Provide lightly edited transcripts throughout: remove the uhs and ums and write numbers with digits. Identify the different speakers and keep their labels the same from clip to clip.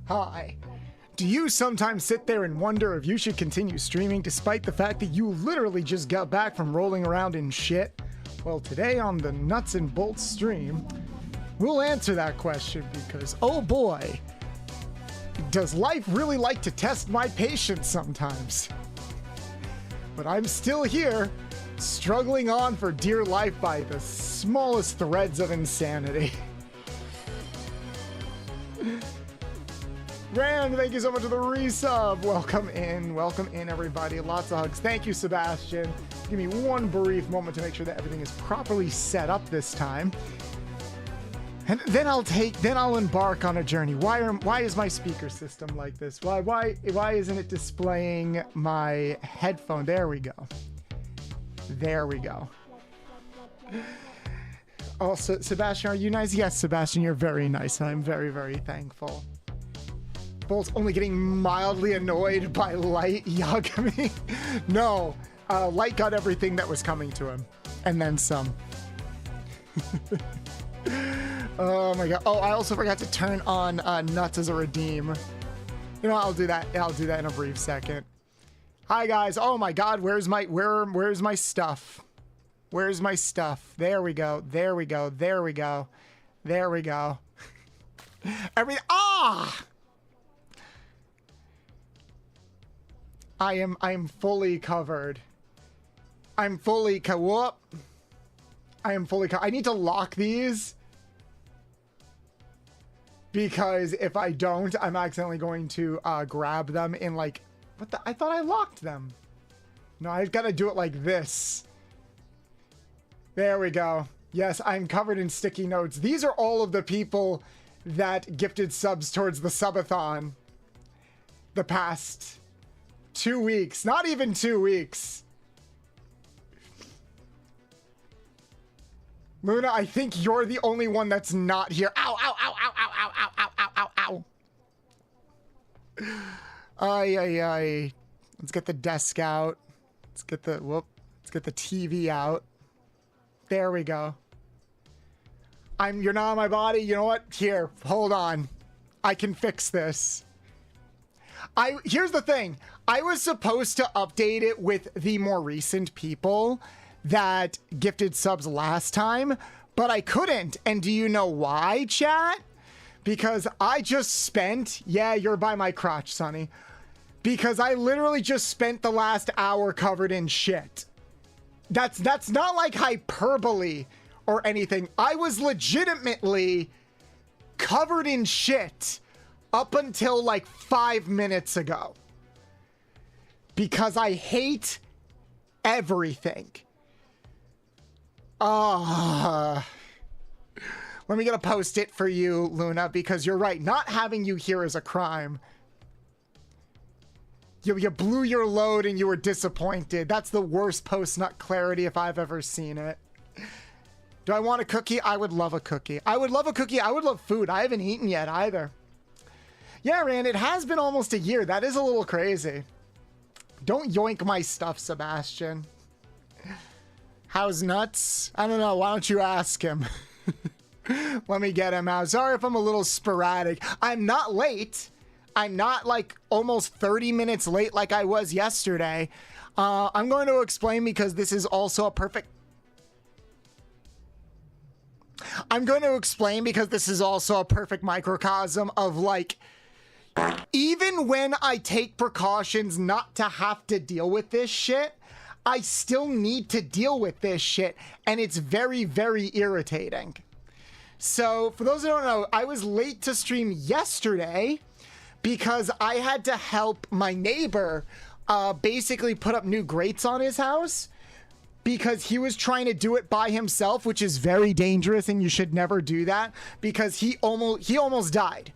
Speaker 1: Hi. Do you sometimes sit there and wonder if you should continue streaming despite the fact that you literally just got back from rolling around in shit? Well, today on the Nuts and Bolts stream, we'll answer that question because, oh boy, does life really like to test my patience sometimes? But I'm still here, struggling on for dear life by the smallest threads of insanity. Rand, thank you so much for the resub. Welcome in everybody. Lots of hugs. Thank you, Sebastian. Give me one brief moment to make sure that everything is properly set up this time. And then I'll embark on a journey. Why is my speaker system like this? Why isn't it displaying my headphone? There we go. There we go. Also, Sebastian, are you nice? Yes, Sebastian, you're very nice. I'm very, very thankful. Bolt's only getting mildly annoyed by Light Yagami. No, Light got everything that was coming to him, and then some. Oh my god. Oh, I also forgot to turn on Nuts as a redeem. You know, I'll do that. I'll do that in a brief second. Hi guys. Oh my god, where's my stuff? Where's my stuff? There we go. There we go. There we go. There we go. I am fully covered. I'm fully whoop. I am fully I need to lock these because if I don't, I'm accidentally going to grab them in like what the I thought I locked them. No, I've got to do it like this. There we go. Yes, I'm covered in sticky notes. These are all of the people that gifted subs towards the subathon the past 2 weeks, not even 2 weeks. Luna, I think you're the only one that's not here. Ow, ow, ow, ow, ow, ow, ow, ow, ow, ow, ow. Ay, ay, ay. Let's get the desk out. Let's get the, let's get the TV out. There we go. You're not on my body. You know what? Here, hold on. I can fix this. Here's the thing. I was supposed to update it with the more recent people that gifted subs last time, but I couldn't. And do you know why, chat? Because I just spent, yeah, you're by my crotch, Sonny. Because I literally just spent the last hour covered in shit. That's not like hyperbole or anything. I was legitimately covered in shit up until like 5 minutes ago. Because I hate everything. Let me get a post-it for you, Luna, because you're right. Not having you here is a crime. You blew your load and you were disappointed. That's the worst post-nut clarity if I've ever seen it. Do I want a cookie? I would love a cookie. I would love a cookie. I would love food. I haven't eaten yet either. Yeah, Rand, it has been almost a year. That is a little crazy. Don't yoink my stuff, Sebastian. How's Nuts? I don't know. Why don't you ask him? Let me get him out. Sorry if I'm a little sporadic. I'm not late. I'm not like almost 30 minutes late like I was yesterday. I'm going to explain because this is also a perfect... I'm going to explain because this is also a perfect microcosm of like... Even when I take precautions not to have to deal with this shit, I still need to deal with this shit, and it's very, very irritating. So, for those who don't know, I was late to stream yesterday because I had to help my neighbor basically put up new grates on his house because he was trying to do it by himself, which is very dangerous, and you should never do that because he almost died.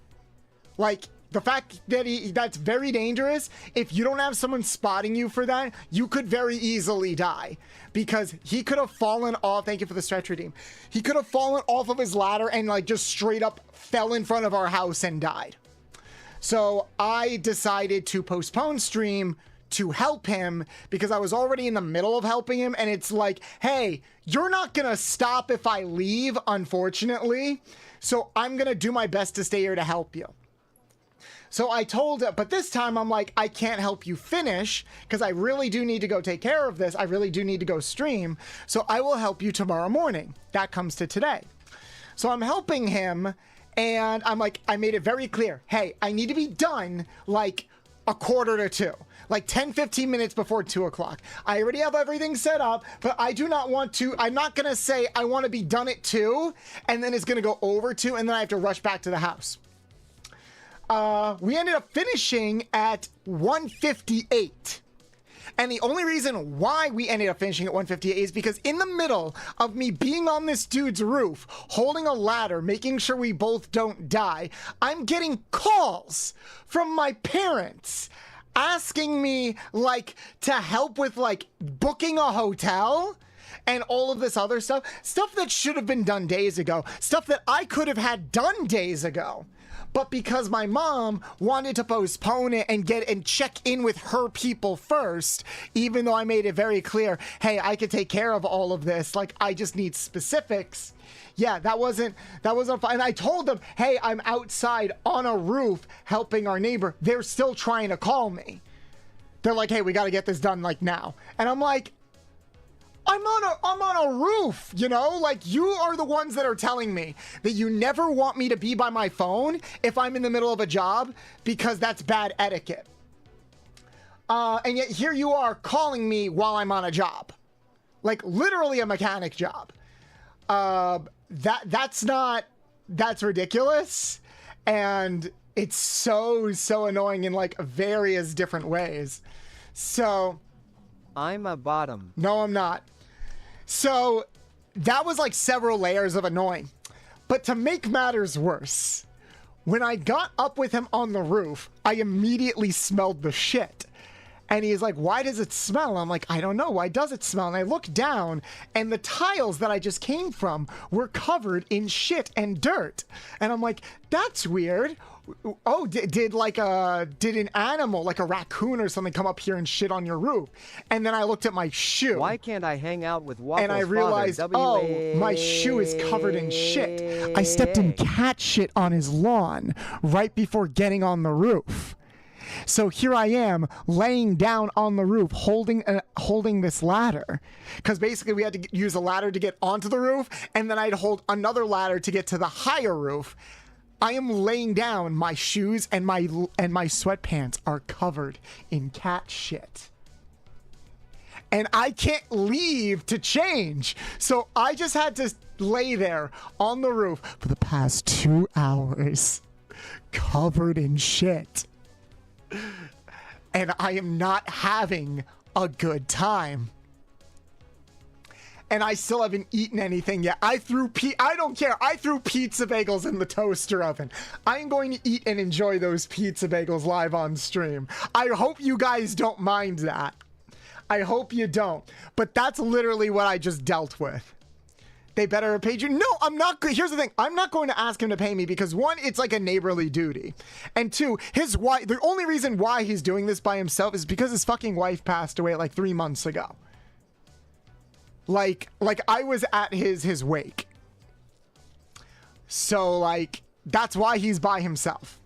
Speaker 1: Like... The fact that that's very dangerous. If you don't have someone spotting you for that, you could very easily die because he could have fallen off. Thank you for the stretch redeem. He could have fallen off of his ladder and like just straight up fell in front of our house and died. So I decided to postpone stream to help him because I was already in the middle of helping him. And it's like, hey, you're not going to stop if I leave, unfortunately. So I'm going to do my best to stay here to help you. So I told him, but this time I'm like, I can't help you finish because I really do need to go take care of this. I really do need to go stream. So I will help you tomorrow morning. That comes to today. So I'm helping him and I'm like, I made it very clear. Hey, I need to be done like a quarter to 2. Like 10, 15 minutes before 2 o'clock. I already have everything set up, but I do not want to, I'm not gonna say I want to be done at 2 and then it's gonna go over 2 and then I have to rush back to the house. We ended up finishing at 1:58. And the only reason why we ended up finishing at 1:58 is because in the middle of me being on this dude's roof, holding a ladder, making sure we both don't die, I'm getting calls from my parents asking me like to help with like booking a hotel and all of this other stuff that should have been done days ago, stuff that I could have had done days ago. But because my mom wanted to postpone it and check in with her people first, even though I made it very clear, hey, I could take care of all of this. Like, I just need specifics. Yeah, that wasn't fun. And I told them, hey, I'm outside on a roof helping our neighbor. They're still trying to call me. They're like, hey, we got to get this done like now. And I'm like, I'm on a roof, you know, like you are the ones that are telling me that you never want me to be by my phone if I'm in the middle of a job because that's bad etiquette. And yet here you are calling me while I'm on a job, like literally a mechanic job. That's ridiculous. And it's so annoying in like various different ways. So
Speaker 2: I'm a bottom.
Speaker 1: No, I'm not. So that was like several layers of annoying. But to make matters worse, when I got up with him on the roof, I immediately smelled the shit. And he's like, why does it smell? I'm like, I don't know. Why does it smell? And I look down and the tiles that I just came from were covered in shit and dirt. And I'm like, that's weird. Oh, did an animal, like a raccoon or something, come up here and shit on your roof? And then I looked at my shoe.
Speaker 2: Why can't I hang out with Waffles'
Speaker 1: and I realized, oh, my shoe is covered in shit. I stepped in cat shit on his lawn right before getting on the roof. So here I am laying down on the roof holding this ladder, because basically we had to use a ladder to get onto the roof, and then I'd hold another ladder to get to the higher roof. I am laying down, my shoes and my sweatpants are covered in cat shit. And I can't leave to change. So I just had to lay there on the roof for the past 2 hours covered in shit. And I am not having a good time. And I still haven't eaten anything yet. I don't care. I threw pizza bagels in the toaster oven. I'm going to eat and enjoy those pizza bagels live on stream. I hope you guys don't mind that. I hope you don't. But that's literally what I just dealt with. They better have paid you. No, I'm not. Here's the thing. I'm not going to ask him to pay me because one, it's like a neighborly duty. And two, his wife, the only reason why he's doing this by himself is because his fucking wife passed away like 3 months ago. Like I was at his wake. So like, that's why he's by himself.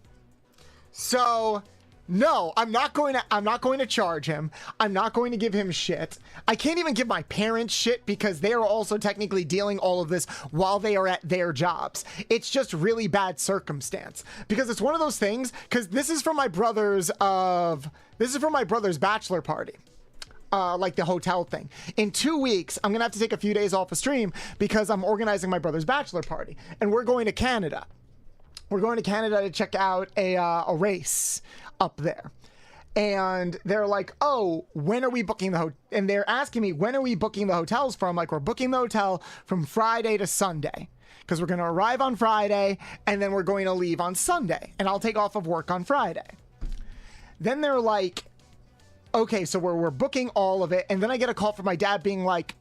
Speaker 1: So no, I'm not going to charge him. I'm not going to give him shit. I can't even give my parents shit because they are also technically dealing all of this while they are at their jobs. It's just really bad circumstance because it's one of those things, because this is for my brother's bachelor party. Like the hotel thing. In 2 weeks, I'm gonna have to take a few days off of stream because I'm organizing my brother's bachelor party, and we're going to Canada. We're going to Canada to check out a race up there. And they're like, oh, when are we booking the hotel? And they're asking me, when are we booking the hotels from? Like, we're booking the hotel from Friday to Sunday because we're gonna arrive on Friday and then we're going to leave on Sunday, and I'll take off of work on Friday. Then they're like, okay, so we're booking all of it. And then I get a call from my dad being like,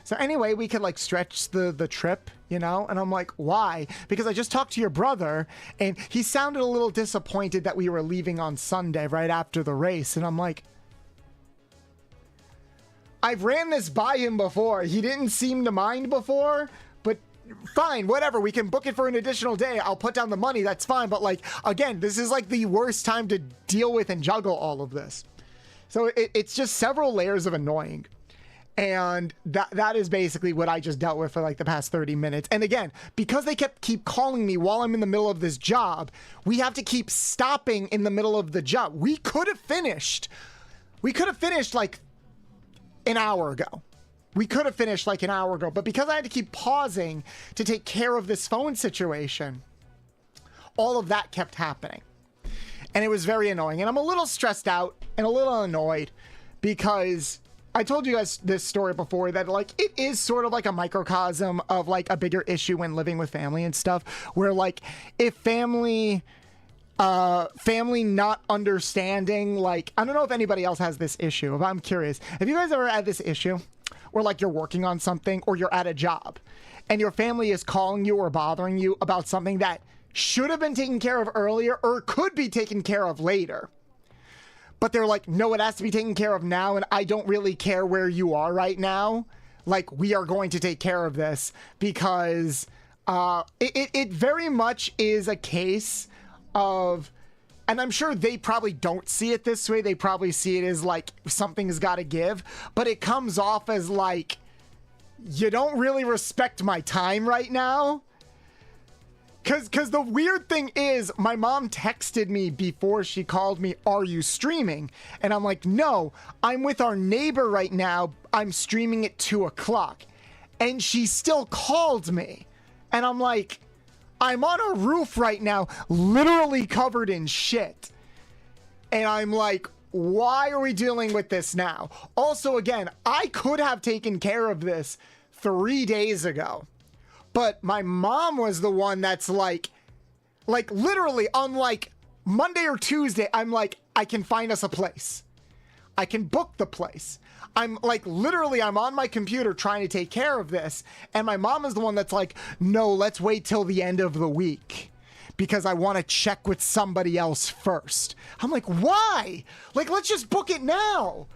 Speaker 1: so anyway, we could like stretch the trip, you know? And I'm like, why? Because I just talked to your brother and he sounded a little disappointed that we were leaving on Sunday right after the race. And I'm like, I've ran this by him before. He didn't seem to mind before, but fine, whatever. We can book it for an additional day. I'll put down the money. That's fine. But like, again, this is like the worst time to deal with and juggle all of this. So it's just several layers of annoying. And that is basically what I just dealt with for like the past 30 minutes. And again, because they keep calling me while I'm in the middle of this job, we have to keep stopping in the middle of the job. We could have finished like an hour ago. We could have finished like an hour ago, but because I had to keep pausing to take care of this phone situation, all of that kept happening. And it was very annoying. And I'm a little stressed out and a little annoyed because I told you guys this story before that like it is sort of like a microcosm of like a bigger issue when living with family and stuff, where like if family not understanding, like I don't know if anybody else has this issue, but I'm curious. Have you guys ever had this issue where like you're working on something or you're at a job and your family is calling you or bothering you about something that should have been taken care of earlier or could be taken care of later? But they're like, no, it has to be taken care of now, and I don't really care where you are right now. Like, we are going to take care of this because it very much is a case of, and I'm sure they probably don't see it this way. They probably see it as like something's got to give, but it comes off as like, you don't really respect my time right now. Because the weird thing is, my mom texted me before she called me, are you streaming? And I'm like, no, I'm with our neighbor right now. I'm streaming at 2 o'clock. And she still called me. And I'm like, I'm on a roof right now, literally covered in shit. And I'm like, why are we dealing with this now? Also, again, I could have taken care of this 3 days ago. But my mom was the one that's like literally on like Monday or Tuesday, I'm like, I can find us a place. I can book the place. I'm like, literally, I'm on my computer trying to take care of this. And my mom is the one that's like, no, let's wait till the end of the week because I want to check with somebody else first. I'm like, why? Like, let's just book it now.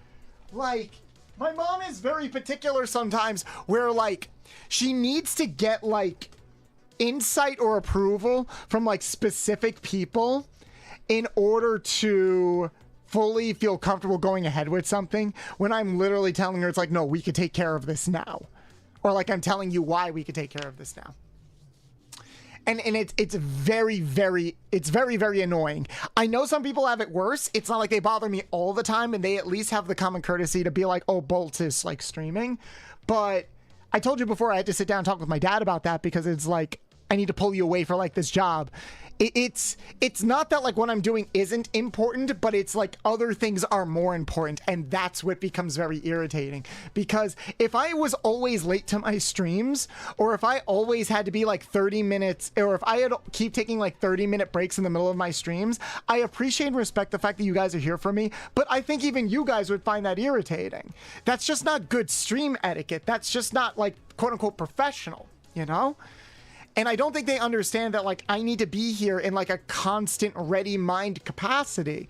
Speaker 1: Like, my mom is very particular sometimes where like, she needs to get like insight or approval from like specific people in order to fully feel comfortable going ahead with something, when I'm literally telling her it's like, no, we could take care of this now. Or like I'm telling you why we could take care of this now. And it's very, very annoying. I know some people have it worse. It's not like they bother me all the time and they at least have the common courtesy to be like, oh, Bolt is like streaming. But I told you before I had to sit down and talk with my dad about that because it's like, I need to pull you away for like this job. It's not that like what I'm doing isn't important, but it's like other things are more important. And that's what becomes very irritating, because if I was always late to my streams, or if I always had to be like 30 minutes, or if I had keep taking like 30-minute breaks in the middle of my streams, I appreciate and respect the fact that you guys are here for me. But I think even you guys would find that irritating. That's just not good stream etiquette. That's just not like quote unquote professional, you know? And I don't think they understand that, like, I need to be here in, like, a constant ready mind capacity.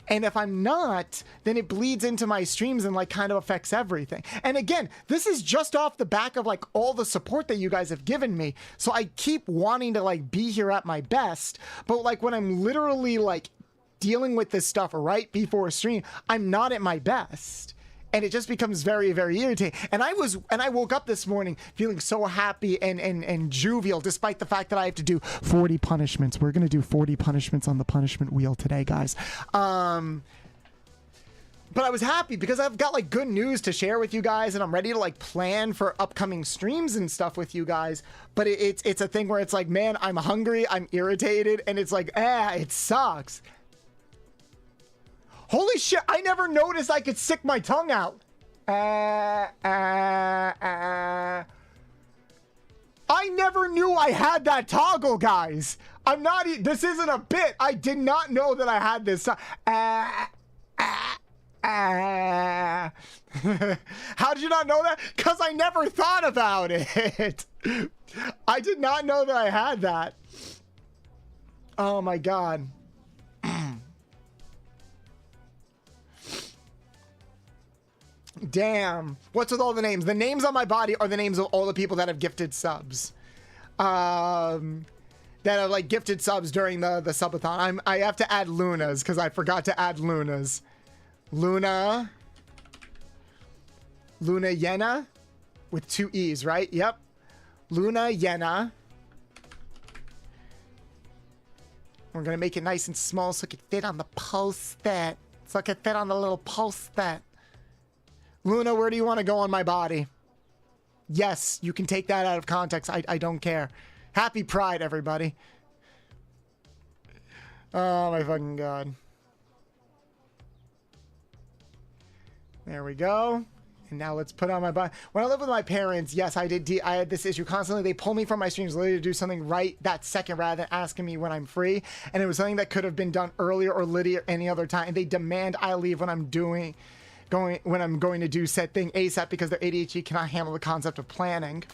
Speaker 1: And if I'm not, then it bleeds into my streams and, like, kind of affects everything. And again, this is just off the back of, like, all the support that you guys have given me. So I keep wanting to, like, be here at my best. But, like, when I'm literally, like, dealing with this stuff right before a stream, I'm not at my best. And it just becomes very, very irritating. And I woke up this morning feeling so happy and jovial, despite the fact that I have to do 40 punishments. We're going to do 40 punishments on the punishment wheel today, guys. But I was happy because I've got like good news to share with you guys, and I'm ready to like plan for upcoming streams and stuff with you guys. But it's a thing where it's like, man, I'm hungry, I'm irritated, and it's like, it sucks. Holy shit, I never noticed I could stick my tongue out. I never knew I had that toggle, guys. This isn't a bit. I did not know that I had this. How did you not know that? Because I never thought about it. I did not know that I had that. Oh my God. Damn. What's with all the names? The names on my body are the names of all the people that have gifted subs. that have like gifted subs during the subathon. I have to add Luna's because I forgot to add Luna's. Luna Yena with 2 E's, right? Yep. Luna Yena. We're gonna make it nice and small so it can fit on the post-it. So it can fit on the little post-it. Luna, where do you want to go on my body? Yes, you can take that out of context. I don't care. Happy Pride, everybody. Oh my fucking god. There we go. And now let's put on my body. When I lived with my parents, yes, I had this issue constantly. They pull me from my streams literally to do something right that second rather than asking me when I'm free. And it was something that could have been done earlier or literally any other time. And they demand I leave when I'm going to do said thing ASAP because their ADHD cannot handle the concept of planning.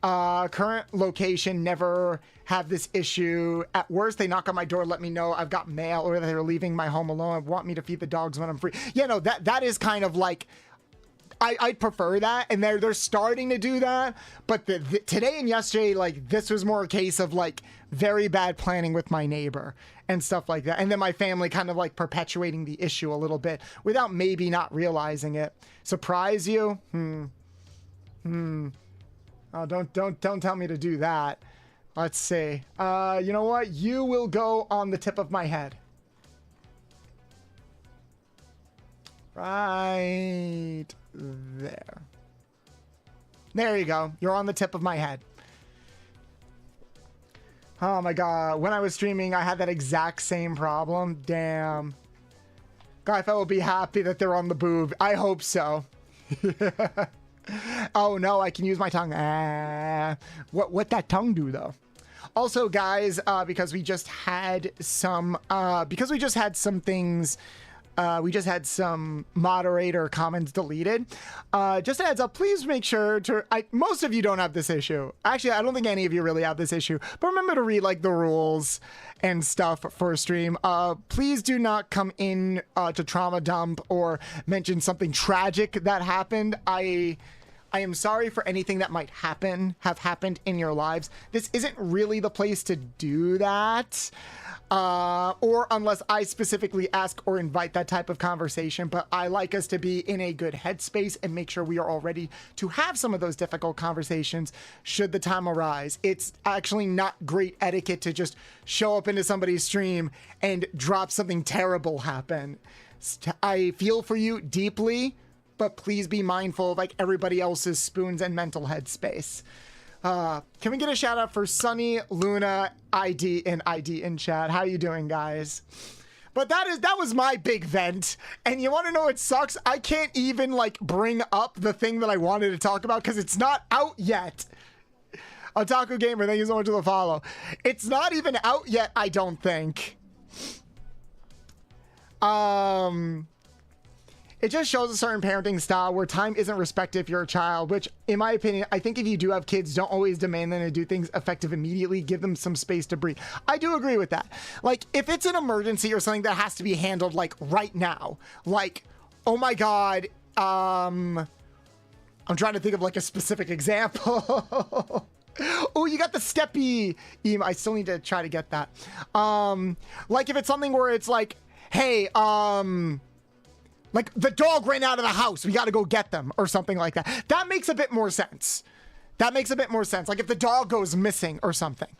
Speaker 1: Current location, never have this issue. At worst, they knock on my door, let me know I've got mail, or they're leaving my home alone and want me to feed the dogs when I'm free. Yeah, no, that is kind of like, I'd prefer that, and they're starting to do that, but today and yesterday, like, this was more a case of like very bad planning with my neighbor and stuff like that, and then my family kind of like perpetuating the issue a little bit without maybe not realizing it. Surprise you? Oh, don't tell me to do that. Let's see. You know what? You will go on the tip of my head. Right there. There you go. You're on the tip of my head. Oh my god. When I was streaming, I had that exact same problem. Damn. God, I will be happy that they're on the boob. I hope so. Oh no, I can use my tongue. What that tongue do though? Also, guys, because we just had some things. We just had some moderator comments deleted. Just a heads up, please make sure to, most of you don't have this issue. Actually, I don't think any of you really have this issue, but remember to read like the rules and stuff for a stream. Please do not come in to trauma dump or mention something tragic that happened. I am sorry for anything that might have happened in your lives. This isn't really the place to do that. Or unless I specifically ask or invite that type of conversation, but I like us to be in a good headspace and make sure we are all ready to have some of those difficult conversations should the time arise. It's actually not great etiquette to just show up into somebody's stream and drop something terrible happen. I feel for you deeply, but please be mindful of like everybody else's spoons and mental headspace. Can we get a shout out for Sunny, Luna, ID in chat? How you doing, guys? But that was my big vent. And you want to know what sucks? I can't even like bring up the thing that I wanted to talk about because it's not out yet. Otaku Gamer, thank you so much for the follow. It's not even out yet, I don't think. It just shows a certain parenting style where time isn't respected if you're a child, which, in my opinion, I think if you do have kids, don't always demand them to do things effective immediately. Give them some space to breathe. I do agree with that. Like, if it's an emergency or something that has to be handled, like, right now, like, oh my God, I'm trying to think of, like, a specific example. Oh, you got the steppy email. I still need to try to get that. Like, if it's something where it's like, hey, like, the dog ran out of the house. We got to go get them or something like that. That makes a bit more sense. That makes a bit more sense. Like, if the dog goes missing or something.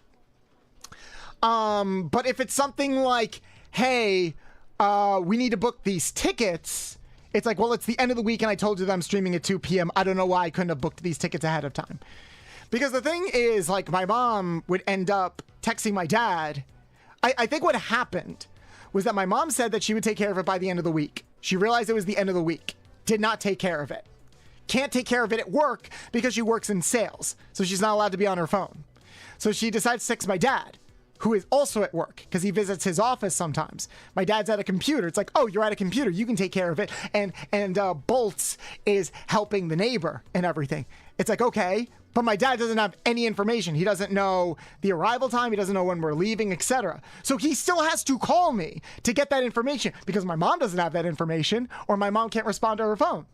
Speaker 1: But if it's something like, hey, we need to book these tickets. It's like, well, it's the end of the week and I told you that I'm streaming at 2 p.m. I don't know why I couldn't have booked these tickets ahead of time. Because the thing is, like, my mom would end up texting my dad. I think what happened was that my mom said that she would take care of it by the end of the week. She realized it was the end of the week. Did not take care of it. Can't take care of it at work because she works in sales. So she's not allowed to be on her phone. So she decides to text my dad, who is also at work because he visits his office sometimes. My dad's at a computer. It's like, oh, you're at a computer. You can take care of it. And Bolts is helping the neighbor and everything. It's like, okay, but my dad doesn't have any information. He doesn't know the arrival time. He doesn't know when we're leaving, etc. So he still has to call me to get that information because my mom doesn't have that information or my mom can't respond to her phone.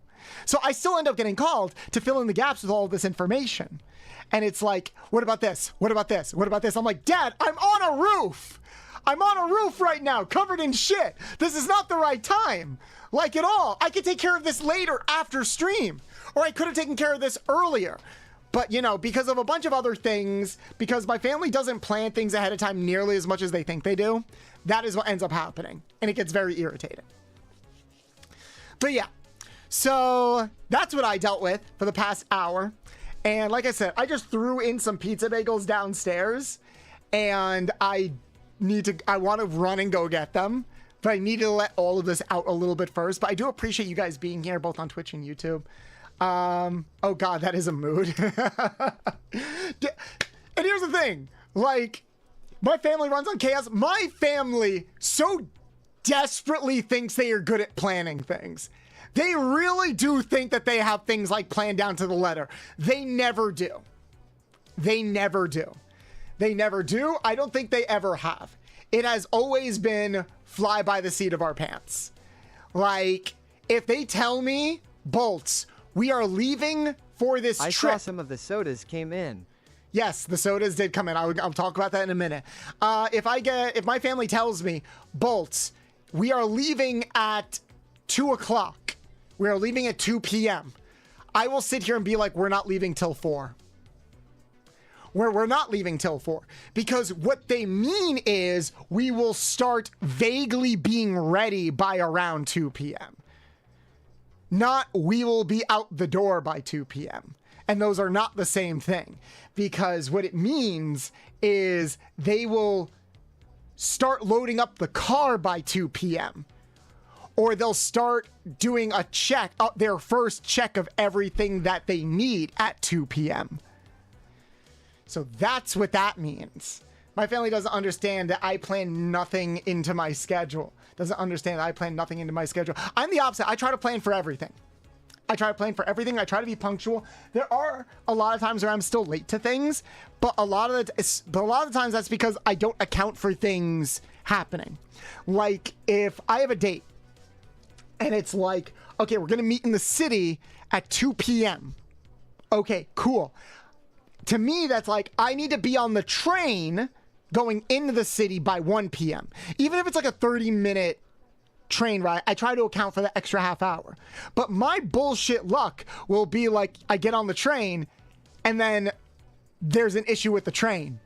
Speaker 1: So I still end up getting called to fill in the gaps with all of this information. And it's like, what about this? What about this? What about this? I'm like, Dad, I'm on a roof. I'm on a roof right now, covered in shit. This is not the right time. Like at all. I could take care of this later after stream. Or I could have taken care of this earlier. But, you know, because of a bunch of other things, because my family doesn't plan things ahead of time nearly as much as they think they do, that is what ends up happening. And it gets very irritating. But yeah, so that's what I dealt with for the past hour. And like I said, I just threw in some pizza bagels downstairs, and I want to run and go get them. But I need to let all of this out a little bit first. But I do appreciate you guys being here, both on Twitch and YouTube. Oh God, that is a mood. And here's the thing, like, my family runs on chaos. My family so desperately thinks they are good at planning things. They really do think that they have things like planned down to the letter. They never do. They never do. They never do. I don't think they ever have. It has always been fly by the seat of our pants. Like, if they tell me, Bolts, we are leaving for this trip.
Speaker 2: I saw some of the sodas came in.
Speaker 1: Yes, the sodas did come in. I'll talk about that in a minute. If my family tells me, Bolts, we are leaving at 2 o'clock. We are leaving at 2 p.m. I will sit here and be like, we're not leaving till 4. We're not leaving till 4. Because what they mean is we will start vaguely being ready by around 2 p.m. Not we will be out the door by 2 p.m. And those are not the same thing. Because what it means is they will start loading up the car by 2 p.m. Or they'll start doing a check, their first check of everything that they need at 2 p.m. So that's what that means. My family doesn't understand that I plan nothing into my schedule. Doesn't understand that I plan nothing into my schedule. I'm the opposite. I try to plan for everything. I try to plan for everything. I try to be punctual. There are a lot of times where I'm still late to things, but a lot of the times that's because I don't account for things happening. Like if I have a date and it's like, okay, we're going to meet in the city at 2 p.m. Okay, cool. To me, that's like, I need to be on the train going into the city by 1 p.m. Even if it's like a 30-minute train ride, I try to account for the extra half hour. But my bullshit luck will be like, I get on the train and then there's an issue with the train.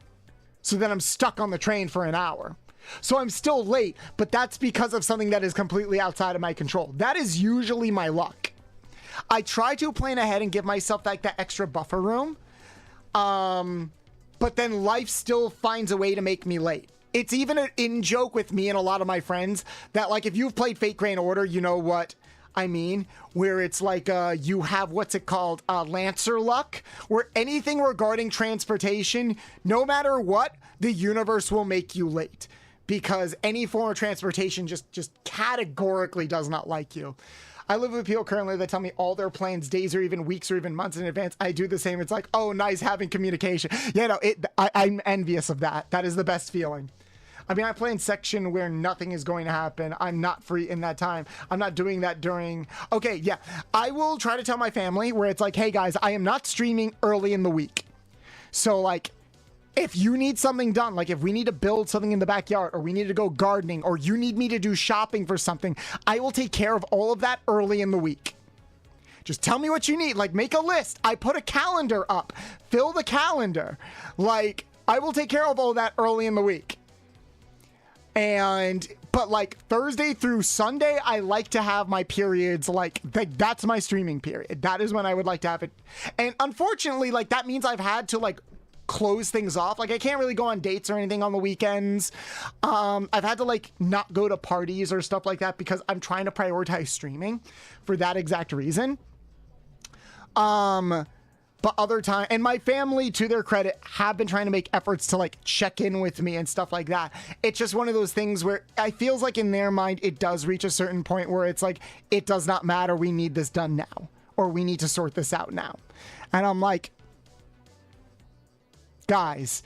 Speaker 1: So then I'm stuck on the train for an hour. So I'm still late, but that's because of something that is completely outside of my control. That is usually my luck. I try to plan ahead and give myself like that extra buffer room. But then life still finds a way to make me late. It's even an in-joke with me and a lot of my friends that, like, if you've played Fate Grand Order, you know what I mean, where it's like you have what's it called, Lancer luck, where anything regarding transportation, no matter what, the universe will make you late because any form of transportation just categorically does not like you. I live with people currently that tell me all their plans days or even weeks or even months in advance. I do the same. It's like, oh, nice having communication. Yeah, no, I'm envious of that. That is the best feeling. I mean, I play in section where nothing is going to happen. I'm not free in that time. I'm not doing that during... Okay, yeah. I will try to tell my family where it's like, hey, guys, I am not streaming early in the week. So, like, if you need something done, like if we need to build something in the backyard or we need to go gardening or you need me to do shopping for something, I will take care of all of that early in the week. Just tell me what you need. Like, make a list. I put a calendar up. Fill the calendar. Like, I will take care of all that early in the week. But like Thursday through Sunday, I like to have my periods like that's my streaming period. That is when I would like to have it. And unfortunately, like that means I've had to like close things off. Like I can't really go on dates or anything on the weekends. I've had to like not go to parties or stuff like that because I'm trying to prioritize streaming for that exact reason. But other time, and my family, to their credit, have been trying to make efforts to like check in with me and stuff like that. It's just one of those things where I feels like in their mind, it does reach a certain point where it's like, it does not matter. We need this done now, or we need to sort this out now. And I'm like, guys,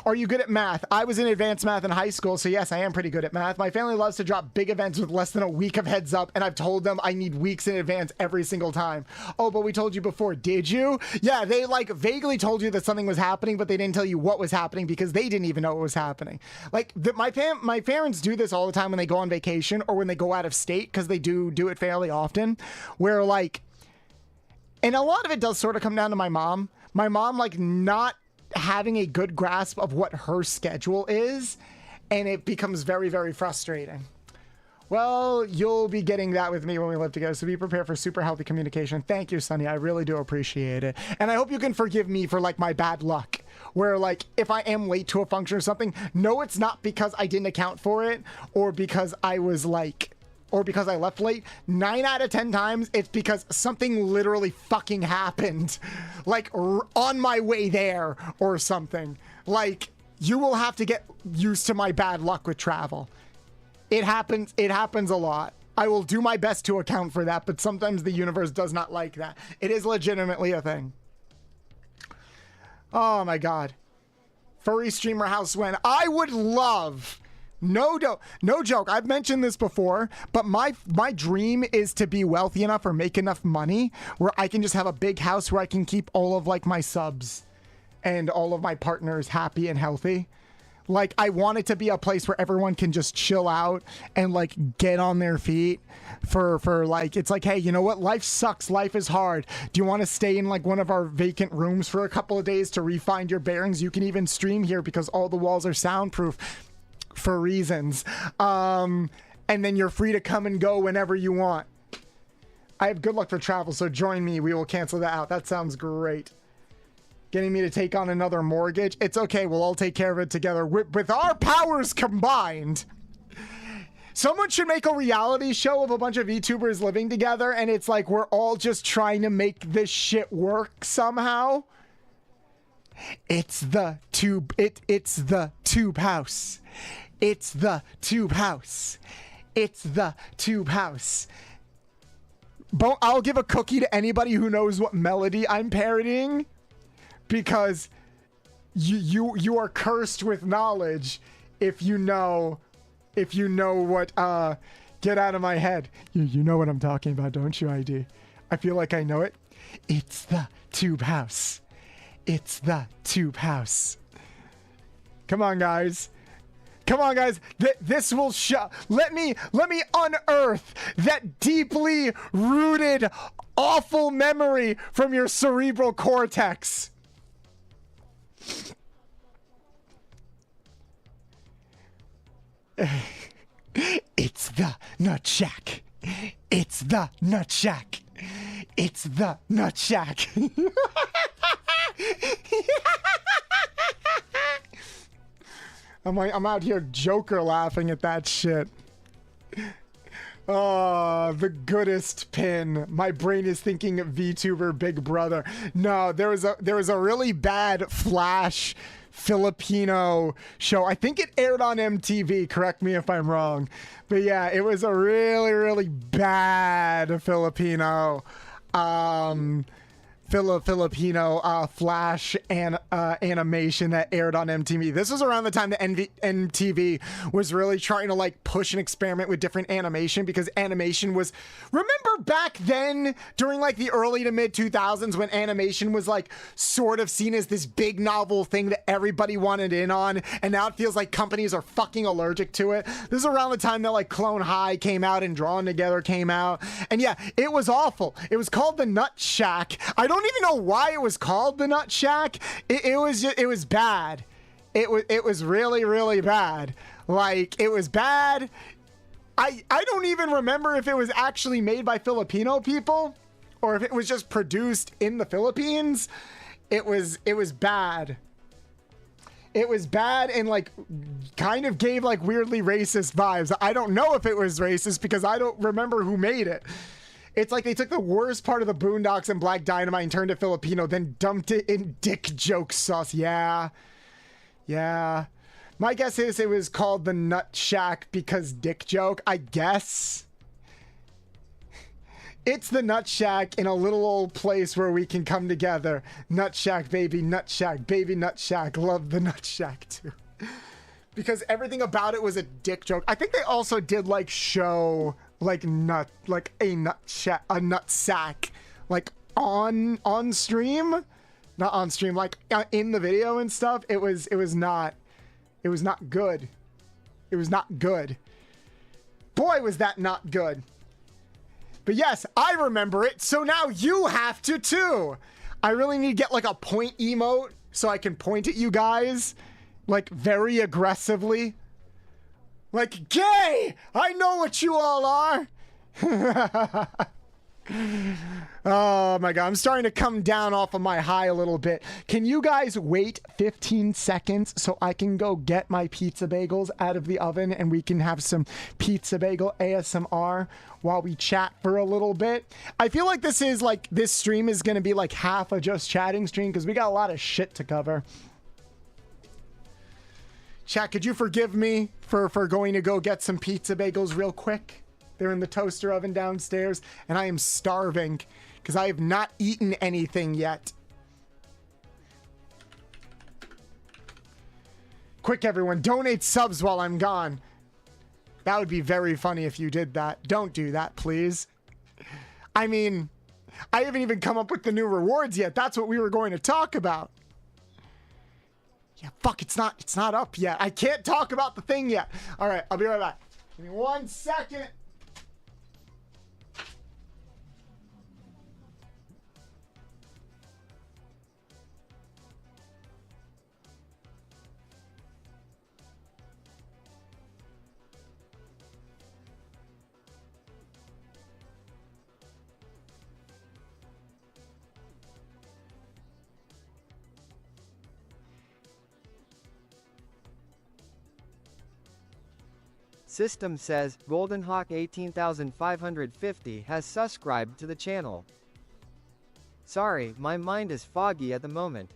Speaker 1: Are you good at math? I was in advanced math in high school, so yes, I am pretty good at math. My family loves to drop big events with less than a week of heads up, and I've told them I need weeks in advance every single time. Oh, but we told you before, did you? Yeah, they like vaguely told you that something was happening, but they didn't tell you what was happening because they didn't even know what was happening. Like, my parents do this all the time when they go on vacation or when they go out of state, because they do it fairly often, where like, and a lot of it does sort of come down to my mom. My mom, like, not having a good grasp of what her schedule is, and it becomes very, very frustrating. Well, you'll be getting that with me when we live together, so be prepared for super healthy communication. Thank you, Sonny. I really do appreciate it. And I hope you can forgive me for, like, my bad luck, where, like, if I am late to a function or something, no, it's not because I didn't account for it, or because I was, like, or because I left late. 9 out of 10 times, it's because something literally fucking happened. Like, on my way there or something. Like, you will have to get used to my bad luck with travel. It happens a lot. I will do my best to account for that, but sometimes the universe does not like that. It is legitimately a thing. Oh my God. Furry streamer house when I would love... No joke. I've mentioned this before, but my dream is to be wealthy enough or make enough money where I can just have a big house where I can keep all of like my subs and all of my partners happy and healthy. Like, I want it to be a place where everyone can just chill out and like get on their feet for like, it's like, hey, you know what? Life sucks. Life is hard. Do you want to stay in like one of our vacant rooms for a couple of days to re-find your bearings? You can even stream here because all the walls are soundproof. For reasons. And then you're free to come and go whenever you want. I have good luck for travel, so join me. We will cancel that out. That sounds great. Getting me to take on another mortgage? It's okay. We'll all take care of it together. With our powers combined. Someone should make a reality show of a bunch of VTubers living together, and it's like we're all just trying to make this shit work somehow. It's the tube. It's the tube house. It's the tube house. It's the tube house. I'll give a cookie to anybody who knows what melody I'm parodying, because you are cursed with knowledge if you know what get out of my head. You know what I'm talking about, don't you, ID? I feel like I know it. It's the tube house. It's the tube house. Come on, guys. Come on, guys. This will show. Let me unearth that deeply rooted, awful memory from your cerebral cortex. It's the Nut Shack. It's the Nut Shack. It's the Nut Shack. I'm out here Joker laughing at that shit. Oh, the goodest pin. My brain is thinking VTuber Big Brother. No, there was a really bad Flash Filipino show. I think it aired on MTV. Correct me if I'm wrong. But yeah, it was a really, really bad Filipino Filipino Flash and animation that aired on MTV. This was around the time that MTV was really trying to like push and experiment with different animation, because animation was, remember back then during like the early to mid 2000s when animation was like sort of seen as this big novel thing that everybody wanted in on, and now it feels like companies are fucking allergic to it. This is around the time that like Clone High came out and Drawn Together came out, and yeah, it was awful. It was called the Nut Shack. I don't even know why it was called the Nut Shack. It was bad. It was really, really bad. Like, it was bad. I don't even remember if it was actually made by Filipino people or if it was just produced in the Philippines. It was bad. It was bad and like kind of gave like weirdly racist vibes. I don't know if it was racist because I don't remember who made it. It's like they took the worst part of the Boondocks and Black Dynamite and turned it Filipino, then dumped it in dick joke sauce. Yeah. Yeah. My guess is it was called the Nut Shack because dick joke, I guess. It's the Nut Shack in a little old place where we can come together. Nut Shack, baby, Nut Shack, baby, Nut Shack. Love the Nut Shack too. Because everything about it was a dick joke. I think they also did like show like a nut sack like on stream, not on stream, like in the video and stuff. It was not good. It was not good. Boy, was that not good. But yes, I remember it, so now you have to too. I really need to get like a point emote so I can point at you guys, like very aggressively. Like, gay! I know what you all are! Oh my god, I'm starting to come down off of my high a little bit. Can you guys wait 15 seconds so I can go get my pizza bagels out of the oven and we can have some pizza bagel ASMR while we chat for a little bit? I feel like this stream is going to be like half a just chatting stream because we got a lot of shit to cover. Chat, could you forgive me for going to go get some pizza bagels real quick? They're in the toaster oven downstairs, and I am starving because I have not eaten anything yet. Quick, everyone, donate subs while I'm gone. That would be very funny if you did that. Don't do that, please. I mean, I haven't even come up with the new rewards yet. That's what we were going to talk about. Yeah, fuck, it's not up yet. I can't talk about the thing yet. All right, I'll be right back. Give me 1 second.
Speaker 2: System says, GoldenHawk 18550 has subscribed to the channel. Sorry, my mind is foggy at the moment.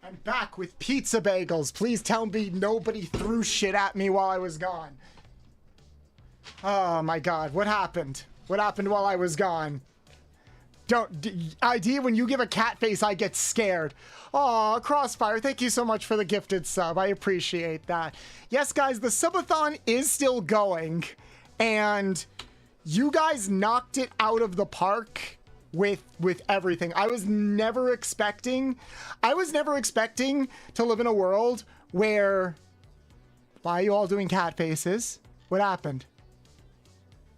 Speaker 1: I'm back with pizza bagels. Please tell me nobody threw shit at me while I was gone. Oh my god, what happened? What happened while I was gone? ID, when you give a cat face, I get scared. Aw, Crossfire, thank you so much for the gifted sub. I appreciate that. Yes, guys, the subathon is still going, and you guys knocked it out of the park with everything. I was never expecting to live in a world where... Why are you all doing cat faces? What happened?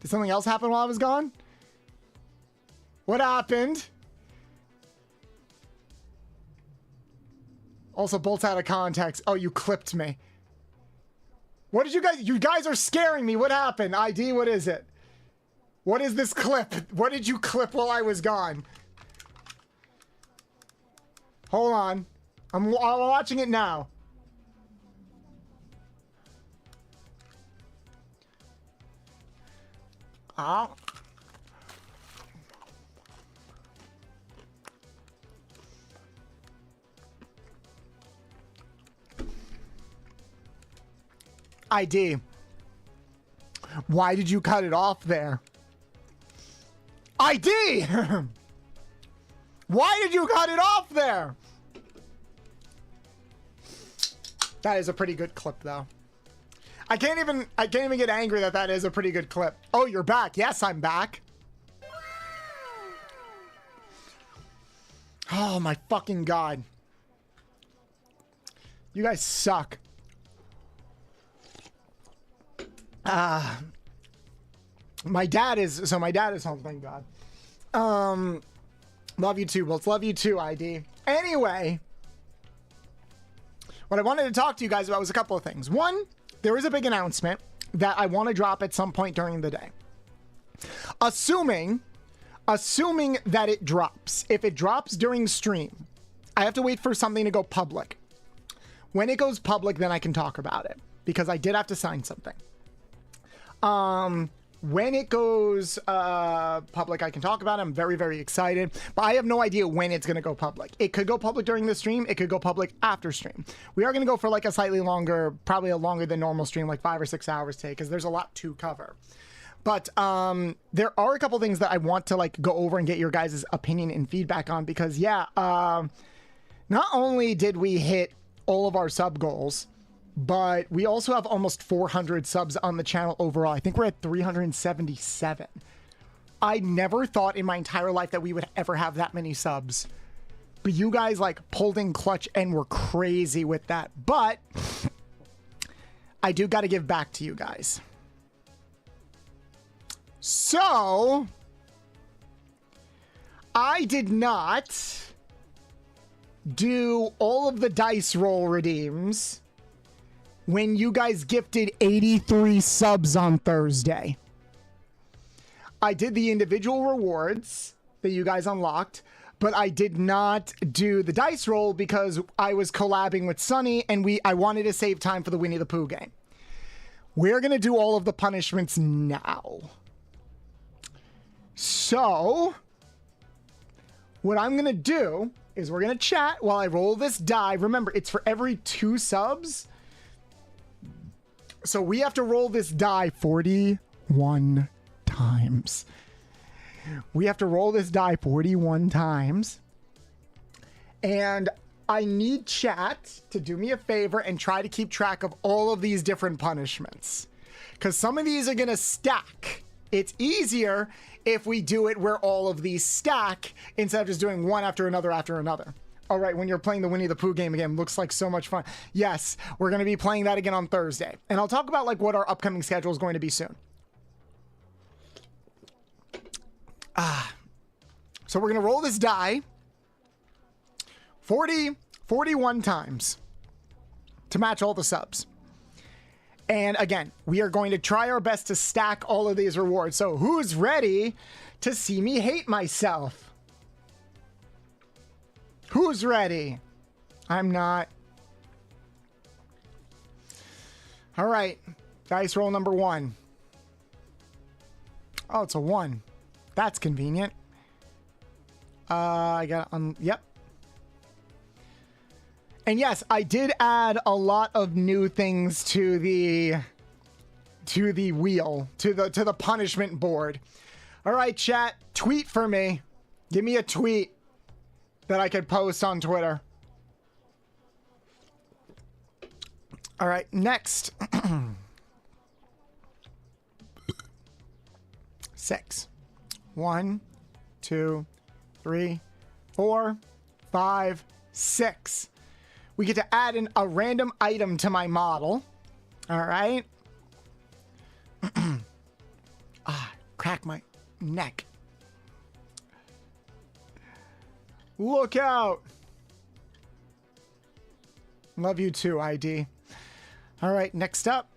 Speaker 1: Did something else happen while I was gone? What happened? Also, bolts out of context. Oh, you clipped me. What did you guys are scaring me. What happened? ID, what is it? What is this clip? What did you clip while I was gone? Hold on. I'm watching it now. Ah. ID. Why did you cut it off there? ID! Why did you cut it off there? That is a pretty good clip, though. I can't even get angry that is a pretty good clip. Oh, you're back. Yes, I'm back. Oh my fucking god. You guys suck. My dad is home, thank God. Love you too, Bolts. Love you too, ID. Anyway, what I wanted to talk to you guys about was a couple of things. One, there is a big announcement that I want to drop at some point during the day. Assuming that it drops. If it drops during stream, I have to wait for something to go public. When it goes public, then I can talk about it, because I did have to sign something. When it goes public, I can talk about it. I'm very, very excited, but I have no idea when it's going to go public. It could go public during the stream. It could go public after stream. We are going to go for like a slightly longer, probably a longer than normal stream, like 5 or 6 hours today, because there's a lot to cover. But there are a couple things that I want to like go over and get your guys' opinion and feedback on, because yeah, not only did we hit all of our sub goals, but we also have almost 400 subs on the channel overall. I think we're at 377. I never thought in my entire life that we would ever have that many subs. But you guys like pulled in clutch and were crazy with that. But I do got to give back to you guys. So I did not do all of the dice roll redeems when you guys gifted 83 subs on Thursday. I did the individual rewards that you guys unlocked, but I did not do the dice roll because I was collabing with Sunny and I wanted to save time for the Winnie the Pooh game. We're going to do all of the punishments now. So what I'm going to do is we're going to chat while I roll this die. Remember, it's for every 2 subs. So we have to roll this die 41 times. We have to roll this die 41 times. And I need chat to do me a favor and try to keep track of all of these different punishments, because some of these are going to stack. It's easier if we do it where all of these stack instead of just doing one after another after another. All right, when you're playing the Winnie the Pooh game again, looks like so much fun. Yes, we're going to be playing that again on Thursday. And I'll talk about like what our upcoming schedule is going to be soon. So we're going to roll this die 41 times to match all the subs. And again, we are going to try our best to stack all of these rewards. So who's ready to see me hate myself? Who's ready? I'm not. All right. Dice roll number 1. Oh, it's a 1. That's convenient. I got yep. And yes, I did add a lot of new things to the wheel, to the punishment board. All right, chat, tweet for me. Give me a tweet that I could post on Twitter. All right, next. 6. 1, 2, 3, 4, 5, 6. We get to add in a random item to my model. All right. Crack my neck. Look out. Love you too, ID. All right, next up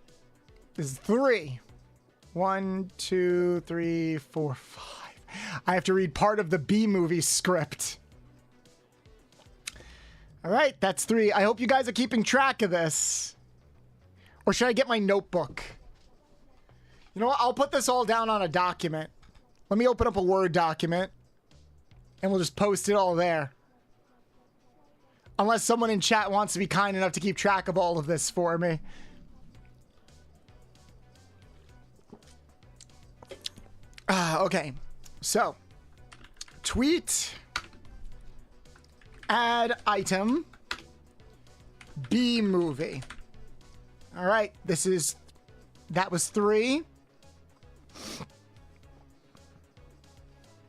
Speaker 1: is 3. 1, 2, 3, 4, 5. I have to read part of the B movie script. All right, that's 3. I hope you guys are keeping track of this. Or should I get my notebook? You know what? I'll put this all down on a document. Let me open up a Word document. And we'll just post it all there. Unless someone in chat wants to be kind enough to keep track of all of this for me. Okay. So, tweet, add item, B movie. All right. That was 3.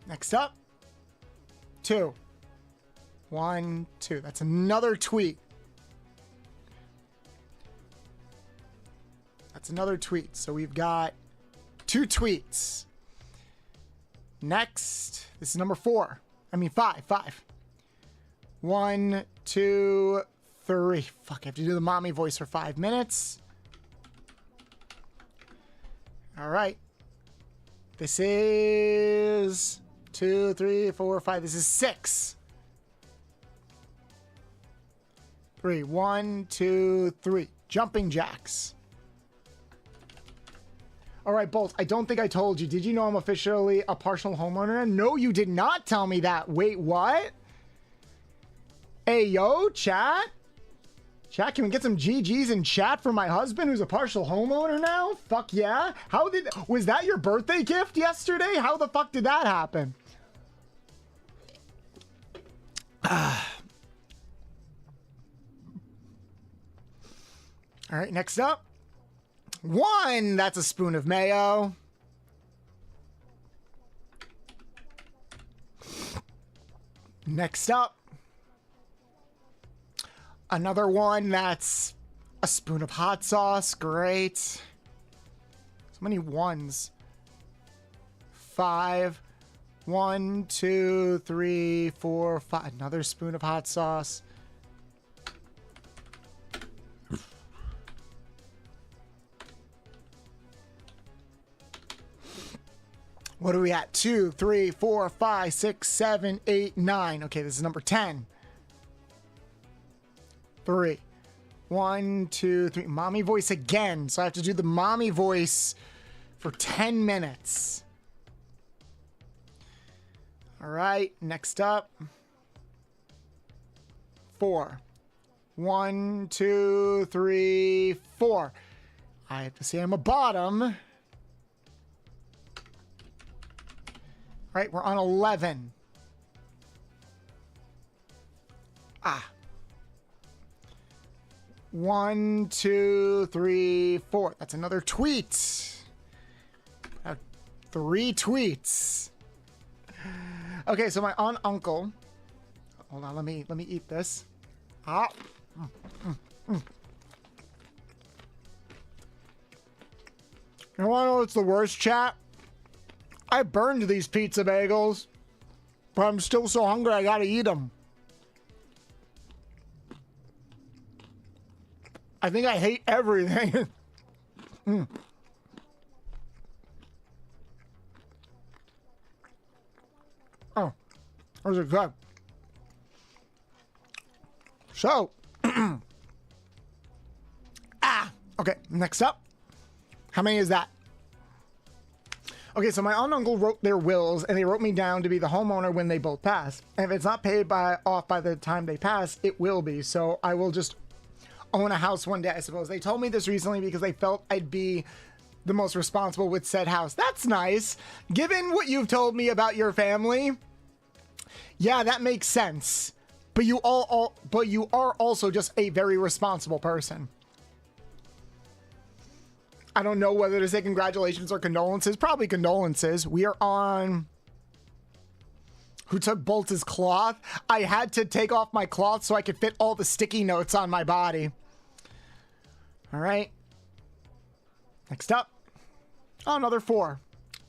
Speaker 1: Next up. 2. 1, 2. That's another tweet. That's another tweet. So we've got 2 tweets. Next, this is number 4. I mean 5. 5. 1, 2, 3. Fuck, I have to do the mommy voice for 5 minutes. All right. This is 2, 3, 4, 5. This is 6. 3. 1, 2, 3. Jumping jacks. All right, Bolt, I don't think I told you. Did you know I'm officially a partial homeowner? No, you did not tell me that. Wait, what? Hey, yo, chat? Chat, can we get some GGs in chat for my husband who's a partial homeowner now? Fuck yeah. Was that your birthday gift yesterday? How the fuck did that happen? All right, next up. 1, that's a spoon of mayo. Next up. Another 1, that's a spoon of hot sauce. Great. So many 1s. 5. 1, 2, 3, 4, 5. Another spoon of hot sauce. What are we at? 2, 3, 4, 5, 6, 7, 8, 9. Okay, this is number 10. 3. 1, 2, 3. Mommy voice again. So I have to do the mommy voice for 10 minutes. All right, next up. 4. 1, 2, 3, 4. I have to say I'm a bottom. All right, we're on 11. 1, 2, 3, 4. That's another tweet. 3 tweets. Okay, so my aunt uncle. Hold on, let me eat this. You know what's the worst, chat? I burned these pizza bagels, but I'm still so hungry I gotta eat them. I think I hate everything. Oh, those are good. So, okay, next up. How many is that? Okay, so my aunt and uncle wrote their wills, and they wrote me down to be the homeowner when they both pass. And if it's not paid off by the time they pass, it will be. So I will just own a house one day, I suppose. They told me this recently because they felt I'd be the most responsible with said house. That's nice. Given what you've told me about your family, yeah, that makes sense. But you are also just a very responsible person. I don't know whether to say congratulations or condolences. Probably condolences. We are on... Who took Bolt's cloth? I had to take off my cloth so I could fit all the sticky notes on my body. All right. Next up. Oh, another 4.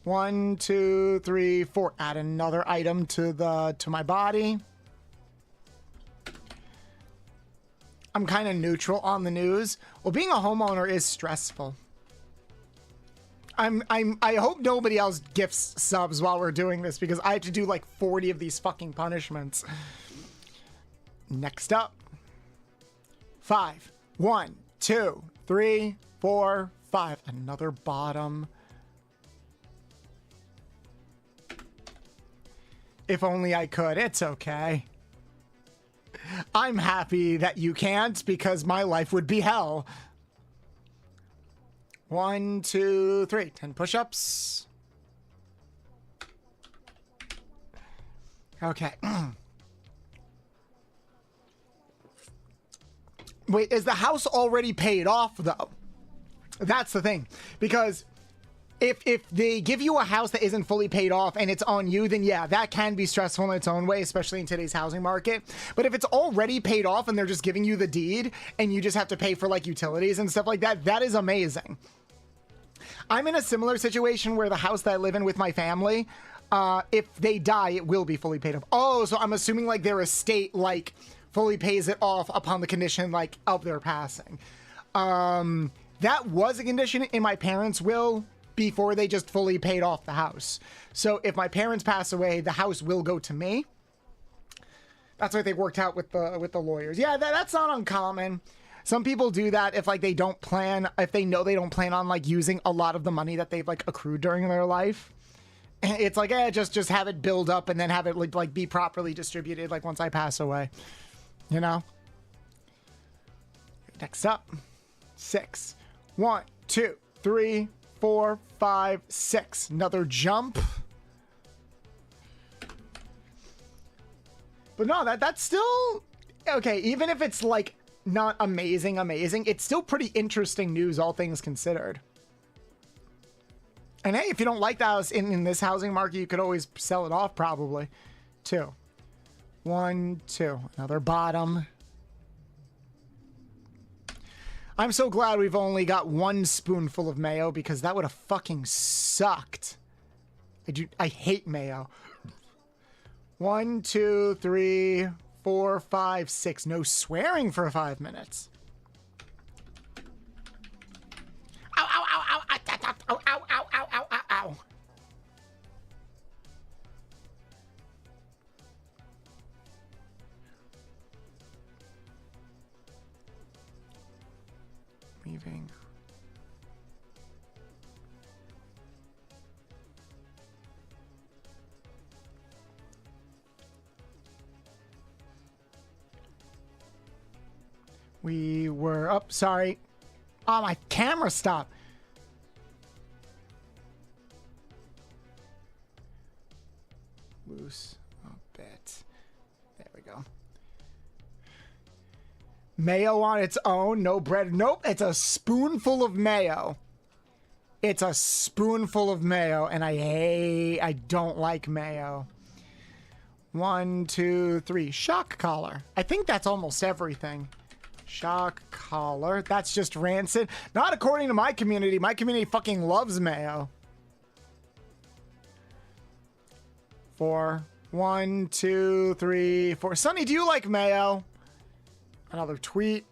Speaker 1: 1, 2, 3, 4. Add another item to my body. I'm kind of neutral on the news. Well, being a homeowner is stressful. I hope nobody else gifts subs while we're doing this because I have to do like 40 of these fucking punishments. Next up. 5. 1, 2, 3, 4, 5. Another bottom. If only I could. It's okay. I'm happy that you can't because my life would be hell. 1, 2, 3. 10 push-ups. Okay. Wait, is the house already paid off, though? That's the thing. Because if they give you a house that isn't fully paid off and it's on you, then yeah, that can be stressful in its own way, especially in today's housing market. But if it's already paid off and they're just giving you the deed and you just have to pay for like utilities and stuff like that, that is amazing. I'm in a similar situation where the house that I live in with my family, if they die, it will be fully paid off. Oh, so I'm assuming like their estate like fully pays it off upon the condition like of their passing. That was a condition in my parents' will before they just fully paid off the house. So if my parents pass away, the house will go to me. That's what they worked out with the lawyers. Yeah, that's not uncommon. Some people do that if like they don't plan, if they know they don't plan on like using a lot of the money that they've like accrued during their life. It's like, just have it build up and then have it like be properly distributed like once I pass away, you know? Next up, 6. 1, 2, 3, 4, 5, 6. Another jump. But no, that's still okay. Even if it's like not amazing, it's still pretty interesting news, all things considered. And hey, if you don't like the house in this housing market, you could always sell it off probably. 2. 1, 2. Another bottom. I'm so glad we've only got 1 spoonful of mayo because that would have fucking sucked. I hate mayo. 1, 2, 3, 4, 5, 6. No swearing for 5 minutes. Ow, ow, ow, ow, ow, ow, ow, ow, ow, ow, ow, ow. Leaving. We were up. Sorry. Oh, my camera stopped. Loose a bit. There we go. Mayo on its own. No bread. Nope. It's a spoonful of mayo. It's a spoonful of mayo. And I don't like mayo. 1, 2, 3. Shock collar. I think that's almost everything. Shock collar. That's just rancid. Not according to my community. My community fucking loves mayo. 4. 1, 2, 3, 4. Sonny, do you like mayo? Another tweet.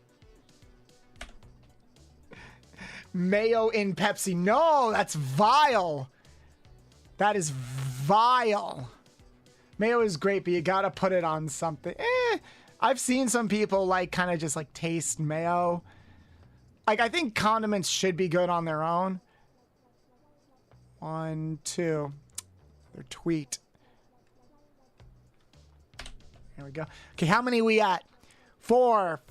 Speaker 1: Mayo in Pepsi. No, that's vile. That is vile. Mayo is great, but you gotta put it on something. I've seen some people like kind of just like taste mayo. Like I think condiments should be good on their own. 1, 2. Their tweet. There we go. Okay, how many we at? 4,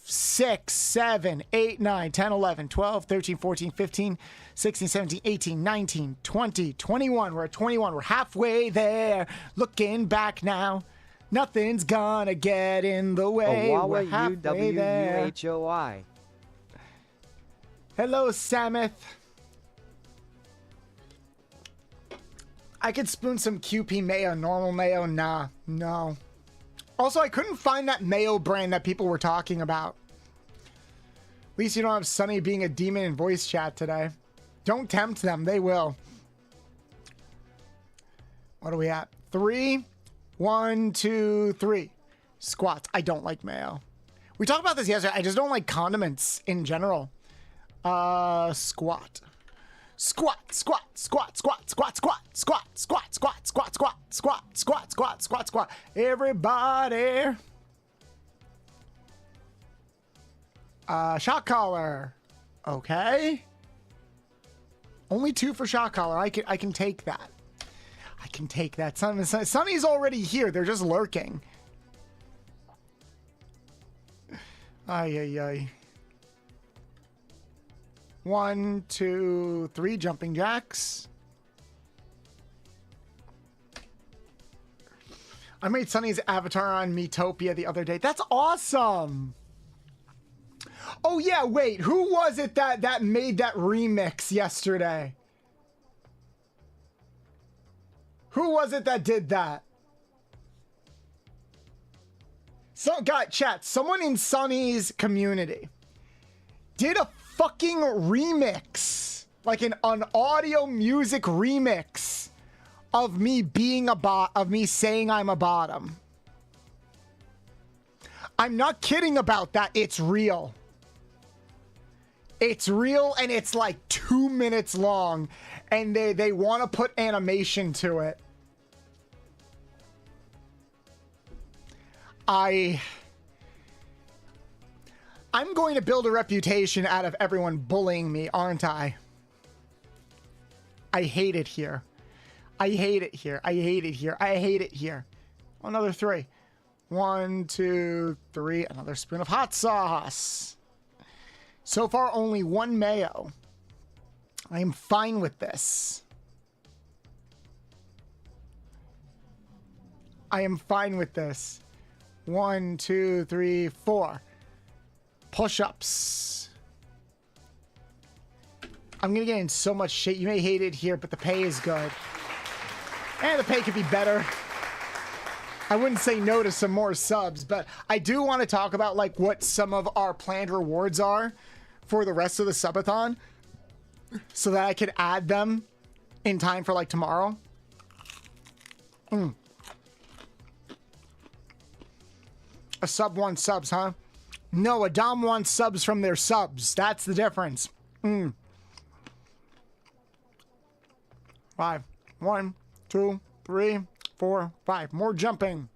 Speaker 1: 6, 7, 8, 9, 10, 11, 12, 13, 14, 15, 16, 17, 18, 19, 20, 21. We're at 21. We're halfway there. Looking back now. Nothing's gonna get in the way. We're halfway there.
Speaker 2: UWUHOI.
Speaker 1: Hello, Samuth. I could spoon some QP mayo. Normal mayo? Nah. No. Also, I couldn't find that mayo brand that people were talking about. At least you don't have Sunny being a demon in voice chat today. Don't tempt them. They will. What are we at? 3. 1, 2, 3. Squats. I don't like mayo. We talked about this yesterday. I just don't like condiments in general. Squat. Squat, squat, squat, squat, squat, squat, squat, squat, squat, squat, squat, squat, squat, squat, squat, squat. Everybody. Shot collar. Okay. Only 2 for shot collar. I can take that. I can take that. Sunny's already here. They're just lurking. Ay, ay, ay. 1, 2, 3 jumping jacks. I made Sunny's avatar on Miitopia the other day. That's awesome. Oh yeah, wait. Who was it that made that remix yesterday? Who was it that did that? Chat, someone in Sunny's community did a fucking remix, like an audio music remix of me being of me saying I'm a bottom. I'm not kidding about that. It's real. It's real, and it's like 2 minutes long, and they want to put animation to it. I'm going to build a reputation out of everyone bullying me, aren't I? I hate it here. I hate it here. I hate it here. I hate it here. Another 3. 1, 2, 3. Another spoon of hot sauce. So far, only 1 mayo. I am fine with this. I am fine with this. 1, 2, 3, 4. Push-ups. I'm gonna get in so much shit. You may hate it here, but the pay is good. And the pay could be better. I wouldn't say no to some more subs, but I do want to talk about like what some of our planned rewards are for the rest of the subathon, so that I could add them in time for like tomorrow. A sub wants subs, huh? No, a Dom wants subs from their subs. That's the difference. 5. 1, 2, 3, 4, 5. More jumping.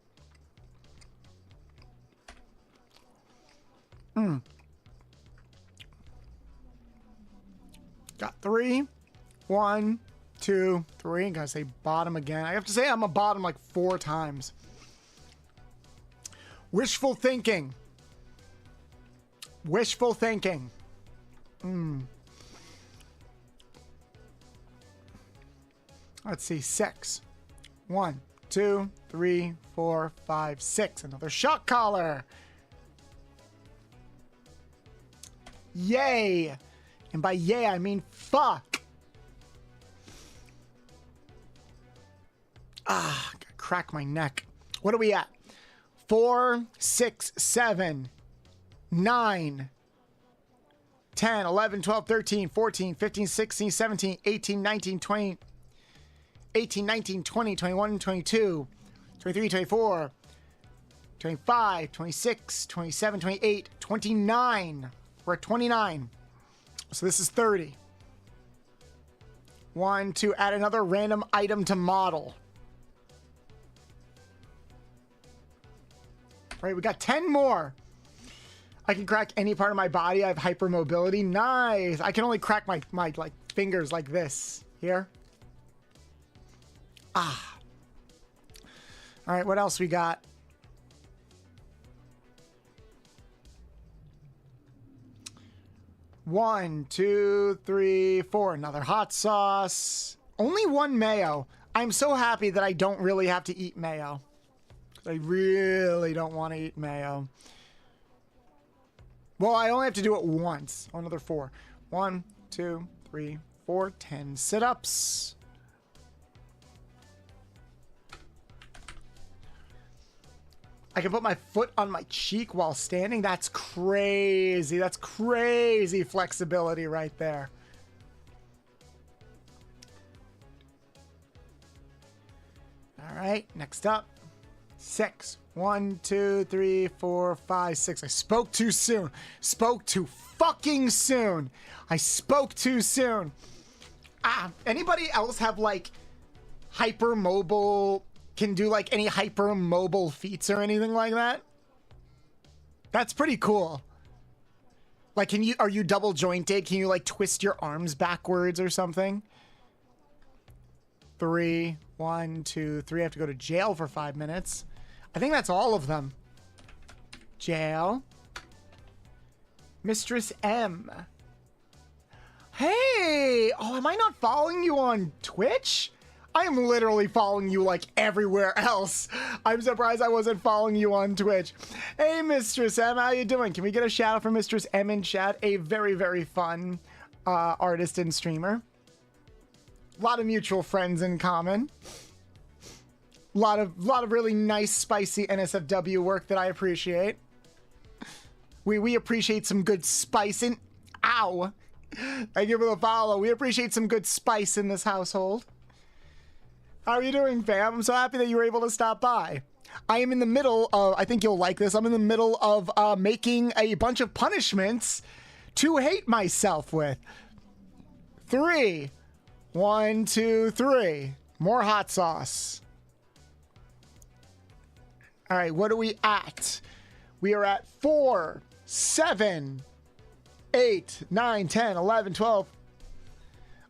Speaker 1: Got 3. 1, 2, 3. Gotta say bottom again. I have to say I'm a bottom like 4 times. Wishful thinking. Wishful thinking. Let's see. 6. 1, 2, 3, 4, 5, 6. Another shock collar. Yay. And by yay, I mean fuck. Ah, gotta crack my neck. What are we at? 4, 6, 7, 9, 10, 11, 12, 13, 14, 15, 16, 17, 18, 19, 20, 18, 19, 20, 21, 22, 23, 24, 25, 26, 27, 28, 29. We're at 29. So this is 30. 1, 2, add another random item to model. Right, we got 10 more. I can crack any part of my body. I have hypermobility. Nice. I can only crack my like fingers like this. Here. All right, what else we got? One, two, three, four. Another hot sauce. Only one mayo. I'm so happy that I don't really have to eat mayo. I really don't want to eat mayo. Well, I only have to do it once. Oh, another four. 1, 2, 3, 4, 10 sit-ups. I can put my foot on my cheek while standing. That's crazy. That's crazy flexibility right there. All right, next up. 6. 1, 2, 3, 4, 5, 6. I spoke too soon. Spoke too fucking soon. I spoke too soon. Anybody else have like hypermobile, can do like any hypermobile feats or anything like that? That's pretty cool. Like, are you double jointed? Can you like twist your arms backwards or something? 3, 1, 2, 3. I have to go to jail for 5 minutes. I think that's all of them. Jail. Mistress M. Hey! Oh, am I not following you on Twitch? I am literally following you like everywhere else. I'm surprised I wasn't following you on Twitch. Hey, Mistress M, how you doing? Can we get a shout out for Mistress M in chat? A very, very fun artist and streamer. A lot of mutual friends in common. A lot of really nice, spicy NSFW work that I appreciate. We appreciate some good spice in... Ow! Thank you for the follow. We appreciate some good spice in this household. How are you doing, fam? I'm so happy that you were able to stop by. I am in the middle of... I think you'll like this. I'm in the middle of making a bunch of punishments to hate myself with. 3. 1, 2, 3. More hot sauce. All right, what are we at? We are at 4, 7, 8, 9, 10, 11, 12,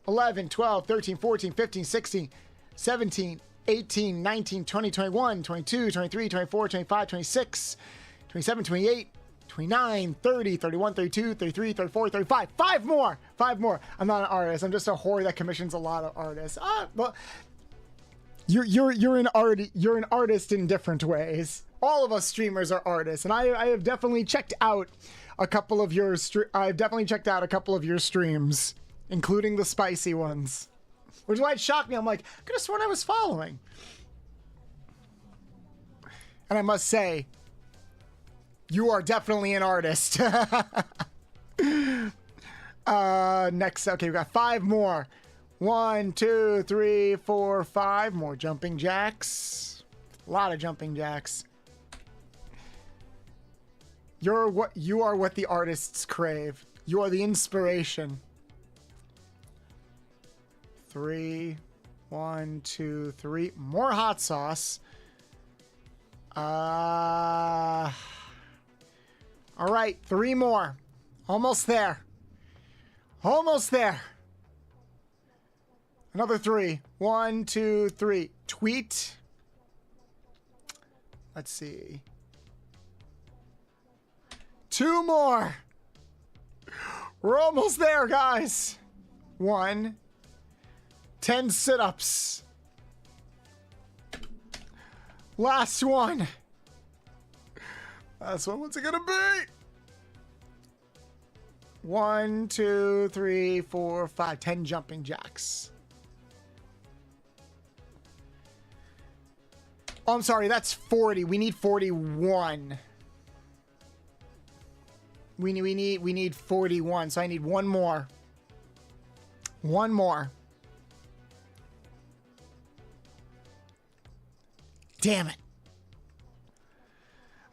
Speaker 1: 11, 12, 13, 14, 15, 16, 17, 18, 19, 20, 21, 22, 23, 24, 25, 26, 27, 28, 29, 30, 31, 32, 33, 34, 35. 5 more. 5 more. I'm not an artist. I'm just a whore that commissions a lot of artists. Well, you're an artist in different ways. All of us streamers are artists, and I have definitely checked out a couple of your streams, including the spicy ones. Which is why it shocked me. I'm like, I could have sworn I was following. And I must say, you are definitely an artist. Next, okay, we got 5 more. 1, 2, 3, 4, 5 more jumping jacks. A lot of jumping jacks. You are what the artists crave. You are the inspiration. 3, 1, 2, 3 more hot sauce. All right, 3 more. Almost there. Almost there. Another 3. 1, 2, 3. Tweet. Let's see. 2 more. We're almost there, guys. 1. 10 sit-ups. Last one. Last one. What's it gonna be? 1, 2, 3, 4, 5. 10 jumping jacks. Oh, I'm sorry. That's 40. We need 41. We need 41. So I need 1 more. 1 more. Damn it.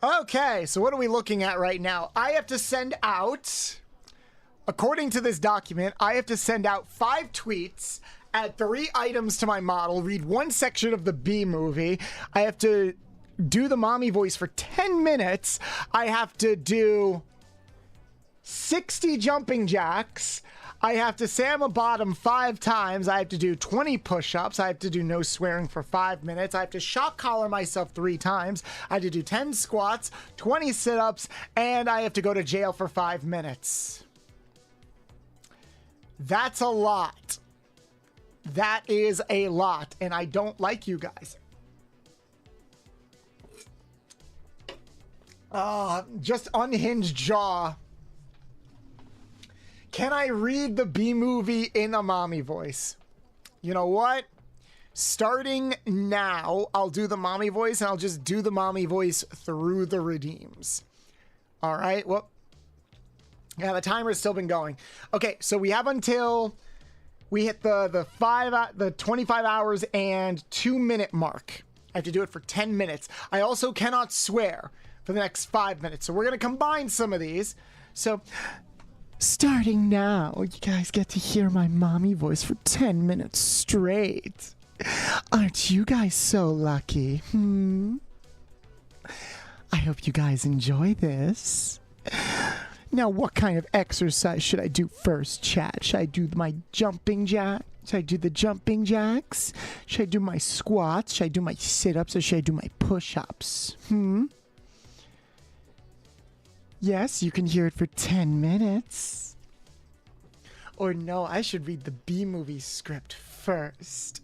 Speaker 1: Okay, so what are we looking at right now? I have to send out, according to this document, I have to send out 5 tweets, add 3 items to my model, read 1 section of the B movie. I have to do the mommy voice for 10 minutes. I have to do 60 jumping jacks. I have to say I'm a bottom 5 times. I have to do 20 push-ups. I have to do no swearing for 5 minutes. I have to shock collar myself 3 times. I have to do 10 squats, 20 sit-ups, and I have to go to jail for 5 minutes. That's a lot. That is a lot, and I don't like you guys. Just unhinged jaw. Can I read the B movie in a mommy voice? You know what? Starting now, I'll do the mommy voice, and I'll just do the mommy voice through the redeems. All right, well, yeah, the timer's still been going. Okay, so we have until we hit the 25 hours and 2 minute mark. I have to do it for 10 minutes. I also cannot swear for the next 5 minutes. So we're going to combine some of these. So starting now, you guys get to hear my mommy voice for 10 minutes straight. Aren't you guys so lucky? I hope you guys enjoy this. Now, what kind of exercise should I do first, chat? Should I do my jumping jack? Should I do the jumping jacks? Should I do my squats? Should I do my sit-ups? Or should I do my push-ups? Yes, you can hear it for 10 minutes. Or no, I should read the B-movie script first.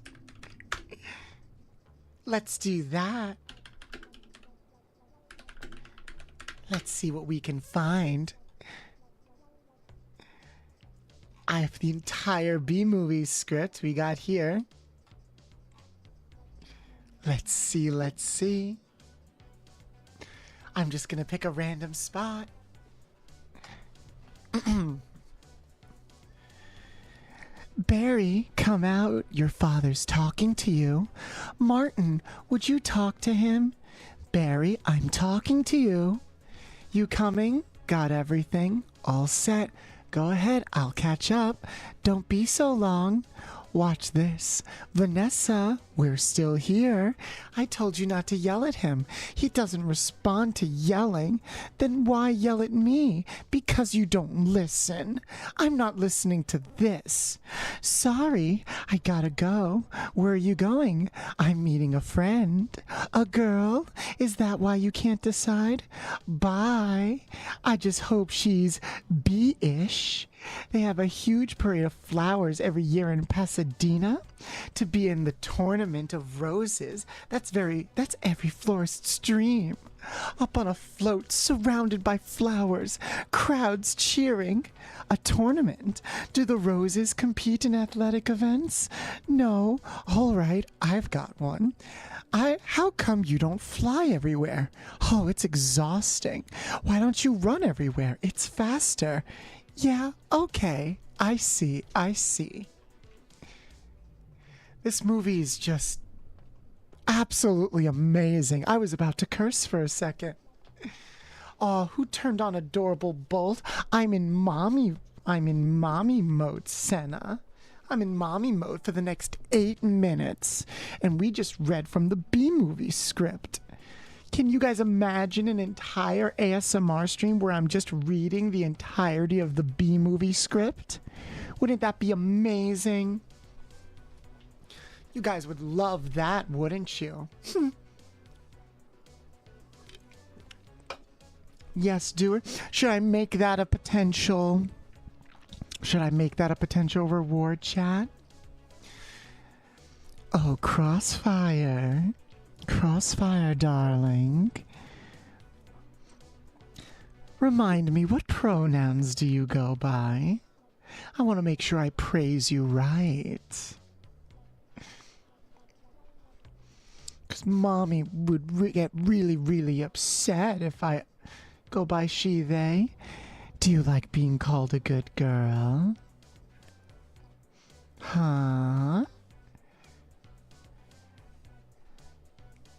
Speaker 1: Let's do that. Let's see what we can find. I have the entire B-movie script we got here. Let's see, let's see. I'm just gonna pick a random spot. Barry, come out. Your father's talking to you. Martin, would you talk to him? Barry, I'm talking to you. You coming? Got everything? All set. Go ahead, I'll catch up. Don't be so long. Watch this. Vanessa, we're still here. I told you not to yell at him. He doesn't respond to yelling. Then why yell at me? Because you don't listen. I'm not listening to this. Sorry, I gotta go. Where are you going? I'm meeting a friend. A girl? Is that why you can't decide? Bye. I just hope she's B-ish. They have a huge parade of flowers every year in Pasadena. To be in the tournament of roses, that's every florist's dream. Up on a float, surrounded by flowers, crowds cheering. A tournament? Do the roses compete in athletic events? No. All right, I've got one. How come you don't fly everywhere? Oh, it's exhausting. Why don't you run everywhere? It's faster. Yeah, okay. I see. This movie is just absolutely amazing. I was about to curse for a second. Oh, who turned on adorable bolt? I'm in mommy mode, Senna. I'm in mommy mode for the next 8 minutes. And we just read from the B-movie script. Can you guys imagine an entire ASMR stream where I'm just reading the entirety of the B-movie script? Wouldn't that be amazing? You guys would love that, wouldn't you? Yes, doer. Should I make that a potential reward, chat? Oh, Crossfire. Crossfire, darling. Remind me, what pronouns do you go by? I want to make sure I praise you right. Because mommy would get really, really upset if I go by she, they. Do you like being called a good girl? Huh?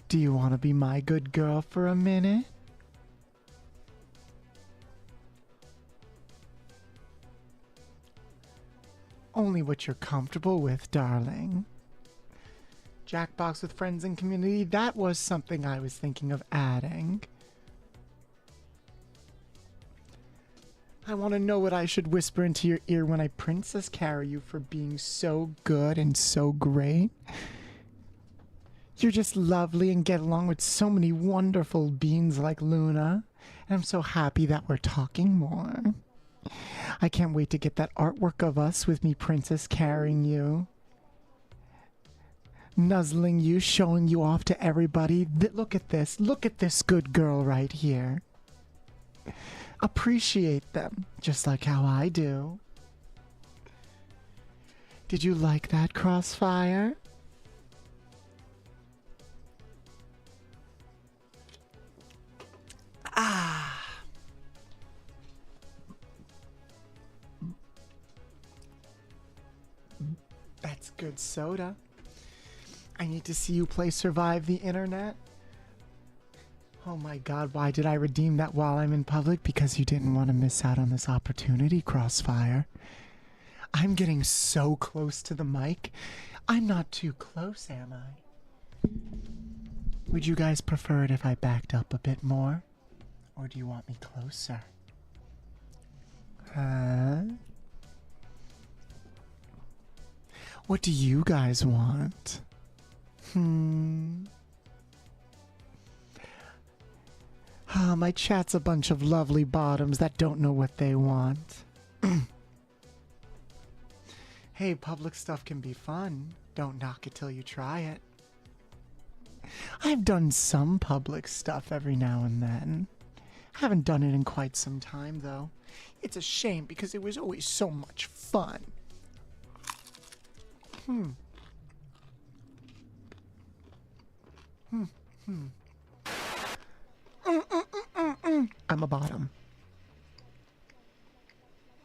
Speaker 1: Do you want to be my good girl for a minute? Only what you're comfortable with, darling. Jackbox with friends and community, that was something I was thinking of adding. I want to know what I should whisper into your ear when I princess carry you for being so good and so great. You're just lovely and get along with so many wonderful beings like Luna. And I'm so happy that we're talking more. I can't wait to get that artwork of us with me princess carrying you. Nuzzling you, showing you off to everybody. Look at this. Look at this good girl right here. Appreciate them, just like how I do. Did you like that, Crossfire? Ah. That's good soda. I need to see you play Survive the Internet. Oh my god, why did I redeem that while I'm in public? Because you didn't want to miss out on this opportunity, Crossfire. I'm getting so close to the mic. I'm not too close, am I? Would you guys prefer it if I backed up a bit more? Or do you want me closer? Huh? What do you guys want? My chat's a bunch of lovely bottoms that don't know what they want. Hey, public stuff can be fun. Don't knock it till you try it. I've done some public stuff every now and then. Haven't done it in quite some time, though. It's a shame because it was always so much fun. I'm a bottom.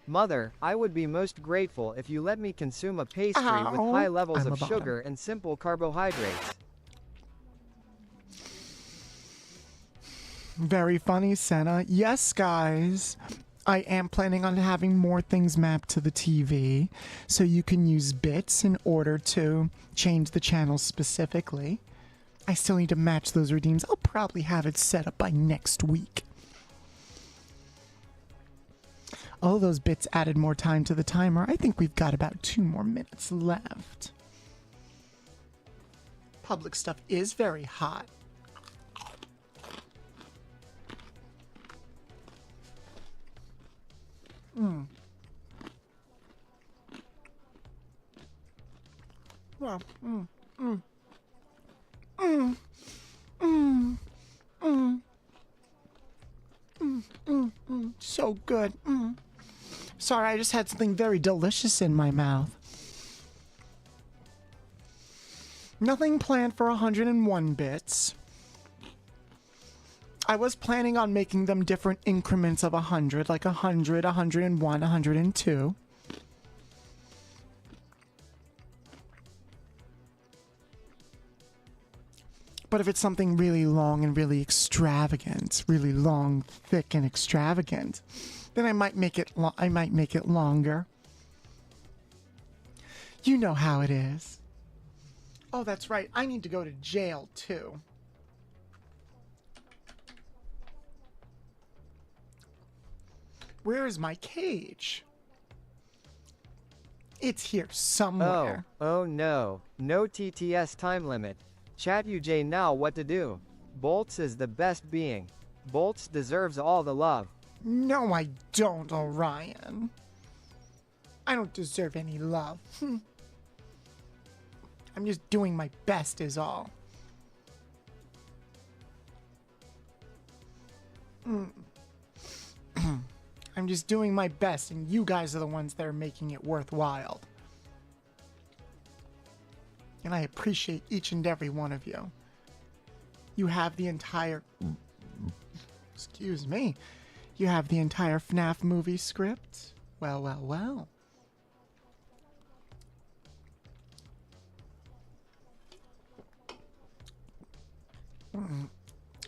Speaker 2: Mother, I would be most grateful if you let me consume a pastry with high levels of sugar and simple carbohydrates.
Speaker 1: Very funny, Senna. Yes, guys. I am planning on having more things mapped to the TV, so you can use bits in order to change the channel specifically. I still need to match those redeems. I'll probably have it set up by next week. Oh, those bits added more time to the timer. I think we've got about 2 more minutes left. Public stuff is very hot. Well, so good. Sorry, I just had something very delicious in my mouth. Nothing planned for 101 bits. I was planning on making them different increments of 100, like 100, 101, 102. But if it's something really long and really extravagant, really long, thick, and extravagant, then I might make it longer. You know how it is. Oh, that's right. I need to go to jail too. Where is my cage? It's here somewhere.
Speaker 2: Oh no. No TTS time limit. Chat UJ now what to do. Bolts is the best being. Bolts deserves all the love.
Speaker 1: No, I don't, Orion. I don't deserve any love. I'm just doing my best is all. I'm just doing my best, and you guys are the ones that are making it worthwhile. And I appreciate each and every one of you. You have the entire... Excuse me. You have the entire FNAF movie script? Well, well, well.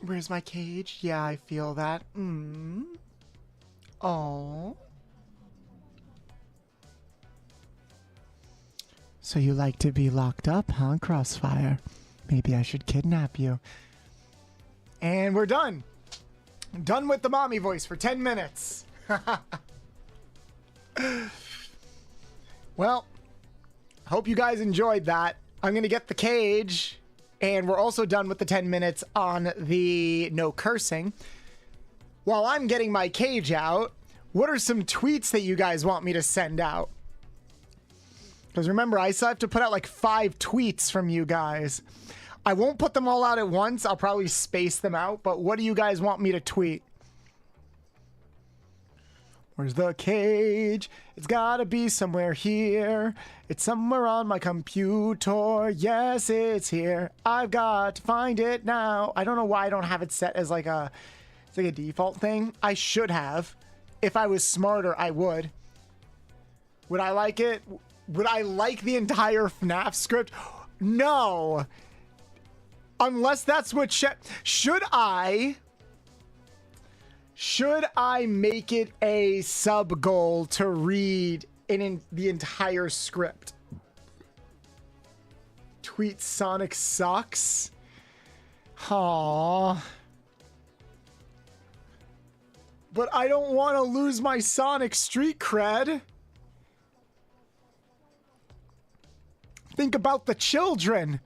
Speaker 1: Where's my cage? Yeah, I feel that. Oh. So you like to be locked up, huh, Crossfire? Maybe I should kidnap you. And we're done. I'm done with the mommy voice for 10 minutes. Well, hope you guys enjoyed that. I'm going to get the cage, and we're also done with the 10 minutes on the no cursing. While I'm getting my cage out, what are some tweets that you guys want me to send out? Because remember, I still have to put out like 5 tweets from you guys. I won't put them all out at once. I'll probably space them out. But what do you guys want me to tweet? Where's the cage? It's gotta be somewhere here. It's somewhere on my computer. Yes, it's here. I've got to find it now. I don't know why I don't have it set as like a, it's like a default thing. I should have. If I was smarter, I would. Would I like it? Would I like the entire FNAF script? No. Unless that's what should I make it a sub goal to read in the entire script? Tweet Sonic sucks. Aww. But I don't want to lose my Sonic street cred. Think about the children.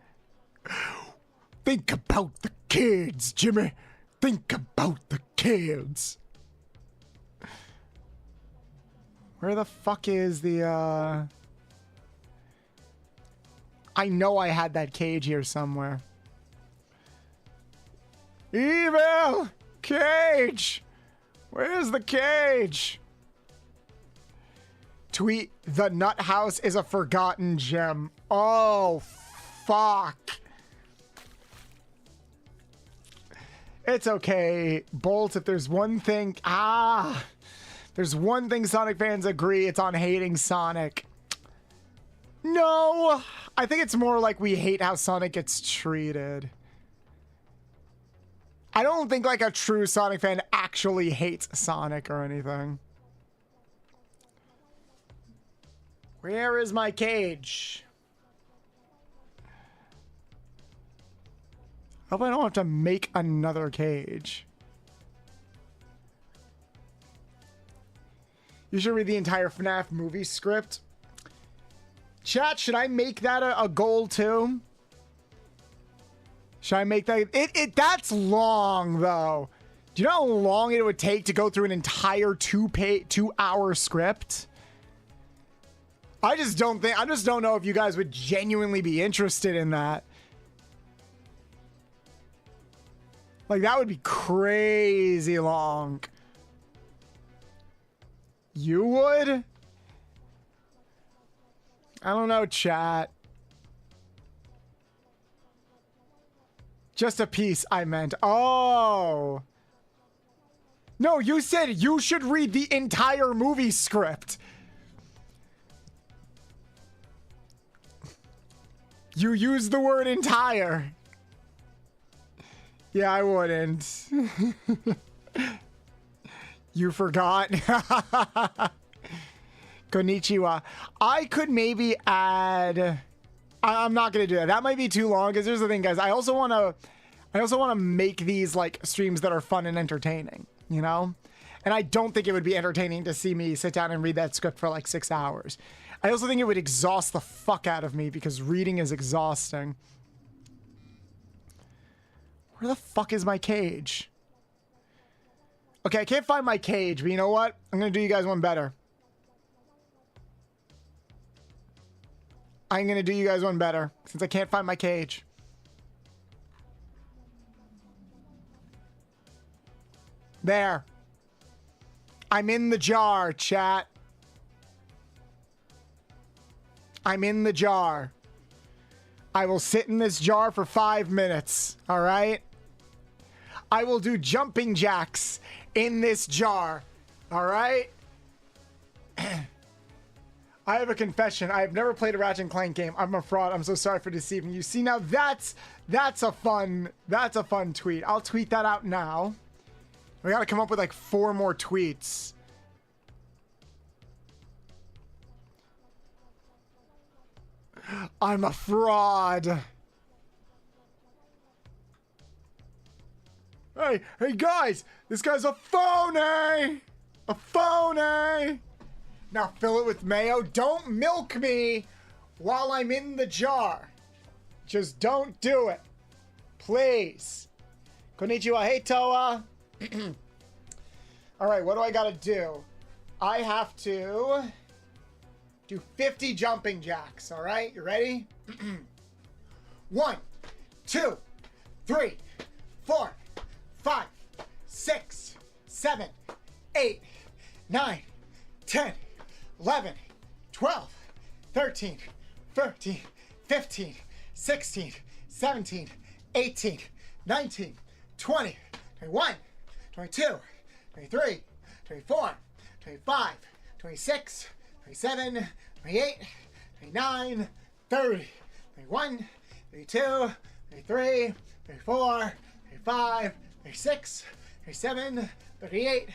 Speaker 1: Think about the kids, Jimmy. Think about the kids. Where the fuck is the, I know I had that cage here somewhere. Evil! Cage! Where's the cage? Tweet, the nut house is a forgotten gem. Oh, fuck. It's okay, Bolt, if there's one thing... there's one thing Sonic fans agree, it's on hating Sonic. No! I think it's more like we hate how Sonic gets treated. I don't think like a true Sonic fan actually hates Sonic or anything. Where is my cage? I hope I don't have to make another cage. You should read the entire FNAF movie script. Chat, should I make that a goal too? Should I make that? That's long though. Do you know how long it would take to go through an entire 2-hour script? I just don't know if you guys would genuinely be interested in that. Like, that would be crazy long. You would? I don't know, chat. Just a piece, I meant. Oh. No, you said you should read the entire movie script. You used the word entire. Yeah, I wouldn't. You forgot. Konnichiwa. I could maybe add... I'm not going to do that. That might be too long, because here's the thing, guys. I also want to make these, like, streams that are fun and entertaining, you know? And I don't think it would be entertaining to see me sit down and read that script for, like, 6 hours. I also think it would exhaust the fuck out of me, because reading is exhausting. Where the fuck is my cage? Okay, I can't find my cage, but you know what? I'm going to do you guys one better. I'm going to do you guys one better, since I can't find my cage. There. I'm in the jar, chat. I'm in the jar. I will sit in this jar for 5 minutes, all right? I will do jumping jacks in this jar, all right? I have a confession. I have never played a Ratchet & Clank game. I'm a fraud. I'm so sorry for deceiving you. See, now that's a fun tweet. I'll tweet that out now. We gotta come up with like 4 more tweets. I'm a fraud. Hey guys, this guy's a phony. A phony. Now fill it with mayo. Don't milk me while I'm in the jar. Just don't do it. Please. Konnichiwa, hey Toa. All right, what do I gotta do? I have to do 50 jumping jacks, all right? You ready? 1, 2, 3, 4, 5, 6, 7, 8, 9, 10, 11, 12, 13, 14, 15, 16, 17, 18, 19, 20, 21, 22, 23, 24, 25, 26, 27, 28, 29, 30, 31, 32, 33, 34, 35, 36, 37, 38,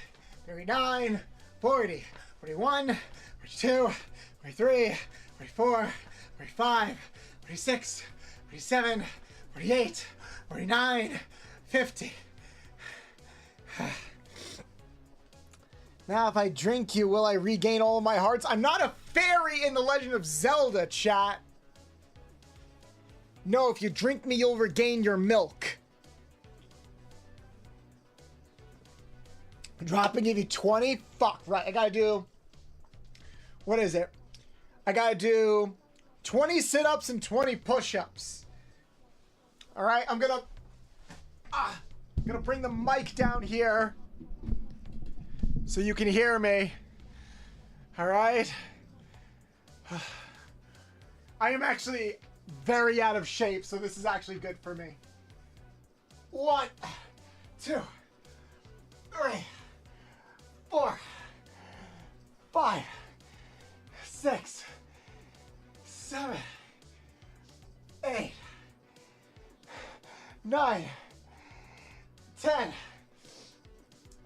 Speaker 1: 39, 40, 41, 42, 43, 44, 45, 46, 47, 48, 49, 50. Now, if I drink you, will I regain all of my hearts? I'm not a fairy in The Legend of Zelda, chat. No, if you drink me, you'll regain your milk. Drop and give you 20? Fuck, right. I gotta do... What is it? I gotta do 20 sit-ups and 20 push-ups. Alright, I'm gonna bring the mic down here so you can hear me. Alright? I am actually very out of shape, so this is actually good for me. 1, 2, 3, 4, 5, 6, 7, 8, 9, 10,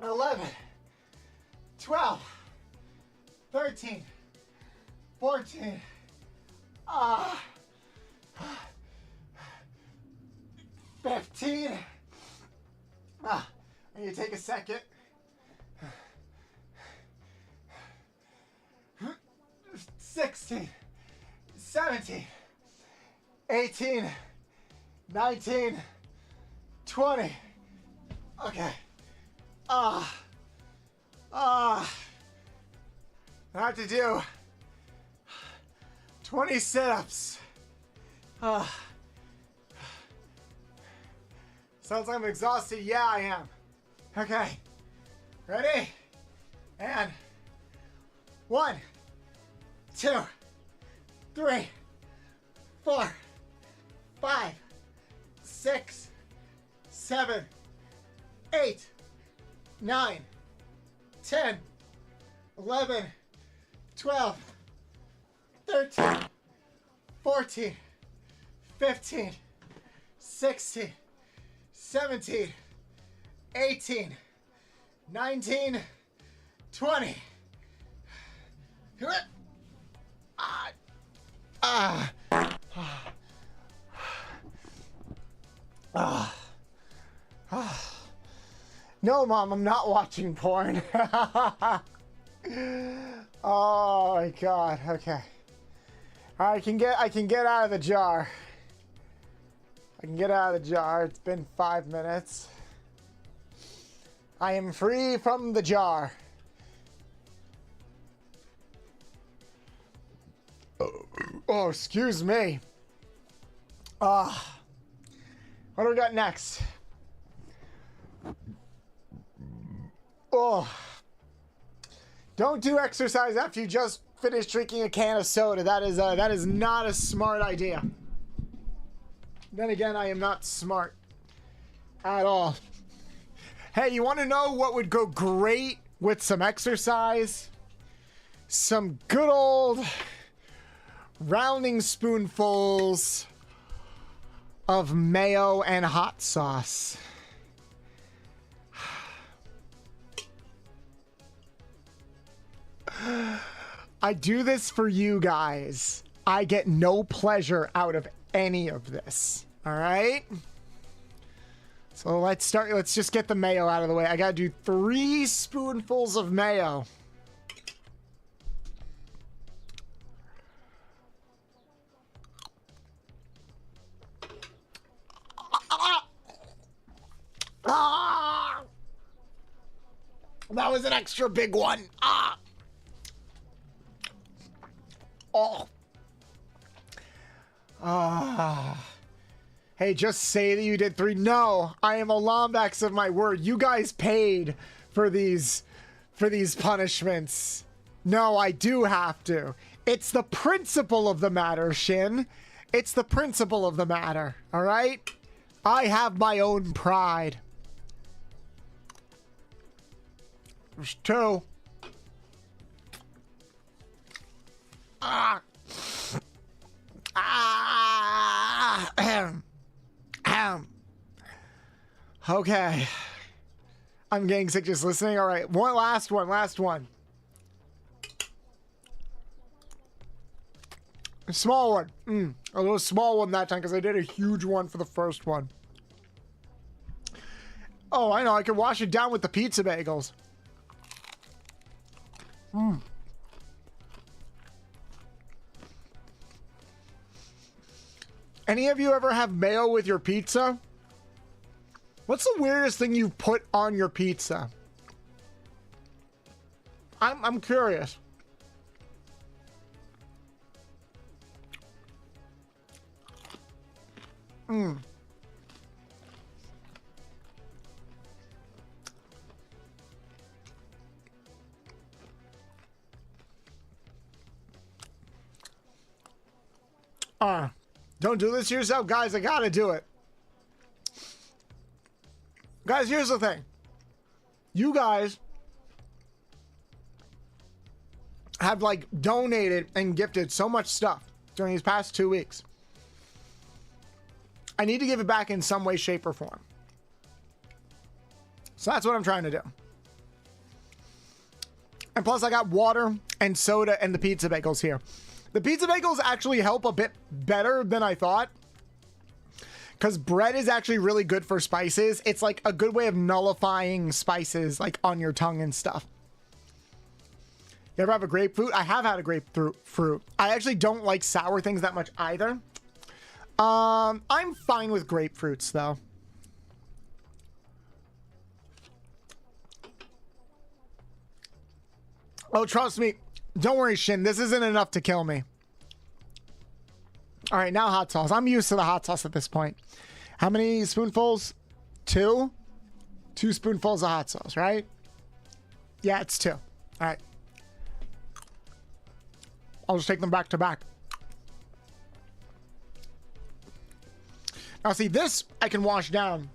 Speaker 1: 11, 12, 13, 14, 15. I need to take a second. 16, 17, 18, 19, 20. Okay. I have to do 20 sit-ups. Sounds like I'm exhausted. Yeah, I am. Okay. Ready? And 1, 2, 3, 4, 5, 6, 7, 8, 9, 10, 11, 12, 13, 14, 15, 16, 17, 18, 19, 20. No, Mom, I'm not watching porn. Oh my God. Okay. I can get out of the jar. I can get out of the jar. It's been 5 minutes. I am free from the jar. Oh, excuse me. What do we got next? Oh. Don't do exercise after you just finished drinking a can of soda. That is not a smart idea. Then again, I am not smart at all. Hey, you want to know what would go great with some exercise? Some good old rounding spoonfuls of mayo and hot sauce. I do this for you guys. I get no pleasure out of any of this. All right? So let's start. Let's just get the mayo out of the way. I gotta do 3 spoonfuls of mayo. That was an extra big one. Ah. Oh. Ah. Hey, just say that you did 3. No, I am a Lombax of my word. You guys paid for these punishments. No, I do have to. It's the principle of the matter, Shin. It's the principle of the matter, all right? I have my own pride. There's 2. Ah. Ah. Ahem. Ahem. Okay. I'm getting sick just listening. All right. Last one. A small one. A little small one that time because I did a huge one for the first one. Oh, I know. I could wash it down with the pizza bagels. Any of you ever have mayo with your pizza? What's the weirdest thing you've put on your pizza? I'm curious. Don't do this to yourself, guys. I gotta do it. Guys, here's the thing. You guys have like donated and gifted so much stuff during these past 2 weeks. I need to give it back in some way, shape, or form. So that's what I'm trying to do. And plus I got water and soda and the pizza bagels here. The pizza bagels actually help a bit better than I thought. Because bread is actually really good for spices. It's like a good way of nullifying spices like on your tongue and stuff. You ever have a grapefruit? I have had a grapefruit. I actually don't like sour things that much either. I'm fine with grapefruits though. Oh, trust me. Don't worry, Shin. This isn't enough to kill me. All right, now hot sauce. I'm used to the hot sauce at this point. How many spoonfuls? 2? 2 spoonfuls of hot sauce, right? Yeah, it's 2. All right. I'll just take them back to back. Now, see, this I can wash down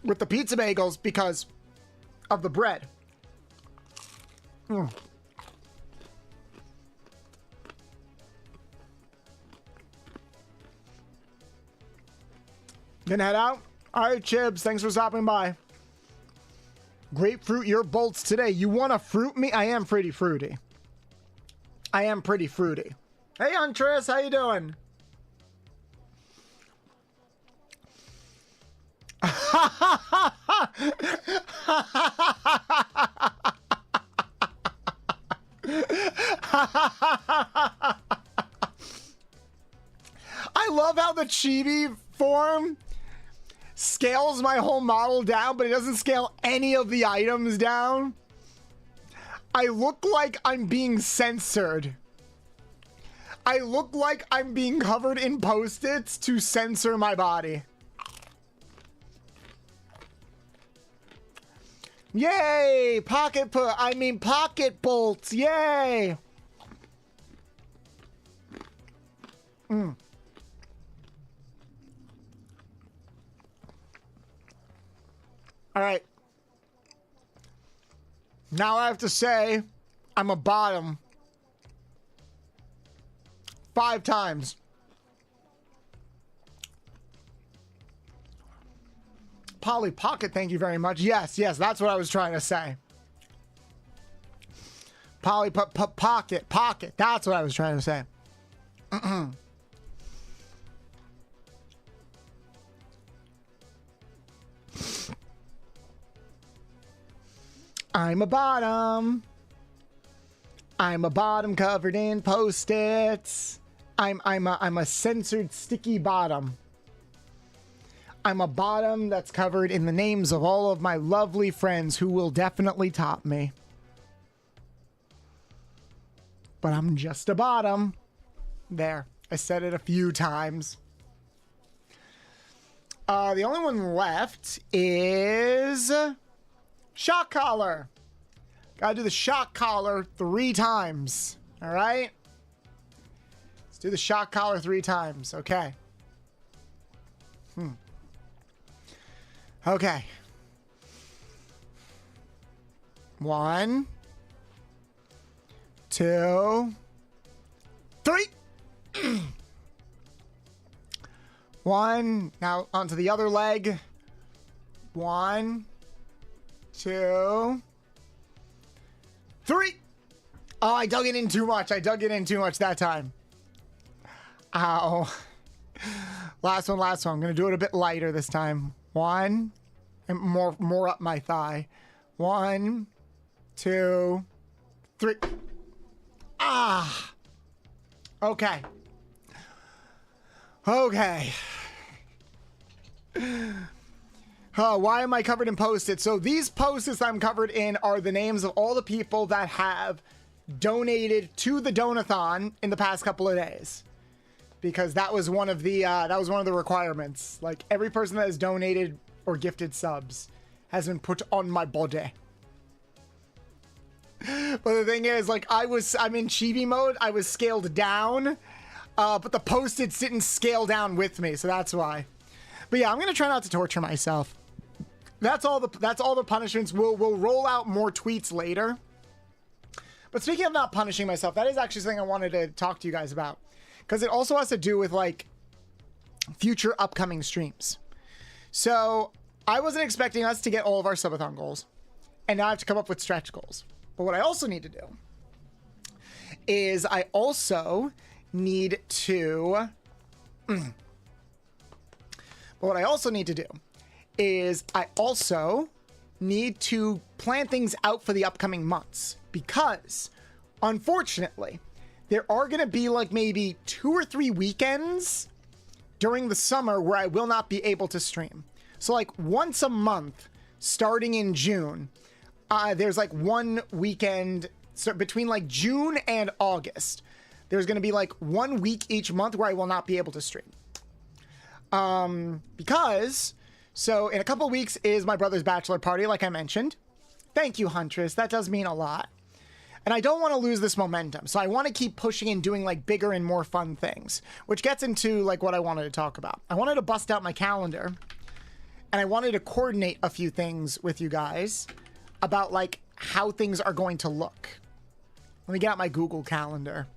Speaker 1: with the pizza bagels because of the bread. Gonna head out? All right, Chibs, thanks for stopping by. Grapefruit your bolts today. You want to fruit me? I am pretty fruity. I am pretty fruity. Hey, Huntress, how you doing? I love how the chibi form scales my whole model down, but it doesn't scale any of the items down. I look like I'm being censored. I look like I'm being covered in Post-its to censor my body. Yay! Pocket bolts. Yay! All right. Now I have to say I'm a bottom 5 times. Polly Pocket, thank you very much. Yes, that's what I was trying to say. Polly Pocket. That's what I was trying to say. I'm a bottom. I'm a bottom covered in Post-its. I'm a censored sticky bottom. I'm a bottom that's covered in the names of all of my lovely friends who will definitely top me. But I'm just a bottom. There. I said it a few times. The only one left is shock collar. Gotta do the shock collar 3 times. All right? Let's do the shock collar 3 times. Okay. Okay. 1, 2, 3. 1. Now onto the other leg. 1, 2, 3. Oh, I dug it in too much. I dug it in too much that time. Ow. Last one. I'm going to do it a bit lighter this time. 1. And more up my thigh. 1, 2, 3. Ah. Okay. Okay. Why am I covered in Post-its? So these Post-its I'm covered in are the names of all the people that have donated to the Donathon in the past couple of days. Because that was one of the requirements. Like, every person that has donated or gifted subs has been put on my body. But the thing is, like, I'm in chibi mode. I was scaled down, but the Post-its didn't scale down with me, so that's why. But yeah, I'm gonna try not to torture myself. That's all the punishments. We'll roll out more tweets later. But speaking of not punishing myself, that is actually something I wanted to talk to you guys about, because it also has to do with like future upcoming streams. So I wasn't expecting us to get all of our subathon goals, and now I have to come up with stretch goals. But what I also need to do is I also need to plan things out for the upcoming months, because unfortunately there are going to be like maybe 2 or 3 weekends during the summer where I will not be able to stream. So like once a month starting in June, there's like one weekend, so between like June and August, there's going to be like 1 week each month where I will not be able to stream. Because, so in a couple weeks is my brother's bachelor party, like I mentioned. Thank you, Huntress. That does mean a lot. And I don't want to lose this momentum. So I want to keep pushing and doing like bigger and more fun things, which gets into like what I wanted to talk about. I wanted to bust out my calendar, and I wanted to coordinate a few things with you guys about like how things are going to look. Let me get out my Google Calendar,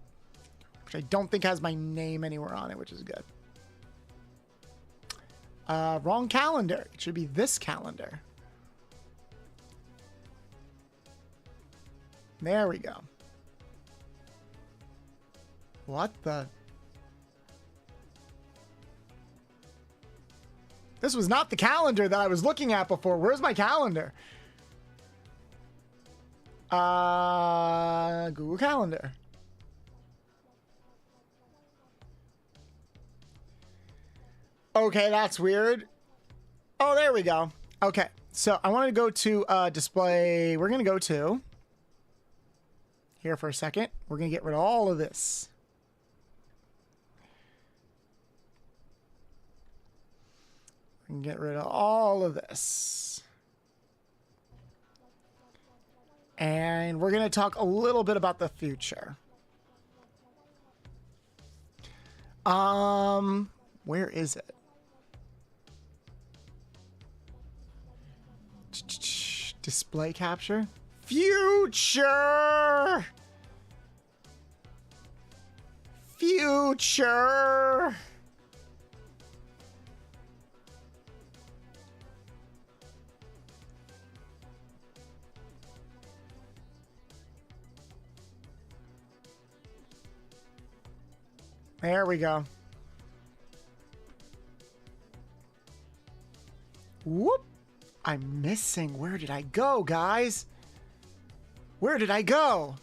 Speaker 1: which I don't think has my name anywhere on it, which is good. Wrong calendar. It should be this calendar. There we go. What the? This was not the calendar that I was looking at before. Where's my calendar? Google Calendar. Okay, that's weird. Oh, there we go. Okay, so I want to go to display. We're going to go to here for a second. We're going to get rid of all of this. We can get rid of all of this. And we're going to talk a little bit about the future. Where is it? Display capture? Future! Future! There we go. Whoop! I'm missing. Where did I go, guys? Where did I go?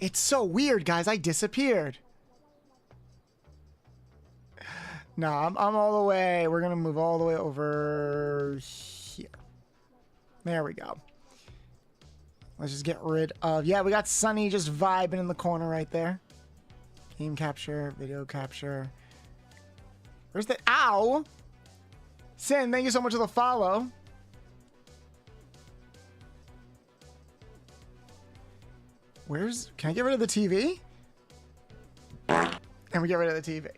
Speaker 1: It's so weird, guys. I disappeared. No, I'm all the way. We're going to move all the way over here. There we go. Let's just get rid of... Yeah, we got Sunny just vibing in the corner right there. Game capture, video capture. Where's the... Ow! Sin, thank you so much for the follow. Where's... Can I get rid of the TV? And we get rid of the TV.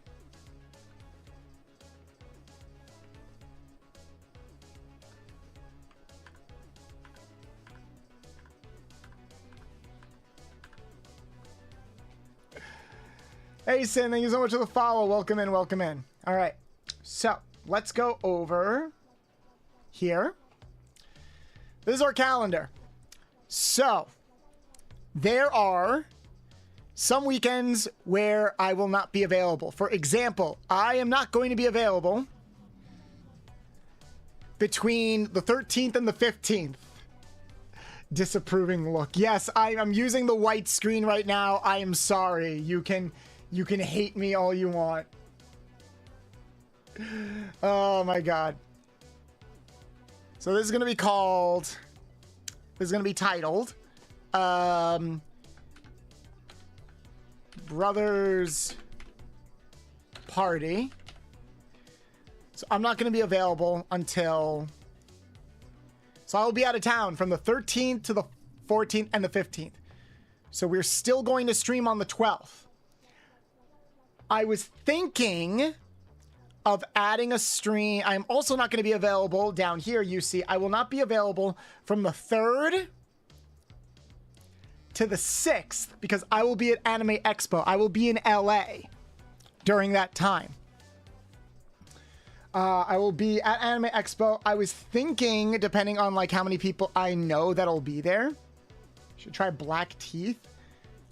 Speaker 1: Hey, Sin, thank you so much for the follow. Welcome in, welcome in. All right, so let's go over here. This is our calendar. So there are some weekends where I will not be available. For example, I am not going to be available between the 13th and the 15th. Disapproving look. Yes, I'm using the white screen right now. I am sorry. You can hate me all you want. Oh my god. So this is going to be called... This is going to be titled... Brothers Party. So I'm not going to be available until... So I'll be out of town from the 13th to the 14th and the 15th. So we're still going to stream on the 12th. I was thinking of adding a stream. I'm also not going to be available down here. You see, I will not be available from the 3rd to the 6th because I will be at Anime Expo. I will be in LA during that time. I will be at Anime Expo. I was thinking, depending on like how many people I know that'll be there, should try Black Teeth.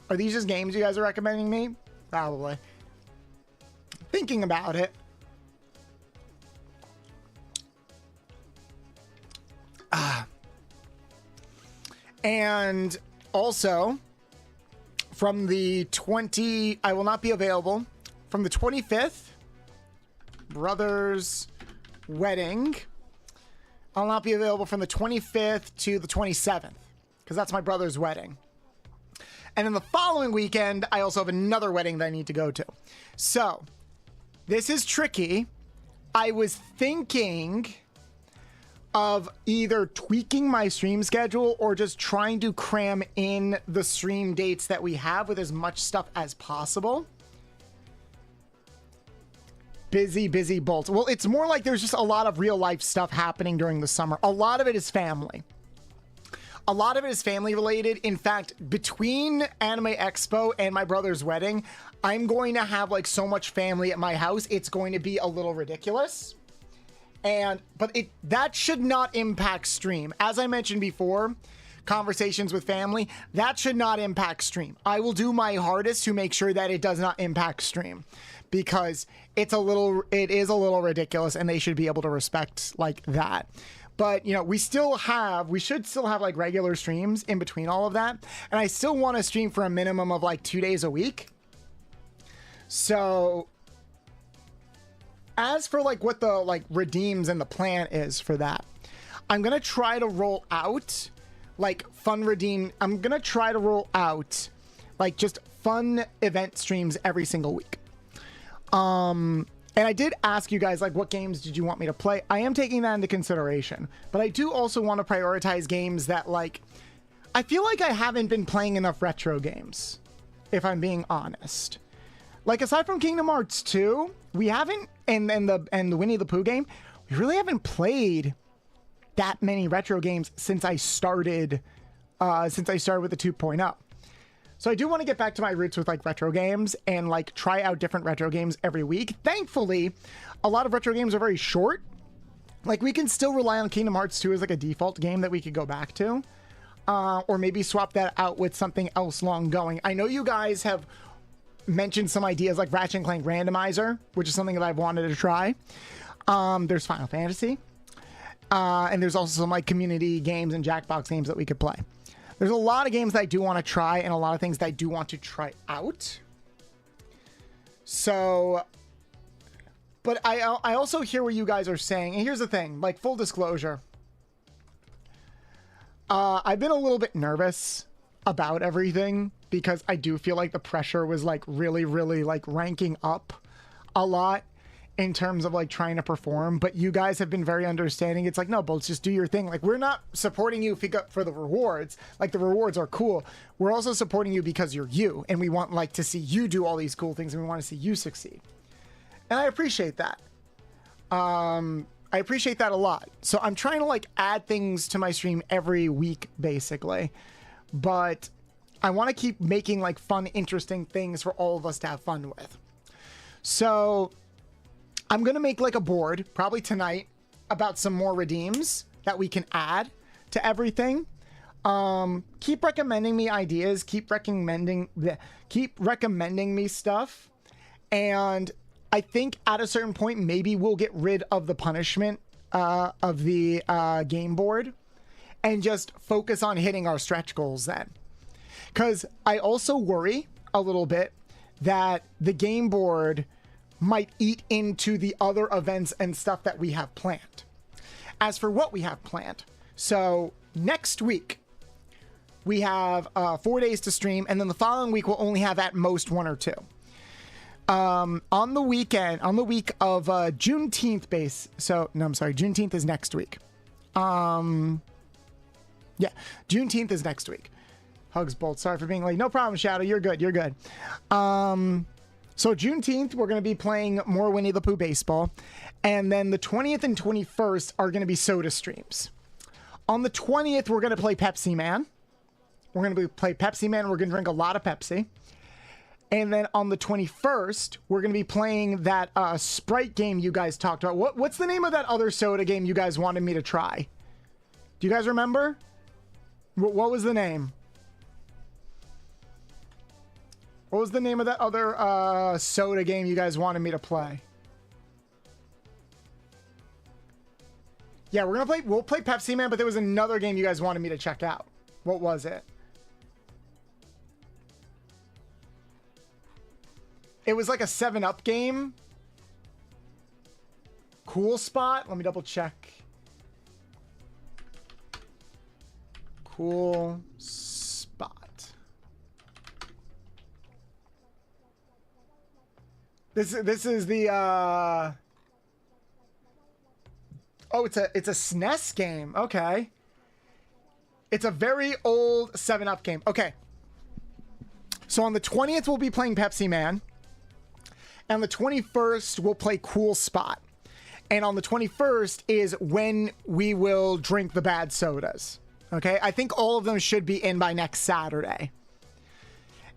Speaker 1: Are these just games you guys are recommending me? Probably. Thinking about it. And also from the I will not be available from the 25th, brother's wedding. I'll not be available from the 25th to the 27th because that's my brother's wedding. And then the following weekend, I also have another wedding that I need to go to. So this is tricky. I was thinking of either tweaking my stream schedule or just trying to cram in the stream dates that we have with as much stuff as possible. Busy bolts. Well, it's more like there's just a lot of real life stuff happening during the summer. A lot of it is family. A lot of it is family related. In fact, between Anime Expo and my brother's wedding, I'm going to have like so much family at my house. It's going to be a little ridiculous. But that should not impact stream. As I mentioned before, conversations with family, that should not impact stream. I will do my hardest to make sure that it does not impact stream because it is a little ridiculous and they should be able to respect like that. But, you know, we should still have like regular streams in between all of that. And I still want to stream for a minimum of like 2 days a week. So as for like what the like redeems and the plan is for that, I'm going to try to roll out like fun redeem. I'm going to try to roll out like just fun event streams every single week. And I did ask you guys, like, what games did you want me to play? I am taking that into consideration, but I do also want to prioritize games that, like, I feel like I haven't been playing enough retro games, if I'm being honest. Like, aside from Kingdom Hearts 2, we haven't, and the Winnie the Pooh game, we really haven't played that many retro games since I started with the 2.0. So I do want to get back to my roots with like retro games and like try out different retro games every week. Thankfully, a lot of retro games are very short. Like we can still rely on Kingdom Hearts 2 as like a default game that we could go back to. Or maybe swap that out with something else long going. I know you guys have mentioned some ideas like Ratchet & Clank Randomizer, which is something that I've wanted to try. There's Final Fantasy. And there's also some like community games and Jackbox games that we could play. There's a lot of games that I do want to try and a lot of things that I do want to try out. So But I also hear what you guys are saying. And here's the thing, like full disclosure. I've been a little bit nervous about everything because I do feel like the pressure was like really, really like ranking up a lot in terms of like trying to perform. But you guys have been very understanding. It's like, no, Bolts, just do your thing. Like, we're not supporting you for the rewards. Like, the rewards are cool. We're also supporting you because you're you. And we want like to see you do all these cool things and we want to see you succeed. And I appreciate that. I appreciate that a lot. So I'm trying to like add things to my stream every week, basically. But I want to keep making like fun, interesting things for all of us to have fun with. So I'm going to make like a board, probably tonight, about some more redeems that we can add to everything. Keep recommending me ideas. Keep recommending me stuff. And I think at a certain point, maybe we'll get rid of the punishment of the game board and just focus on hitting our stretch goals then. Because I also worry a little bit that the game board might eat into the other events and stuff that we have planned. As for what we have planned, so next week, we have 4 days to stream, and then the following week we'll only have at most 1 or 2. On the week of Juneteenth Juneteenth is next week. Yeah, Juneteenth is next week. Hugs, Bolt. Sorry for being late. No problem, Shadow. You're good. You're good. So Juneteenth, we're going to be playing more Winnie the Pooh baseball. And then the 20th and 21st are going to be soda streams. On the 20th, we're going to play Pepsi Man. We're going to play Pepsi Man. We're going to drink a lot of Pepsi. And then on the 21st, we're going to be playing that Sprite game you guys talked about. What's the name of that other soda game you guys wanted me to try? Do you guys remember? What was the name? What was the name of that other soda game you guys wanted me to play? Yeah, we'll play Pepsi Man, but there was another game you guys wanted me to check out. What was it? It was like a 7-Up game. Cool Spot. Let me double check. Cool Spot. This is the oh, it's a SNES game. Okay. It's a very old 7-Up game. Okay. So on the 20th we'll be playing Pepsi Man. And on the 21st, we'll play Cool Spot. And on the 21st is when we will drink the bad sodas. Okay? I think all of them should be in by next Saturday.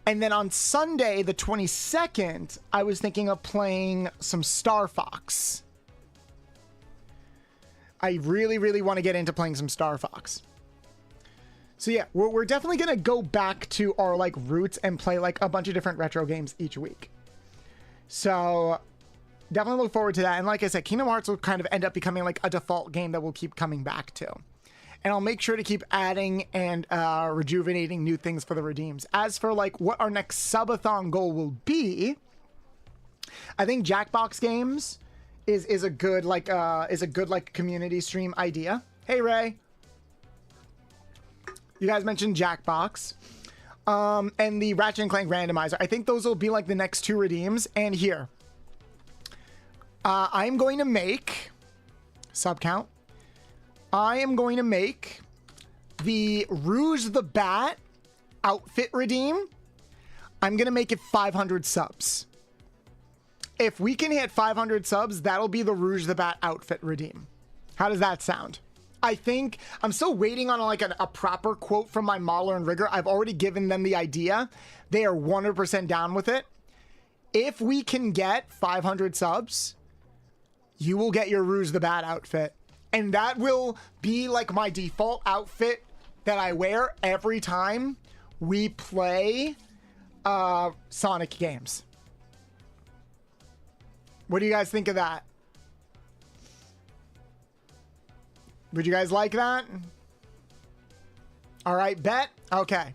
Speaker 1: And then on Sunday, the 22nd, I was thinking of playing some Star Fox. I really, really want to get into playing some Star Fox. So yeah, we're definitely going to go back to our like roots and play like a bunch of different retro games each week. So definitely look forward to that. And like I said, Kingdom Hearts will kind of end up becoming like a default game that we'll keep coming back to. And I'll make sure to keep adding and rejuvenating new things for the redeems. As for like what our next subathon goal will be, I think Jackbox Games is a good like community stream idea. Hey Ray. You guys mentioned Jackbox. And the Ratchet and Clank randomizer. I think those will be like the next 2 redeems. And here, I'm going to make sub count. I am going to make the Rouge the Bat outfit redeem. I'm going to make it 500 subs. If we can hit 500 subs, that'll be the Rouge the Bat outfit redeem. How does that sound? I think I'm still waiting on like a proper quote from my modeler and rigger. I've already given them the idea. They are 100% down with it. If we can get 500 subs, you will get your Rouge the Bat outfit. And that will be like my default outfit that I wear every time we play Sonic games. What do you guys think of that? Would you guys like that? All right, bet. Okay.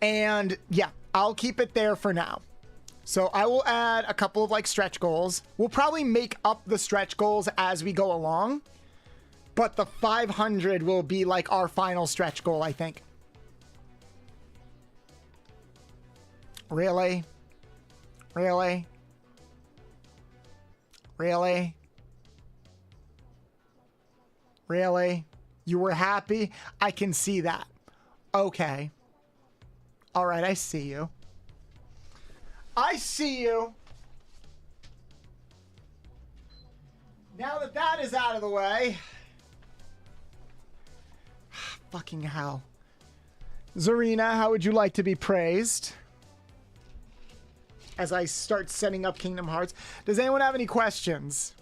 Speaker 1: And yeah, I'll keep it there for now. So I will add a couple of like stretch goals. We'll probably make up the stretch goals as we go along, but the 500 will be like our final stretch goal, I think. Really? Really? Really? Really? You were happy? I can see that. Okay. All right, I see you. I see you. Now that that is out of the way. Fucking hell. Zarina, how would you like to be praised? As I start setting up Kingdom Hearts. Does anyone have any questions?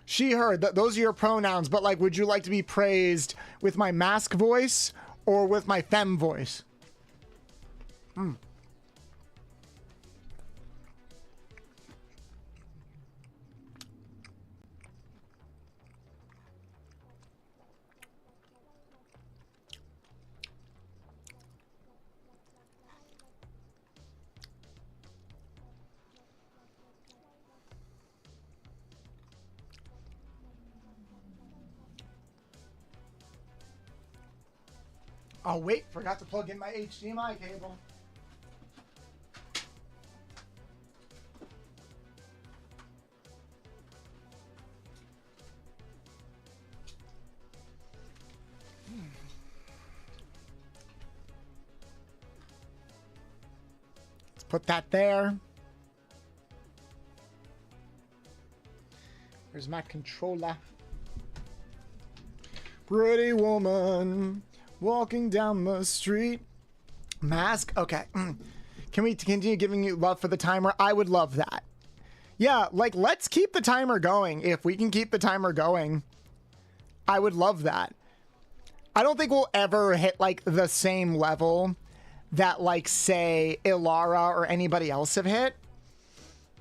Speaker 1: She, her, those are your pronouns, but like, would you like to be praised with my mask voice or with my femme voice? Oh, wait, forgot to plug in my HDMI cable. Let's put that there. Here's my controller. Pretty woman walking down the street. Mask? Okay. Can we continue giving you love for the timer? I would love that. Yeah, like, let's keep the timer going. If we can keep the timer going, I would love that. I don't think we'll ever hit, like, the same level that, like, say, Ilara or anybody else have hit.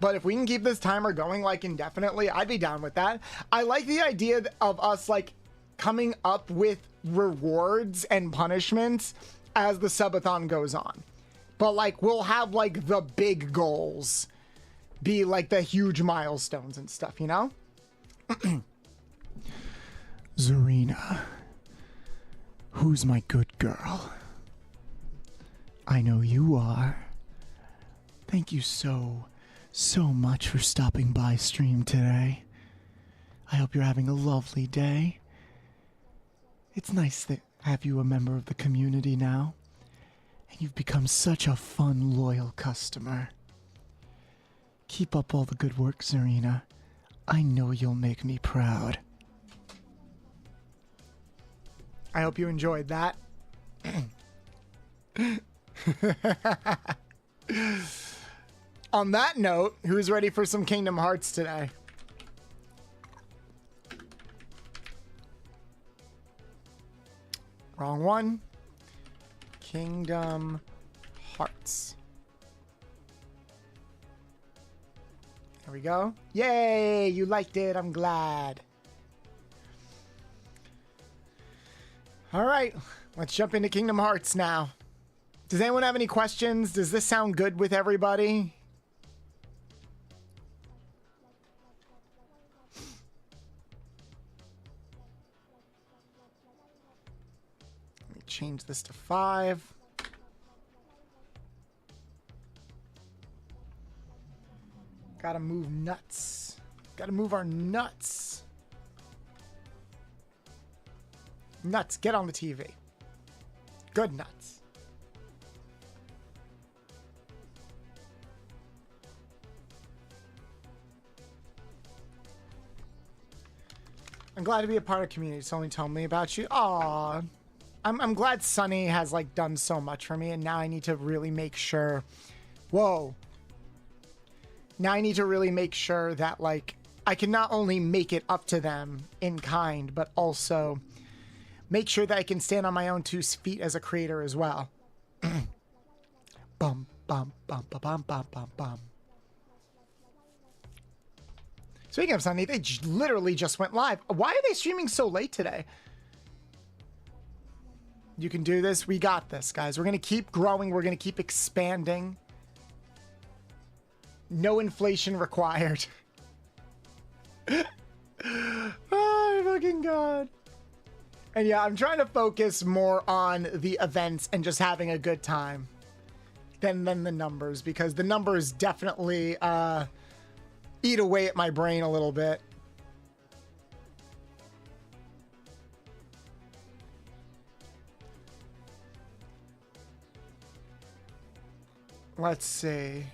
Speaker 1: But if we can keep this timer going, like, indefinitely, I'd be down with that. I like the idea of us, like, coming up with rewards and punishments as the subathon goes on. But like, we'll have like the big goals be like the huge milestones and stuff, you know? Zarina, who's my good girl? I know you are. Thank you so much for stopping by stream today. I hope you're having a lovely day. It's nice to have you a member of the community now. And you've become such a fun, loyal customer. Keep up all the good work, Zarina. I know you'll make me proud. I hope you enjoyed that. On that note, who's ready for some Kingdom Hearts today? Wrong one. Kingdom Hearts. There we go. Yay! You liked it. I'm glad. All right. Let's jump into Kingdom Hearts now. Does anyone have any questions? Does this sound good with everybody? Change this to 5. Gotta move nuts. Gotta move our nuts. Nuts, get on the TV. Good nuts. I'm glad to be a part of the community. Someone told me about you. Aww. I'm glad Sunny has like done so much for me, and now I need to really make sure. Whoa. Now I need to really make sure that like I can not only make it up to them in kind, but also make sure that I can stand on my own 2 feet as a creator as well. Bum bum bum bum bum bum bum bum. Speaking of Sunny, they literally just went live. Why are they streaming so late today? You can do this. We got this, guys. We're going to keep growing. We're going to keep expanding. No inflation required. Oh, my fucking God. And yeah, I'm trying to focus more on the events and just having a good time than the numbers, because the numbers definitely eat away at my brain a little bit. Let's see.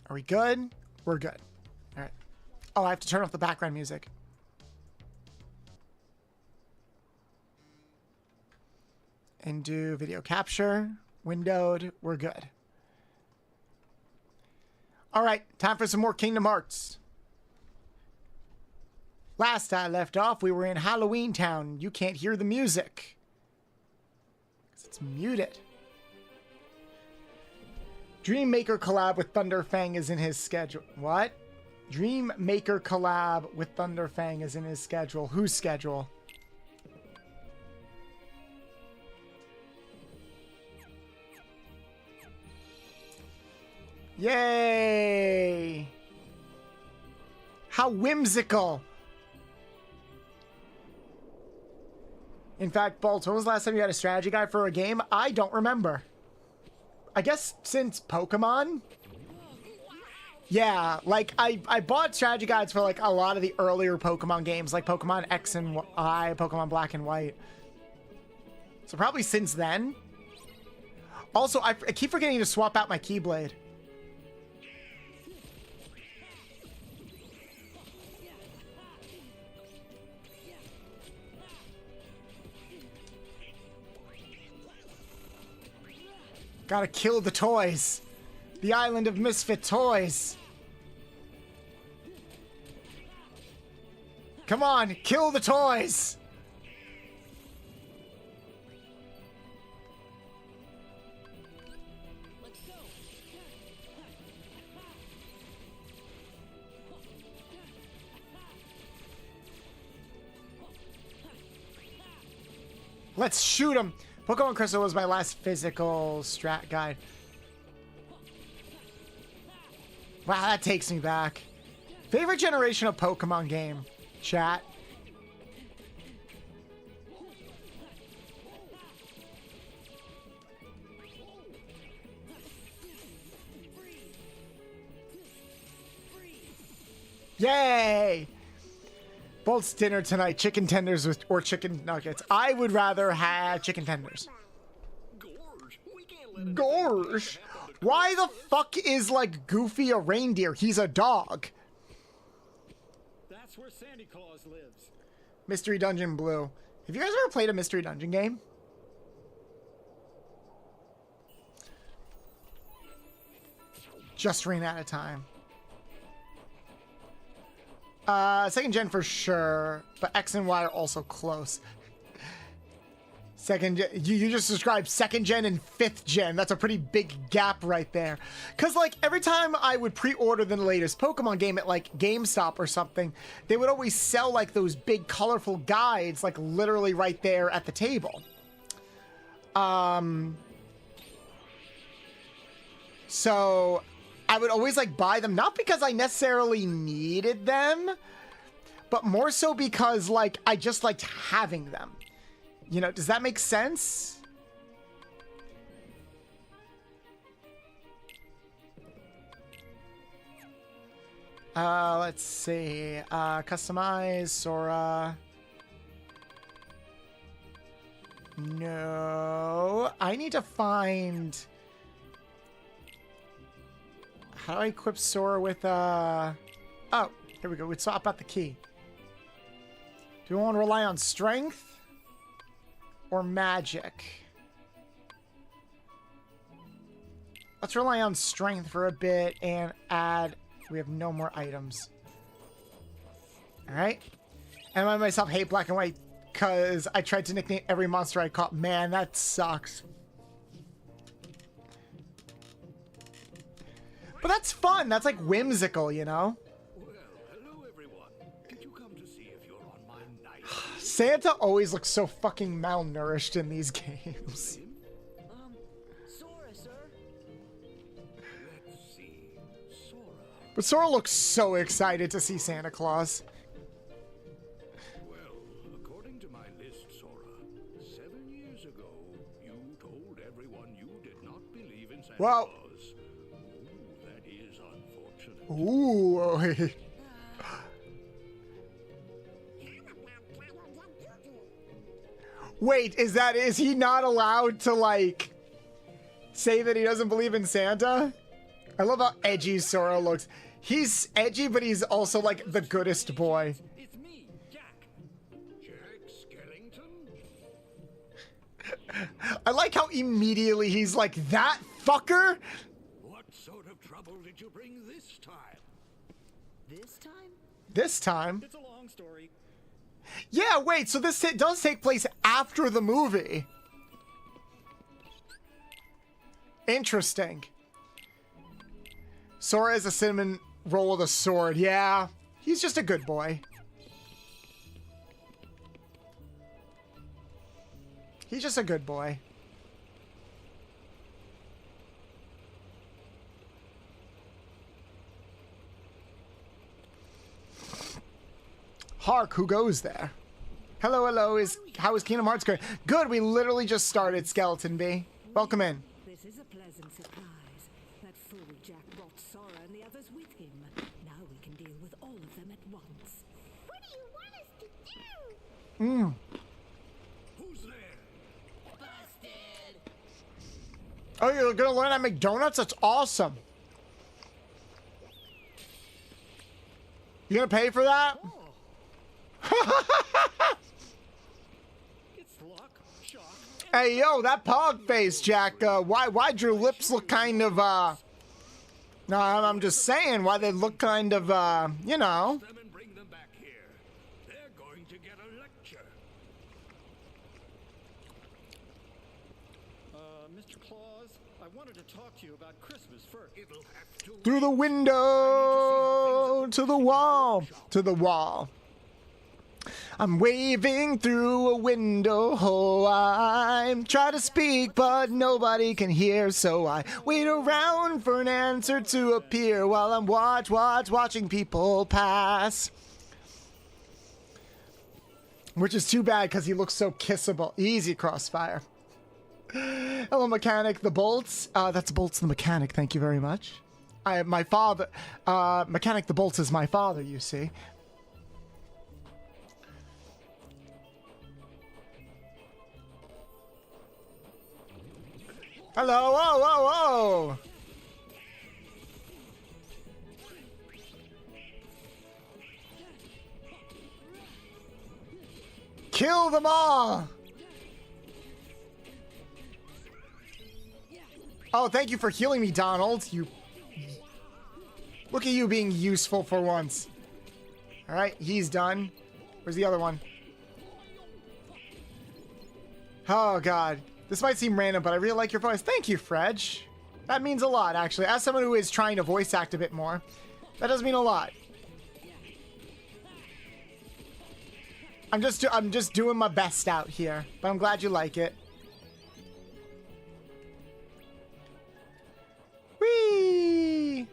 Speaker 1: Are we good? We're good. All right. Oh, I have to turn off the background music. And do video capture. Windowed. We're good. All right. Time for some more Kingdom Hearts. Last I left off, we were in Halloween Town. You can't hear the music. It's muted. Dream Maker collab with Thunderfang is in his schedule. What? Dream Maker collab with Thunderfang is in his schedule. Whose schedule? Yay! How whimsical. In fact, Bolt, when was the last time you had a strategy guide for a game? I don't remember. I guess since Pokemon? Yeah, like I bought strategy guides for like a lot of the earlier Pokemon games, like Pokemon X and Y, Pokemon Black and White. So probably since then. Also, I keep forgetting to swap out my Keyblade. Gotta kill the toys. The island of misfit toys. Come on, kill the toys. Let's shoot him. Pokemon Crystal was my last physical strat guide. Wow, that takes me back. Favorite generation of Pokemon game? Chat. Yay! Bolt's dinner tonight, chicken tenders or chicken nuggets. I would rather have chicken tenders. Gorsh? Why the fuck is like Goofy a reindeer? He's a dog.
Speaker 3: That's where Santa Claus lives.
Speaker 1: Mystery Dungeon Blue. Have you guys ever played a Mystery Dungeon game? Just ran out of time. Second gen for sure, but X and Y are also close. Second gen, you just described second gen and fifth gen. That's a pretty big gap right there. Cause like every time I would pre-order the latest Pokemon game at like GameStop or something, they would always sell like those big colorful guides, like literally right there at the table. So I would always like buy them, not because I necessarily needed them, but more so because like I just liked having them. You know, does that make sense? Let's see. Customize Sora. No, I need to find. How do I equip Sora with, oh, here we go. We'd swap out the key. Do we want to rely on strength or magic? Let's rely on strength for a bit and add, we have no more items. All right. And I myself hate black and white because I tried to nickname every monster I caught. Man, that sucks. But that's fun. That's like whimsical, you know?
Speaker 3: Well, hello everyone. Did you come to see if you're on my
Speaker 1: Santa always looks so fucking malnourished in these games.
Speaker 3: Sora, sir. Let's see. Sora.
Speaker 1: But Sora looks so excited to see Santa Claus.
Speaker 3: Well, according to my list, Sora, 7 years ago, you told everyone you did not believe in Santa
Speaker 1: Well.
Speaker 3: Claus. Ooh, that is unfortunate.
Speaker 1: Ooh. Wait, is he not allowed to, like, say that he doesn't believe in Santa? I love how edgy Sora looks. He's edgy, but he's also, like, the goodest boy.
Speaker 3: It's me, Jack. Jack Skellington?
Speaker 1: I like how immediately he's like, that fucker?
Speaker 3: What sort of trouble did you bring this time? This time?
Speaker 1: This time?
Speaker 3: It's a long story.
Speaker 1: Yeah, wait, so this does take place after the movie. Interesting. Sora is a cinnamon roll with a sword. Yeah, he's just a good boy. He's just a good boy. Hark, who goes there? Hello, hello, how is Kingdom Hearts going? Good, we literally just started, Skeleton B. Welcome in.
Speaker 4: This is a pleasant surprise. That fool Jack brought Sora and the others with him. Now we can deal with all of them at once.
Speaker 5: What do you want us to do?
Speaker 3: Who's there?
Speaker 4: Busted!
Speaker 1: Oh, you're gonna learn how to make donuts? That's awesome. You gonna pay for that?
Speaker 3: It's luck, shock,
Speaker 1: Hey, yo, that pog face, Jack. Why'd your lips look kind of, No, I'm just saying why they look kind of, you know.
Speaker 3: them and bring them back here. They're going to get a lecture. Mr. Claus, I wanted to talk to you about Christmas first. It'll have to
Speaker 1: Through the window, to the wall, to the wall. I'm waving through a window, oh, I'm trying to speak, but nobody can hear, so I wait around for an answer to appear while I'm watching people pass. Which is too bad, because he looks so kissable. Easy, Crossfire. Hello, Mechanic the Bolts. That's Bolts the Mechanic, thank you very much. My father, Mechanic the Bolts is my father, you see. Hello, whoa, whoa, whoa! Kill them all! Oh, thank you for healing me, Donald. You... Look at you being useful for once. Alright, he's done. Where's the other one? Oh, God. This might seem random, but I really like your voice. Thank you, Fredge. That means a lot, actually. As someone who is trying to voice act a bit more, that does mean a lot. I'm just doing my best out here, but I'm glad you like it. Whee!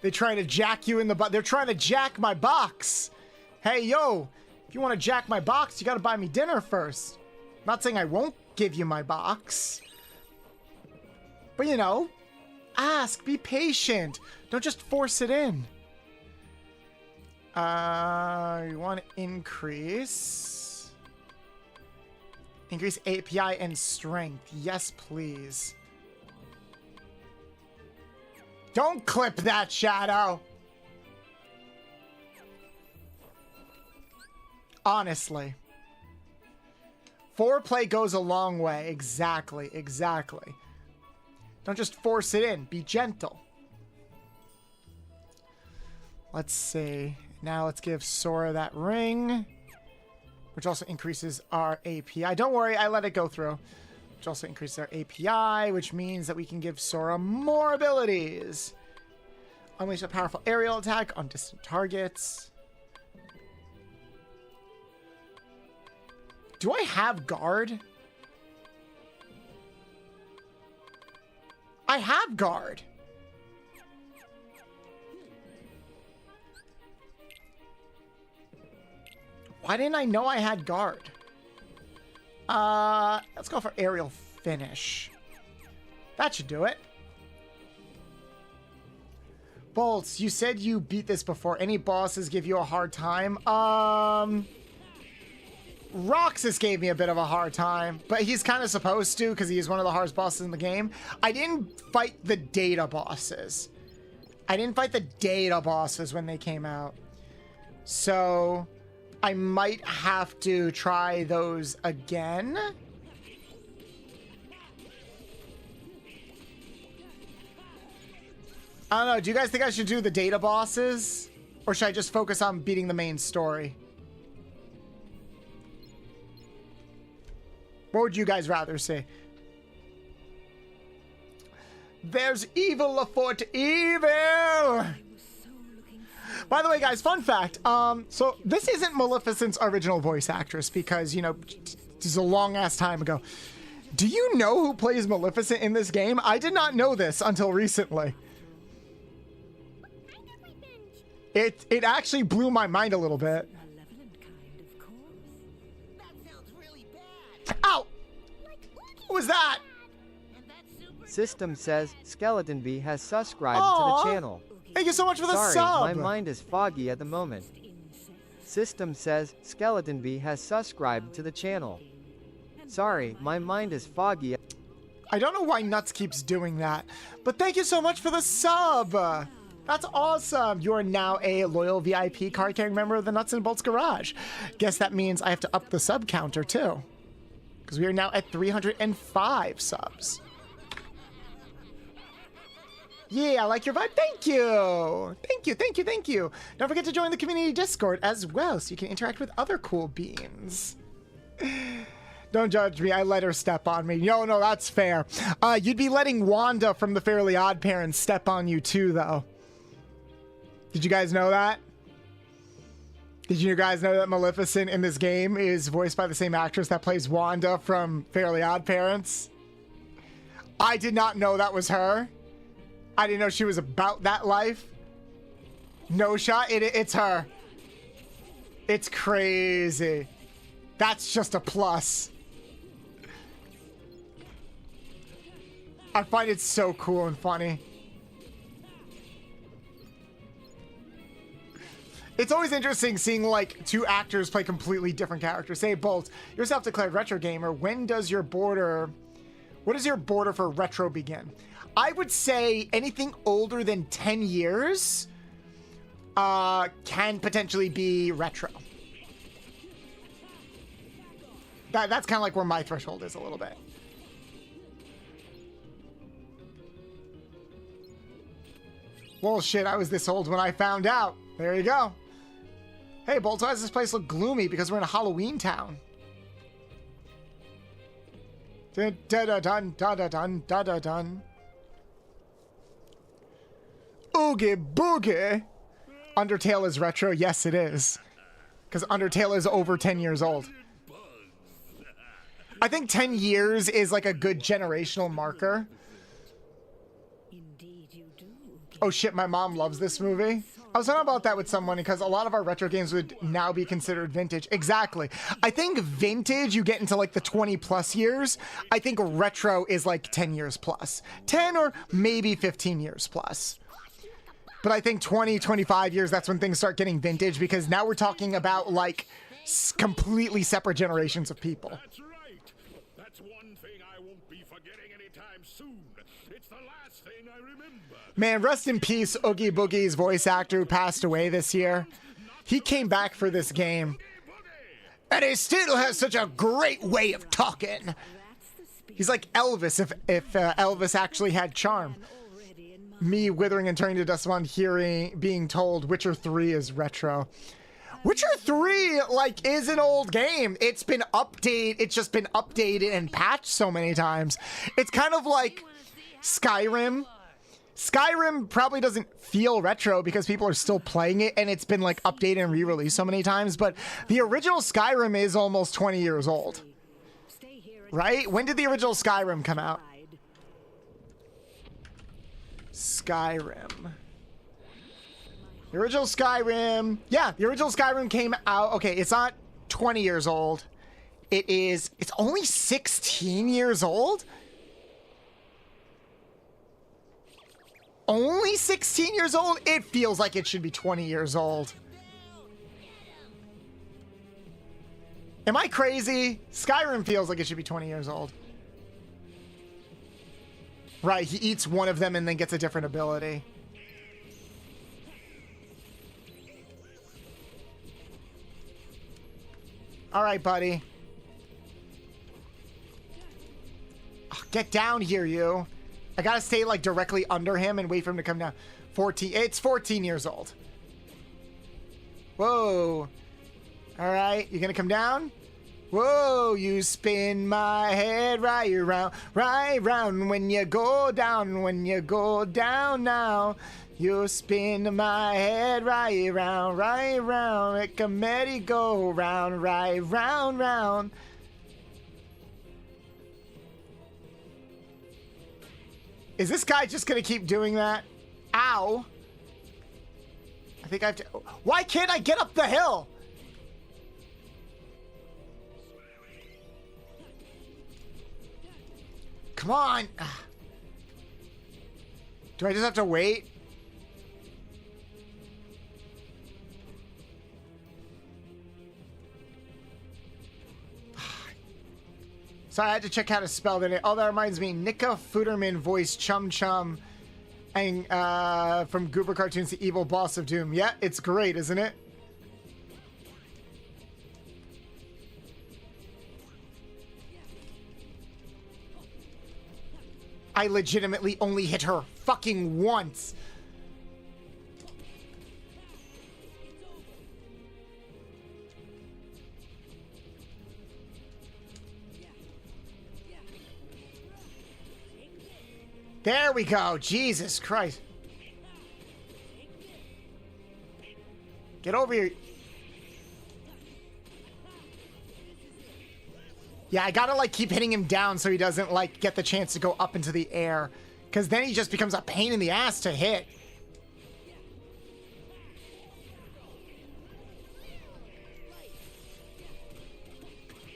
Speaker 1: They're trying to jack you in the butt. They're trying to jack my box. Hey, yo. If you want to jack my box, you gotta buy me dinner first. I'm not saying I won't give you my box. But you know, ask, be patient. Don't just force it in. You want to increase API and strength. Yes, please. Don't clip that, Shadow. Honestly. Foreplay goes a long way. Exactly, exactly. Don't just force it in. Be gentle. Let's see. Now let's give Sora that ring, which also increases our API. Don't worry, I let it go through. Which also increases our API, which means that we can give Sora more abilities. Unleash a powerful aerial attack on distant targets. Do I have guard? I have guard. Why didn't I know I had guard? Let's go for aerial finish. That should do it. Bolts, you said you beat this before. Any bosses give you a hard time? Roxas gave me a bit of a hard time, but he's kind of supposed to because he's one of the hardest bosses in the game. I didn't fight the data bosses. I didn't fight the data bosses when they came out. So I might have to try those again. I don't know. Do you guys think I should do the data bosses? Or should I just focus on beating the main story? What would you guys rather see? There's evil afoot, evil! By the way, guys, fun fact. So this isn't Maleficent's original voice actress because, you know, this is a long-ass time ago. Do you know who plays Maleficent in this game? I did not know this until recently. It actually blew my mind a little bit. Ow! What was that?
Speaker 2: System says Skeleton Bee has subscribed to the channel.
Speaker 1: Thank you so much for the
Speaker 2: Sorry,
Speaker 1: sub.
Speaker 2: my mind is foggy at the moment. System says Skeleton Bee has subscribed to the channel. Sorry, my mind is foggy.
Speaker 1: I don't know why Nuts keeps doing that, but thank you so much for the sub. That's awesome. You are now a loyal VIP card-carrying member of the Nuts and Bolts Garage. Guess that means I have to up the sub counter too, because we are now at 305 subs. Yeah, I like your vibe. Thank you. Thank you, thank you, thank you. Don't forget to join the community Discord as well so you can interact with other cool beings. Don't judge me. I let her step on me. No, that's fair. You'd be letting Wanda from the Fairly Odd Parents step on you too, though. Did you guys know that? Did you guys know that Maleficent in this game is voiced by the same actress that plays Wanda from Fairly Odd Parents? I did not know that was her. I didn't know she was about that life. No shot. It's her. It's crazy. That's just a plus. I find it so cool and funny. It's always interesting seeing like two actors play completely different characters. Say, Bolt, you're a self-declared retro gamer. When does your border... What is your border for retro begin? I would say anything older than 10 years can potentially be retro. That's kind of like where my threshold is a little bit. Well, shit, I was this old when I found out. There you go. Hey, Bolt, why does this place look gloomy? Because we're in a Halloween town. Da-da-dun, da-da-dun, da-da-dun. Oogie boogie. Undertale is retro. Yes, it is. Because Undertale is over 10 years old. I think 10 years is like a good generational marker. Oh shit, my mom loves this movie. I was talking about that with someone because a lot of our retro games would now be considered vintage. Exactly. I think vintage, you get into like the 20 plus years. I think retro is like 10 years plus. 10 or maybe 15 years plus. But I think 20, 25 years, that's when things start getting vintage because now we're talking about like completely separate generations of people.
Speaker 3: That's right. That's one thing I won't be forgetting anytime soon. It's the last thing I remember.
Speaker 1: Man, rest in peace, Oogie Boogie's voice actor who passed away this year. He came back for this game. And he still has such a great way of talking. He's like Elvis if Elvis actually had charm. Me withering and turning to dust upon being told Witcher 3 is retro. Witcher 3, like, is an old game. It's been updated. It's just been updated and patched so many times. It's kind of like Skyrim. Skyrim probably doesn't feel retro because people are still playing it and it's been like updated and re-released so many times, but the original Skyrim is almost 20 years old. Right? When did the original Skyrim come out? Skyrim. The original Skyrim. Yeah, the original Skyrim came out. Okay, it's not 20 years old. It's only 16 years old? Only 16 years old? It feels like it should be 20 years old. Am I crazy? Skyrim feels like it should be 20 years old. Right, he eats one of them and then gets a different ability. All right, buddy. Oh, get down here, you. I gotta stay like directly under him and wait for him to come down. 14. It's 14 years old. Whoa. All right, you gonna come down? Whoa, you spin my head right round when you go down now. You spin my head right round, make a merry-go round, right round. Is this guy just gonna keep doing that? Ow. I think I have to... Why can't I get up the hill? Come on. Do I just have to wait? Sorry, I had to check how to spell that. Oh, that reminds me. Nika Futerman voiced Chum Chum and, from Goober Cartoons, the evil boss of Doom. Yeah, it's great, isn't it? I legitimately only hit her fucking once. There we go. Jesus Christ. Get over here. Yeah, I gotta like keep hitting him down so he doesn't like get the chance to go up into the air. Because then he just becomes a pain in the ass to hit.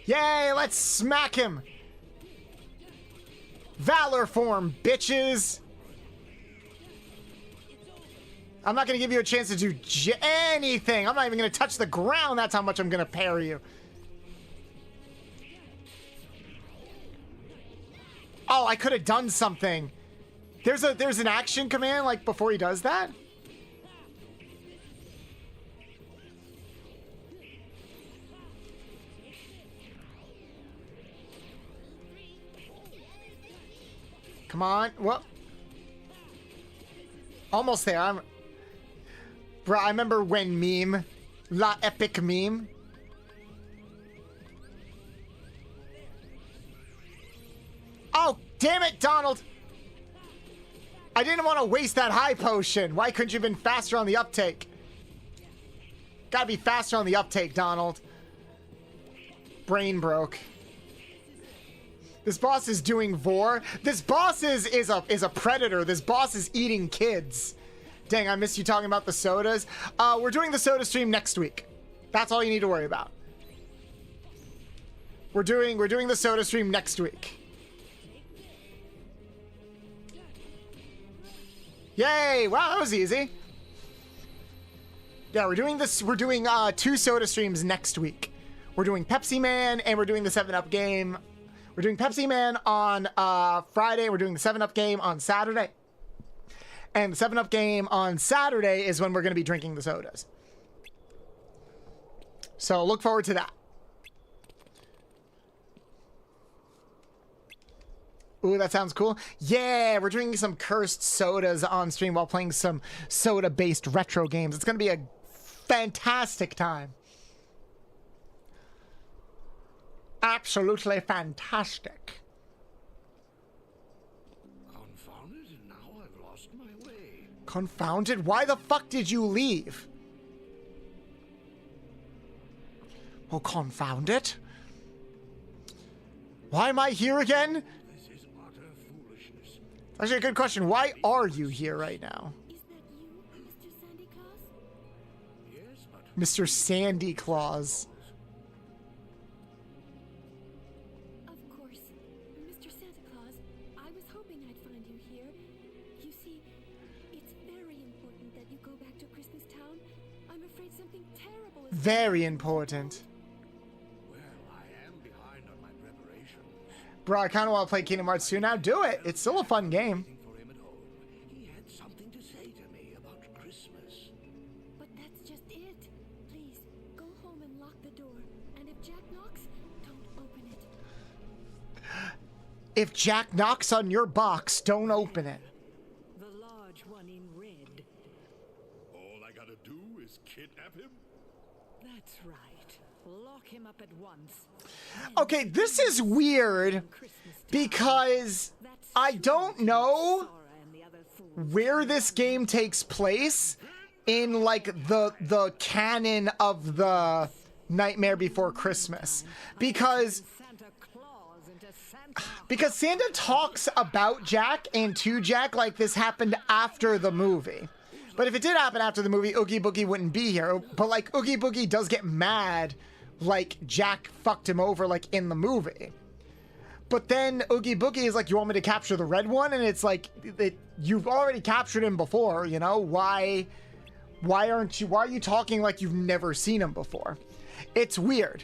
Speaker 1: Yay, let's smack him. Valor form, bitches. I'm not gonna give you a chance to do anything. I'm not even gonna touch the ground. That's how much I'm gonna parry you. Oh, I could have done something. There's an action command like before he does that. Come on. What? Almost there. Bro, I remember when meme. La epic meme. Oh, damn it, Donald. I didn't want to waste that high potion. Why couldn't you have been faster on the uptake? Gotta be faster on the uptake, Donald. Brain broke. This boss is doing vor. This boss is a predator. This boss is eating kids. Dang, I missed you talking about the sodas. We're doing the soda stream next week. That's all you need to worry about. We're doing the soda stream next week. Yay! Wow, that was easy. Yeah, we're doing this. We're doing 2 soda streams next week. We're doing Pepsi Man and we're doing the 7-Up game. We're doing Pepsi Man on Friday. We're doing the 7-Up game on Saturday. And the 7-Up game on Saturday is when we're going to be drinking the sodas. So look forward to that. Ooh, that sounds cool. Yeah, we're drinking some cursed sodas on stream while playing some soda-based retro games. It's going to be a fantastic time. Absolutely fantastic.
Speaker 3: Confounded, now I've lost my
Speaker 1: Confounded? Why the fuck did you leave? Oh, confound it. Why am I here again?
Speaker 3: This is utter foolishness.
Speaker 1: Actually, a good question. Why are you here right now?
Speaker 4: Is that you, Mr. Sandy Claus?
Speaker 3: Yes, but
Speaker 1: Mr. Sandy Claus.
Speaker 4: Of course. Mr. Santa Claus, I was hoping I'd find you here. You see, it's very important that you go back to Christmas Town. I'm afraid something terrible is...
Speaker 1: Very important.
Speaker 3: well, I am behind on my preparations.
Speaker 1: Bro, I kind of want to play Kingdom Hearts 2 now. Do it. It's still a fun game.
Speaker 3: Waiting for him at home. He had something to say to me about Christmas.
Speaker 4: But that's just it. Please, go home and lock the door. And if Jack knocks, don't open it.
Speaker 1: If Jack knocks on your box, don't open it.
Speaker 4: The large one in red.
Speaker 3: All I gotta do is kidnap him?
Speaker 4: That's right. Lock him up at once.
Speaker 1: Okay, this is weird because I don't know
Speaker 4: Sora and the other fools.
Speaker 1: where this game takes place in like the canon of the Nightmare Before Christmas, because
Speaker 4: Santa Claus into Santa.
Speaker 1: Santa talks about Jack and to Jack like this happened after the movie. But if it did happen after the movie, Oogie Boogie wouldn't be here. But like Oogie Boogie does get mad like Jack fucked him over like in the movie. But then Oogie Boogie is like, you want me to capture the red one? And it's like, you've already captured him before, you know? Why are you talking like you've never seen him before? It's weird.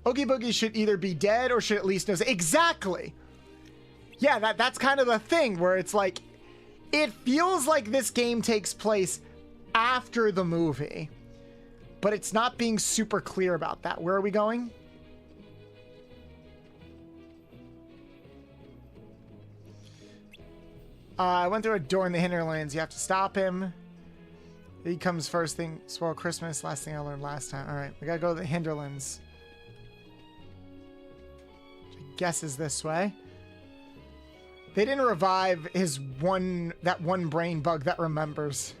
Speaker 1: Oogie Boogie should either be dead or should at least know. Exactly. Yeah, that's kind of the thing where it's like, it feels like this game takes place after the movie, but it's not being super clear about that. Where are we going? I went through a door in the hinterlands. You have to stop him. He comes first thing, spoil Christmas. Last thing I learned last time. All right, we gotta go to the hinterlands. Which I guess is this way. They didn't revive that one brain bug that remembers.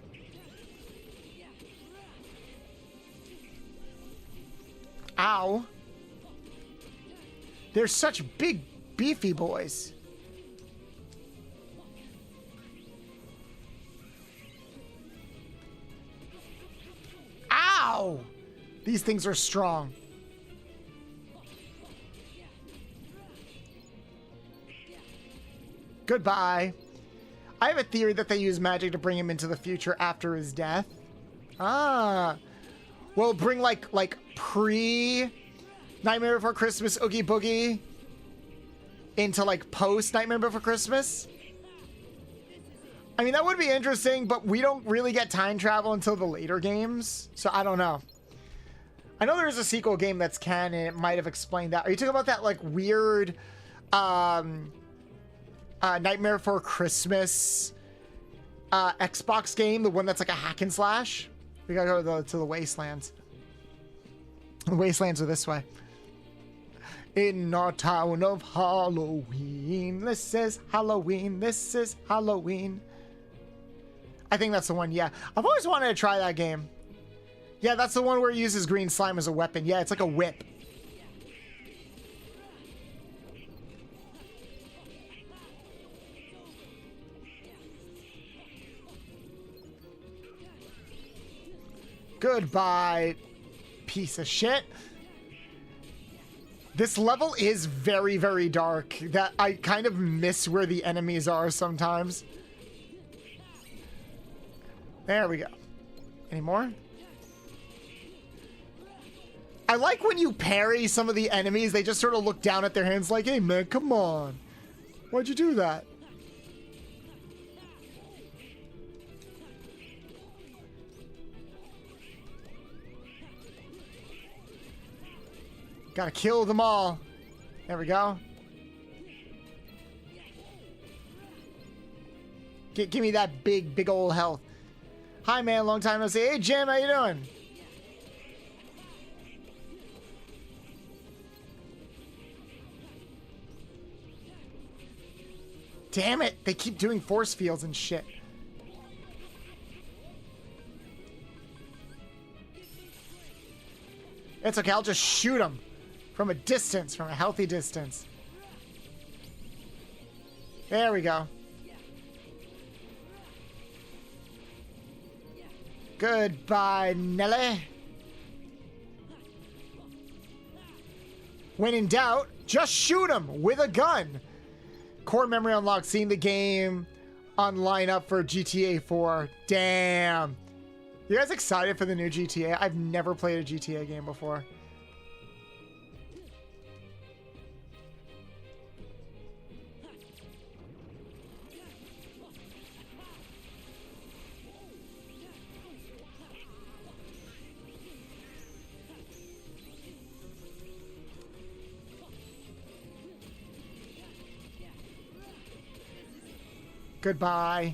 Speaker 1: Ow. They're such big, beefy boys. Ow! These things are strong. Goodbye. I have a theory that they use magic to bring him into the future after his death. Ah. Well, bring like pre Nightmare Before Christmas Oogie Boogie into like post Nightmare Before Christmas. I mean, that would be interesting, but we don't really get time travel until the later games, so I don't know. I know there's a sequel game that's canon. It might have explained that. Are you talking about that like weird Nightmare Before Christmas Xbox game, the one that's like a hack and slash? We gotta go to the wastelands. The wastelands are this way. In our town of Halloween, this is Halloween, this is Halloween. I think that's the one, yeah. I've always wanted to try that game. Yeah, that's the one where he uses green slime as a weapon. Yeah, it's like a whip. Goodbye, piece of shit. This level is very, very dark. That I kind of miss where the enemies are sometimes. There we go. Any more? I like when you parry some of the enemies, they just sort of look down at their hands like, hey man, come on. Why'd you do that? Gotta kill them all. There we go. Give me that big old health. Hi, man. Long time no see. Hey, Jim. How you doing? Damn it. They keep doing force fields and shit. It's okay, I'll just shoot him from a distance, from a healthy distance. There we go. Goodbye, Nelly. When in doubt, just shoot him with a gun. Core memory unlocked. Seeing the game on lineup for GTA 4. Damn. You guys excited for the new GTA? I've never played a GTA game before. Goodbye.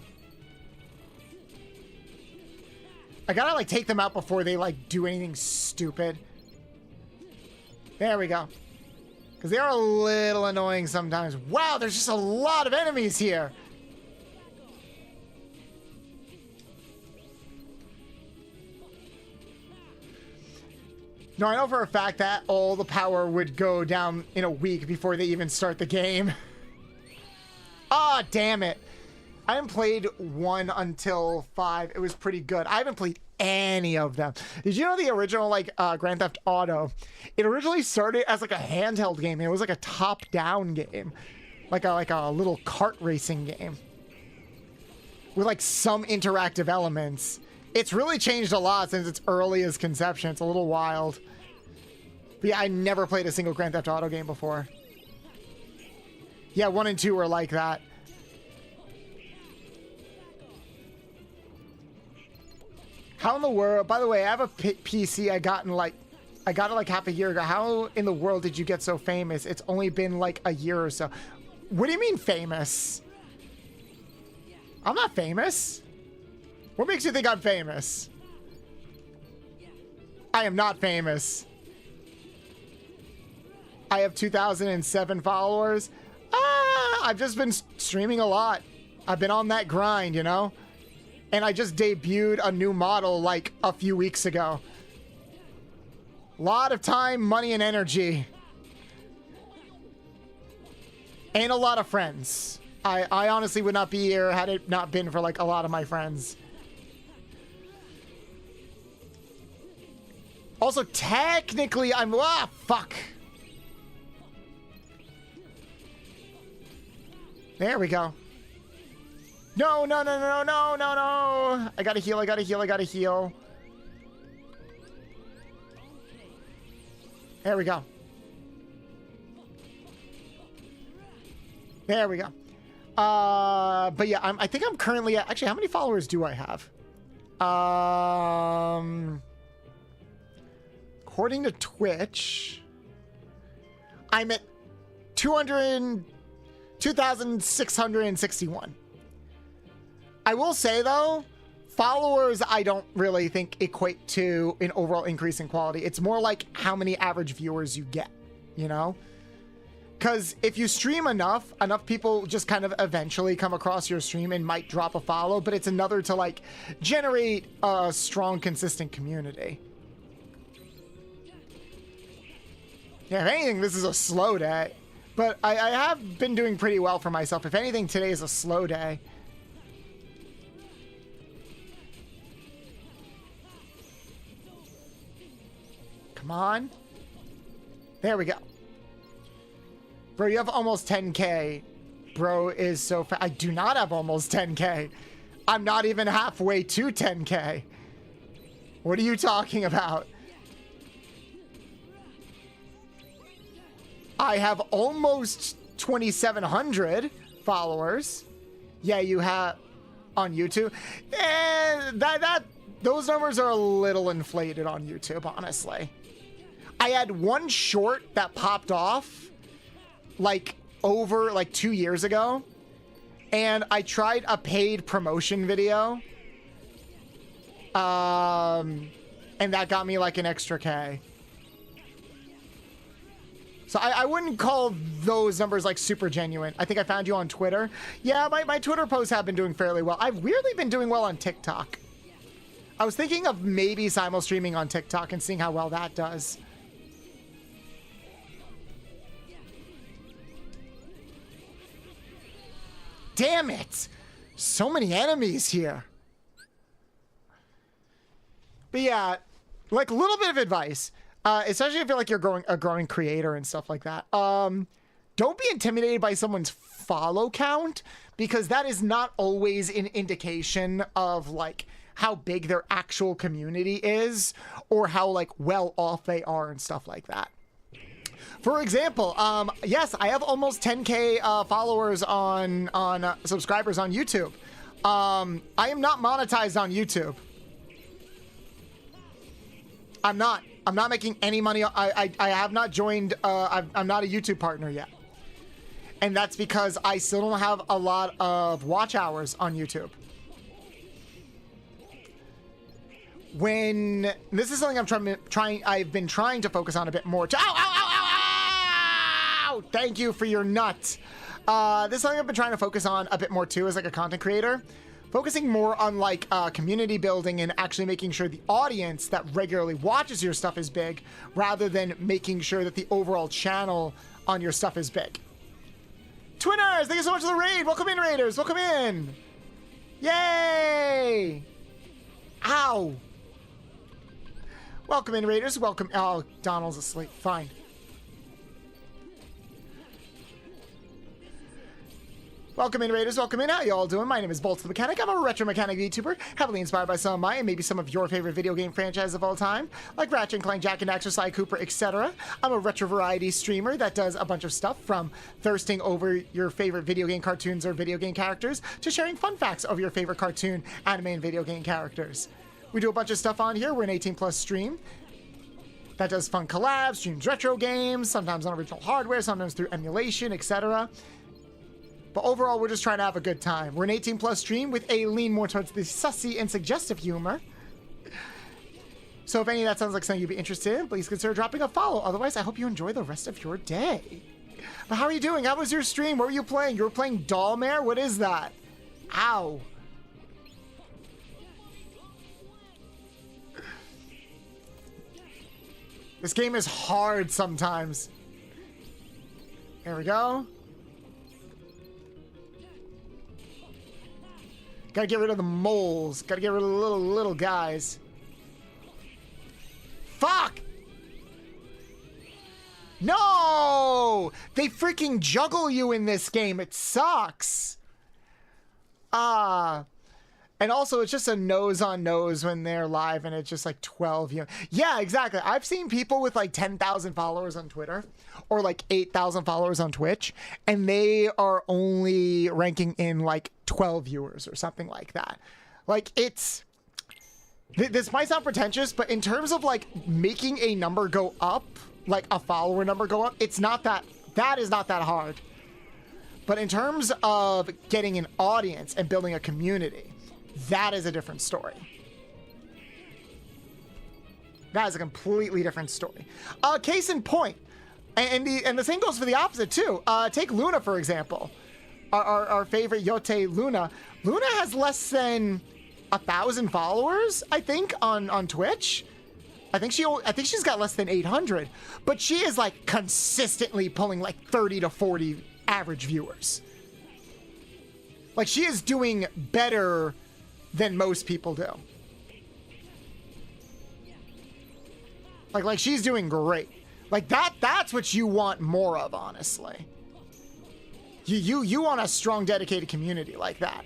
Speaker 1: I gotta like take them out before they like do anything stupid. There we go. Because they are a little annoying sometimes. Wow, there's just a lot of enemies here. No, I know for a fact that all the power would go down in a week before they even start the game. Ah, damn it. I haven't played 1 until 5. It was pretty good. I haven't played any of them. Did you know the original like Grand Theft Auto? It originally started as like a handheld game. It was like a top-down game, like a little kart racing game with like some interactive elements. It's really changed a lot since its earliest conception. It's a little wild. But yeah, I never played a single Grand Theft Auto game before. Yeah, 1 and 2 were like that. How in the world, by the way, I have a PC I got it like half a year ago. How in the world did you get so famous? It's only been like a year or so. What do you mean famous? I'm not famous. What makes you think I'm famous? I am not famous. I have 2,007 followers. I've just been streaming a lot. I've been on that grind, you know? And I just debuted a new model like a few weeks ago. Lot of time, money, and energy. And a lot of friends. I honestly would not be here had it not been for like a lot of my friends. Also, technically, I'm... Ah, fuck. There we go. No, no, no, no, no, no, no. I gotta heal, I gotta heal, I gotta heal. There we go. There we go. But yeah, I think I'm currently at... Actually, how many followers do I have? According to Twitch, I'm at 2,661. I will say, though, followers I don't really think equate to an overall increase in quality. It's more like how many average viewers you get, you know? Because if you stream enough people just kind of eventually come across your stream and might drop a follow, but it's another to, like, generate a strong, consistent community. Yeah, if anything, this is a slow day. But I have been doing pretty well for myself. If anything, today is a slow day. Come on. There we go. Bro, you have almost 10K. Bro is so fast. I do not have almost 10K. I'm not even halfway to 10K. What are you talking about? I have almost 2,700 followers. Yeah, you have on YouTube. And those numbers are a little inflated on YouTube, honestly. I had one short that popped off like over like 2 years ago, and I tried a paid promotion video, and that got me like an extra K. So I wouldn't call those numbers like super genuine. I think I found you on Twitter. Yeah, my Twitter posts have been doing fairly well. I've weirdly been doing well on TikTok. I was thinking of maybe simul streaming on TikTok and seeing how well that does. damn it! So many enemies here. But yeah, like a little bit of advice, especially if you're like a growing creator and stuff like that. Don't be intimidated by someone's follow count, because that is not always an indication of like how big their actual community is or how like well off they are and stuff like that. For example, yes, I have almost 10K followers on subscribers on YouTube. I am not monetized on YouTube. I'm not making any money. I have not joined. I'm not a YouTube partner yet. And that's because I still don't have a lot of watch hours on YouTube. When this is something I've been trying to focus on a bit more. Ow, ow, ow, ow, ow! Thank you for your nut. This is something I've been trying to focus on a bit more too as like a content creator. Focusing more on like community building and actually making sure the audience that regularly watches your stuff is big, rather than making sure that the overall channel on your stuff is big. Twinners, thank you so much for the raid. Welcome in, Raiders. Welcome in. Yay! Ow! Welcome in, Raiders. Welcome. Oh, Donald's asleep. Fine. Welcome in, Raiders. Welcome in. How you all doing? My name is Bolts the Mechanic. I'm a retro mechanic VTuber, heavily inspired by some of my and maybe some of your favorite video game franchises of all time, like Ratchet and Clank, Jak and Daxter, Sly Cooper, etc. I'm a retro variety streamer that does a bunch of stuff, from thirsting over your favorite video game cartoons or video game characters to sharing fun facts of your favorite cartoon, anime, and video game characters. We do a bunch of stuff on here. We're an 18+ stream that does fun collabs, streams retro games, sometimes on original hardware, sometimes through emulation, etc. But overall, we're just trying to have a good time. We're an 18+ stream with a lean more towards the sussy and suggestive humor. So if any of that sounds like something you'd be interested in, please consider dropping a follow. Otherwise, I hope you enjoy the rest of your day. But how are you doing? How was your stream? What were you playing? You were playing Dollmare? What is that? Ow. This game is hard sometimes. There we go. Gotta get rid of the moles. Gotta get rid of the little guys. Fuck! No! They freaking juggle you in this game. It sucks. And also, it's just a nose on nose when they're live, and it's just like 12. Yeah, exactly. I've seen people with like 10,000 followers on Twitter, or like 8,000 followers on Twitch, and they are only ranking in like 12 viewers or something like that. Like, it's... This might sound pretentious, but in terms of like making a number go up, like a follower number go up, it's not that... That is not that hard. But in terms of getting an audience and building a community, that is a different story. That is a completely different story. Case in point, and the same goes for the opposite too. Take Luna, for example. Our favorite Yote Luna. Luna has less than 1,000 followers, I think, on Twitch. I think she's got less than 800, but she is like consistently pulling like 30 to 40 average viewers. Like, she is doing better than most people do. Like she's doing great. Like that's what you want more of, honestly. You want a strong, dedicated community like that.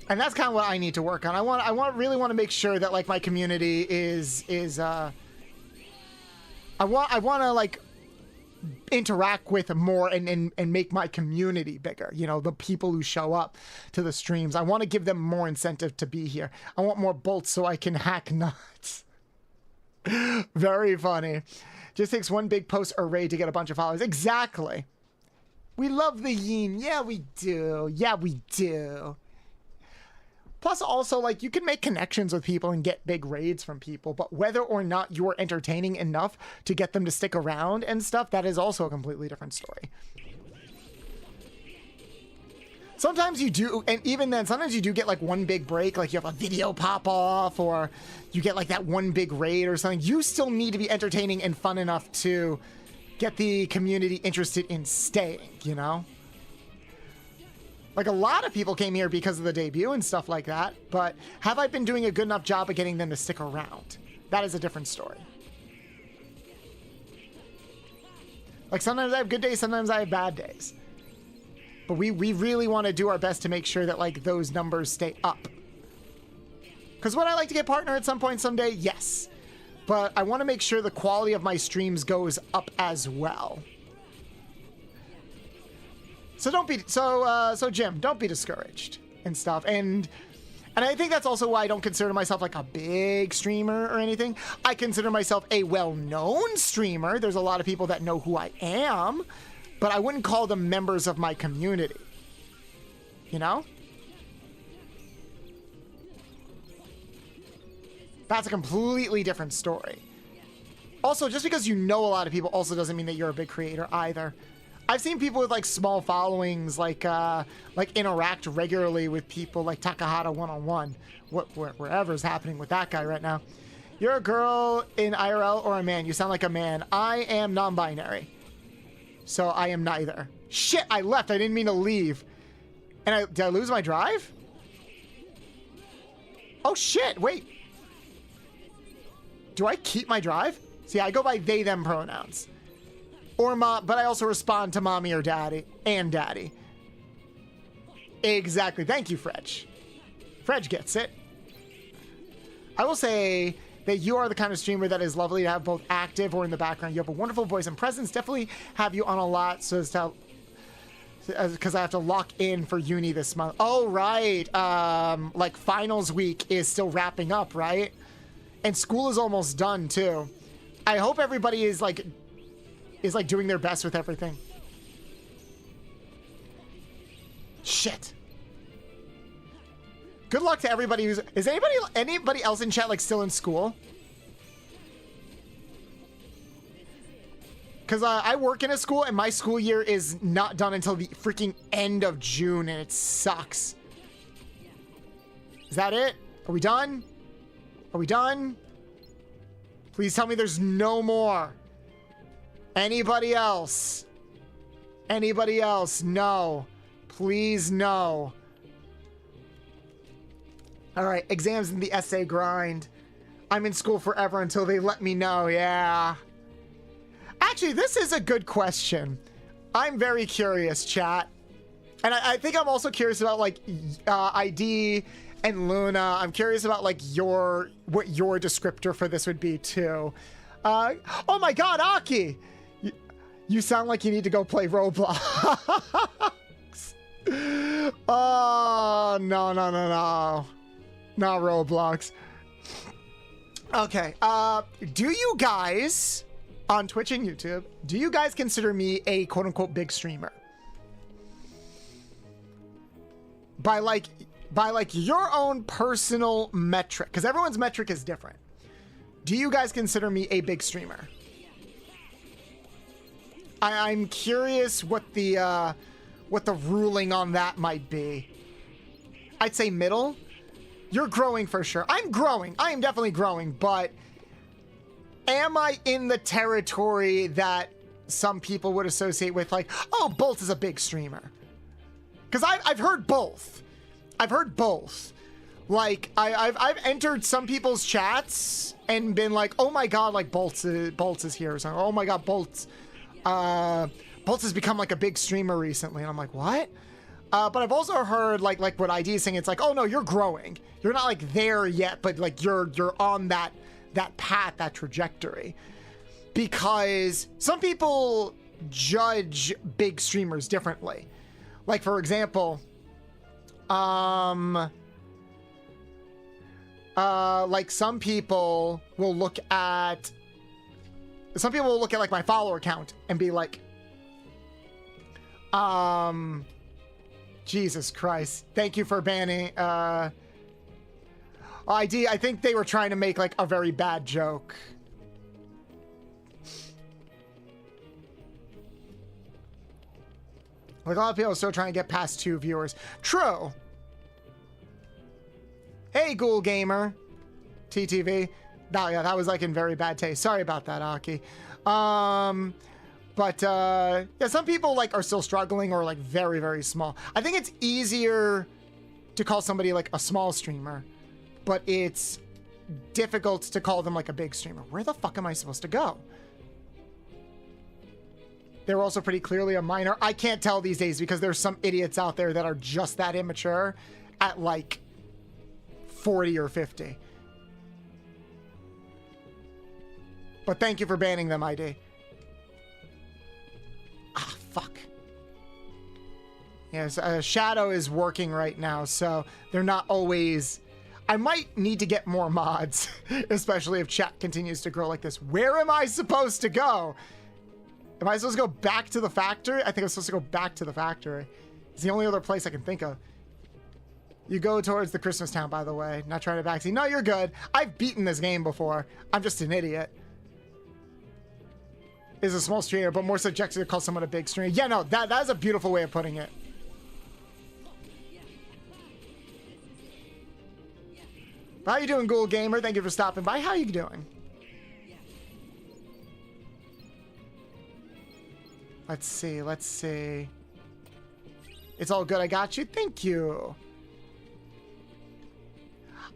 Speaker 1: And that's kind of what I need to work on. I really want to make sure that like my community is I want to like interact with more and make my community bigger. You know, the people who show up to the streams. I want to give them more incentive to be here. I want more bolts so I can hack nuts. Very funny. Just takes one big post or raid to get a bunch of followers. Exactly. We love the yin. Yeah, we do. Yeah, we do. Plus, also, like, you can make connections with people and get big raids from people, but whether or not you're entertaining enough to get them to stick around and stuff, that is also a completely different story. Sometimes you do, and even then, sometimes you do get like one big break, like you have a video pop off, or you get like that one big raid or something. You still need to be entertaining and fun enough to get the community interested in staying, you know? Like a lot of people came here because of the debut and stuff like that, but have I been doing a good enough job of getting them to stick around? That is a different story. Like sometimes I have good days, sometimes I have bad days. But we really want to do our best to make sure that like those numbers stay up. Because would I like to get partner at some point someday? Yes. But I want to make sure the quality of my streams goes up as well. So don't be so Jim, don't be discouraged and stuff. And I think that's also why I don't consider myself like a big streamer or anything. I consider myself a well-known streamer. There's a lot of people that know who I am. But I wouldn't call them members of my community. You know? That's a completely different story. Also, just because you know a lot of people also doesn't mean that you're a big creator either. I've seen people with like small followings like interact regularly with people like Takahata one-on-one. Wherever's happening with that guy right now. You're a girl in IRL or a man? You sound like a man. I am non-binary. So I am neither. Shit, I left. I didn't mean to leave. And did I lose my drive? Oh shit, wait. Do I keep my drive? See, I go by they, them pronouns. Or mom, but I also respond to mommy or daddy and daddy. Exactly. Thank you, Fredge. Fredge gets it. I will say that you are the kind of streamer that is lovely to have both active or in the background. You have a wonderful voice and presence. Definitely have you on a lot so as to, because I have to lock in for uni this month. Oh, right. Like finals week is still wrapping up, right? And school is almost done too. I hope everybody is like doing their best with everything. Shit. Good luck to everybody who's... Is anybody else in chat like still in school? Because I work in a school and my school year is not done until the freaking end of June and it sucks. Is that it? Are we done? Are we done? Please tell me there's no more. Anybody else? Anybody else? No. Please no. All right, exams in the essay grind. I'm in school forever until they let me know. Yeah. Actually, this is a good question. I'm very curious, chat. And I think I'm also curious about like ID and Luna. I'm curious about like what your descriptor for this would be too. Oh my God, Aki! You sound like you need to go play Roblox. Oh, no. Not Roblox. Okay. Do you guys on Twitch and YouTube, do you guys consider me a quote unquote big streamer? By like your own personal metric, because everyone's metric is different. Do you guys consider me a big streamer? I'm curious what the ruling on that might be. I'd say middle. You're growing for sure. I'm growing. I am definitely growing, but am I in the territory that some people would associate with like, oh, Bolt is a big streamer? Because I've heard both. I've heard both. Like I've entered some people's chats and been like, oh my God, like Bolts is here or something. Oh my God, Bolts has become like a big streamer recently. And I'm like, what? But I've also heard like what ID is saying. It's like, oh no, you're growing. You're not like there yet, but like you're on that path, that trajectory. Because some people judge big streamers differently. Like for example, like some people will look at like my follower count and be like, Jesus Christ, thank you for banning ID. I think they were trying to make like a very bad joke. Like, a lot of people are still trying to get past 2 viewers. True. Hey, Ghoul Gamer. TTV. Yeah, that was like in very bad taste. Sorry about that, Aki. Yeah, some people like are still struggling or like very, very small. I think it's easier to call somebody like a small streamer, but it's difficult to call them like a big streamer. Where the fuck am I supposed to go? They're also pretty clearly a minor. I can't tell these days because there's some idiots out there that are just that immature at like 40 or 50. But thank you for banning them, ID. Ah, fuck. Yes, Shadow is working right now, so they're not always... I might need to get more mods, especially if chat continues to grow like this. Where am I supposed to go? Am I supposed to go back to the factory? I think I'm supposed to go back to the factory. It's the only other place I can think of. You go towards the Christmas town, by the way. Not trying to backseat. No, you're good. I've beaten this game before. I'm just an idiot. Is a small streamer, but more subjective to call someone a big streamer. Yeah, no, that is a beautiful way of putting it. How you doing, Ghoul Gamer? Thank you for stopping by. How you doing? Let's see, let's see. It's all good, I got you. Thank you.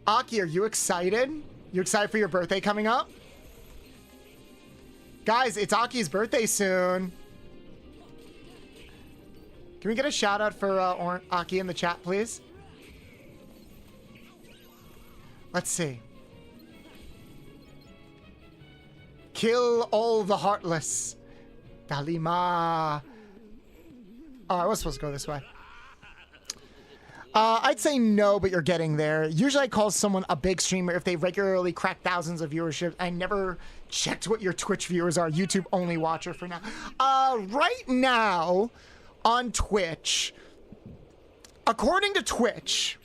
Speaker 1: Aki, are you excited? You excited for your birthday coming up? Guys, it's Aki's birthday soon. Can we get a shout out for Aki in the chat, please? Let's see. Kill all the heartless. Dalima. Oh, I was supposed to go this way. I'd say no, but you're getting there. Usually I call someone a big streamer if they regularly crack thousands of viewership. I never checked what your Twitch viewers are. YouTube only watcher for now. Right now on Twitch, according to Twitch,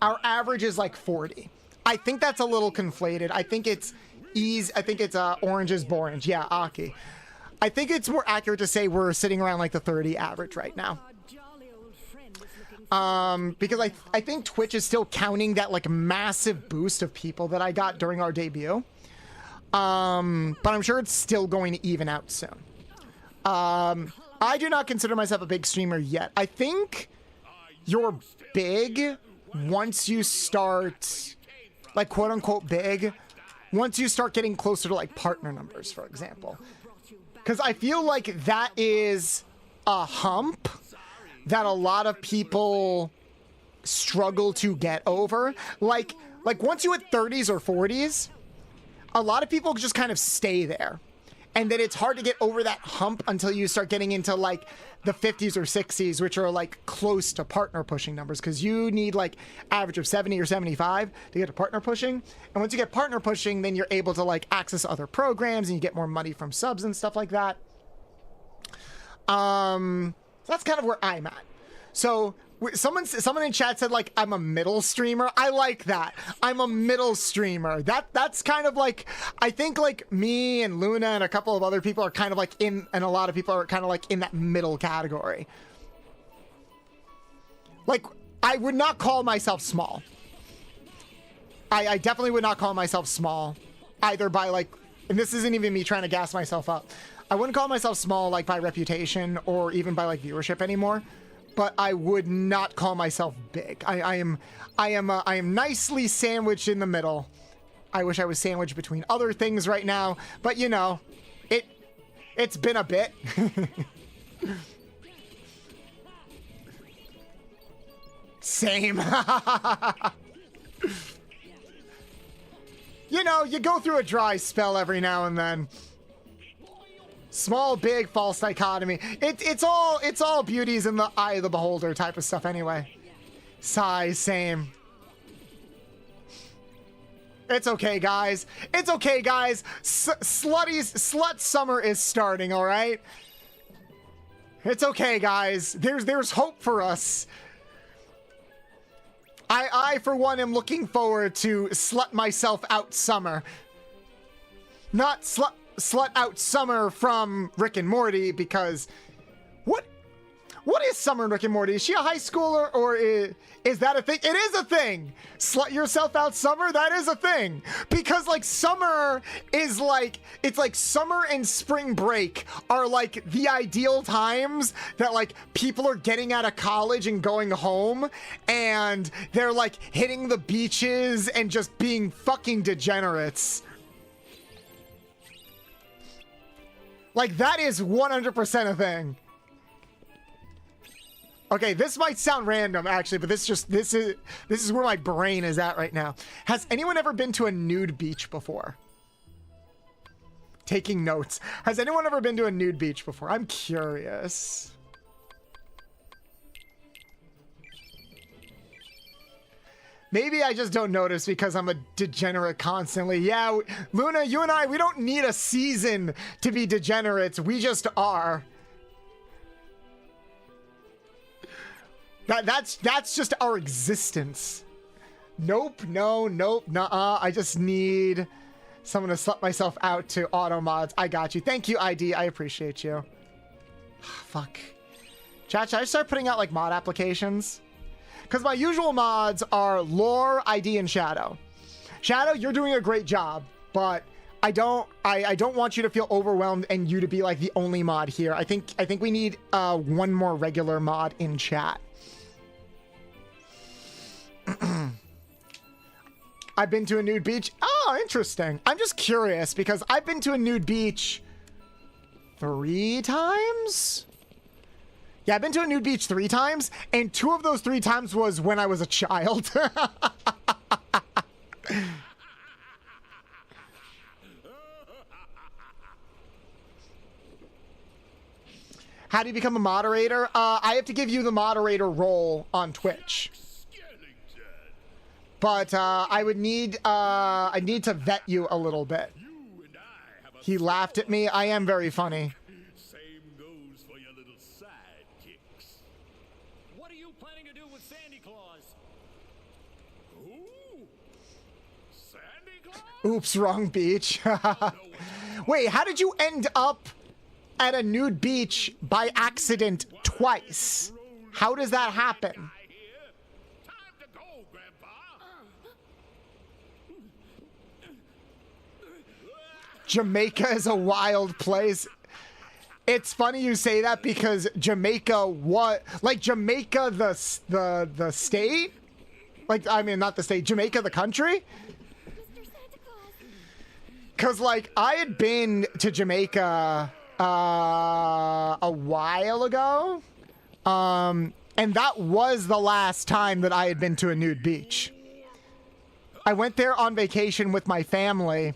Speaker 1: our average is like 40. I think that's a little conflated. I think it's orange is borange. Yeah, Aki. I think it's more accurate to say we're sitting around like the 30 average right now. Because I think Twitch is still counting that like massive boost of people that I got during our debut. But I'm sure it's still going to even out soon. I do not consider myself a big streamer yet. I think you're big once you start, like, quote unquote big, once you start getting closer to like partner numbers, for example. Because I feel like that is a hump that a lot of people struggle to get over. Like once you hit 30s or 40s, a lot of people just kind of stay there. And then it's hard to get over that hump until you start getting into like the 50s or 60s, which are like close to partner pushing numbers, because you need like average of 70 or 75 to get to partner pushing. And once you get partner pushing, then you're able to like access other programs and you get more money from subs and stuff like that. That's kind of where I'm at. So someone in chat said like I'm a middle streamer. I like that. I'm a middle streamer. That's kind of like, I think like me and Luna and a couple of other people are kind of like in, and a lot of people are kind of like in that middle category. Like, I would not call myself small. I definitely would not call myself small either by like, and this isn't even me trying to gas myself up. I wouldn't call myself small like by reputation or even by like viewership anymore, but I would not call myself big. I am nicely sandwiched in the middle. I wish I was sandwiched between other things right now, but you know, it's been a bit. Same. You know, you go through a dry spell every now and then. Small, big, false dichotomy. It's all beauties in the eye of the beholder type of stuff anyway. Size, same. It's okay, guys. It's okay, guys. Slut summer is starting, all right? It's okay, guys. There's hope for us. I for one am looking forward to slut myself out summer. Not slut out summer from Rick and Morty, because What is Summer in Rick and Morty? Is she a high schooler or is that a thing? It is a thing. Slut yourself out, Summer. That is a thing. Because like summer is like, it's like summer and spring break are like the ideal times that like people are getting out of college and going home and they're like hitting the beaches and just being fucking degenerates. Like that is 100% a thing. Okay, this might sound random actually, but this is where my brain is at right now. Has anyone ever been to a nude beach before? Taking notes. Has anyone ever been to a nude beach before? I'm curious. Maybe I just don't notice because I'm a degenerate constantly. Yeah, Luna, you and I, we don't need a season to be degenerates. We just are. That's just our existence. Nope, no, nope, nuh-uh. I just need someone to slut myself out to auto mods. I got you. Thank you, ID. I appreciate you. Fuck. Chat, should I start putting out like mod applications? Because my usual mods are Lore, ID, and Shadow. Shadow, you're doing a great job, but I don't want you to feel overwhelmed and you to be like the only mod here. I think we need one more regular mod in chat. I've been to a nude beach. Oh, interesting. I'm just curious because I've been to a nude beach 3 times. Yeah, I've been to a nude beach 3 times, and 2 of those 3 times was when I was a child. How do you become a moderator? I have to give you the moderator role on Twitch. But I would need I need to vet you a little bit. He laughed at me. I am very funny.
Speaker 3: Same goes for your little sidekicks.
Speaker 6: What are you planning to do with Sandy Claus?
Speaker 3: Ooh, Sandy Claus?
Speaker 1: Oops, wrong beach. Wait, how did you end up at a nude beach by accident twice? How does that happen?
Speaker 3: I hear. Time to go, Grandpa.
Speaker 1: Jamaica is a wild place. It's funny you say that because Jamaica, like Jamaica the state? Like, I mean, not the state, Jamaica the country?
Speaker 4: Mr. Santa Claus.
Speaker 1: Because, like, I had been to Jamaica a while ago. And that was the last time that I had been to a nude beach. I went there on vacation with my family.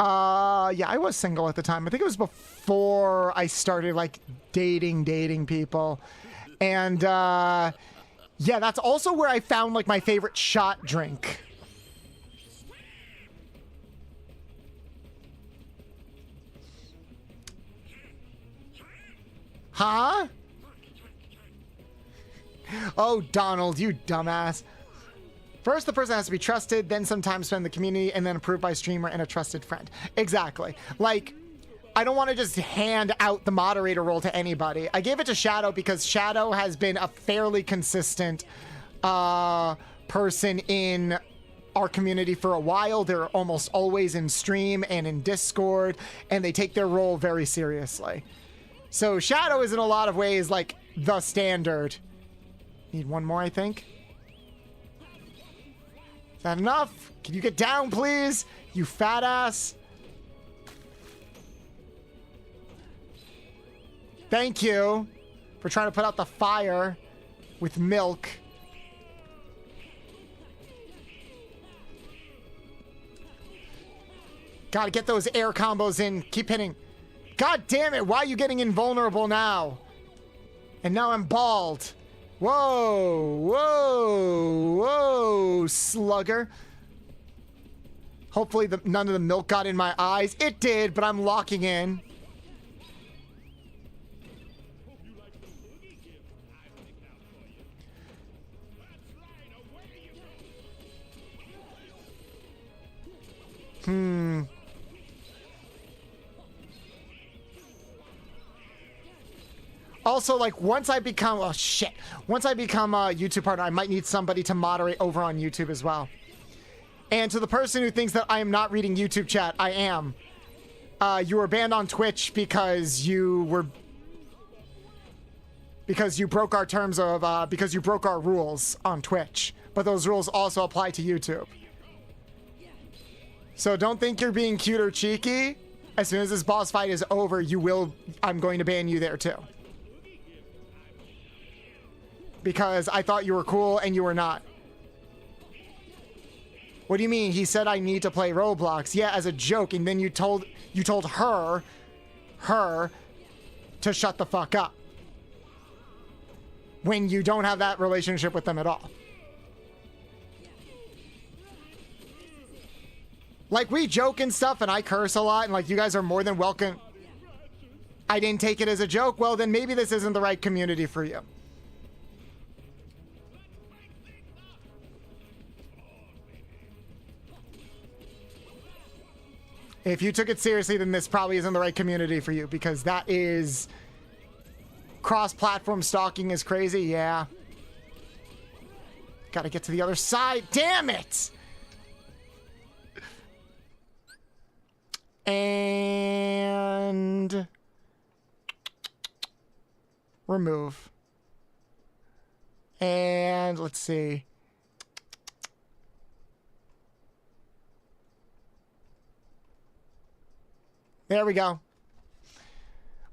Speaker 1: Yeah, I was single at the time. I think it was before I started, like, dating people. And, yeah, that's also where I found, like, my favorite shot drink. Huh? Oh, Donald, you dumbass. First, the person has to be trusted, then sometimes spend in the community, and then approved by a streamer and a trusted friend. Exactly. Like, I don't want to just hand out the moderator role to anybody. I gave it to Shadow because Shadow has been a fairly consistent person in our community for a while. They're almost always in stream and in Discord, and they take their role very seriously. So Shadow is in a lot of ways like the standard. Need one more, I think. Is that enough? Can you get down, please? You fat ass. Thank you for trying to put out the fire with milk. Gotta get those air combos in. Keep hitting. God damn it, why are you getting invulnerable now? And now I'm bald. Whoa, whoa, whoa, slugger. Hopefully none of the milk got in my eyes. It did, but I'm locking in. also, like, once I become, oh shit, once I become a YouTube partner, I might need somebody to moderate over on YouTube as well. And to the person who thinks that I am not reading YouTube chat, I am. You were banned on Twitch because you broke our terms of, because you broke our rules on Twitch. But those rules also apply to YouTube. So don't think you're being cute or cheeky. As soon as this boss fight is over, I'm going to ban you there too. Because I thought you were cool and you were not. What do you mean? He said I need to play Roblox. Yeah, as a joke, and then you told her to shut the fuck up. When you don't have that relationship with them at all. Like, we joke and stuff, and I curse a lot, and like, you guys are more than welcome. I didn't take it as a joke. Well, then maybe this isn't the right community for you. If you took it seriously, then this probably isn't the right community for you, because that is... Cross-platform stalking is crazy, yeah. Gotta get to the other side. Damn it! And... remove. And let's see. There we go.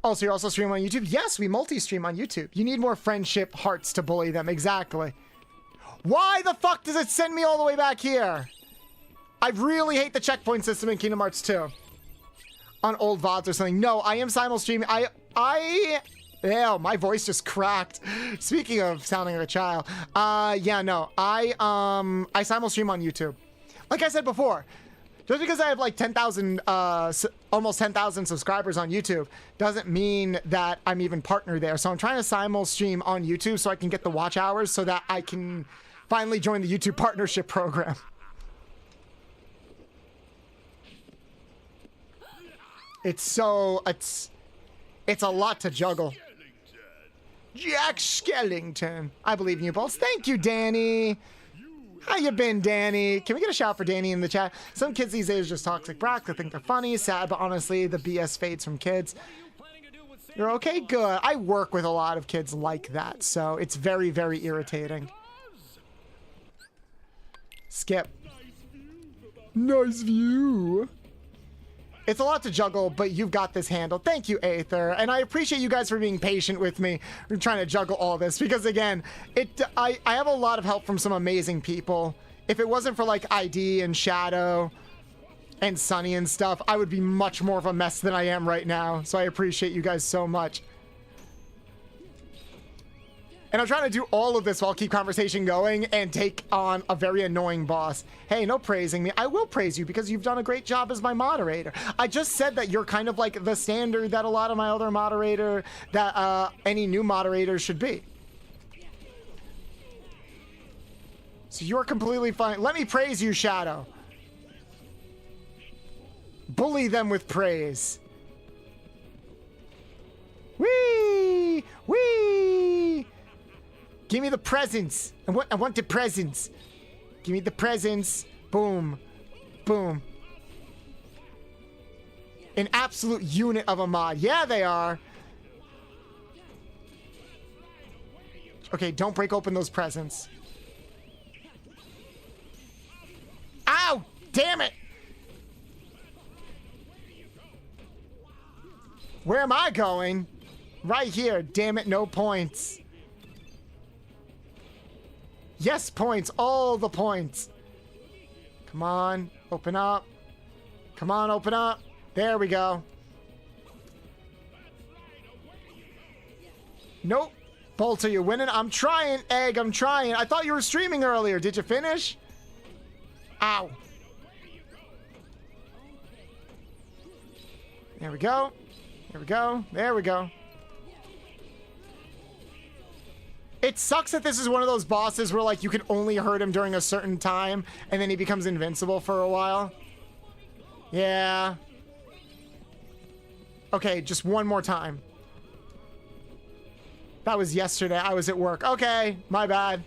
Speaker 1: Oh, so you also stream on YouTube? Yes, we multi-stream on YouTube. You need more friendship hearts to bully them. Exactly. Why the fuck does it send me all the way back here? I really hate the checkpoint system in Kingdom Hearts 2. On old VODs or something. No, I am simul-streaming. Ew, my voice just cracked. Speaking of sounding like a child. Yeah, no. I simul-stream on YouTube. Like I said before, just because I have like 10,000, almost 10,000 subscribers on YouTube doesn't mean that I'm even partnered there. So I'm trying to simul-stream on YouTube so I can get the watch hours so that I can finally join the YouTube partnership program. It's a lot to juggle. Jack Skellington. I believe in you, Pulse. Thank you, Danny. How you been, Danny? Can we get a shout for Danny in the chat? Some kids these days are just toxic brats. I think they're funny, sad, but honestly, the BS fades from kids. You're okay? Good. I work with a lot of kids like that, so it's very, very irritating. Skip. Nice view. It's a lot to juggle, but you've got this handled. Thank you, Aether. And I appreciate you guys for being patient with me. We're trying to juggle all this because, again, I have a lot of help from some amazing people. If it wasn't for, like, ID and Shadow and Sunny and stuff, I would be much more of a mess than I am right now. So I appreciate you guys so much. And I'm trying to do all of this while keep conversation going and take on a very annoying boss. Hey, no praising me. I will praise you because you've done a great job as my moderator. I just said that you're kind of like the standard that a lot of my other moderator, that any new moderators should be. So you're completely fine. Let me praise you, Shadow. Bully them with praise. Whee! Whee! Give me the presents. I want the presents. Give me the presents. Boom. Boom. An absolute unit of a mod. Yeah, they are. Okay, don't break open those presents. Ow! Damn it! Where am I going? Right here. Damn it, no points. Yes, points. All the points. Come on. Open up. Come on, open up. There we go. Nope. Bolter, you're winning. I'm trying, Egg. I'm trying. I thought you were streaming earlier. Did you finish? Ow. There we go. There we go. There we go. It sucks that this is one of those bosses where, like, you can only hurt him during a certain time, and then he becomes invincible for a while. Yeah. Okay, just one more time. That was yesterday. I was at work. Okay, my bad.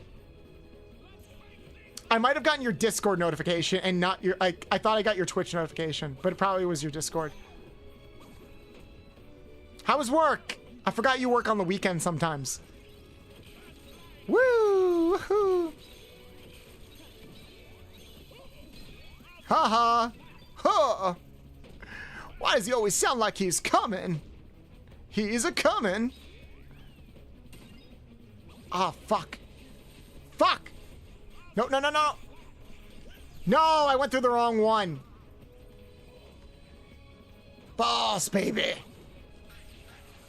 Speaker 1: I might have gotten your Discord notification and not your... I thought I got your Twitch notification, but it probably was your Discord. How was work? I forgot you work on the weekend sometimes. Woo! Woohoo! Haha! Huh! Why does he always sound like he's coming? He's a coming. Ah, fuck. Fuck! No, no, no, no! No, I went through the wrong one. Boss, baby.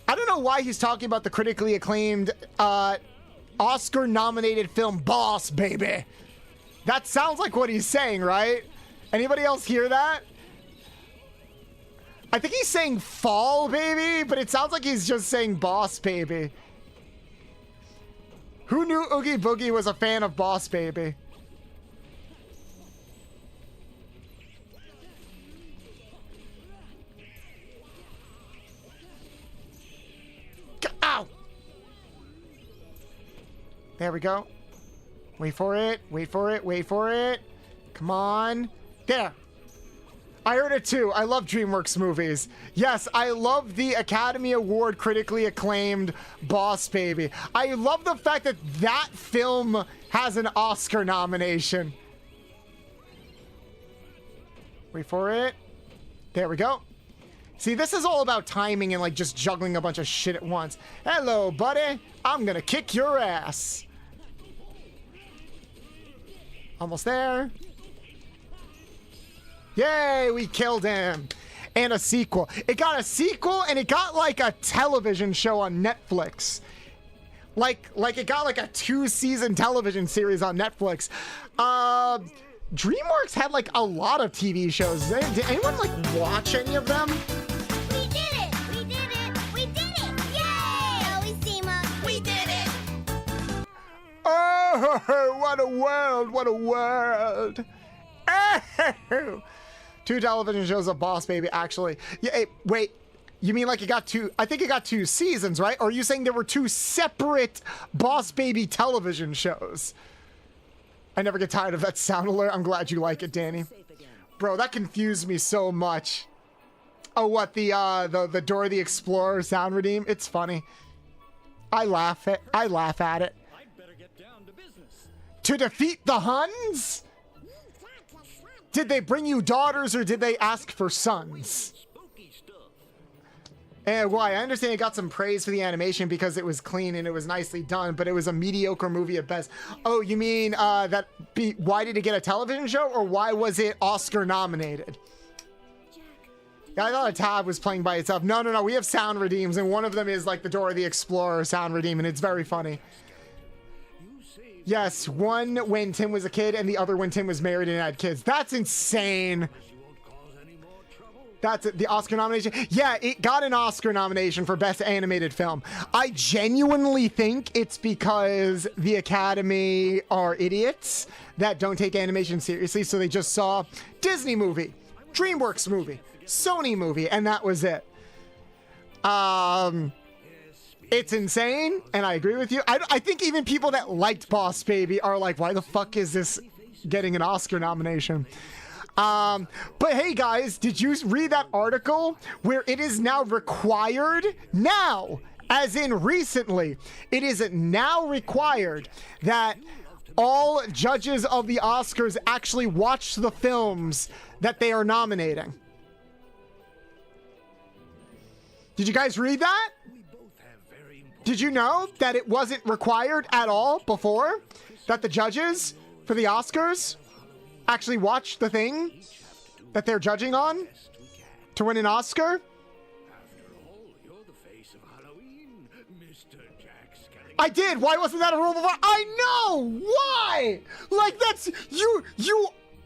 Speaker 1: I don't know why he's talking about the critically acclaimed, Oscar-nominated film Boss, baby. That sounds like what he's saying, right? Anybody else hear that? I think he's saying fall, baby, but it sounds like he's just saying boss, baby. Who knew Oogie Boogie was a fan of Boss Baby? Ow! There we go. Wait for it. Wait for it. Wait for it. Come on. There. I heard it too. I love DreamWorks movies. Yes, I love the Academy Award critically acclaimed Boss Baby. I love the fact that that film has an Oscar nomination. Wait for it. There we go. See, this is all about timing and like just juggling a bunch of shit at once. Hello, buddy. I'm gonna kick your ass. Almost there. Yay, we killed him. And a sequel. It got a sequel and it got like a television show on Netflix. Like it got like a 2-season television series on Netflix. DreamWorks had like a lot of TV shows. Did anyone like watch any of them?
Speaker 5: We did it! We did it! We did it! Yay! Always Seema, we did it!
Speaker 1: Oh, what a world! What a world! Oh. 2 television shows of Boss Baby, actually. Yeah, hey, wait. You mean like it got 2... I think it got 2 seasons, right? Or are you saying there were 2 separate Boss Baby television shows? I never get tired of that sound alert. I'm glad you like it, Danny. Bro, that confused me so much. Oh, what? The Dora the Explorer sound redeem? It's funny. I laugh at it.
Speaker 6: I'd better get down to business.
Speaker 1: To defeat the Huns? Did they bring you daughters or did they ask for sons?
Speaker 6: Spooky stuff.
Speaker 1: And well, I understand it got some praise for the animation because it was clean and it was nicely done, but it was a mediocre movie at best. Oh, you mean why did it get a television show or why was it Oscar nominated? Yeah, I thought a tab was playing by itself. No, we have sound redeems and one of them is like the Dora the Explorer sound redeem and it's very funny. Yes, one when Tim was a kid and the other when Tim was married and had kids. That's insane. That's the Oscar nomination. Yeah, it got an Oscar nomination for Best Animated Film. I genuinely think it's because the Academy are idiots that don't take animation seriously, so they just saw Disney movie, DreamWorks movie, Sony movie, and that was it. It's insane, and I agree with you. I think even people that liked Boss Baby are like, why the fuck is this getting an Oscar nomination? But hey guys, did you read that article where it is now required now, as in recently, it is now required that all judges of the Oscars actually watch the films that they are nominating? Did you guys read that? Did you know that it wasn't required at all before? That the judges for the Oscars actually watch the thing that they're judging on to win an Oscar?
Speaker 3: After all, you're the face of Halloween, Mr. Jack Skellington.
Speaker 1: I did! Why wasn't that a rule before? I know! Why? Like that's... You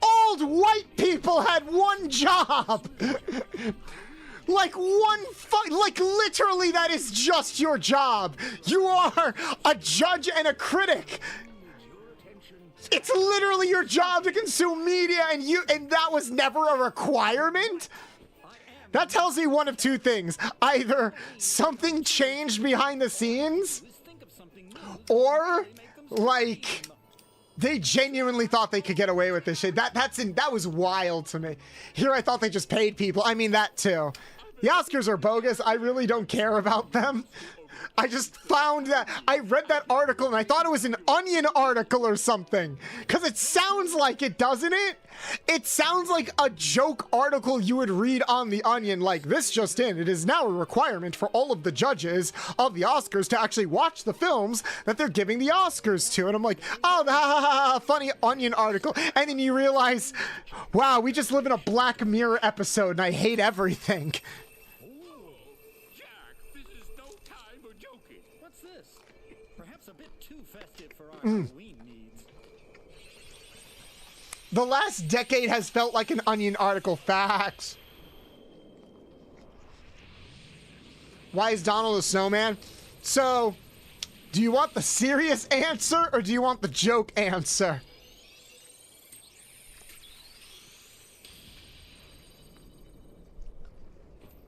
Speaker 1: old white people had one job! Like like literally that is just your job. You are a judge and a critic. It's literally your job to consume media and that was never a requirement? That tells me one of 2 things. Either something changed behind the scenes or like they genuinely thought they could get away with this shit. That was wild to me. Here I thought they just paid people. I mean, that too. The Oscars are bogus. I really don't care about them. I just found that I read that article and I thought it was an Onion article or something. Because it sounds like it, doesn't it? It sounds like a joke article you would read on the Onion, like, this just in. It is now a requirement for all of the judges of the Oscars to actually watch the films that they're giving the Oscars to. And I'm like, oh, funny Onion article. And then you realize, wow, we just live in a Black Mirror episode and I hate everything.
Speaker 6: What's this? Perhaps a bit too festive for our Halloween needs.
Speaker 1: The last decade has felt like an Onion article. Facts. Why is Donald a snowman? So, do you want the serious answer or do you want the joke answer?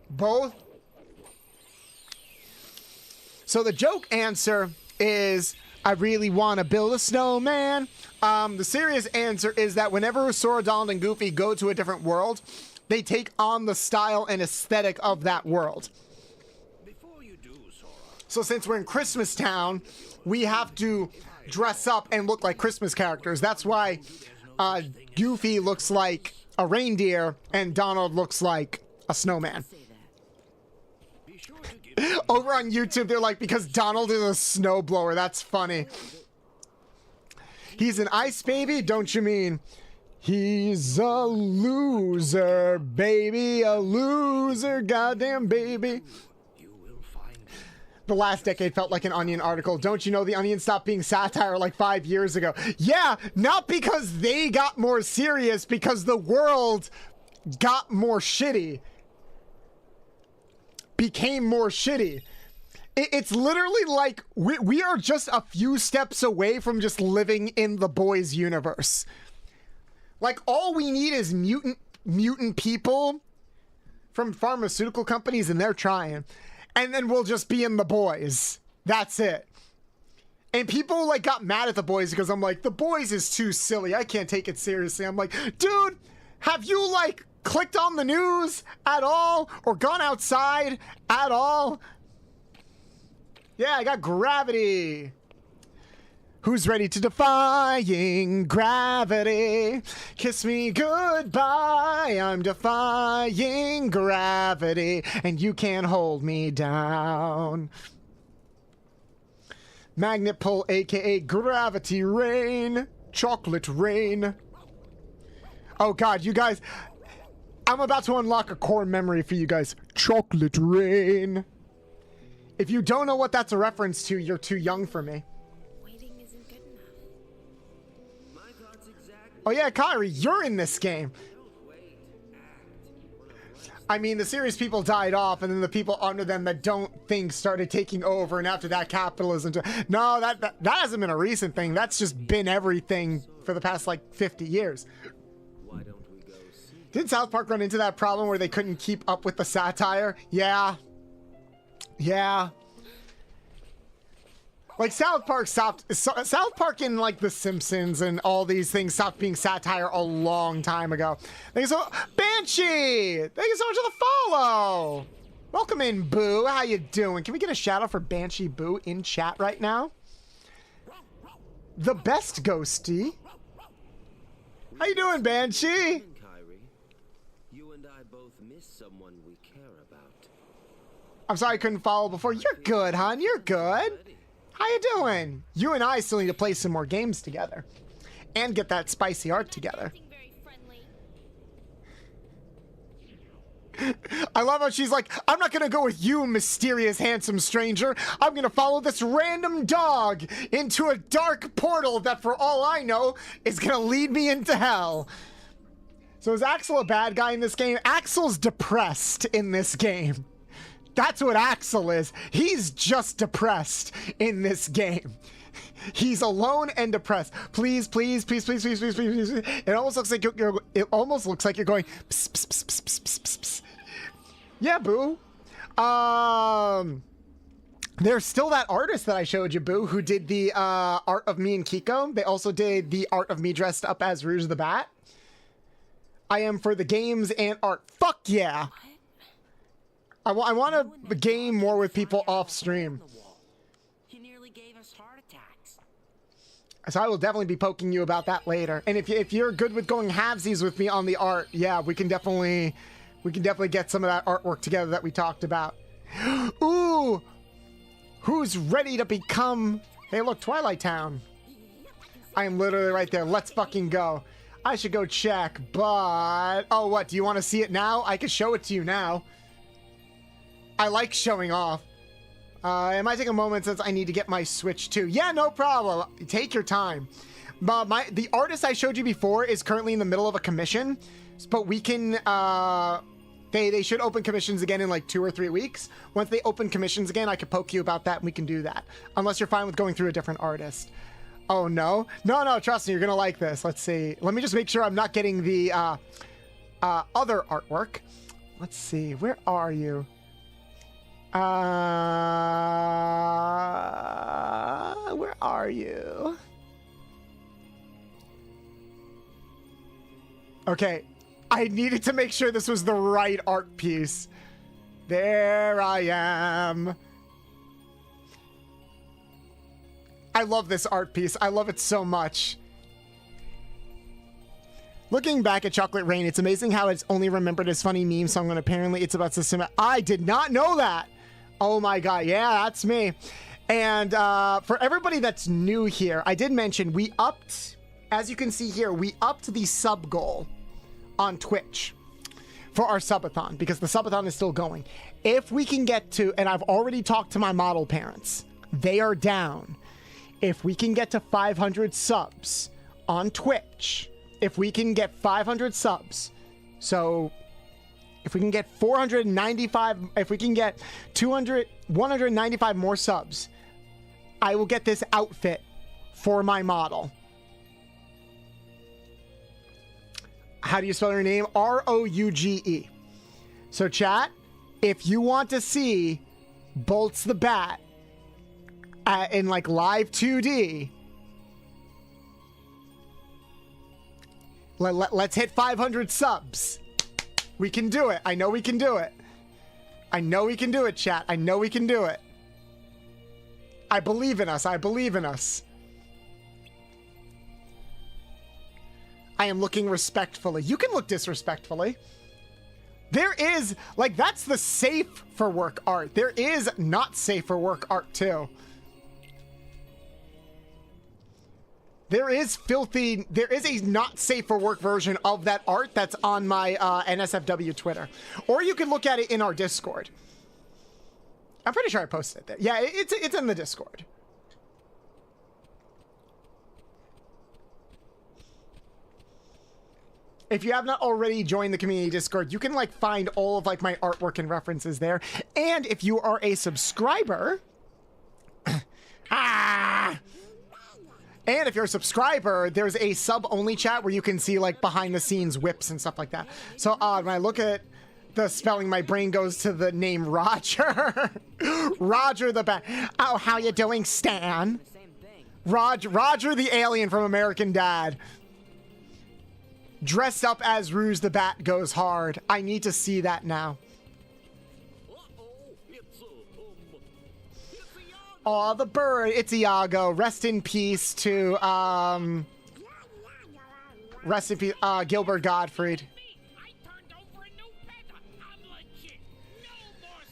Speaker 1: Both? So the joke answer is, I really want to build a snowman. The serious answer is that whenever Sora, Donald, and Goofy go to a different world, they take on the style and aesthetic of that world.
Speaker 3: Before you do, Sora,
Speaker 1: So since we're in Christmas Town, we have to dress up and look like Christmas characters. That's why Goofy looks like a reindeer and Donald looks like a snowman.
Speaker 3: be sure to give
Speaker 1: Over on YouTube, they're like, because Donald is a snowblower. That's funny. He's an ice baby? Don't you mean he's a loser, baby, a loser, goddamn baby.
Speaker 3: you will find him.
Speaker 1: The last decade felt like an Onion article. Don't you know the Onion stopped being satire like 5 years ago? Yeah, not because they got more serious, because the world got more shitty. Became more shitty. It's literally like we are just a few steps away from just living in the boys universe. Like, all we need is mutant people from pharmaceutical companies, and they're trying. And then we'll just be in the boys. That's it. And people like got mad at the boys because I'm like, the boys is too silly. I can't take it seriously. I'm like, dude, have you like clicked on the news at all or gone outside at all? Yeah, I got gravity. Who's ready to defying gravity? Kiss me goodbye. I'm defying gravity, and you can't hold me down. Magnet pull, aka gravity rain. Chocolate rain. Oh god, you guys. I'm about to unlock a core memory for you guys. Chocolate rain. If you don't know what that's a reference to, you're too young for me.
Speaker 4: Waiting isn't good enough.
Speaker 7: My thoughts exactly.
Speaker 1: Oh yeah, Kyrie, you're in this game.
Speaker 7: Don't wait. Act.
Speaker 1: I mean, the serious people died off, and then the people under them that don't think started taking over, and after that, capitalism. No, that hasn't been a recent thing. That's just been everything for the past, like, 50 years.
Speaker 7: Why don't we go see?
Speaker 1: Did South Park run into that problem where they couldn't keep up with the satire? Yeah. Yeah. Like, South Park and, like, The Simpsons and all these things stopped being satire a long time ago. Thank you so Banshee! Thank you so much for the follow! Welcome in, Boo. How you doing? Can we get a shout out for Banshee Boo in chat right now? The best ghosty. How you doing, Banshee?
Speaker 7: Kyrie, you and I both miss someone we care about.
Speaker 1: I'm sorry I couldn't follow before. You're good, hon. You're good. How you doing? You and I still need to play some more games together. And get that spicy art together.
Speaker 4: Acting very friendly.
Speaker 1: I love how she's like, I'm not gonna go with you, mysterious handsome stranger. I'm gonna follow this random dog into a dark portal that, for all I know, is gonna lead me into hell. So is Axel a bad guy in this game? Axel's depressed in this game. That's what Axel is. He's just depressed in this game. He's alone and depressed. Please, please, please, please, please, please, please, please. It almost looks like it almost looks like you're going. Pss, pss, pss, pss, pss, pss, pss. Yeah, boo. There's still that artist that I showed you, Boo, who did the art of me and Kiko. They also did the art of me dressed up as Rouge the Bat. I am for the games and art. Fuck yeah. I want to game more with people off stream.
Speaker 7: You nearly gave us heart attacks.
Speaker 1: So I will definitely be poking you about that later. And if you're good with going halvesies with me on the art, yeah, we can definitely get some of that artwork together that we talked about. Ooh, who's ready to become? Hey, look, Twilight Town. I am literally right there. Let's fucking go. I should go check, but oh, what? Do you want to see it now? I could show it to you now. I like showing off. It might take a moment since I need to get my Switch too. Yeah, no problem. Take your time. The artist I showed you before is currently in the middle of a commission, but we can. They should open commissions again in like 2 or 3 weeks. Once they open commissions again, I could poke you about that, and we can do that. Unless you're fine with going through a different artist. Oh no, no, trust me, you're gonna like this. Let's see. Let me just make sure I'm not getting the other artwork. Let's see. Where are you? Where are you? Okay, I needed to make sure this was the right art piece. There I am. I love this art piece. I love it so much. Looking back at Chocolate Rain, it's amazing how it's only remembered as funny meme song when apparently it's about system. I did not know that. Oh my god, yeah, that's me. And for everybody that's new here, I did mention we upped, as you can see here, we upped the sub goal on Twitch for our subathon because the subathon is still going. If we can get to, and I've already talked to my model parents, they are down. If we can get to 500 subs on Twitch, if we can get 500 subs, so if we can get 495, if we can get 195 more subs, I will get this outfit for my model. How do you spell your name? R-O-U-G-E. So chat, if you want to see Bolts the Bat in like live 2D, let's hit 500 subs. We can do it. I know we can do it. I know we can do it, chat. I know we can do it. I believe in us. I believe in us. I am looking respectfully. You can look disrespectfully. There is, like, that's the safe for work art. There is not safe for work art too. There is filthy, there is a not safe for work version of that art that's on my NSFW Twitter. Or you can look at it in our Discord. I'm pretty sure I posted it there. Yeah, it's in the Discord. If you have not already joined the community Discord, you can like find all of like my artwork and references there. And if you are a subscriber, and if you're a subscriber, there's a sub-only chat where you can see like behind-the-scenes whips and stuff like that. So when I look at the spelling, my brain goes to the name Roger. Roger the Bat. Oh, how you doing, Stan? Roger the alien from American Dad. Dressed up as Rouge the Bat goes hard. I need to see that now. Aw, the bird. It's Iago. Rest in peace to, rest in peace, Gilbert Gottfried.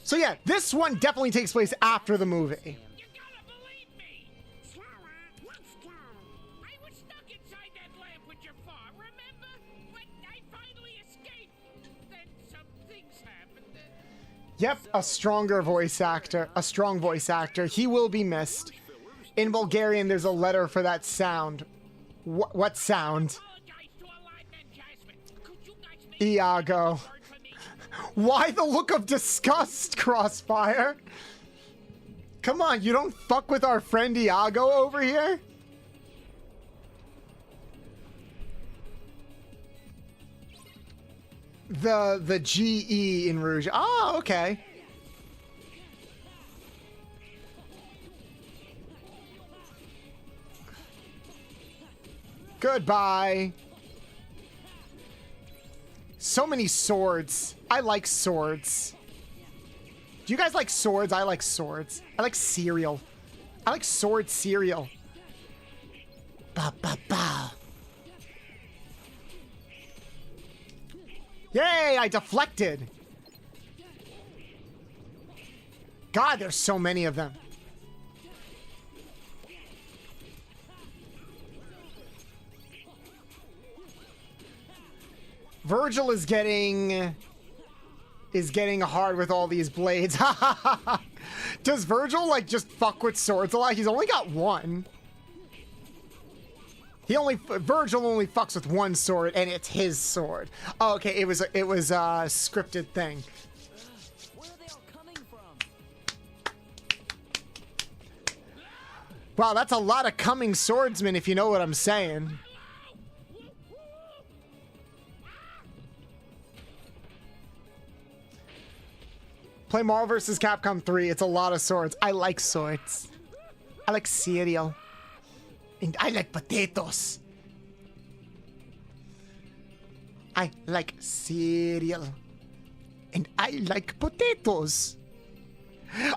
Speaker 1: So yeah, this one definitely takes place after the movie. Yep, a stronger voice actor, a strong voice actor. He will be missed. In Bulgarian, there's a letter for that sound. What sound? Iago. Why the look of disgust, Crossfire? Come on, you don't fuck with our friend Iago over here? The GE in Rouge. Oh, okay. Goodbye. So many swords. I like swords. Do you guys like swords? I like swords. I like cereal. I like sword cereal. Ba ba ba. Yay, I deflected. God, there's so many of them. Virgil is getting hard with all these blades. Does Virgil like just fuck with swords a lot? He's only got one. Virgil only fucks with one sword, and it's his sword. Oh, okay, it was a scripted thing.
Speaker 6: Where are they all coming from?
Speaker 1: Wow, that's a lot of coming swordsmen, if you know what I'm saying. Play Marvel vs. Capcom 3. It's a lot of swords. I like swords. I like cereal. And I like potatoes. I like cereal. And I like potatoes.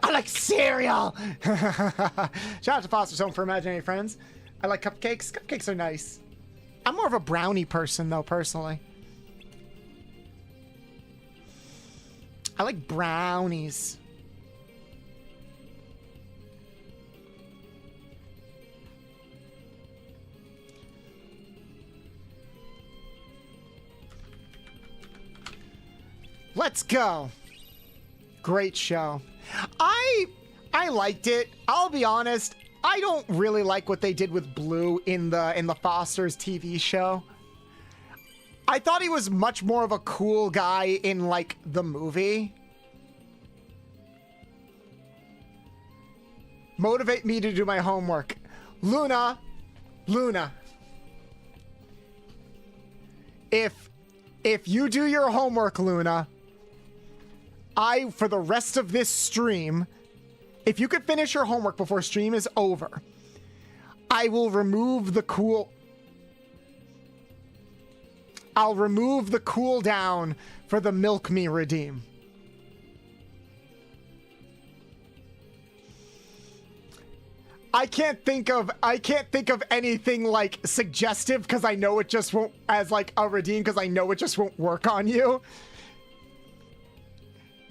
Speaker 1: I like cereal! Shout out to Foster's Home for Imaginary Friends. I like cupcakes. Cupcakes are nice. I'm more of a brownie person, though, personally. I like brownies. Let's go. Great show. I liked it. I'll be honest. I don't really like what they did with Blue in the Foster's TV show. I thought he was much more of a cool guy in, like, the movie. Motivate me to do my homework. Luna. If you do your homework, Luna, for the rest of this stream, if you could finish your homework before stream is over, I will remove the I'll remove the cooldown for the Milk Me redeem. I can't think of anything like suggestive because I know it just won't, as like a redeem, because I know it just won't work on you.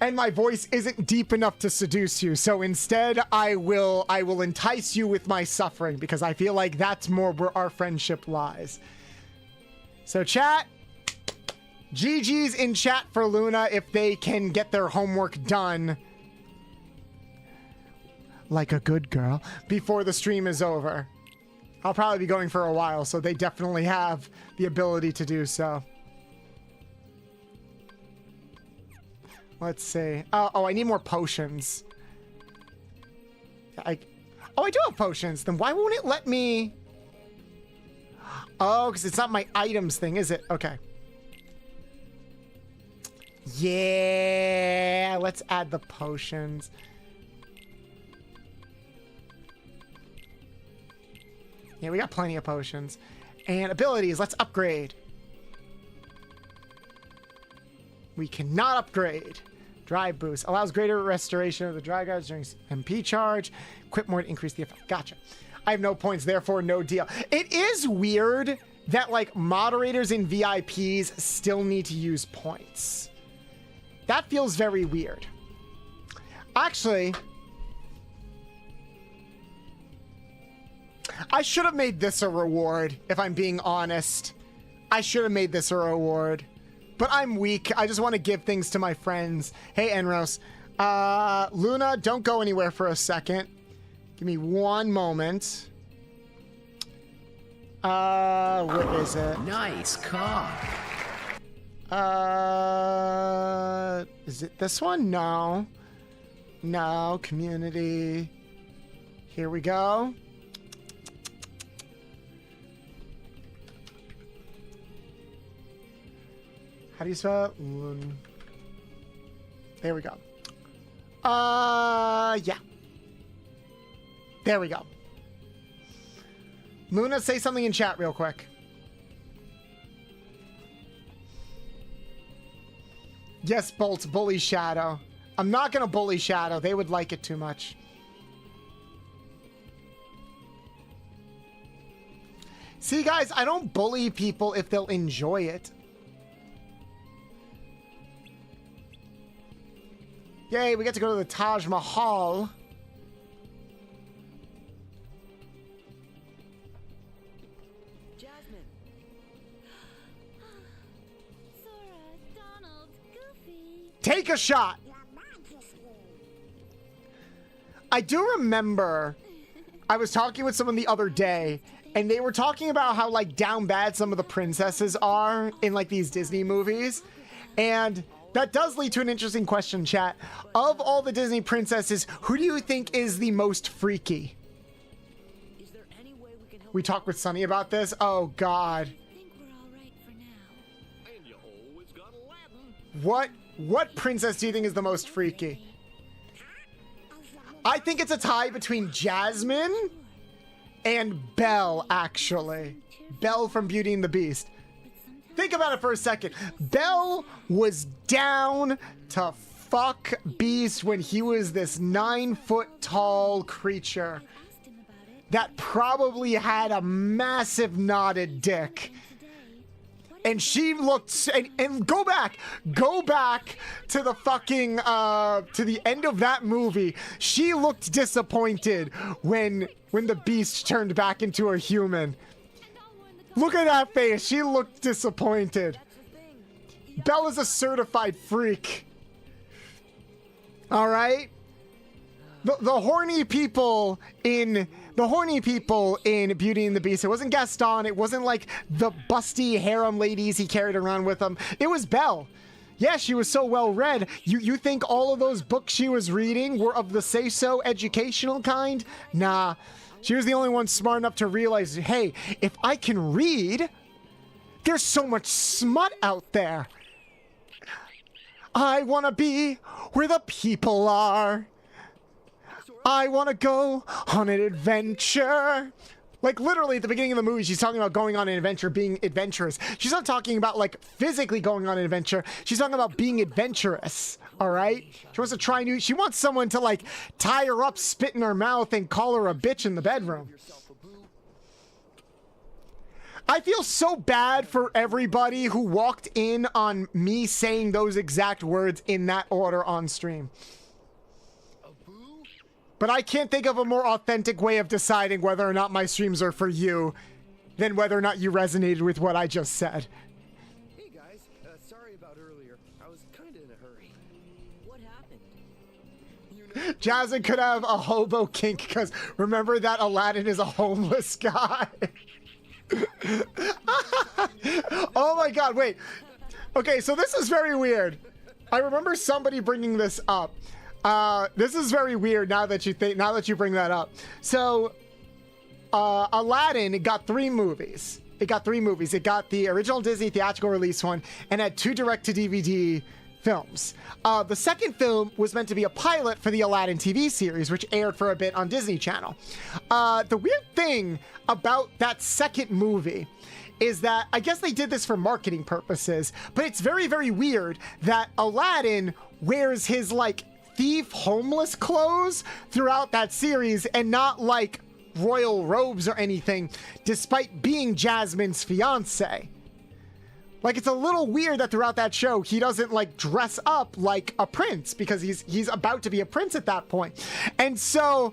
Speaker 1: And my voice isn't deep enough to seduce you, so instead I will entice you with my suffering, because I feel like that's more where our friendship lies. So chat, GG's in chat for Luna if they can get their homework done like a good girl before the stream is over. I'll probably be going for a while, so they definitely have the ability to do so. Let's see. Oh, I need more potions. I do have potions. Then why won't it let me? Oh, because it's not my items thing, is it? Okay. Yeah, let's add the potions. Yeah, we got plenty of potions. And abilities, let's upgrade. We cannot upgrade. Drive boost. Allows greater restoration of the dry guards during MP charge. Equip more to increase the effect. Gotcha. I have no points, therefore no deal. It is weird that, like, moderators and VIPs still need to use points. That feels very weird. Actually, I should have made this a reward, if I'm being honest. I should have made this a reward. But I'm weak. I just want to give things to my friends. Hey, Enros. Luna, don't go anywhere for a second. Give me one moment. What is it?
Speaker 8: Nice cock.
Speaker 1: Is it this one? No. No, community. Here we go. How do you spell it? There we go. Yeah. There we go. Luna, say something in chat real quick. Yes, Bolts, bully Shadow. I'm not gonna bully Shadow. They would like it too much. See, guys, I don't bully people if they'll enjoy it. Yay, we get to go to the Taj Mahal.
Speaker 7: Jasmine.
Speaker 4: Sora, Donald, Goofy.
Speaker 1: Take a shot. I do remember I was talking with someone the other day, and they were talking about how, like, down bad some of the princesses are in, like, these Disney movies. And that does lead to an interesting question, chat. Of all the Disney princesses, who do you think is the most freaky?
Speaker 7: Is there any way we can help?
Speaker 1: We talked with Sunny about this. Oh, God.
Speaker 4: I think we're all right for now.
Speaker 3: And you always got Aladdin.
Speaker 1: What princess do you think is the most freaky? I think it's a tie between Jasmine and Belle, actually. Belle from Beauty and the Beast. Think about it for a second. Belle was down to fuck Beast when he was this 9-foot-tall creature
Speaker 4: Asked him about it
Speaker 1: that probably had a massive knotted dick.
Speaker 4: today.
Speaker 1: And she looked, and go back to the fucking, to the end of that movie. She looked disappointed when the Beast turned back into a human. Look at that face. She looked disappointed. Bella's a certified freak. All right. The horny people in Beauty and the Beast. It wasn't Gaston. It wasn't like the busty harem ladies he carried around with him. It was Belle. Yeah, she was so well read. You think all of those books she was reading were of the say-so educational kind? Nah. She was the only one smart enough to realize, hey, if I can read, there's so much smut out there. I want to be where the people are. I want to go on an adventure. Like, literally at the beginning of the movie, she's talking about going on an adventure, being adventurous. She's not talking about, like, physically going on an adventure. She's talking about being adventurous, all right? She wants to try new... She wants someone to, like, tie her up, spit in her mouth, and call her a bitch in the bedroom. I feel so bad for everybody who walked in on me saying those exact words in that order on stream. But I can't think of a more authentic way of deciding whether or not my streams are for you than whether or not you resonated with what I just said.
Speaker 7: Hey guys, sorry about earlier. I was kind of in a hurry. What happened?
Speaker 1: Jasmine could have a hobo kink because remember that Aladdin is a homeless guy. Oh my god, wait. Okay, so this is very weird. I remember somebody bringing this up. This is very weird now that you bring that up. So, Aladdin got 3 movies. It got the original Disney theatrical release one and had 2 direct-to-DVD films. The second film was meant to be a pilot for the Aladdin TV series, which aired for a bit on Disney Channel. The weird thing about that second movie is that I guess they did this for marketing purposes, but it's very, very weird that Aladdin wears his, like, thief homeless clothes throughout that series and not like royal robes or anything, despite being Jasmine's fiance. Like, it's a little weird that throughout that show he doesn't like dress up like a prince because he's about to be a prince at that point. And so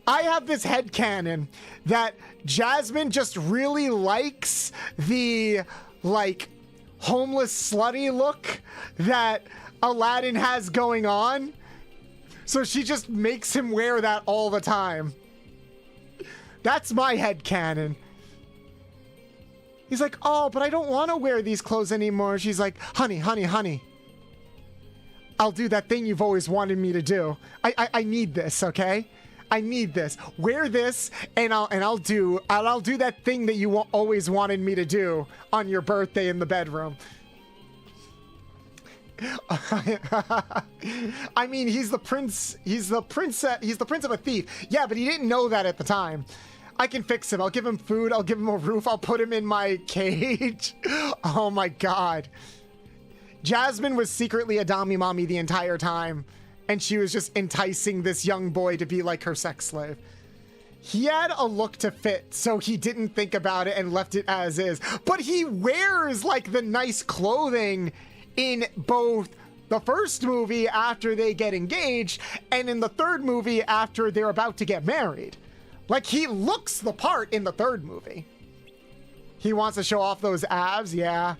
Speaker 1: I have this headcanon that Jasmine just really likes the like homeless slutty look that Aladdin has going on. So she just makes him wear that all the time. That's my headcanon. He's like, oh, but I don't want to wear these clothes anymore. She's like, honey, honey, honey. I'll do that thing you've always wanted me to do. I need this, okay? I need this. Wear this, and I'll do that thing that you always wanted me to do on your birthday in the bedroom. I mean, he's the prince of a thief. Yeah, but he didn't know that at the time. I can fix him. I'll give him food. I'll give him a roof. I'll put him in my cage. Oh my god. Jasmine was secretly a Dami mommy the entire time, and she was just enticing this young boy to be like her sex slave. He had a look to fit, so he didn't think about it and left it as is. But he wears like the nice clothing in both the first movie after they get engaged and in the third movie after they're about to get married. Like, he looks the part in the third movie. He wants to show off those abs, yeah.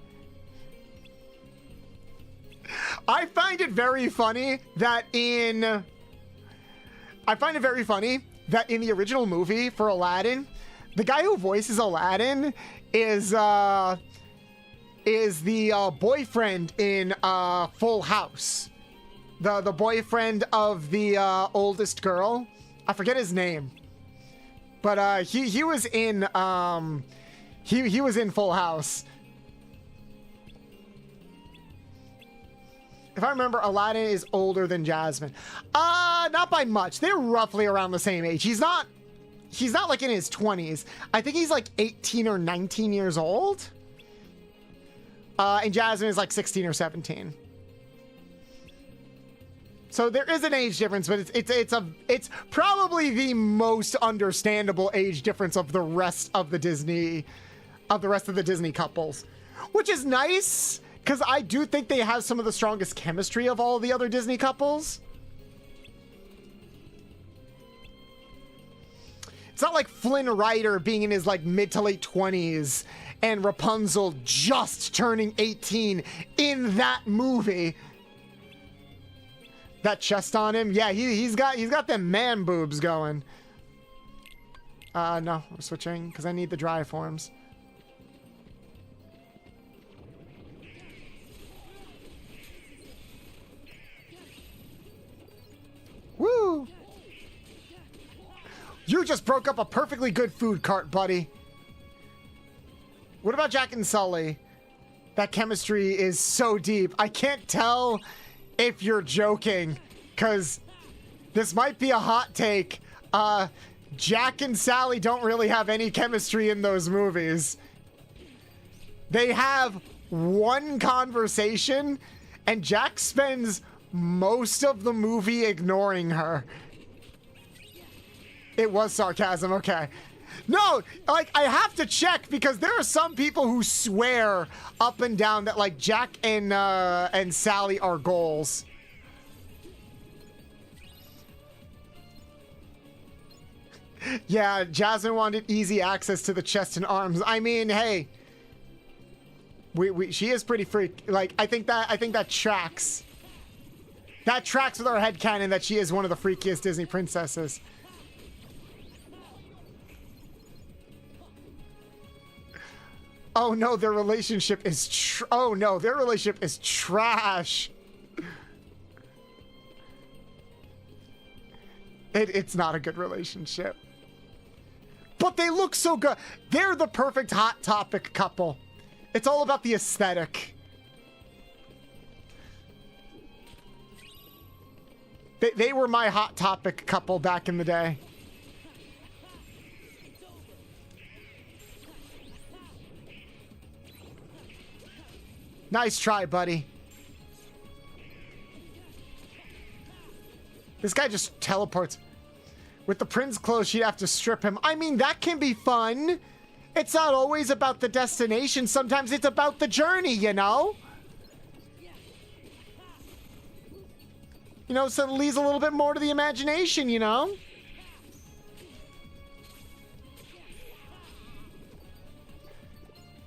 Speaker 1: I find it very funny that in the original movie for Aladdin, the guy who voices Aladdin is the boyfriend in Full House. The boyfriend of the oldest girl. I forget his name. But he was in he was in Full House. If I remember, Aladdin is older than Jasmine. Not by much. They're roughly around the same age. He's not like in his 20s. I think he's like 18 or 19 years old. And Jasmine is like 16 or 17. So there is an age difference, but it's probably the most understandable age difference of the rest of the Disney couples, which is nice because I do think they have some of the strongest chemistry of all the other Disney couples. It's not like Flynn Rider being in his like mid to late 20s and Rapunzel just turning 18 in that movie. That chest on him, yeah, he's got them man boobs going. No, we're switching because I need the dry forms. Woo! You just broke up a perfectly good food cart, buddy. What about Jack and Sully? That chemistry is so deep. I can't tell if you're joking, because this might be a hot take. Jack and Sally don't really have any chemistry in those movies. They have one conversation, and Jack spends most of the movie ignoring her. It was sarcasm, okay. No, like, I have to check because there are some people who swear up and down that, like, Jack and Sally are goals. Yeah, Jasmine wanted easy access to the chest and arms. I mean, hey, she is pretty freak. Like, I think that tracks. That tracks with our headcanon that she is one of the freakiest Disney princesses. Oh no, their relationship is their relationship is trash. It's not a good relationship. But they look so good. They're the perfect Hot Topic couple. It's all about the aesthetic. They were my Hot Topic couple back in the day. Nice try, buddy. This guy just teleports. With the prince clothes, she'd have to strip him. I mean, that can be fun. It's not always about the destination. Sometimes it's about the journey, you know? You know, so it leaves a little bit more to the imagination, you know?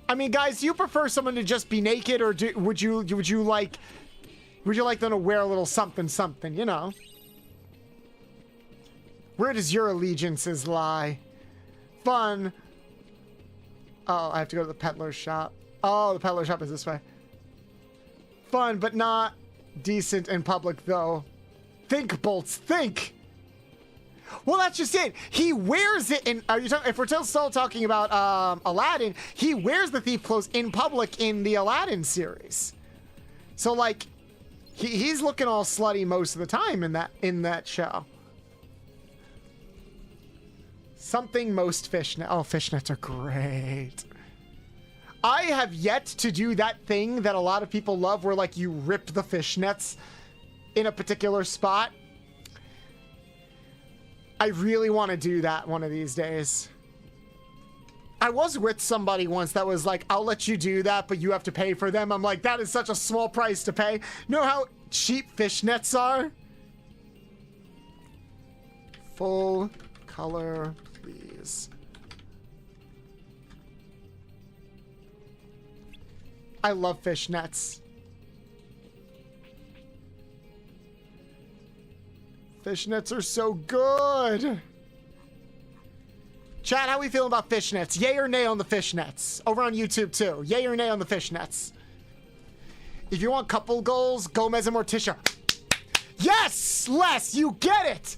Speaker 1: I mean, guys, do you prefer someone to just be naked, or would you like them to wear a little something, you know? Where does your allegiances lie? Fun. Oh, I have to go to the peddler shop. Oh, the peddler shop is this way. Fun, but not decent in public, though. Think, Bolts, think! Well, that's just it. He wears it in... if we're still talking about Aladdin, he wears the thief clothes in public in the Aladdin series. So, like, he's looking all slutty most of the time in that show. Something most fishnet. Oh, fishnets are great. I have yet to do that thing that a lot of people love where like you rip the fishnets in a particular spot. I really want to do that one of these days. I was with somebody once that was like, I'll let you do that, but you have to pay for them. I'm like, that is such a small price to pay. You know how cheap fishnets are? Full color, please. I love fishnets. Fishnets are so good. Chat, how we feeling about fishnets? Yay or nay on the fishnets? Over on YouTube too. Yay or nay on the fishnets? If you want couple goals, Gomez and Morticia. Yes, Les, you get it.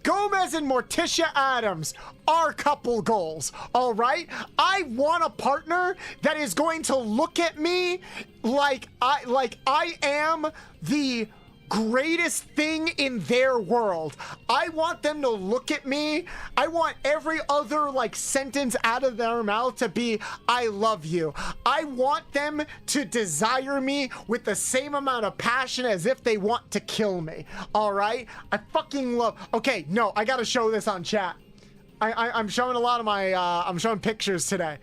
Speaker 1: Gomez and Morticia Addams are couple goals, all right? I want a partner that is going to look at me like I am the greatest thing in their world. I want them to look at me. I want every other like sentence out of their mouth to be, I love you. I want them to desire me with the same amount of passion as if they want to kill me. All right? I fucking love. Okay, no, I gotta show this on chat. I'm showing a lot of my, I'm showing pictures today.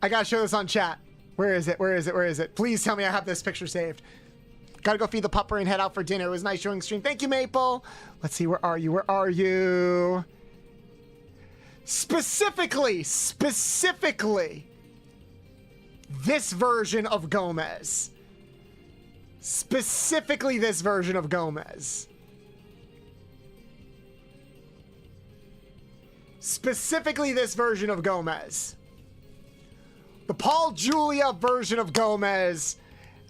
Speaker 1: I gotta show this on chat. Where is it? Where is it? Where is it? Please tell me I have this picture saved. Gotta go feed the pupper and head out for dinner. It was nice showing stream. Thank you, Maple. Let's see, where are you? Where are you? Specifically, this version of Gomez. Specifically this version of Gomez. Specifically this version of Gomez. The Paul Julia version of Gomez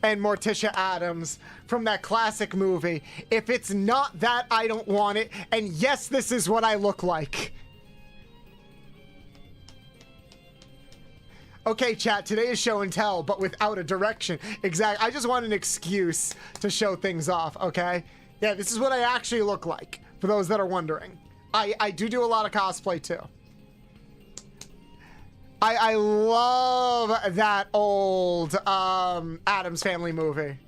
Speaker 1: and Morticia Addams from that classic movie. If it's not that, I don't want it. And yes, this is what I look like. Okay, chat, today is show and tell, but without a direction. Exactly. I just want an excuse to show things off, okay? Yeah, this is what I actually look like, for those that are wondering. I do a lot of cosplay, too. I love that old Addams Family movie.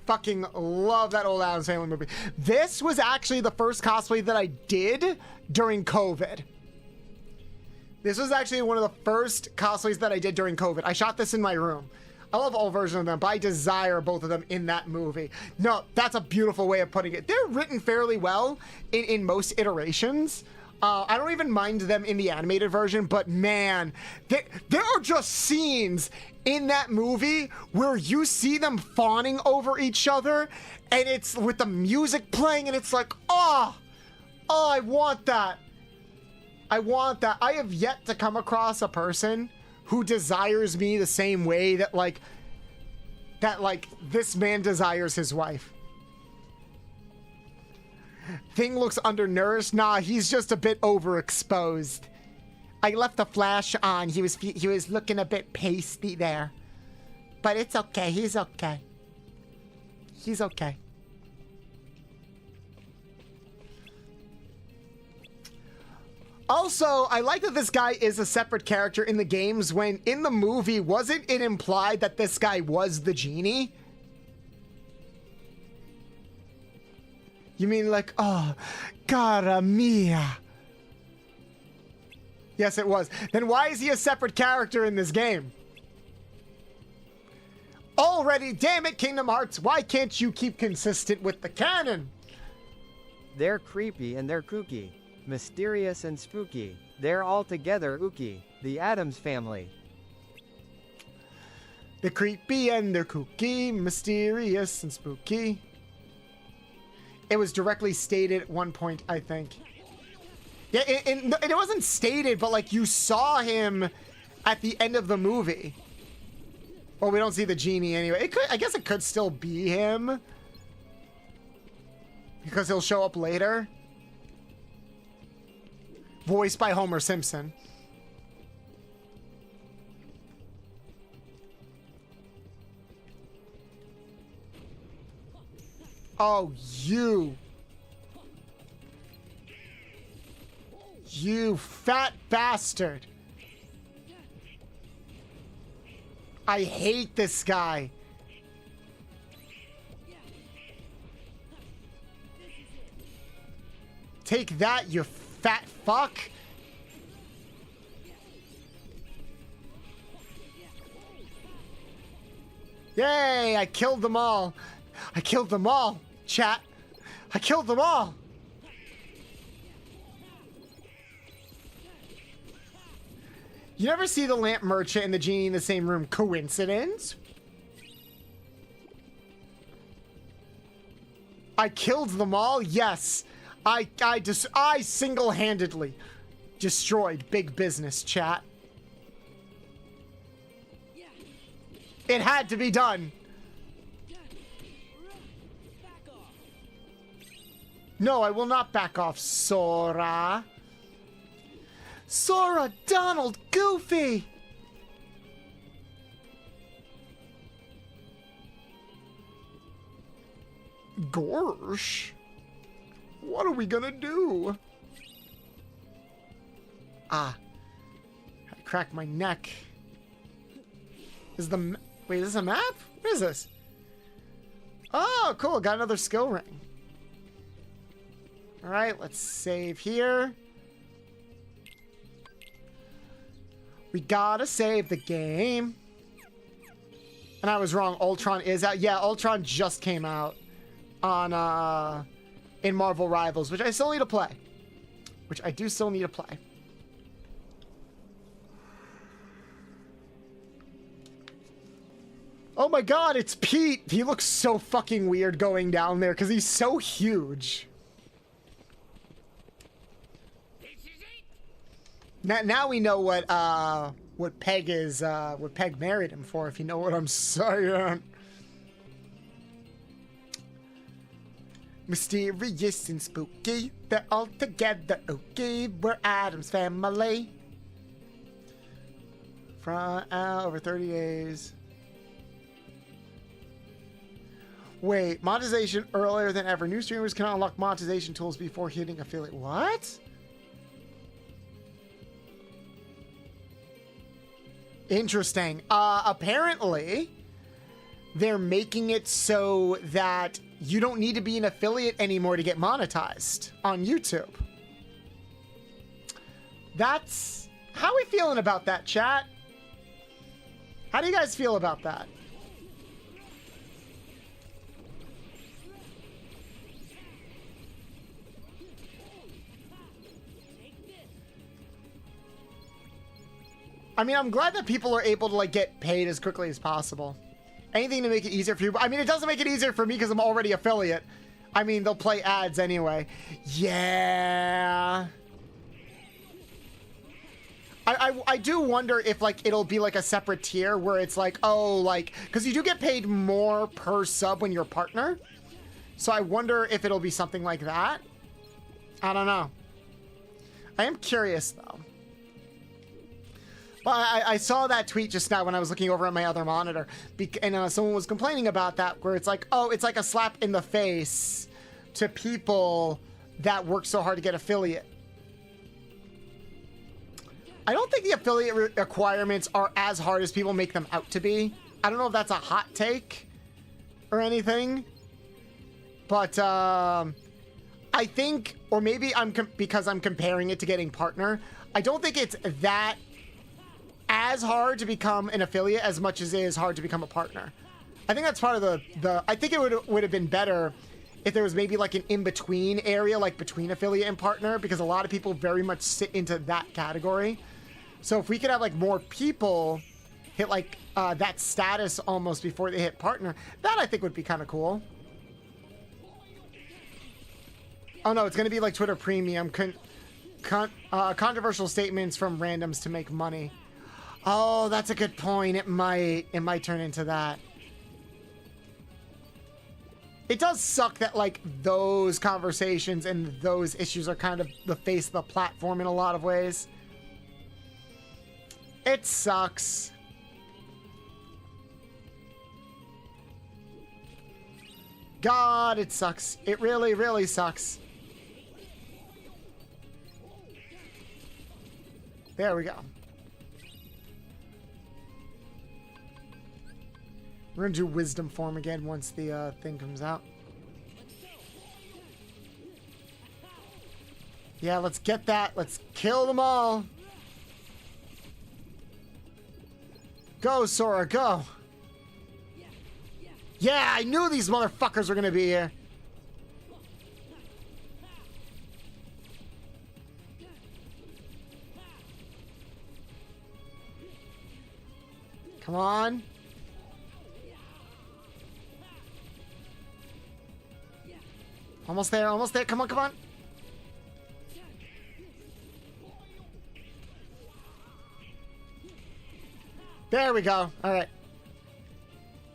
Speaker 1: Fucking love that old Addams Family movie. This was actually the first cosplay that I did during COVID. This was actually one of the first cosplays that I did during COVID. I shot this in my room. I love all versions of them, but I desire both of them in that movie. No, that's a beautiful way of putting it. They're written fairly well in most iterations. I don't even mind them in the animated version, but man, there are just scenes in that movie where you see them fawning over each other, and it's with the music playing, and it's like, oh, I want that. I want that. I have yet to come across a person who desires me the same way that this man desires his wife. Thing looks undernourished. Nah, he's just a bit overexposed. I left the flash on. He was looking a bit pasty there. But it's okay. He's okay. He's okay. Also, I like that this guy is a separate character in the games when in the movie, wasn't it implied that this guy was the genie? You mean like, oh, cara mia. Yes, it was. Then why is he a separate character in this game? Already, damn it, Kingdom Hearts, why can't you keep consistent with the canon?
Speaker 2: They're creepy and they're kooky. Mysterious and spooky. They're all together ooky. The Addams Family.
Speaker 1: They're creepy and they're kooky, mysterious and spooky. It was directly stated at one point, I think. Yeah, it wasn't stated, but like you saw him at the end of the movie. Well, we don't see the genie anyway. I guess it could still be him. Because he'll show up later. Voiced by Homer Simpson. Oh, you fat bastard. I hate this guy. Take that, you fat fuck. Yay, I killed them all. I killed them all, chat. I killed them all. You never see the lamp merchant and the genie in the same room. Coincidence? I killed them all? Yes. I single-handedly destroyed big business, chat. It had to be done. No, I will not back off, Sora. Sora, Donald, Goofy. Gorsh. What are we gonna do? Ah. I cracked my neck. Wait, is this a map? What is this? Oh, cool. Got another skill ring. Alright, let's save here. We gotta save the game. And I was wrong. Ultron is out. Yeah, Ultron just came out on in Marvel Rivals, which I still need to play. Which I do still need to play. Oh my god, it's Pete! He looks so fucking weird going down there because he's so huge. Now we know what Peg is, what Peg married him for, if you know what I'm saying. Mysterious and spooky, they're all together, okay, we're Adam's family. From over 30 days. Wait, monetization earlier than ever. New streamers can unlock monetization tools before hitting affiliate. What? Interesting. Apparently, they're making it so that you don't need to be an affiliate anymore to get monetized on YouTube. That's... How are we feeling about that, chat? How do you guys feel about that? I mean, I'm glad that people are able to, like, get paid as quickly as possible. Anything to make it easier for you. I mean, it doesn't make it easier for me because I'm already affiliate. I mean, they'll play ads anyway. Yeah. I do wonder if, like, it'll be, like, a separate tier where it's like, oh, like... Because you do get paid more per sub when you're a partner. So I wonder if it'll be something like that. I don't know. I am curious, though. Well, I saw that tweet just now when I was looking over at my other monitor, and someone was complaining about that, where it's like, oh, it's like a slap in the face to people that work so hard to get affiliate. I don't think the affiliate requirements are as hard as people make them out to be. I don't know if that's a hot take or anything, but I think, or maybe because I'm comparing it to getting partner, I don't think it's that as hard to become an affiliate as much as it is hard to become a partner. I think that's part of the I think it would have been better if there was maybe like an in-between area, like between affiliate and partner, because a lot of people very much sit into that category. So if we could have like more people hit like that status almost before they hit partner, that I think would be kind of cool. Oh no, it's going to be like Twitter Premium. Controversial statements from randoms to make money. Oh, that's a good point. It might turn into that. It does suck that, like, those conversations and those issues are kind of the face of the platform in a lot of ways. It sucks. God, it sucks. It really, really sucks. There we go. We're gonna do wisdom form again once the thing comes out. Yeah, let's get that. Let's kill them all. Go, Sora, go. Yeah, I knew these motherfuckers were gonna be here. Come on. Almost there, almost there. Come on, come on. There we go. All right.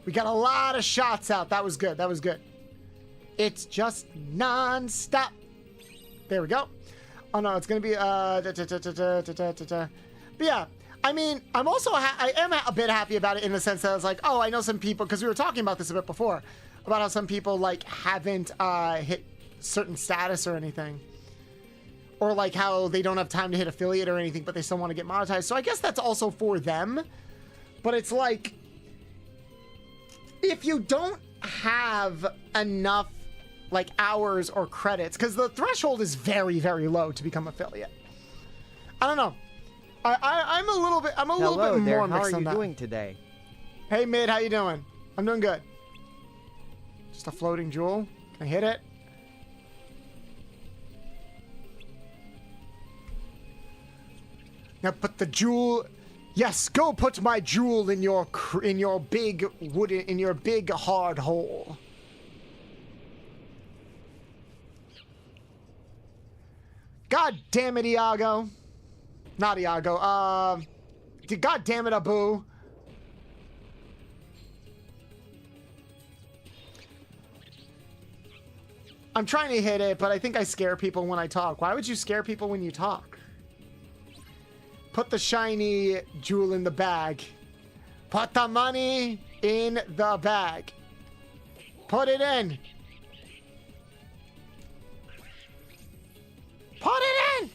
Speaker 1: We got a lot of shots out. That was good. That was good. It's just non-stop. There we go. Oh no, it's gonna be But yeah, I mean, I'm also I am a bit happy about it in the sense that I was like, oh, I know some people, because we were talking about this a bit before, about how some people like haven't hit certain status or anything, or like how they don't have time to hit affiliate or anything, but they still want to get monetized. So I guess that's also for them. But it's like, if you don't have enough like hours or credits, because the threshold is very, very low to become affiliate. I don't know. I'm a little bit
Speaker 2: Hello there,
Speaker 1: more
Speaker 2: how
Speaker 1: mixed
Speaker 2: are
Speaker 1: on
Speaker 2: you
Speaker 1: that.
Speaker 2: doing today?
Speaker 1: Hey mid, how you doing? I'm doing good. Just a floating jewel. Can I hit it? Now put the jewel. Yes, go put my jewel in your big wooden, in your big hard hole. God damn it, Iago. Not Iago. God damn it, Abu. I'm trying to hit it, but I think I scare people when I talk. Why would you scare people when you talk? Put the shiny jewel in the bag. Put the money in the bag. Put it in. Put it in.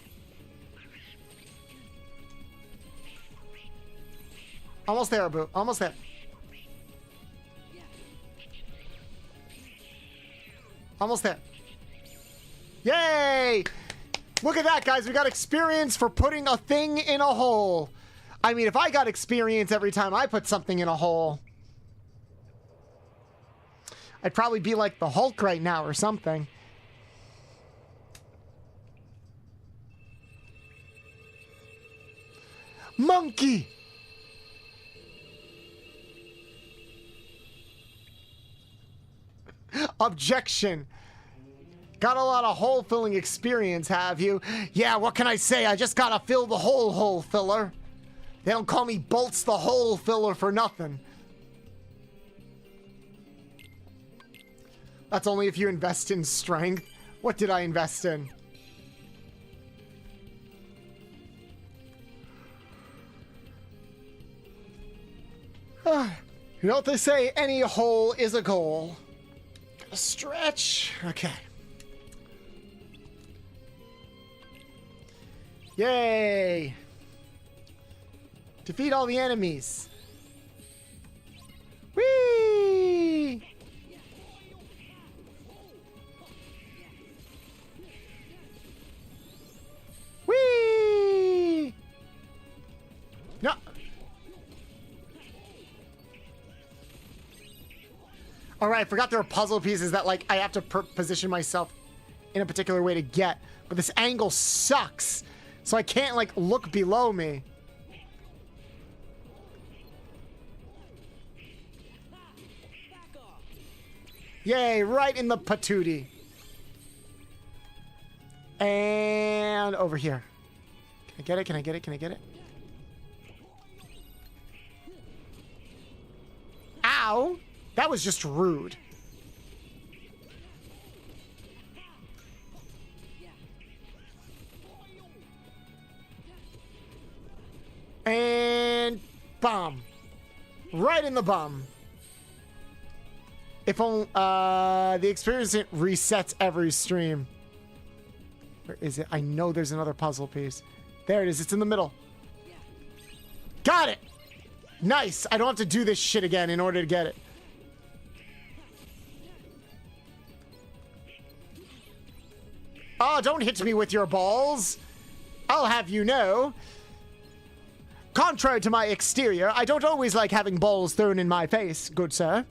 Speaker 1: Almost there, Abu. Almost there. Almost there. Yay! Look at that, guys. We got experience for putting a thing in a hole. I mean, if I got experience every time I put something in a hole, I'd probably be like the Hulk right now or something. Monkey! Objection. Got a lot of hole filling experience, have you? Yeah, what can I say? I just gotta fill the hole filler. They don't call me Bolts the hole filler for nothing. That's only if you invest in strength. What did I invest in? You know what they say? Any hole is a goal. Gotta stretch. Okay. Yay! Defeat all the enemies. Whee! Whee! No. All right, I forgot there are puzzle pieces that like I have to position myself in a particular way to get, but this angle sucks. So I can't, like, look below me. Yay, right in the patootie. And over here. Can I get it? Can I get it? Can I get it? Ow! That was just rude. And bomb. Right in the bum. If only the experience resets every stream. Where is it? I know there's another puzzle piece. There it is. It's in the middle. Got it. Nice. I don't have to do this shit again in order to get it. Oh, don't hit me with your balls. I'll have you know. Contrary to my exterior, I don't always like having balls thrown in my face, good sir.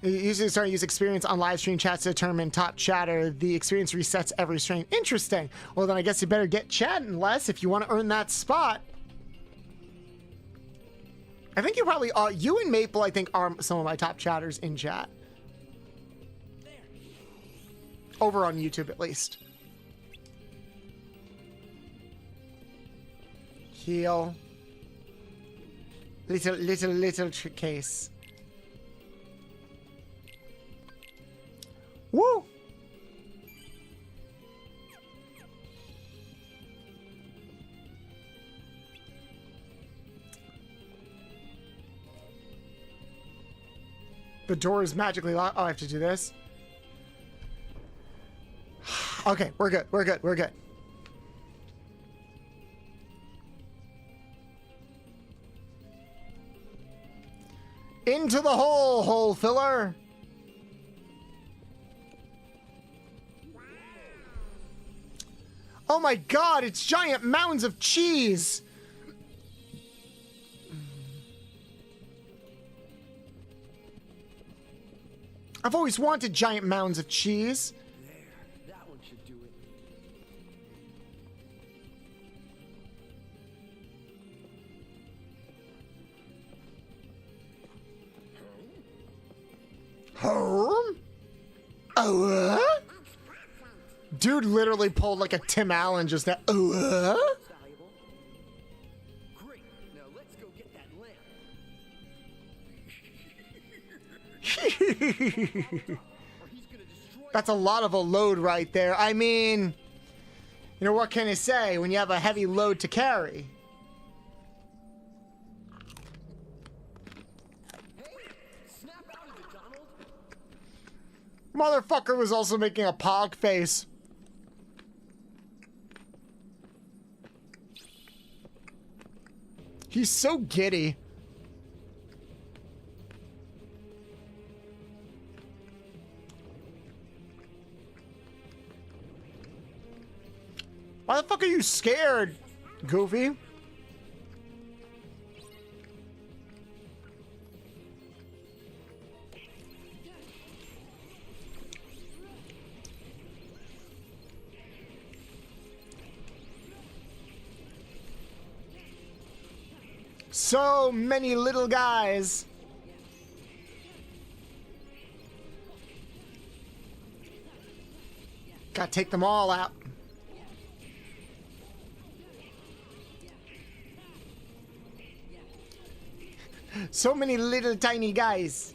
Speaker 1: Usually start to use experience on live stream chats to determine top chatter. The experience resets every stream. Interesting. Well, then I guess you better get chatting less if you want to earn that spot. I think you probably are. You and Maple, I think, are some of my top chatters in chat. Over on YouTube, at least. Heal. Little case. Woo! The door is magically locked. Oh, I have to do this. Okay, we're good. We're good. We're good. Into the hole, hole filler. Oh my god, it's giant mounds of cheese. I've always wanted giant mounds of cheese.
Speaker 7: There, that one should do it.
Speaker 1: Home? Oh, dude literally pulled like a Tim Allen just now.
Speaker 7: Valuable. Great. Now let's go get that lamp.
Speaker 1: That's a lot of a load right there. I mean, you know, what can I say when you have a heavy load to carry?
Speaker 7: Snap out of it, Donald.
Speaker 1: Motherfucker was also making a pog face. He's so giddy. Why the fuck are you scared, Goofy? So many little guys. Gotta take them all out. So many little tiny guys.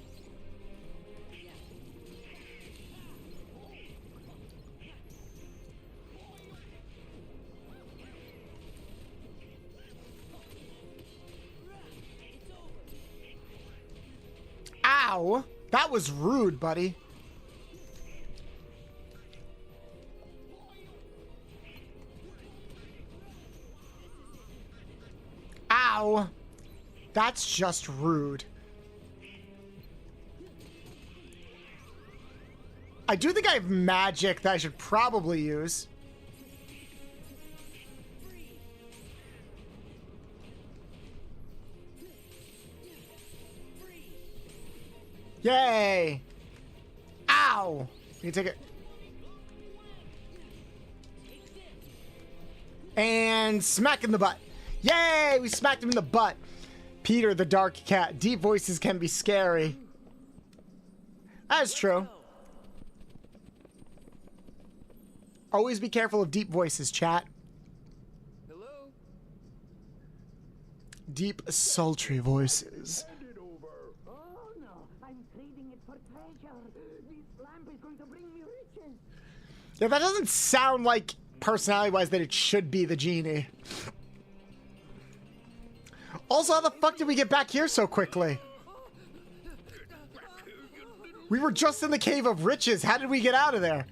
Speaker 1: Ow! That was rude, buddy. Ow! That's just rude. I do think I have magic that I should probably use. Yay! Ow! You take it. And smack in the butt. Yay! We smacked him in the butt. Peter the Dark Cat. Deep voices can be scary. That is true. Always be careful of deep voices, chat.
Speaker 7: Hello?
Speaker 1: Deep, sultry voices.
Speaker 8: Oh no, I'm trading it for treasure. This lamp is going to bring me riches.
Speaker 1: Yeah, that doesn't sound like, personality-wise, that it should be the genie. Also, how the fuck did we get back here so quickly? We were just in the Cave of Riches. How did we get out of there?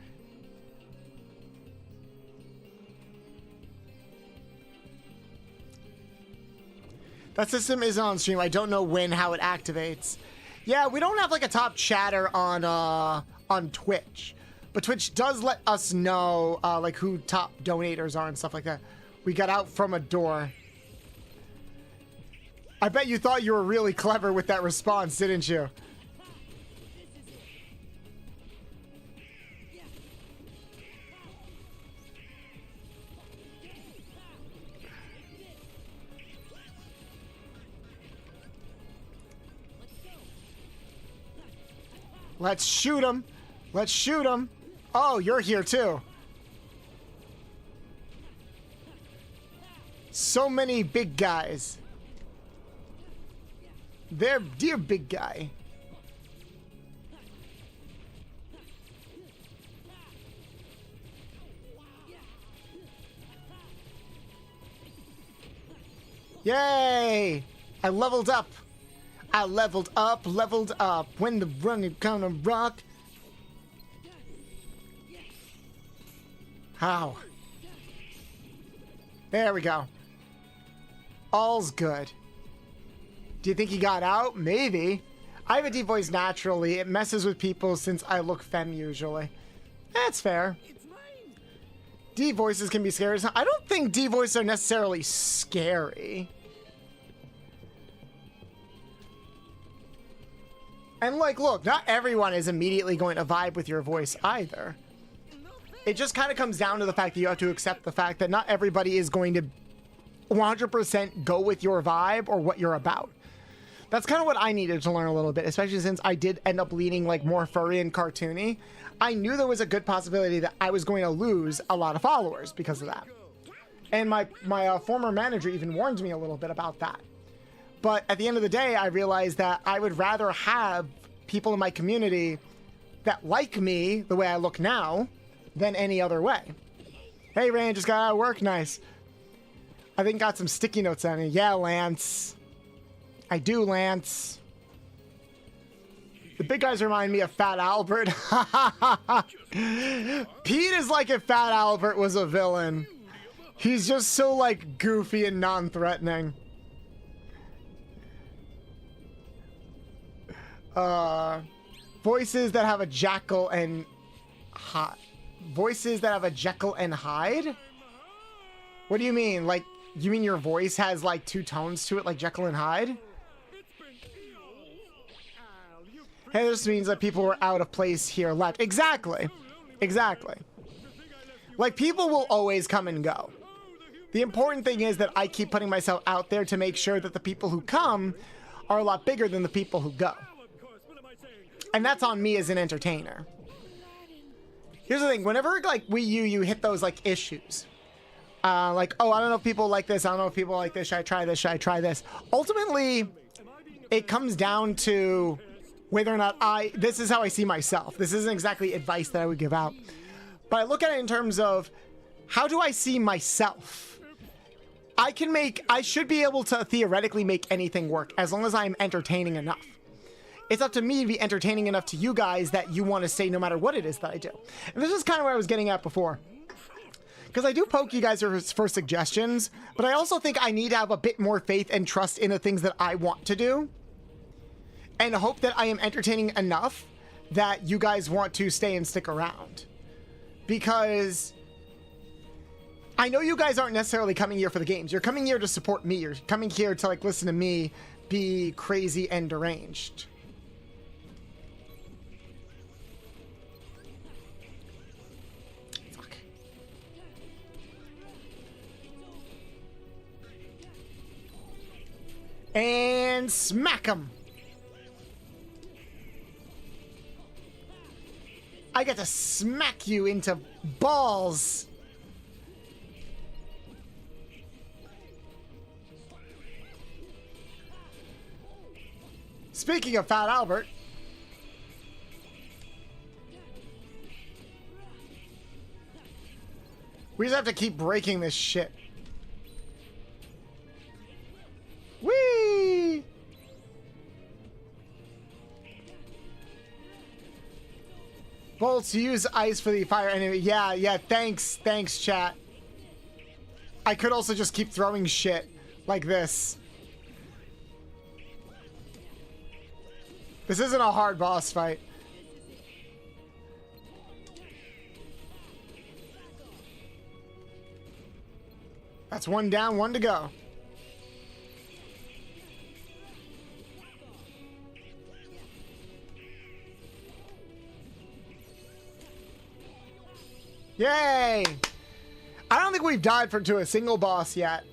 Speaker 1: That system isn't on stream. I don't know when, how it activates. Yeah, we don't have like a top chatter on Twitch. But Twitch does let us know, like, who top donators are and stuff like that. We got out from a door. I bet you thought you were really clever with that response, didn't you? Let's shoot him. Let's shoot him. Oh, you're here too. So many big guys. There, dear big guy. Yay! I leveled up. I leveled up, when the running gonna rock. How? There we go. All's good. Do you think he got out? Maybe. I have a deep voice naturally. It messes with people since I look femme usually. That's fair. Deep voices can be scary. I don't think deep voices are necessarily scary. And like, look, not everyone is immediately going to vibe with your voice either. It just kind of comes down to the fact that you have to accept the fact that not everybody is going to 100% go with your vibe or what you're about. That's kind of what I needed to learn a little bit, especially since I did end up leaning like more furry and cartoony. I knew there was a good possibility that I was going to lose a lot of followers because of that. And my former manager even warned me a little bit about that. But at the end of the day, I realized that I would rather have people in my community that like me the way I look now than any other way. Hey, Rain, just got out of work. Nice. I think got some sticky notes on it. Yeah, Lance. I do, Lance. The big guys remind me of Fat Albert. Pete is like if Fat Albert was a villain. He's just so like goofy and non-threatening. Voices that have a Jekyll and Hyde. Voices that have a Jekyll and Hyde? What do you mean? Like, you mean your voice has like two tones to it, like Jekyll and Hyde? Hey, this means that people were out of place here left. Exactly. Exactly. Like, people will always come and go. The important thing is that I keep putting myself out there to make sure that the people who come are a lot bigger than the people who go. And that's on me as an entertainer. Here's the thing. Whenever, like, you hit those, like, issues. Like, oh, I don't know if people like this. I don't know if people like this. Should I try this? Should I try this? Ultimately, it comes down to whether or not this is how I see myself. This isn't exactly advice that I would give out. But I look at it in terms of, how do I see myself? I should be able to theoretically make anything work as long as I'm entertaining enough. It's up to me to be entertaining enough to you guys that you want to say no matter what it is that I do. And this is kind of what I was getting at before. Because I do poke you guys for suggestions, but I also think I need to have a bit more faith and trust in the things that I want to do. And hope that I am entertaining enough that you guys want to stay and stick around. Because I know you guys aren't necessarily coming here for the games. You're coming here to support me. You're coming here to like listen to me be crazy and deranged. Fuck. And smack him. I get to smack you into balls. Speaking of Fat Albert. We just have to keep breaking this shit. Whee! Bolts, use ice for the fire enemy. Yeah, thanks, chat. I could also just keep throwing shit like this. This isn't a hard boss fight. That's one down, one to go. Yay! I don't think we've died to a single boss yet.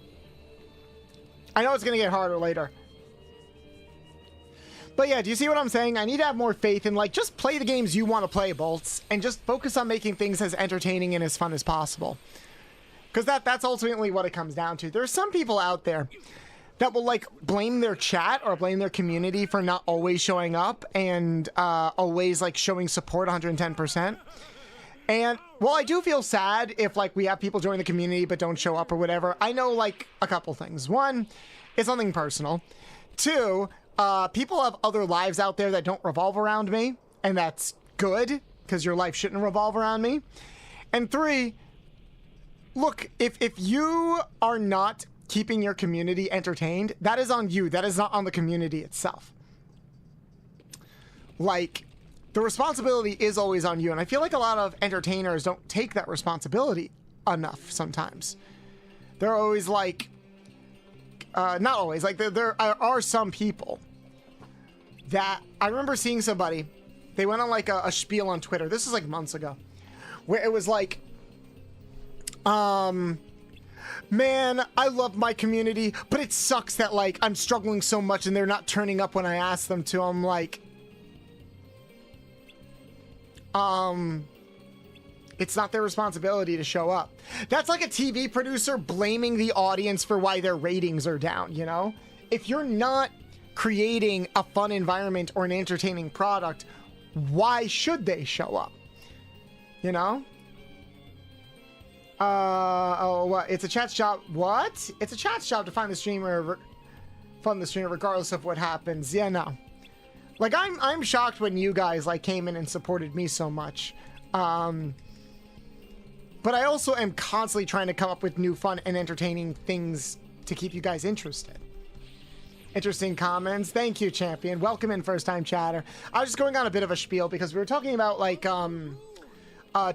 Speaker 1: I know it's going to get harder later. But yeah, do you see what I'm saying? I need to have more faith in, like, just play the games you want to play, Bolts, and just focus on making things as entertaining and as fun as possible. Because that's ultimately what it comes down to. There's some people out there that will, like, blame their chat or blame their community for not always showing up and always, like, showing support 110%. And while I do feel sad if, like, we have people join the community but don't show up or whatever, I know, like, a couple things. One, it's something personal. Two, people have other lives out there that don't revolve around me, and that's good, because your life shouldn't revolve around me. And three, look, if you are not keeping your community entertained, that is on you. That is not on the community itself. Like, the responsibility is always on you, and I feel like a lot of entertainers don't take that responsibility enough sometimes. They're always like, not always, like there are some people that, I remember seeing somebody, they went on like a spiel on Twitter, this is like months ago, where it was like, man, I love my community, but it sucks that, like, I'm struggling so much and they're not turning up when I ask them to. I'm like, it's not their responsibility to show up. That's like a TV producer blaming the audience for why their ratings are down, you know? If you're not creating a fun environment or an entertaining product, why should they show up? You know? Oh, what? It's a chat's job. What? It's a chat's job to find the streamer, fund the streamer regardless of what happens. Yeah, no. Like, I'm shocked when you guys, like, came in and supported me so much. But I also am constantly trying to come up with new fun and entertaining things to keep you guys interested. Interesting comments. Thank you, champion. Welcome in, first time chatter. I was just going on a bit of a spiel because we were talking about, like,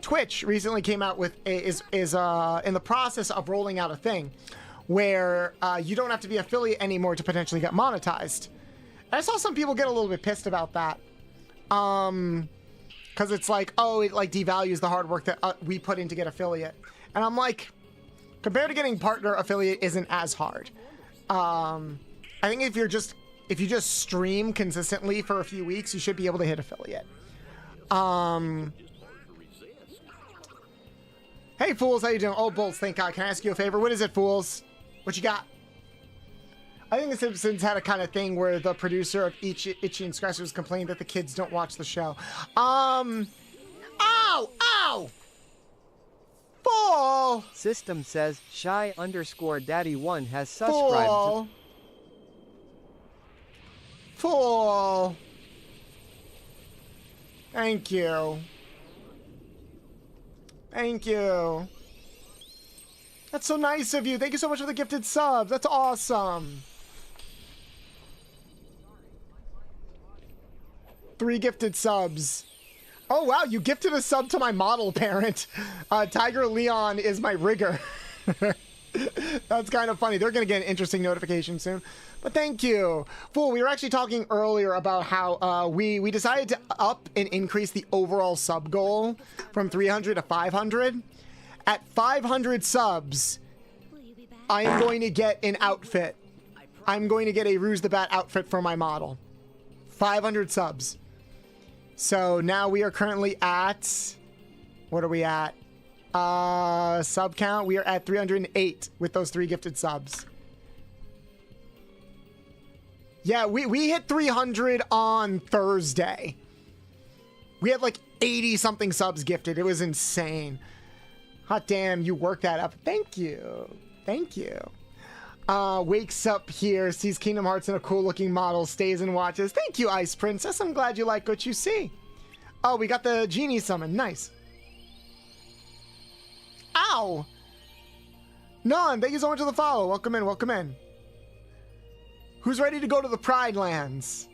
Speaker 1: Twitch recently came out with is in the process of rolling out a thing where you don't have to be affiliate anymore to potentially get monetized. I saw some people get a little bit pissed about that. Because it's like, oh, it like devalues the hard work that we put in to get affiliate. And I'm like, compared to getting partner, affiliate isn't as hard. I think if you just stream consistently for a few weeks, you should be able to hit affiliate. Hey, Fools, how you doing? Oh, Bolts, thank God. Can I ask you a favor? What is it, Fools? What you got? I think The Simpsons had a kind of thing where the producer of Itchy and Scratchy complained that the kids don't watch the show. Ow! Ow! Fool!
Speaker 2: System says, Shy_Daddy1 has subscribed to...
Speaker 1: Fool! Thank you. Thank you. That's so nice of you. Thank you so much for the gifted subs. That's awesome. 3 gifted subs. Oh, wow. You gifted a sub to my model parent. Tiger Leon is my rigger. That's kind of funny. They're going to get an interesting notification soon. But thank you. Fool, we were actually talking earlier about how we decided to up and increase the overall sub goal from 300 to 500. At 500 subs, I am going to get an outfit. I'm going to get a Ruse the Bat outfit for my model. 500 subs. So now we are currently at... What are we at? Sub count. We are at 308 with those 3 gifted subs. Yeah, we hit 300 on Thursday. We had like 80-something subs gifted. It was insane. Hot damn, you worked that up. Thank you. Thank you. Wakes up here, sees Kingdom Hearts in a cool-looking model, stays and watches. Thank you, Ice Princess. I'm glad you like what you see. Oh, we got the genie summon. Nice. Ow! None, thank you so much for the follow. Welcome in, welcome in. Who's ready to go to the Pride Lands?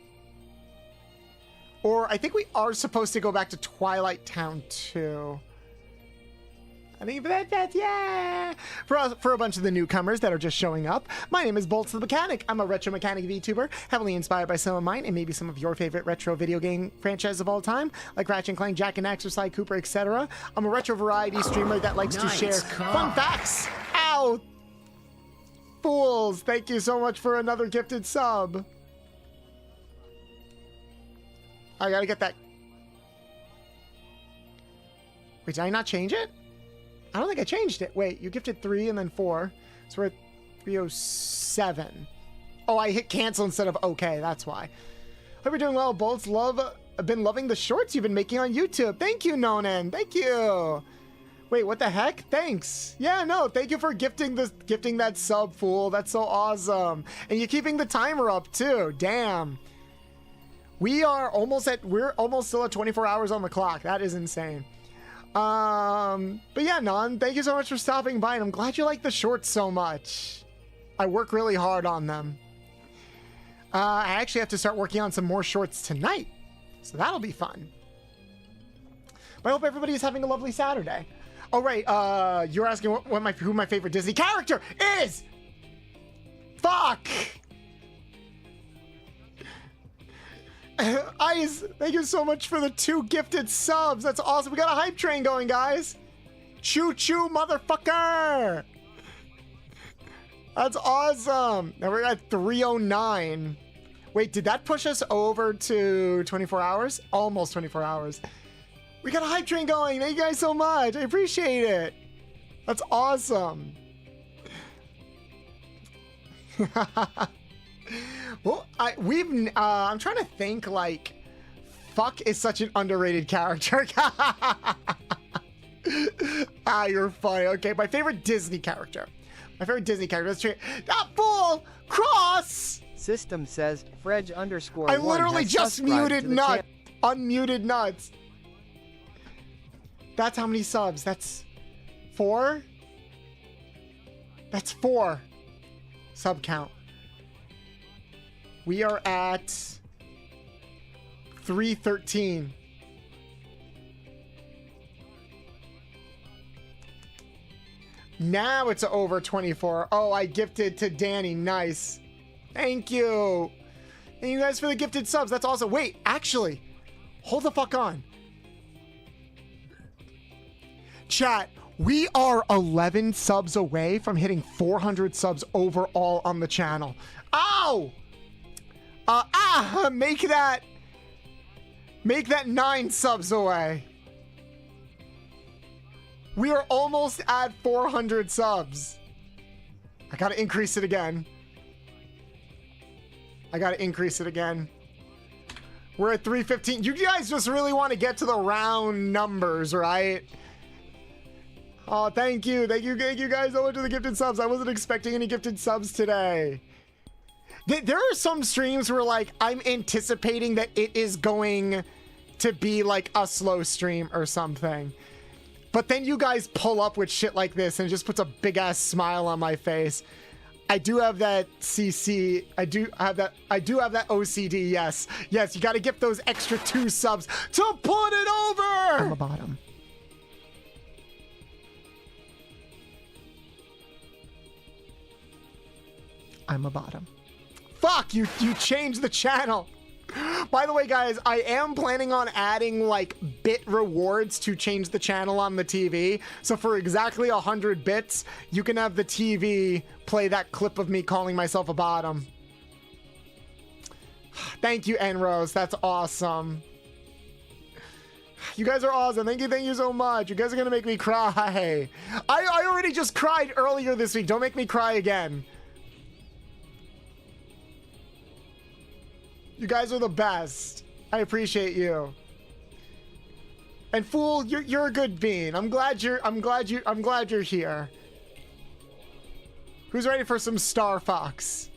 Speaker 1: Or I think we are supposed to go back to Twilight Town too. Thank you for that, Beth. Yeah. For a bunch of the newcomers that are just showing up, my name is Bolts the Mechanic. I'm a retro mechanic VTuber, heavily inspired by some of mine and maybe some of your favorite retro video game franchises of all time, like Ratchet & Clank, Jak and Daxter, Sly Cooper, etc. I'm a retro variety streamer that likes to share fun facts. Ow! Fools, thank you so much for another gifted sub. I gotta get that. Wait, did I not change it? I don't think I changed it. Wait, you gifted 3 and then 4. So we're at 307. Oh, I hit cancel instead of okay. That's why. Hope you're doing well, Bolts. I've been loving the shorts you've been making on YouTube. Thank you, Nonan. Thank you. Wait, what the heck? Thanks. Yeah, no, thank you for gifting that sub, fool. That's so awesome. And you're keeping the timer up too. Damn. We're almost still at 24 hours on the clock. That is insane. But yeah, Non, thank you so much for stopping by, and I'm glad you like the shorts so much. I work really hard on them. I actually have to start working on some more shorts tonight, so that'll be fun. But I hope everybody is having a lovely Saturday. Oh, right, you're asking who my favorite Disney character is! Fuck! Ice, thank you so much for the 2 gifted subs. That's awesome. We got a hype train going, guys. Choo choo, motherfucker. That's awesome. Now we're at 309. Wait, did that push us over to 24 hours? Almost 24 hours. We got a hype train going. Thank you guys so much. I appreciate it. That's awesome. Well, I'm trying to think, like, fuck is such an underrated character. You're funny. Okay, my favorite Disney character. That's true. That fool! Cross!
Speaker 2: System says, Fredge_1
Speaker 1: I literally
Speaker 2: has
Speaker 1: just
Speaker 2: subscribed
Speaker 1: muted
Speaker 2: to the
Speaker 1: Nuts. Unmuted Nuts. That's how many subs? That's 4? That's 4. Sub count. We are at 313. Now it's over 24. Oh, I gifted to Danny. Nice. Thank you. Thank you guys for the gifted subs. That's awesome. Wait, actually, hold the fuck on. Chat, we are 11 subs away from hitting 400 subs overall on the channel. Ow! Make that 9 subs away. We are almost at 400 subs. I gotta increase it again. We're at 315. You guys just really want to get to the round numbers, right? Oh, thank you guys so much for the gifted subs. I wasn't expecting any gifted subs today. There are some streams where, like, I'm anticipating that it is going to be like a slow stream or something. But then you guys pull up with shit like this and it just puts a big ass smile on my face. I do have that CC. I do have that OCD. Yes, you got to gift those extra 2 subs to put it over. On the bottom. I'm a bottom. Fuck, you changed the channel. By the way, guys, I am planning on adding, like, bit rewards to change the channel on the TV. So for exactly 100 bits, you can have the TV play that clip of me calling myself a bottom. Thank you, Enrose. That's awesome. You guys are awesome. Thank you so much. You guys are gonna make me cry. I already just cried earlier this week. Don't make me cry again. You guys are the best. I appreciate you. And Fool, you're a good bean. I'm glad you're here. Who's ready for some Star Fox?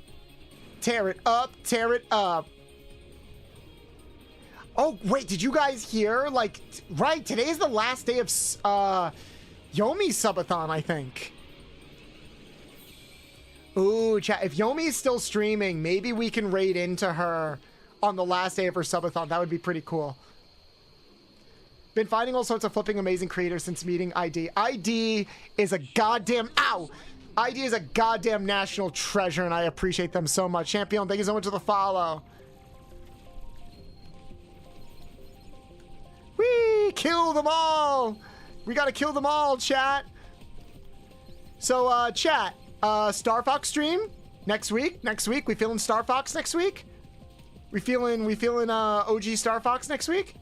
Speaker 1: Tear it up, tear it up. Oh, wait, did you guys hear? Like, right, today's the last day of Yomi's subathon, I think. Ooh, chat, if Yomi's still streaming, maybe we can raid into her on the last day of her subathon. That would be pretty cool. Been finding all sorts of flipping amazing creators since meeting ID. ID is a goddamn... Ow! ID is a goddamn national treasure, and I appreciate them so much. Champion, thank you so much for the follow. Whee! Kill them all! We gotta kill them all, chat. So, chat, Star Fox stream next week. Next week, we feeling Star Fox next week? We feeling OG Star Fox next week?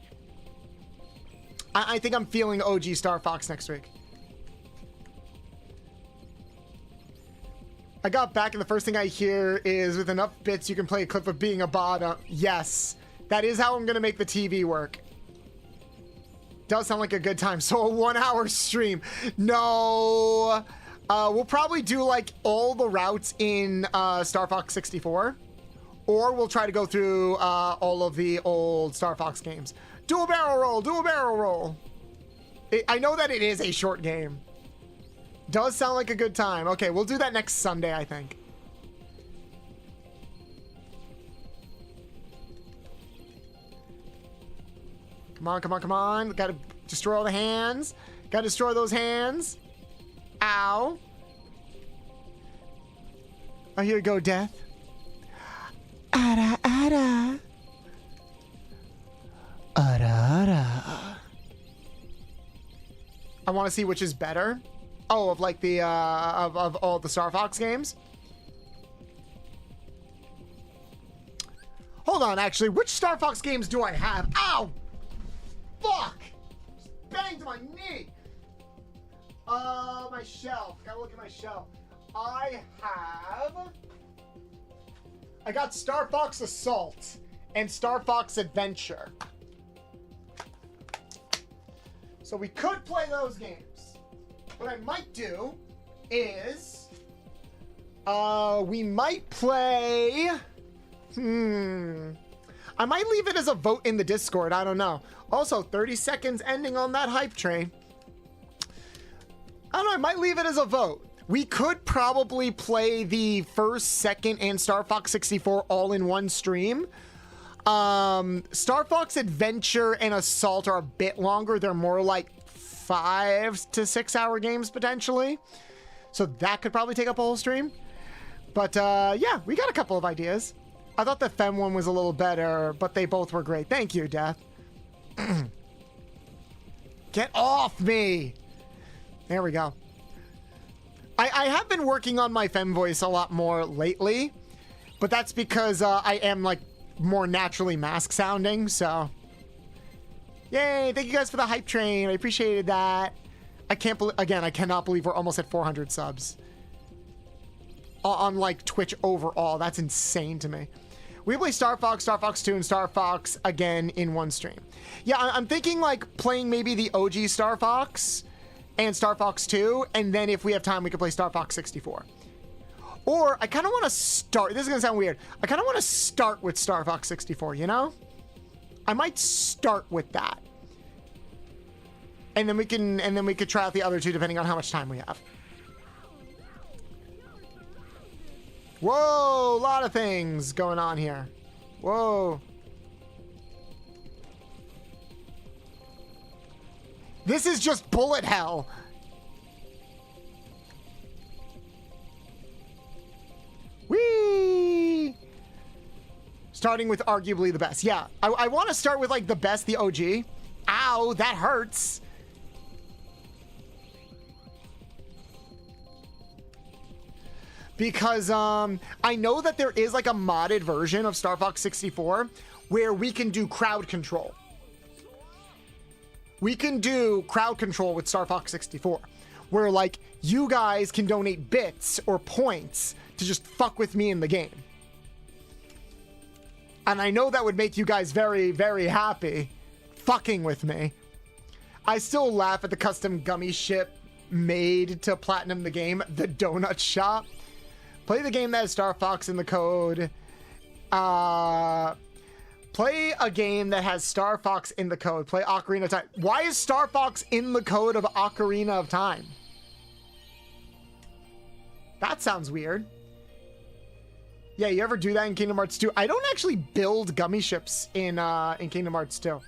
Speaker 1: I think I'm feeling OG Star Fox next week. I got back and the first thing I hear is with enough bits you can play a clip of being a bot. Yes, that is how I'm gonna make the TV work. Does sound like a good time. So a 1 hour stream. No. We'll probably do like all the routes in Star Fox 64. Or we'll try to go through all of the old Star Fox games. Do a barrel roll, do a barrel roll. I know that it is a short game. Does sound like a good time. Okay, we'll do that next Sunday, I think. Come on, come on, come on. Gotta destroy all the hands. Gotta destroy those hands. Ow. Oh, here you go, Death. Ada, ada. Ada, ada. I want to see which is better. Oh, of like the, of all the Star Fox games. Hold on, actually. Which Star Fox games do I have? Ow! Fuck! Just banged my knee. My shelf. Gotta look at my shelf. I got Star Fox Assault and Star Fox Adventure. So we could play those games. What I might do is we might play I might leave it as a vote in the Discord. I don't know. Also, 30 seconds ending on that hype train. I don't know. I might leave it as a vote. We could probably play the first, second, and Star Fox 64 all in one stream. Star Fox Adventure and Assault are a bit longer. They're more like 5 to 6 hour games potentially. So that could probably take up a whole stream. But yeah, we got a couple of ideas. I thought the Fem one was a little better, but they both were great. Thank you, Death. Get off me! There we go. I have been working on my Fem voice a lot more lately, but that's because I am like more naturally mask sounding, so. Yay, thank you guys for the hype train. I appreciated that. I can't believe, again, I cannot believe we're almost at 400 subs. On like Twitch overall. That's insane to me. We play Star Fox, Star Fox 2, and Star Fox again in one stream. Yeah, I'm thinking like playing maybe the OG Star Fox and Star Fox 2, and then if we have time, we could play Star Fox 64. Or I kind of want to start, this is going to sound weird, I kind of want to start with Star Fox 64, you know? I might start with that. And then we could try out the other two depending on how much time we have. Whoa, a lot of things going on here. Whoa. This is just bullet hell. Whee! Starting with arguably the best. Yeah, I want to start with like the best, the OG. Ow, that hurts. Because I know that there is like a modded version of Star Fox 64 where we can do crowd control. We can do crowd control with Star Fox 64 where like you guys can donate bits or points to just fuck with me in the game. And I know that would make you guys very, very happy fucking with me. I still laugh at the custom gummy ship made to platinum the game, the donut shop. Play the game that has Star Fox in the code. Play a game that has Star Fox in the code. Play Ocarina of Time. Why is Star Fox in the code of Ocarina of Time? That sounds weird. Yeah, you ever do that in Kingdom Hearts 2? I don't actually build gummy ships in Kingdom Hearts 2.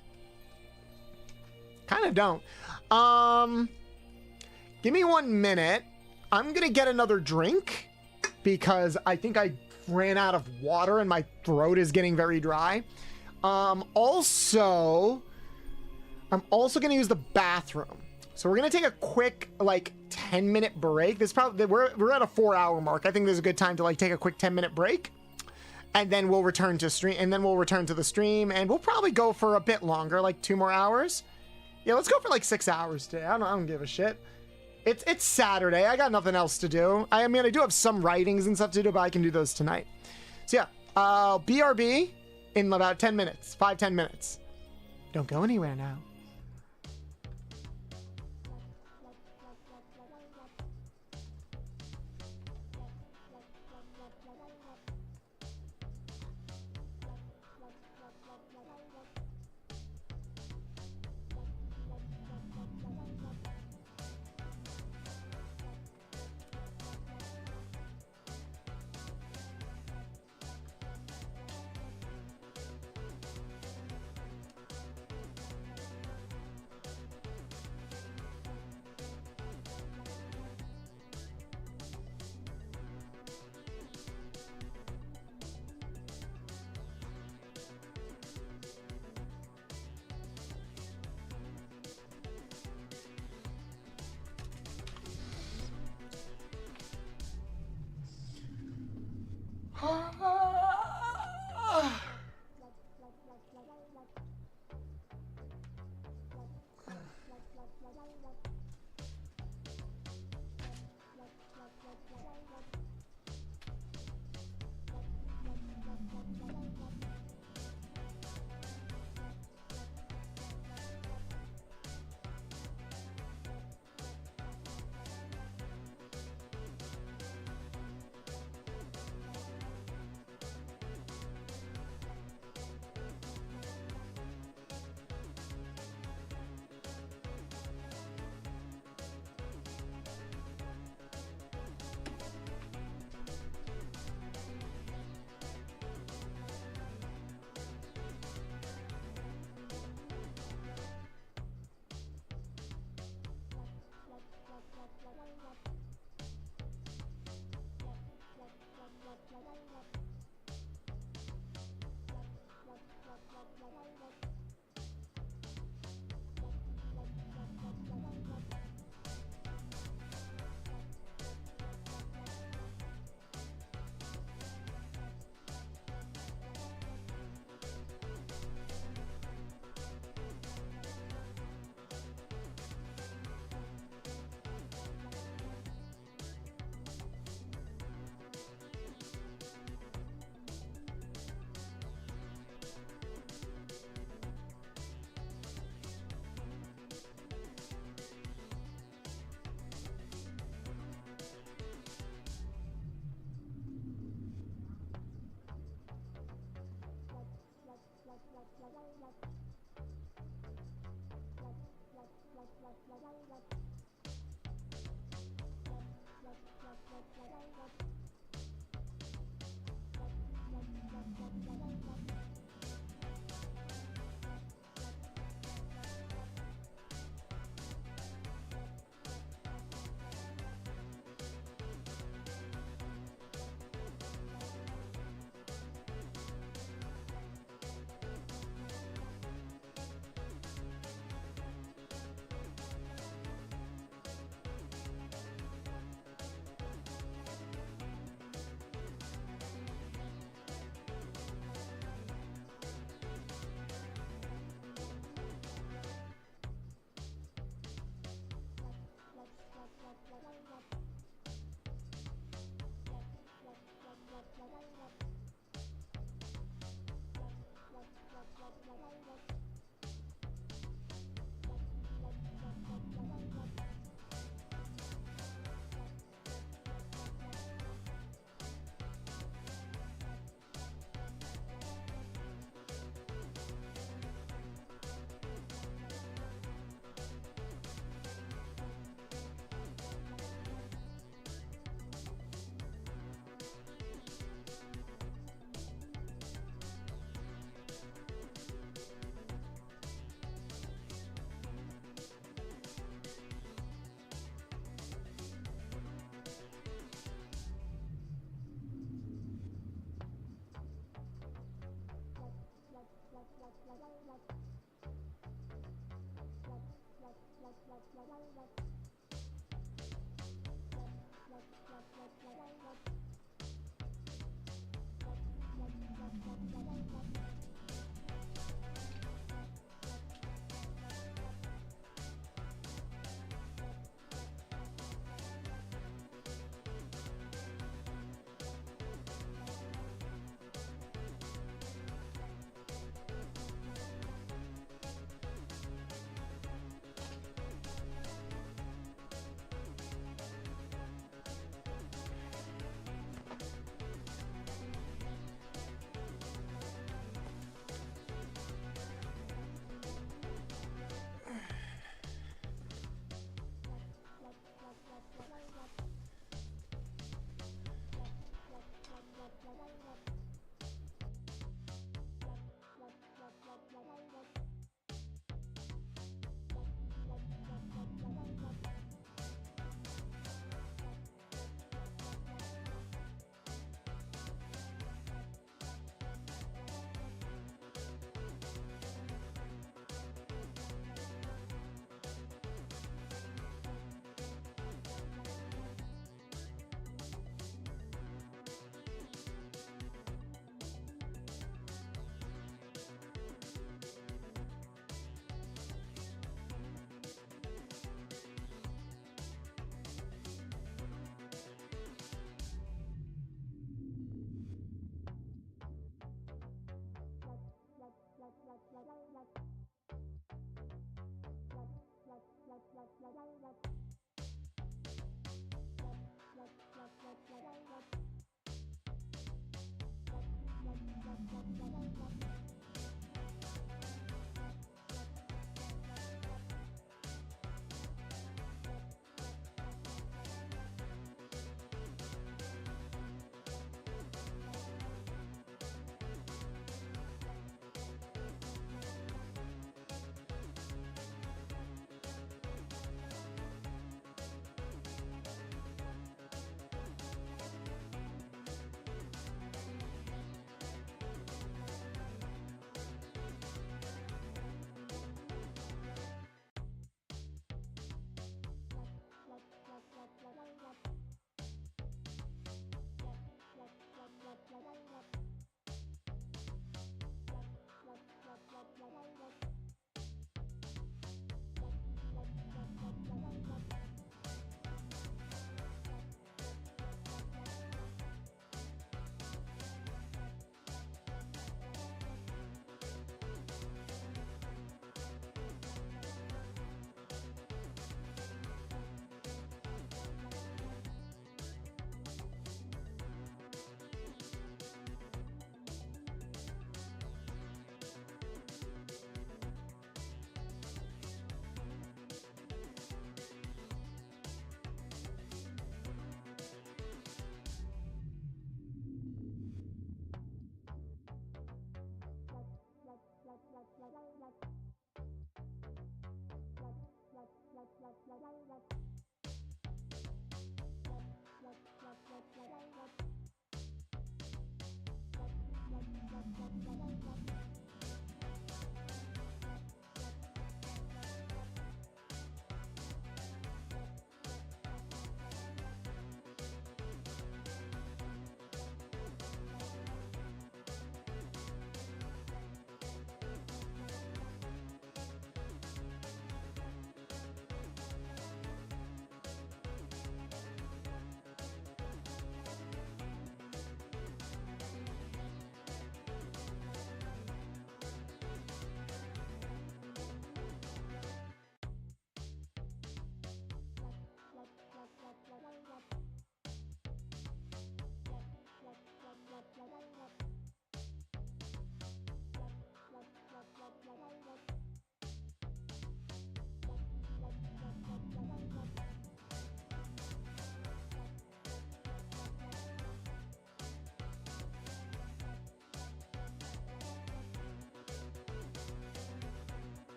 Speaker 1: Kind of don't. Give me 1 minute. I'm gonna get another drink because I think I ran out of water and my throat is getting very dry. Also, I'm also gonna use the bathroom. So we're gonna take a quick like 10-minute break. This probably we're at a 4-hour mark. I think there's a good time to like take a quick 10-minute break, and then we'll return to stream. And then we'll return to the stream, and we'll probably go for a bit longer, like 2 more hours. Yeah, let's go for like 6 hours today. I don't give a shit. It's Saturday. I got nothing else to do. I mean, I do have some writings and stuff to do, but I can do those tonight. So yeah, BRB in about 10 minutes, 5-10 minutes. Don't go anywhere now.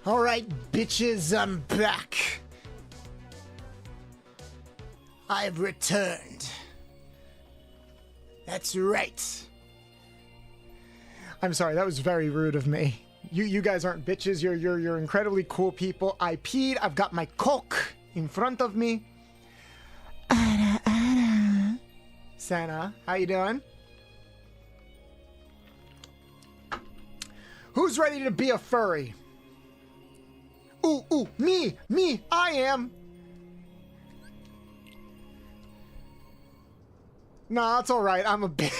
Speaker 1: All right, bitches, I'm back. I've returned. That's right. I'm sorry, that was very rude of me. You guys aren't bitches. You're incredibly cool people. I peed. I've got my cock in front of me. Santa, how you doing? Who's ready to be a furry? Ooh, me, I am. Nah, it's all right. I'm a bitch.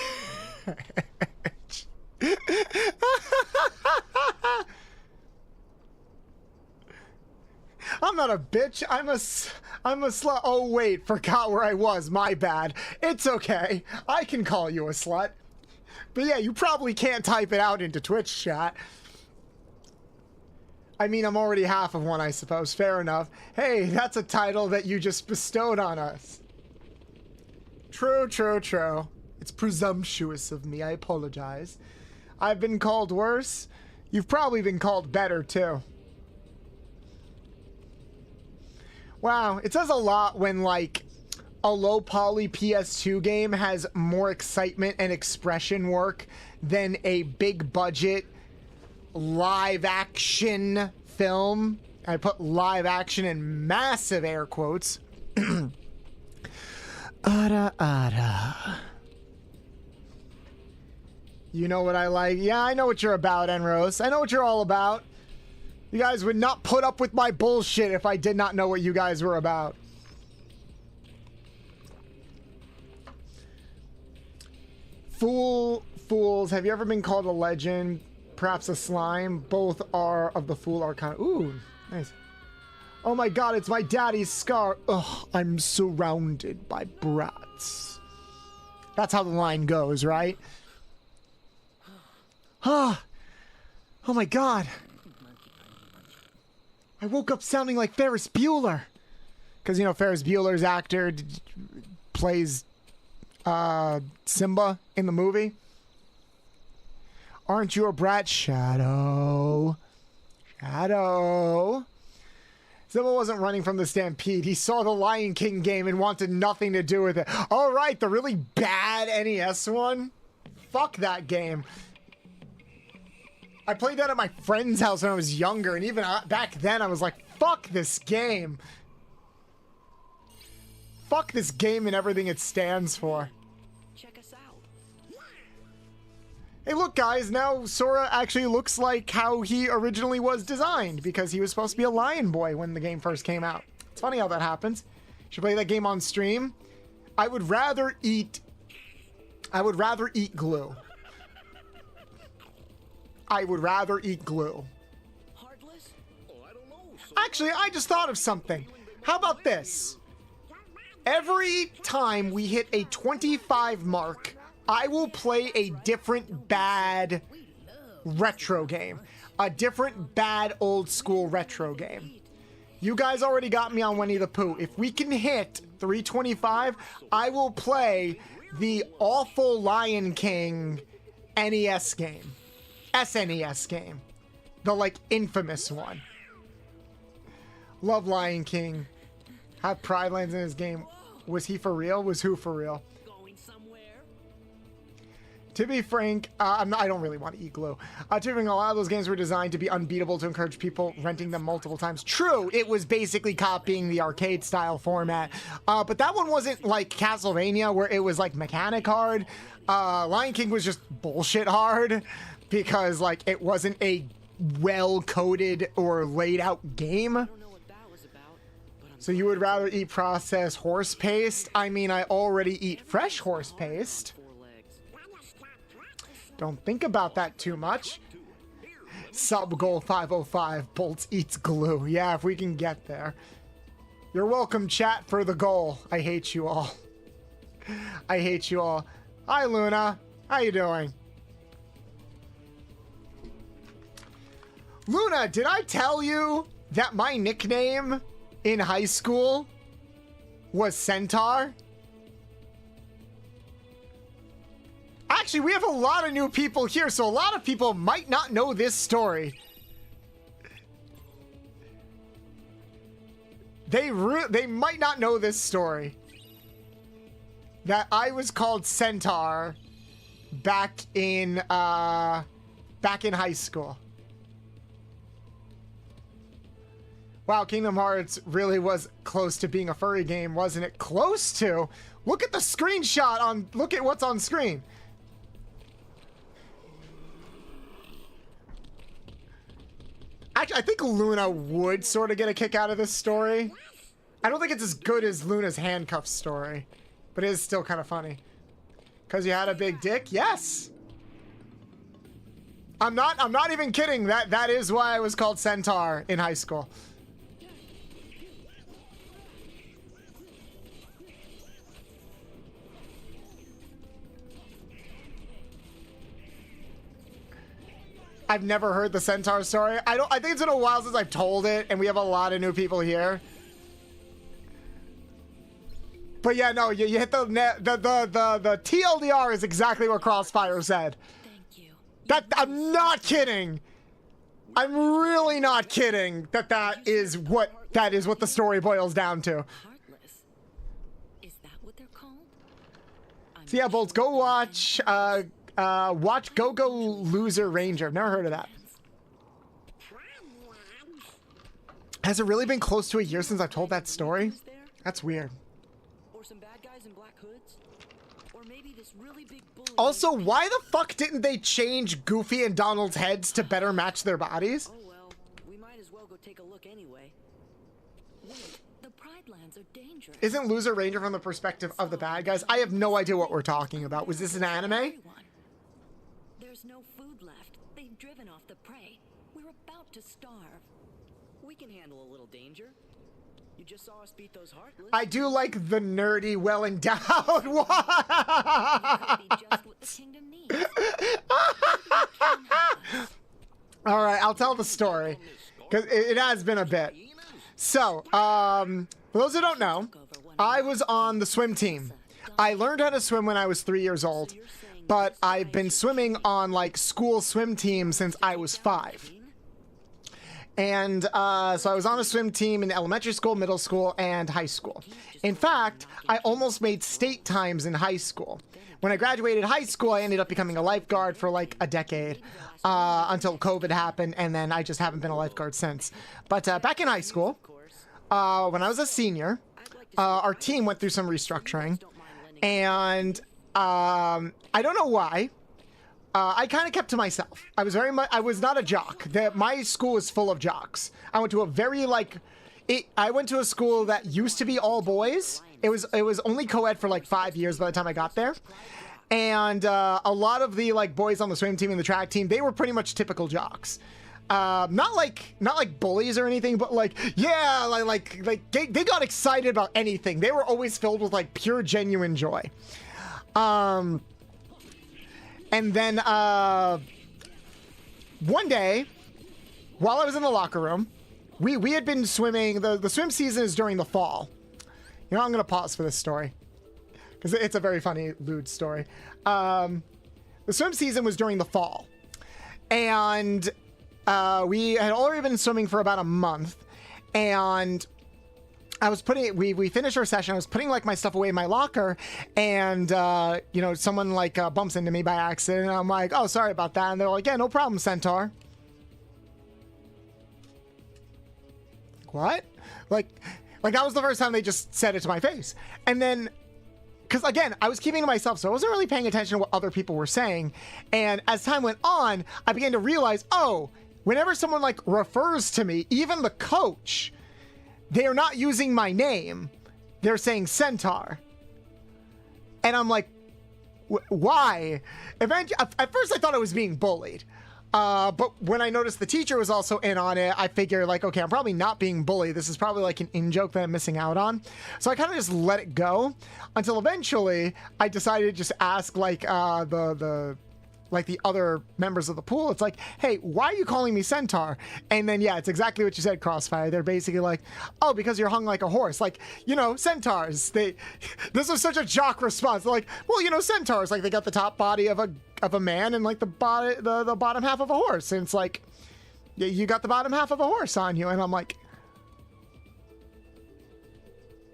Speaker 1: I'm not a bitch. I'm a slut. Oh wait, forgot where I was. My bad. It's okay. I can call you a slut. But yeah, you probably can't type it out into Twitch chat. I mean, I'm already half of one, I suppose. Fair enough. Hey, that's a title that you just bestowed on us. True. It's presumptuous of me. I apologize. I've been called worse. You've probably been called better, too. Wow, it says a lot when, like, a low-poly PS2 game has more excitement and expression work than a big-budget live-action film. I put live-action in massive air quotes. Ada. You know what I like? Yeah, I know what you're about, Enros. I know what you're all about. You guys would not put up with my bullshit if I did not know what you guys were about. Fools. Have you ever been called a legend? Perhaps a slime? Both are of the fool arcana. Ooh, nice. Oh my god, it's my daddy's scar. Ugh, I'm surrounded by brats. That's how the line goes, right? Oh my god. I woke up sounding like Ferris Bueller. Because, you know, Ferris Bueller's actor plays Simba in the movie. Aren't you a brat? Shadow. Simba wasn't running from the stampede. He saw the Lion King game and wanted nothing to do with it. All right, the really bad NES one? Fuck that game. I played that at my friend's house when I was younger, and even back then I was like, fuck this game. Fuck this game and everything it stands for.
Speaker 6: Check us out.
Speaker 1: Hey, look, guys, now Sora actually looks like how he originally was designed, because he was supposed to be a lion boy when the game first came out. It's funny how that happens. Should play that game on stream. I would rather eat glue. I would rather eat glue.
Speaker 6: Heartless? Oh, I don't know.
Speaker 1: Actually, I just thought of something. How about this? Every time we hit a 25 mark, I will play a different bad retro game. A different bad old school retro game. You guys already got me on Winnie the Pooh. If we can hit 325, I will play the awful Lion King NES game. SNES game. The, like, infamous one. Love Lion King. Have Pride Lands in his game. Was he for real? Was who for real?
Speaker 6: Going somewhere?
Speaker 1: To be frank, I don't really want to eat glue. To be frank, a lot of those games were designed to be unbeatable to encourage people renting them multiple times. True, it was basically copying the arcade style format. But that one wasn't like Castlevania where it was like mechanic hard. Lion King was just bullshit hard because like it wasn't a well-coded or laid out game. So you would rather eat processed horse paste? I mean, I already eat fresh horse paste. Don't think about that too much. Sub goal 505. Bolts eats glue. Yeah, if we can get there. You're welcome, chat, for the goal. I hate you all. I hate you all. Hi, Luna. How you doing? Luna, did I tell you that my nickname in high school was Centaur? Actually, we have a lot of new people here, so a lot of people might not know this story. They might not know this story. That I was called Centaur back in high school. Wow, Kingdom Hearts really was close to being a furry game, wasn't it? Close to? Look at the screenshot on, look at what's on screen. Actually, I think Luna would sort of get a kick out of this story. I don't think it's as good as Luna's handcuff story, but it is still kind of funny. Because you had a big dick? Yes. I'm not even kidding. That is why I was called Centaur in high school. I've never heard the Centaur story. I think it's been a while since I've told it, and we have a lot of new people here. But yeah, no, you hit the TLDR is exactly what Crossfire said.
Speaker 4: Thank you.
Speaker 1: I'm not kidding. I'm really not kidding. That is what the story boils down to.
Speaker 4: Heartless. Is that what they're called?
Speaker 1: So yeah, Bolts, go watch watch Go-Go Loser Ranger. Never heard of that. Has it really been close to a year since I've told that story? That's weird.
Speaker 6: Or some bad guys in black hoods? Or maybe this really big bully.
Speaker 1: Also, why the fuck didn't they change Goofy and Donald's heads to better match their bodies?
Speaker 6: Oh well, we might as well go take a look anyway.
Speaker 4: Wait, the Pride Lands are dangerous.
Speaker 1: Isn't Loser Ranger from the perspective of the bad guys? I have no idea what we're talking about. Was this an anime?
Speaker 4: Everyone. There's no food left. They've driven off the prey. We're about to starve.
Speaker 6: We can handle a little danger. You just saw us beat those heartless.
Speaker 1: I do like the nerdy, well-endowed one.
Speaker 4: That could be just what the kingdom needs.
Speaker 1: All right, I'll tell the story because it has been a bit. So, for those who don't know, I was on the swim team. I learned how to swim when I was 3 years old, but I've been swimming on like school swim teams since I was 5. And so I was on a swim team in elementary school, middle school, and high school. In fact, I almost made state times in high school. When I graduated high school, I ended up becoming a lifeguard for like a decade until COVID happened, and then I just haven't been a lifeguard since. But back in high school, when I was a senior, our team went through some restructuring, and I don't know why. I kind of kept to myself. I was not a jock. My school is full of jocks. I went to a very I went to a school that used to be all boys. It was only co-ed for like 5 years by the time I got there. And a lot of the like boys on the swim team and the track team, they were pretty much typical jocks. Not like bullies or anything, but like, yeah, they got excited about anything. They were always filled with like pure genuine joy. And then one day, while I was in the locker room, we had been swimming. The swim season is during the fall. You know, I'm going to pause for this story because it's a very funny, lewd story. The swim season was during the fall. And we had already been swimming for about a month. And I was putting, we finished our session. I was putting like my stuff away in my locker, and you know, someone like bumps into me by accident. And I'm like, oh, sorry about that. And they're like, yeah, no problem, Centaur. What? Like that was the first time they just said it to my face. And then, because again, I was keeping to myself, so I wasn't really paying attention to what other people were saying. And as time went on, I began to realize, oh, whenever someone like refers to me, even the coach, they are not using my name. They're saying Centaur. And I'm like, why? Eventually, at first I thought I was being bullied. But when I noticed the teacher was also in on it, I figured like, okay, I'm probably not being bullied. This is probably like an in-joke that I'm missing out on. So I kind of just let it go until eventually I decided to just ask like the other members of the pool. It's like, hey, why are you calling me Centaur? And then, yeah, it's exactly what you said, Crossfire. They're basically like, oh, because you're hung like a horse. Like, you know, centaurs, this was such a jock response. They're like, well, you know, centaurs, like they got the top body of a man and like the bottom half of a horse. And it's like, yeah, you got the bottom half of a horse on you. And I'm like,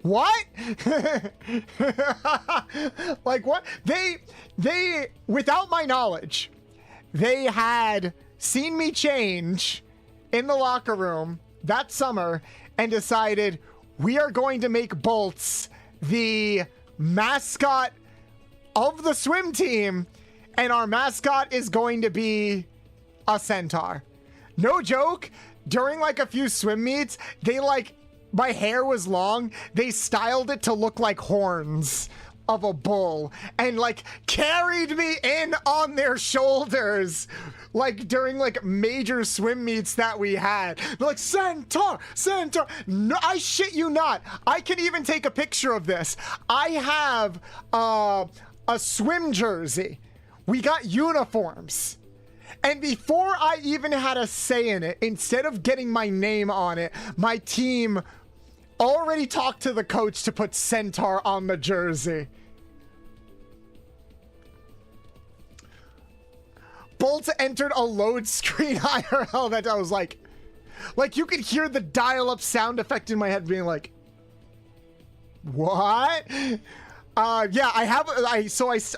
Speaker 1: what? Like what? They without my knowledge, they had seen me change in the locker room that summer and decided we are going to make Bolts the mascot of the swim team, and our mascot is going to be a centaur. No joke, during like a few swim meets, they like, my hair was long, they styled it to look like horns of a bull and like carried me in on their shoulders like during like major swim meets that we had. They're like, Centaur, Centaur. No, I shit you not. I can even take a picture of this. I have a swim jersey. We got uniforms. And before I even had a say in it, instead of getting my name on it, my team already talked to the coach to put Centaur on the jersey. Bolt entered a load screen IRL that I was like you could hear the dial-up sound effect in my head being like, what? Yeah, I have,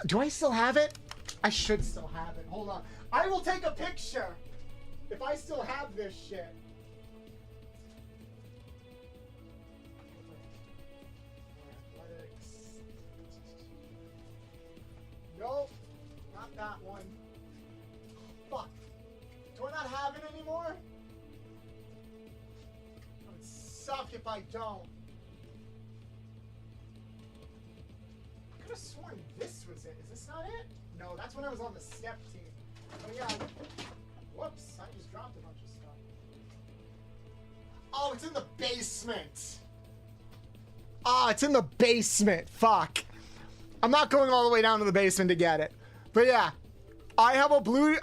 Speaker 1: do I still have it? I should still have it. Hold on. I will take a picture if I still have this shit. Nope, not that one. Fuck. Do I not have it anymore? It would suck if I don't. I could have sworn this was it. Is this not it? No, that's when I was on the step team. Oh yeah. Whoops, I just dropped a bunch of stuff. Oh, it's in the basement. Ah, it's in the basement. Fuck. I'm not going all the way down to the basement to get it. But yeah, I have a blue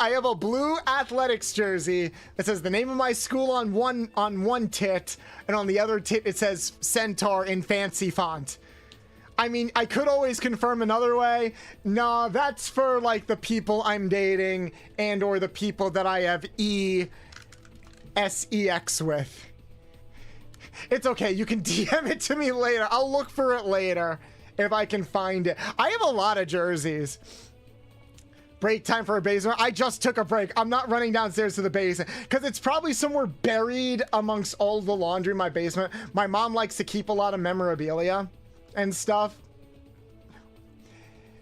Speaker 1: athletics jersey that says the name of my school on one tit, and on the other tit it says Centaur in fancy font. I mean, I could always confirm another way. Nah, that's for like the people I'm dating and or the people that I have sex with. It's okay, you can DM it to me later. I'll look for it later if I can find it. I have a lot of jerseys. Break time for a basement. I just took a break. I'm not running downstairs to the basement because it's probably somewhere buried amongst all the laundry in my basement. My mom likes to keep a lot of memorabilia and stuff.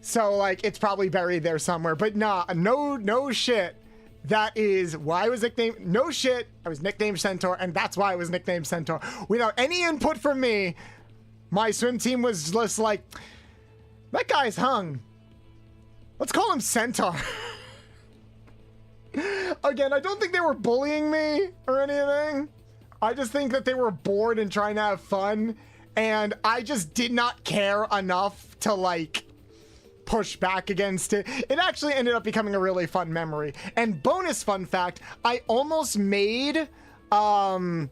Speaker 1: So like it's probably buried there somewhere. But nah, no shit. That is why I was nicknamed, no shit, I was nicknamed Centaur, and that's why I was nicknamed Centaur. Without any input from me, my swim team was just like, that guy's hung. Let's call him Centaur. Again, I don't think they were bullying me or anything. I just think that they were bored and trying to have fun, and I just did not care enough to like push back against it. It actually ended up becoming a really fun memory. And bonus fun fact, I almost made during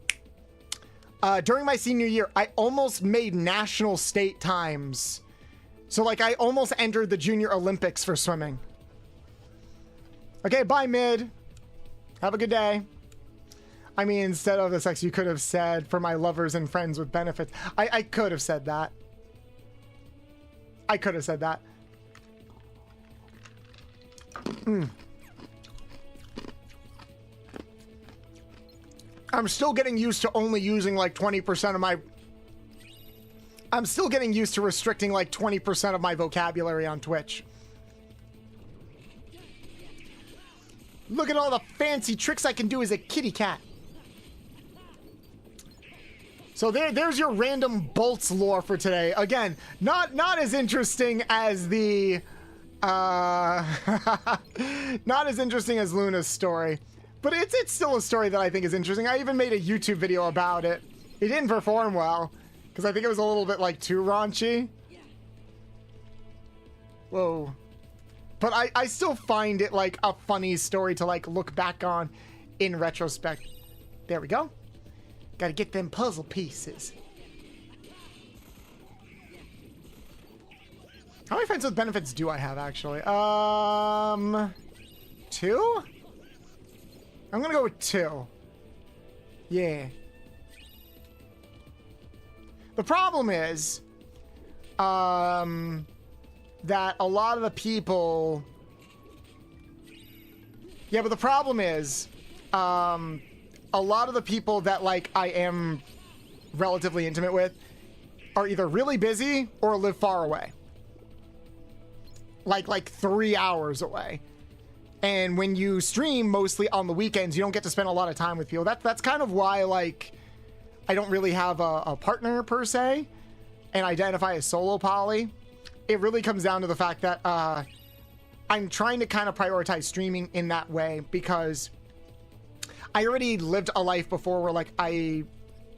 Speaker 1: my senior year, I almost made national state times. So like I almost entered the Junior Olympics for swimming. Okay, bye mid. Have a good day. I mean, instead of the sex, you could have said for my lovers and friends with benefits. I could have said that. I could have said that. I'm still getting used to only using like 20% of my... I'm still getting used to restricting like 20% of my vocabulary on Twitch. Look at all the fancy tricks I can do as a kitty cat. So there's your random bolts lore for today. Again, not as interesting as the... not as interesting as Luna's story. But it's still a story that I think is interesting. I even made a YouTube video about it. It didn't perform well, because I think it was a little bit, like, too raunchy. Whoa. But I still find it, like, a funny story to, like, look back on in retrospect. There we go. Gotta get them puzzle pieces. How many friends with benefits do I have, actually? 2? I'm gonna go with 2. Yeah. The problem is, that a lot of the people... Yeah, but the problem is, a lot of the people that, like, I am relatively intimate with are either really busy or live far away. Like 3 hours away. And when you stream mostly on the weekends, you don't get to spend a lot of time with people. That's kind of why, like, I don't really have a partner per se and identify as solo poly. It really comes down to the fact that I'm trying to kind of prioritize streaming in that way, because I already lived a life before where, like, I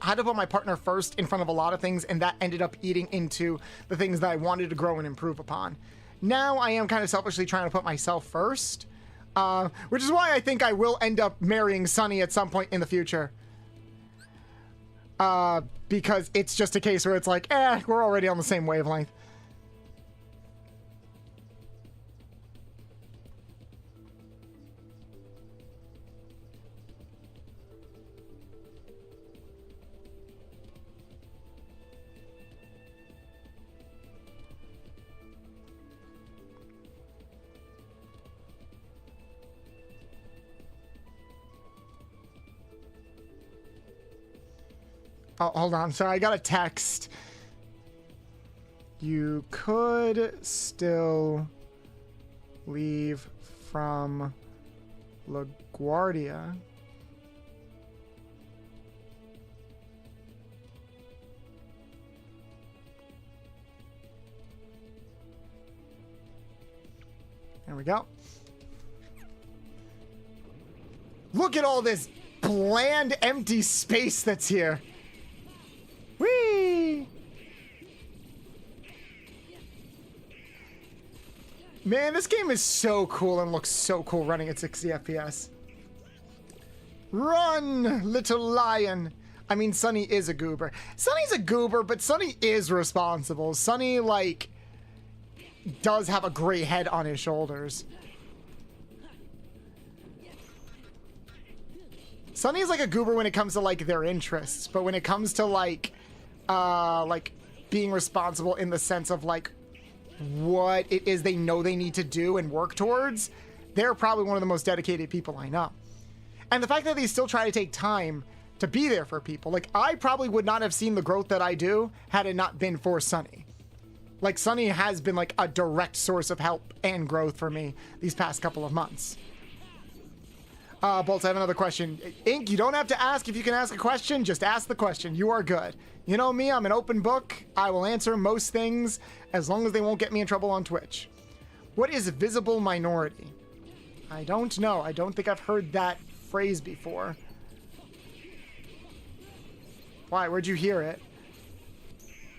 Speaker 1: had to put my partner first in front of a lot of things, and that ended up eating into the things that I wanted to grow and improve upon. Now I am kind of selfishly trying to put myself first, which is why I think I will end up marrying Sunny at some point in the future. Because it's just a case where it's like, we're already on the same wavelength. Oh, hold on. Sorry, I got a text. You could still leave from LaGuardia. There we go. Look at all this bland, empty space that's here. Whee! Man, this game is so cool and looks so cool running at 60 FPS. Run, little lion. I mean, Sunny is a goober. Sunny's a goober, but Sunny is responsible. Sunny, like, does have a great head on his shoulders. Sunny is like a goober when it comes to, like, their interests, but when it comes to, like being responsible in the sense of, like, what it is they know they need to do and work towards, they're probably one of the most dedicated people I know. And the fact that they still try to take time to be there for people, like, I probably would not have seen the growth that I do had it not been for Sunny. Like, Sunny has been, like, a direct source of help and growth for me these past couple of months. Bolts, I have another question. Ink, you don't have to ask if you can ask a question. Just ask the question. You are good. You know me, I'm an open book. I will answer most things as long as they won't get me in trouble on Twitch. What is visible minority? I don't know. I don't think I've heard that phrase before. Why? Where'd you hear it?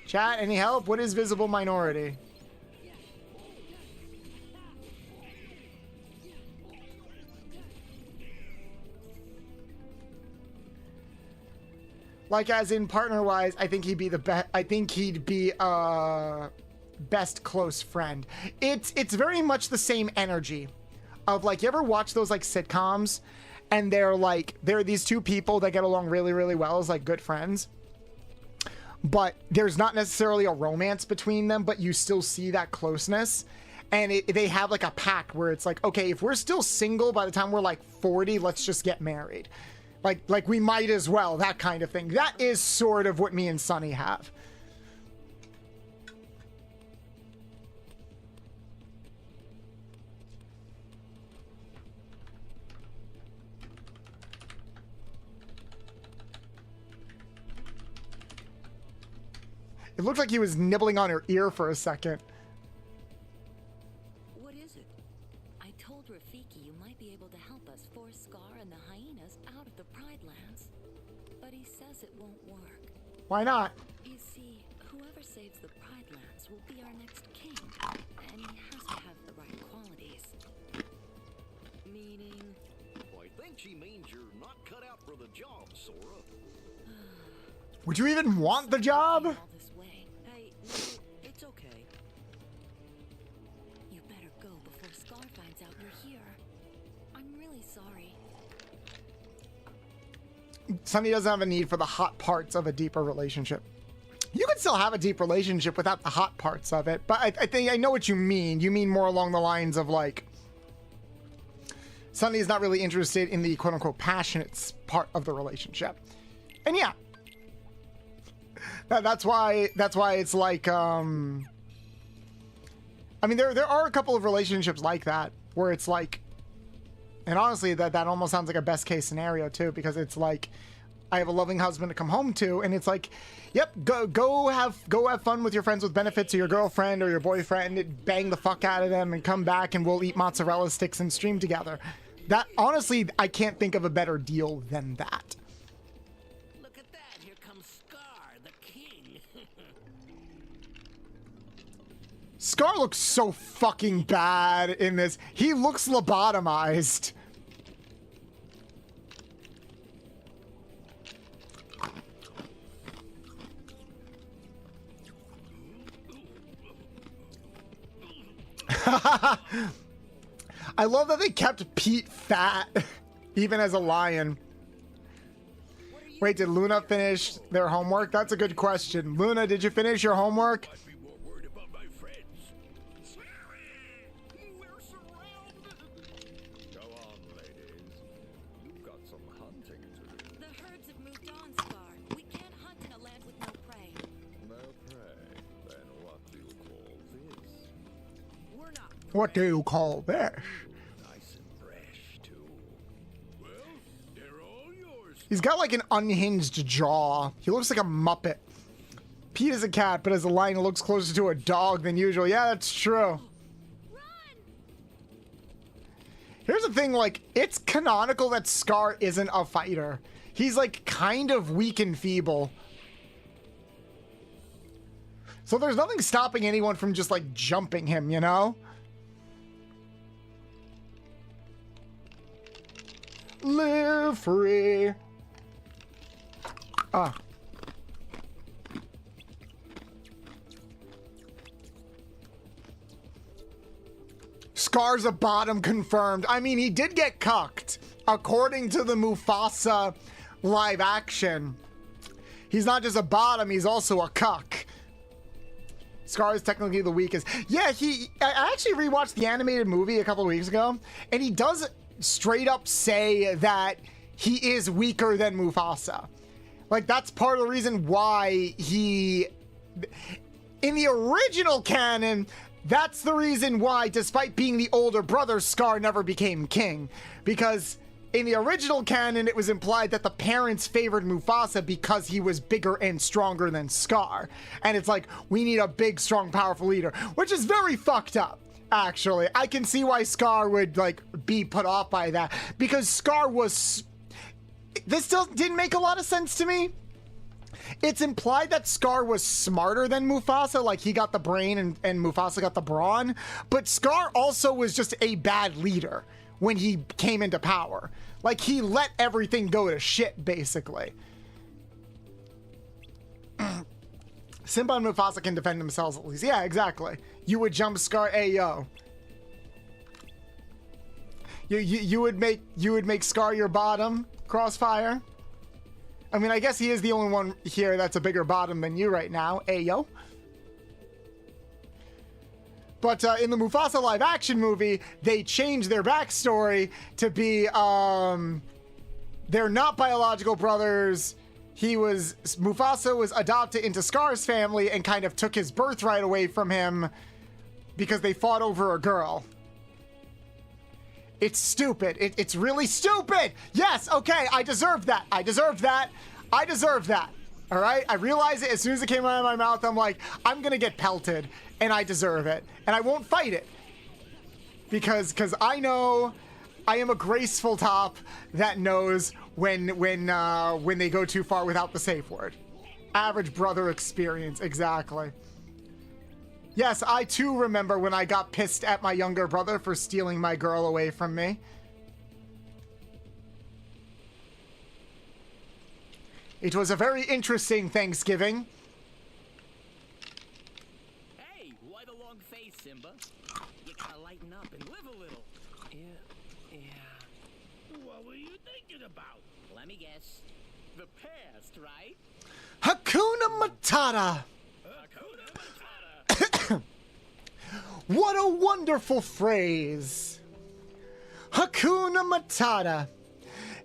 Speaker 1: Chat, any help? What is visible minority? Like, as in partner-wise, I think he'd be the best. I think he'd be best close friend. It's very much the same energy of, like, you ever watch those, like, sitcoms and they're like, there are these two people that get along really, really well as like good friends, but there's not necessarily a romance between them, but you still see that closeness. And they have like a pact where it's like, okay, if we're still single by the time we're like 40, let's just get married. Like we might as well, that kind of thing. That is sort of what me and Sunny have. It looked like he was nibbling on her ear for a second.
Speaker 4: What is it? I told Rafiki you might be able to help us force Scar and the hyenas out of the Pride Lands. But he says it won't work.
Speaker 1: Why not?
Speaker 4: You see, whoever saves the Pride Lands will be our next king. And he has to have the right qualities. Meaning...
Speaker 3: Well, I think she means you're not cut out for the job, Sora.
Speaker 1: Would you even want the job?
Speaker 4: all this way. Hey, no, it's okay. You better go before Scar finds out you're here. I'm really sorry.
Speaker 1: Sunny doesn't have a need for the hot parts of a deeper relationship. You can still have a deep relationship without the hot parts of it, but I think I know what you mean. You mean more along the lines of like, Sunny is not really interested in the quote-unquote passionate part of the relationship. And yeah, that's why it's like, I mean, there are a couple of relationships like that where it's like, and honestly, that almost sounds like a best case scenario too, because it's like, I have a loving husband to come home to, and it's like, yep, go have fun with your friends with benefits or your girlfriend or your boyfriend, bang the fuck out of them, and come back and we'll eat mozzarella sticks and stream together. That honestly, I can't think of a better deal than that.
Speaker 6: Look at that. Here comes Scar, the king.
Speaker 1: Scar looks so fucking bad in this. He looks lobotomized. I love that they kept Pete fat, even as a lion. Wait, did Luna finish their homework? That's a good question. Luna, did you finish your homework?
Speaker 3: I'd be more worried about my friends. We're surrounded. Go on, ladies. You've got some hunting to do.
Speaker 4: The herds have moved on, Scar. We can't hunt in a land with no prey.
Speaker 3: No prey. Then what do you call this?
Speaker 6: We're not.
Speaker 1: What do you call this?
Speaker 3: Nice and fresh, too. Well, they're all yours.
Speaker 1: He's got like an unhinged jaw. He looks like a Muppet. Pete is a cat, but as a lion, he looks closer to a dog than usual. Yeah, that's true. Here's the thing, like, it's canonical that Scar isn't a fighter. He's like kind of weak and feeble. So there's nothing stopping anyone from just like jumping him, you know? Live free. Ah. Scar's a bottom confirmed. I mean, he did get cucked. According to the Mufasa live action. He's not just a bottom, he's also a cuck. Scar is technically the weakest. Yeah, I actually rewatched the animated movie a couple of weeks ago, and he does straight up say that he is weaker than Mufasa. Like, that's part of the reason why he... In the original canon, that's the reason why, despite being the older brother, Scar never became king. Because in the original canon, it was implied that the parents favored Mufasa because he was bigger and stronger than Scar. And it's like, we need a big, strong, powerful leader, which is very fucked up. Actually, I can see why Scar would like be put off by that, because Scar was... This didn't make a lot of sense to me. It's implied that Scar was smarter than Mufasa, like he got the brain and Mufasa got the brawn, but Scar also was just a bad leader when he came into power. Like, he let everything go to shit, basically. Simba and Mufasa can defend themselves at least. Yeah, exactly. You would jump Scar, hey, yo. You would make Scar your bottom, Crossfire? I mean, I guess he is the only one here that's a bigger bottom than you right now. Ayo. But in the Mufasa live action movie, they changed their backstory to be, they're not biological brothers. Mufasa was adopted into Scar's family and kind of took his birthright away from him because they fought over a girl. It's stupid. It's really stupid. Yes, okay, I deserved that. I deserved that. I deserve that. All right? I realized it as soon as it came out of my mouth. I'm like, I'm going to get pelted, and I deserve it. And I won't fight it. Because I know I am a graceful top that knows when they go too far without the safe word. Average brother experience, exactly. Yes, I too remember when I got pissed at my younger brother for stealing my girl away from me. It was a very interesting Thanksgiving.
Speaker 6: Hey, why the long face, Simba? You gotta lighten up and live a little. Yeah. What were you thinking about? Let me guess. The past, right?
Speaker 1: Hakuna Matata! What a wonderful phrase. Hakuna Matata.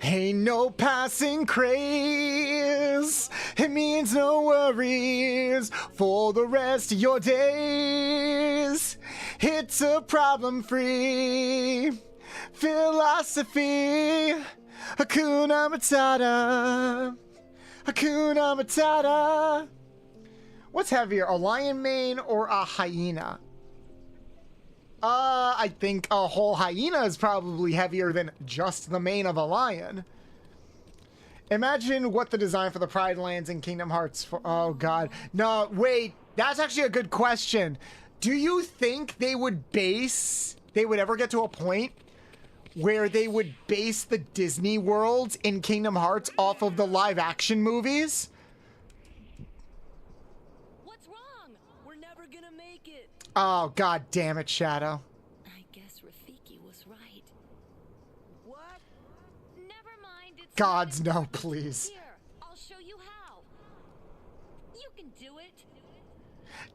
Speaker 1: Ain't no passing craze. It means no worries for the rest of your days. It's a problem-free philosophy. Hakuna Matata. Hakuna Matata. What's heavier, a lion mane or a hyena? I think a whole hyena is probably heavier than just the mane of a lion. Imagine what the design for the Pride Lands in Kingdom Hearts for. Oh god. No, wait. That's actually a good question. Do you think they would ever get to a point where they would base the Disney worlds in Kingdom Hearts off of the live action movies?
Speaker 4: What's wrong? We're never gonna make it.
Speaker 1: Oh, god damn it, Shadow.
Speaker 4: I guess Rafiki was right. What? Never mind. It's
Speaker 1: Gods, no, please.
Speaker 4: Here, I'll show you how. You can do it.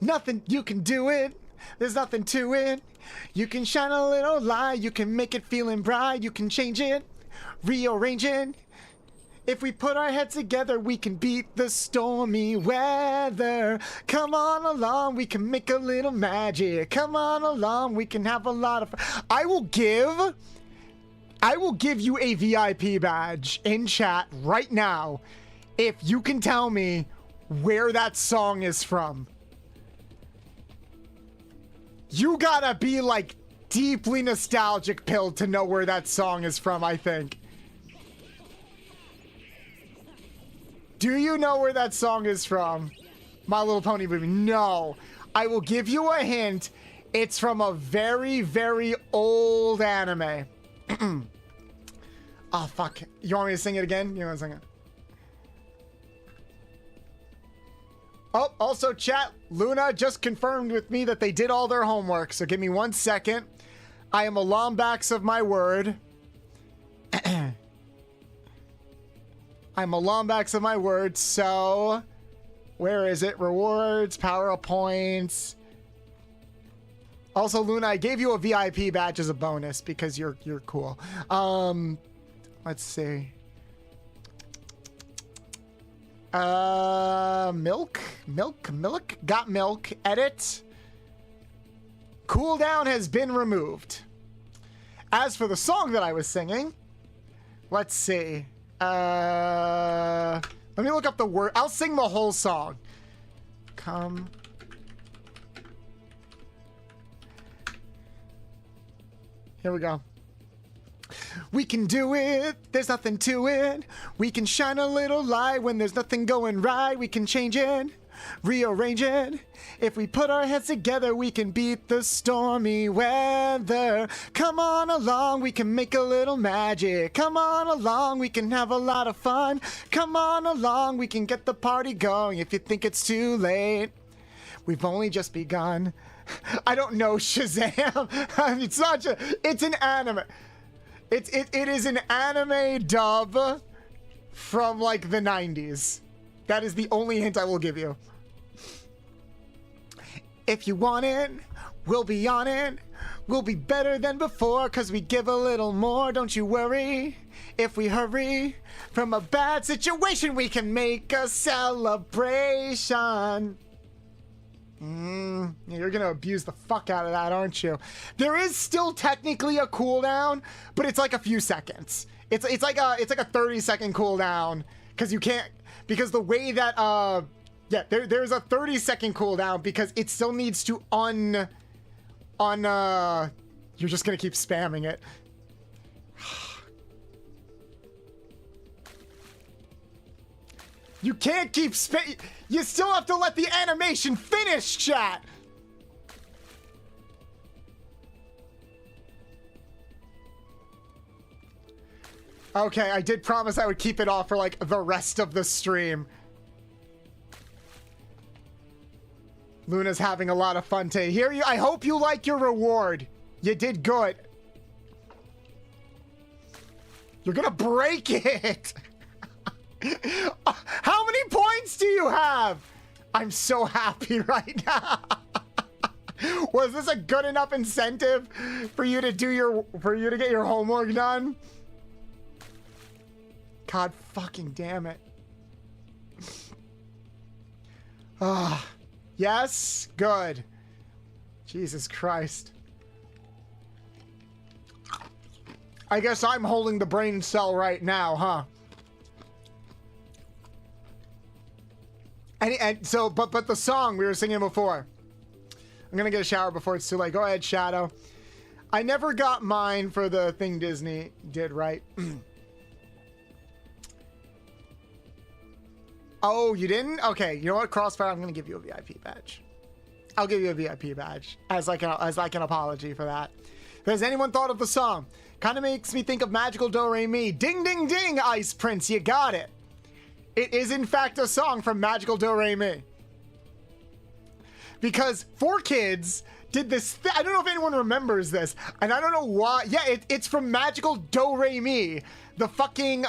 Speaker 1: Nothing, you can do it. There's nothing to it. You can shine a little light. You can make it feeling bright. You can change it, rearrange it. If we put our heads together, we can beat the stormy weather. Come on along, we can make a little magic. Come on along, we can have a lot of fun. I will give you a VIP badge in chat right now if you can tell me where that song is from. You gotta be like deeply nostalgic pilled to know where that song is from, I think. Do you know where that song is from? My Little Pony movie. No. I will give you a hint. It's from a very, very old anime. Oh, fuck. You want me to sing it again? You want to sing it? Oh, also, chat. Luna just confirmed with me that they did all their homework. So give me 1 second. I am a lombax of my word. I'm a lombax of my word, so where is it? Rewards, power up points. Also, Luna, I gave you a VIP badge as a bonus because you're cool. Let's see. Milk, got milk, edit. Cooldown has been removed. As for the song that I was singing, let's see. Let me look up the word. I'll sing the whole song. Come. Here we go. We can do it. There's nothing to it. We can shine a little light when there's nothing going right. We can change it, rearrange it. If we put our heads together, we can beat the stormy weather. Come on along, we can make a little magic. Come on along, we can have a lot of fun. Come on along, we can get the party going. If you think it's too late, we've only just begun. I don't know Shazam. It's not just, it's an anime. It is an anime dub from like the 90s. That is the only hint I will give you. If you want it, we'll be on it. We'll be better than before, cause we give a little more, don't you worry. If we hurry from a bad situation, we can make a celebration. You're gonna abuse the fuck out of that, aren't you? There is still technically a cooldown, but it's like a few seconds. It's like a 30-second cooldown, because you can't, because the way that yeah, there's a 30-second cooldown because it still needs to you're just gonna keep spamming it. You can't keep you still have to let the animation finish, chat. Okay, I did promise I would keep it off for like the rest of the stream. Luna's having a lot of fun today. Here you. I hope you like your reward. You did good. You're gonna break it. How many points do you have? I'm so happy right now. Was this a good enough incentive for you to get your homework done? God fucking damn it. Ah. Yes? Good. Jesus Christ. I guess I'm holding the brain cell right now, huh? And so, but the song we were singing before. I'm gonna get a shower before it's too late. Go ahead, Shadow. I never got mine for the thing Disney did, right? Oh, you didn't? Okay, you know what, Crossfire? I'm gonna give you a VIP badge. I'll give you a VIP badge as like an apology for that. Has anyone thought of the song? Kind of makes me think of Magical Do-Re-Mi. Ding, ding, ding, Ice Prince, you got it. It is in fact a song from Magical Do-Re-Mi. Because 4Kids did this. I don't know if anyone remembers this, and I don't know why. Yeah, it's from Magical Do-Re-Mi. The fucking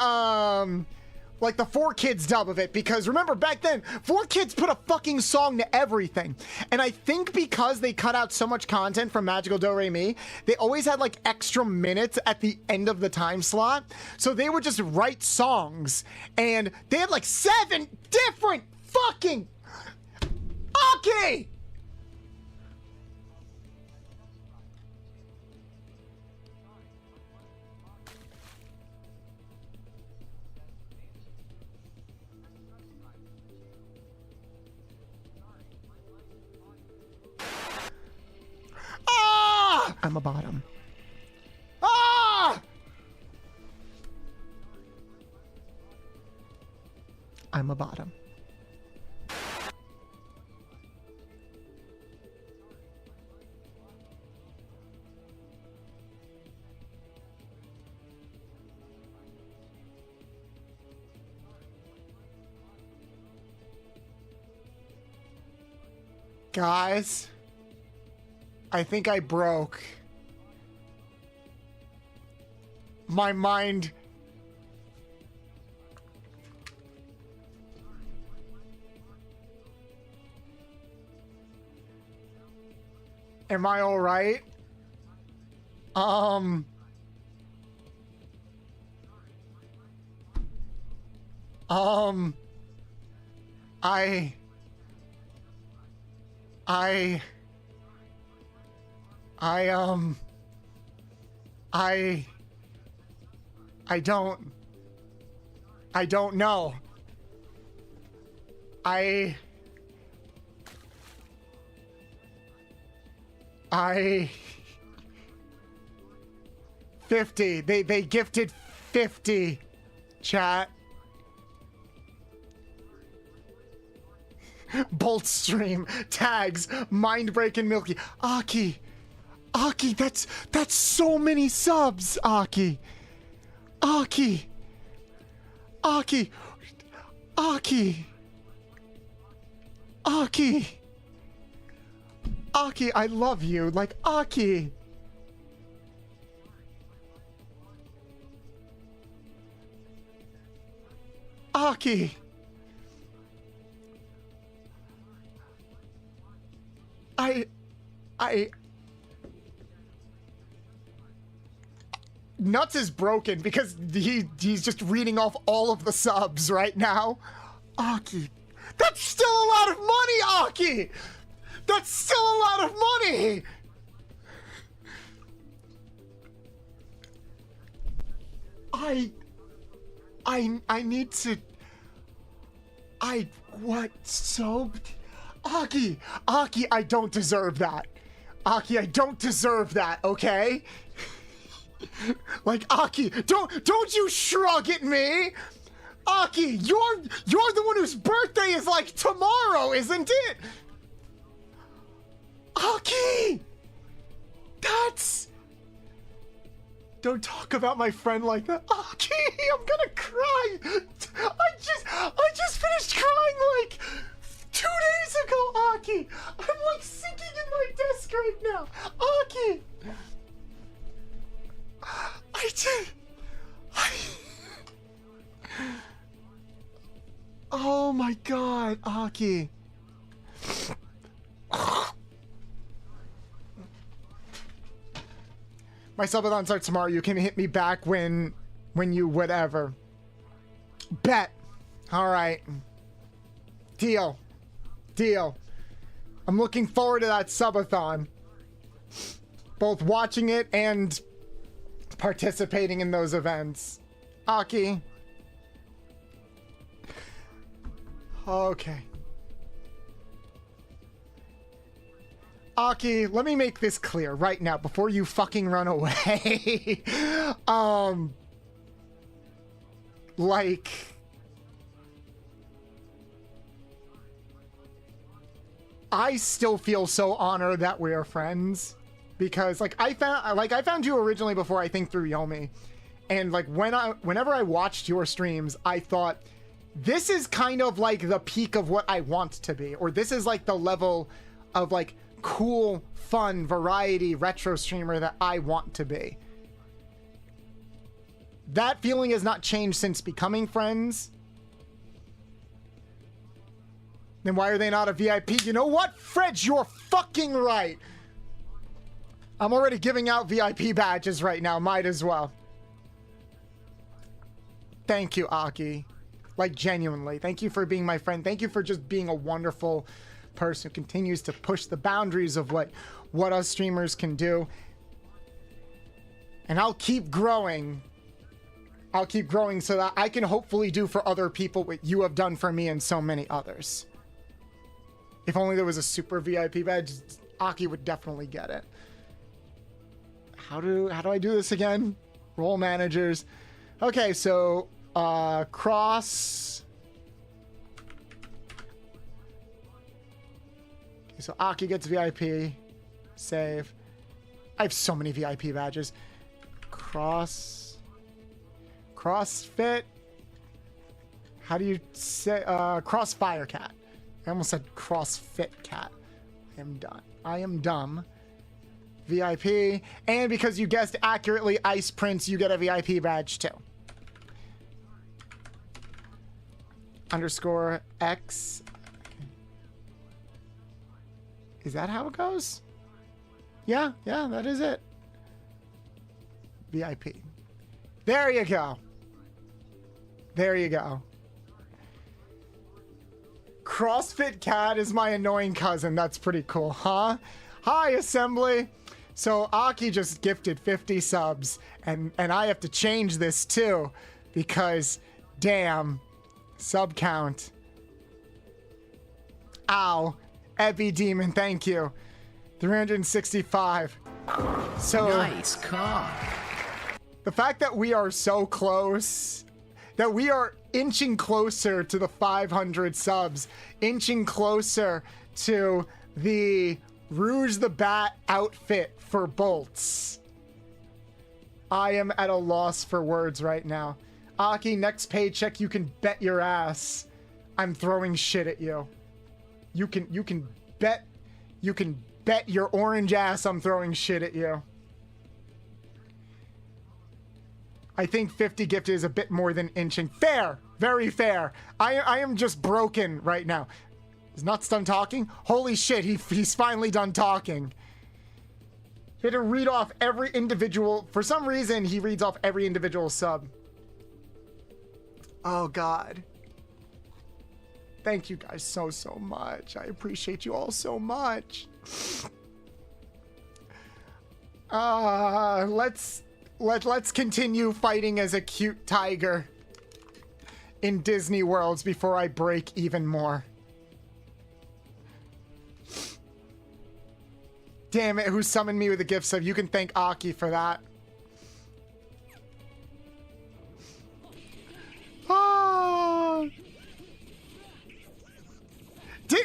Speaker 1: like the 4Kids dub of it, because remember back then 4Kids put a fucking song to everything, and I think because they cut out so much content from Magical Do-Re-Mi, they always had like extra minutes at the end of the time slot, so they would just write songs, and they had like 7 different fucking okay. Ah! I'm a bottom. Ah! I'm a bottom. Guys, I think I broke. My mind. Am I all right? I don't know. 50. They gifted 50, chat. Bolt stream tags mind breaking Milky Aki, that's so many subs. Aki, I love you, like Aki. Aki. Nuts is broken because he's just reading off all of the subs right now. Aki. That's still a lot of money, Aki! That's still a lot of money! I need to... what? So... Aki, I don't deserve that. Aki, I don't deserve that, okay? Like, Aki, don't you shrug at me! Aki, you're the one whose birthday is like tomorrow, isn't it? Aki! That's... Don't talk about my friend like that. Aki, I'm gonna cry. I just finished crying like 2 days ago, Aki. I'm like sinking in my desk right now. Aki. Oh my god, Aki. My subathon starts tomorrow. You can hit me back when you whatever. Bet. All right. Deal. I'm looking forward to that subathon. Both watching it and participating in those events. Aki. Okay. Aki, let me make this clear right now before you fucking run away. Like... I still feel so honored that we're friends. Because, like, I found you originally before, I think, through Yomi. And, like, whenever I watched your streams, I thought, this is kind of, like, the peak of what I want to be. Or this is, like, the level of, like, cool, fun, variety, retro streamer that I want to be. That feeling has not changed since becoming friends. Then why are they not a VIP? You know what, Fred, you're fucking right. I'm already giving out VIP badges right now. Might as well. Thank you, Aki. Like, genuinely. Thank you for being my friend. Thank you for just being a wonderful person who continues to push the boundaries of what us streamers can do. And I'll keep growing. I'll keep growing so that I can hopefully do for other people what you have done for me and so many others. If only there was a super VIP badge, Aki would definitely get it. How do I do this again? Role managers. Okay, so cross. Okay, so Aki gets VIP. Save. I have so many VIP badges. CrossFit. How do you say Crossfire Cat? I almost said CrossFit Cat. I am done. I am dumb. VIP. And because you guessed accurately, Ice Prince, you get a VIP badge too. Underscore X. Is that how it goes? Yeah, that is it. VIP. There you go. There you go. CrossFit Cat is my annoying cousin. That's pretty cool, huh? Hi, Assembly. So Aki just gifted 50 subs, and I have to change this too, because damn, sub count. Ow. Ebby Demon, thank you. 365. So
Speaker 6: Nice car.
Speaker 1: the fact that we are so close, that we are inching closer to the 500 subs, inching closer to the Rouge the Bat outfit for bolts. I am at a loss for words right now. Aki, next paycheck, you can bet your ass I'm throwing shit at you. You can bet your orange ass I'm throwing shit at you. I think 50 gifted is a bit more than inching. Fair. Very fair. I am just broken right now. Is Nuts done talking? Holy shit, he's finally done talking. He had to read off every individual. For some reason, he reads off every individual sub. Oh, God. Thank you guys so much. I appreciate you all so much. Let's continue fighting as a cute tiger in Disney worlds before I break even more. Damn it, who summoned me with a gift sub? You can thank Aki for that. Ah.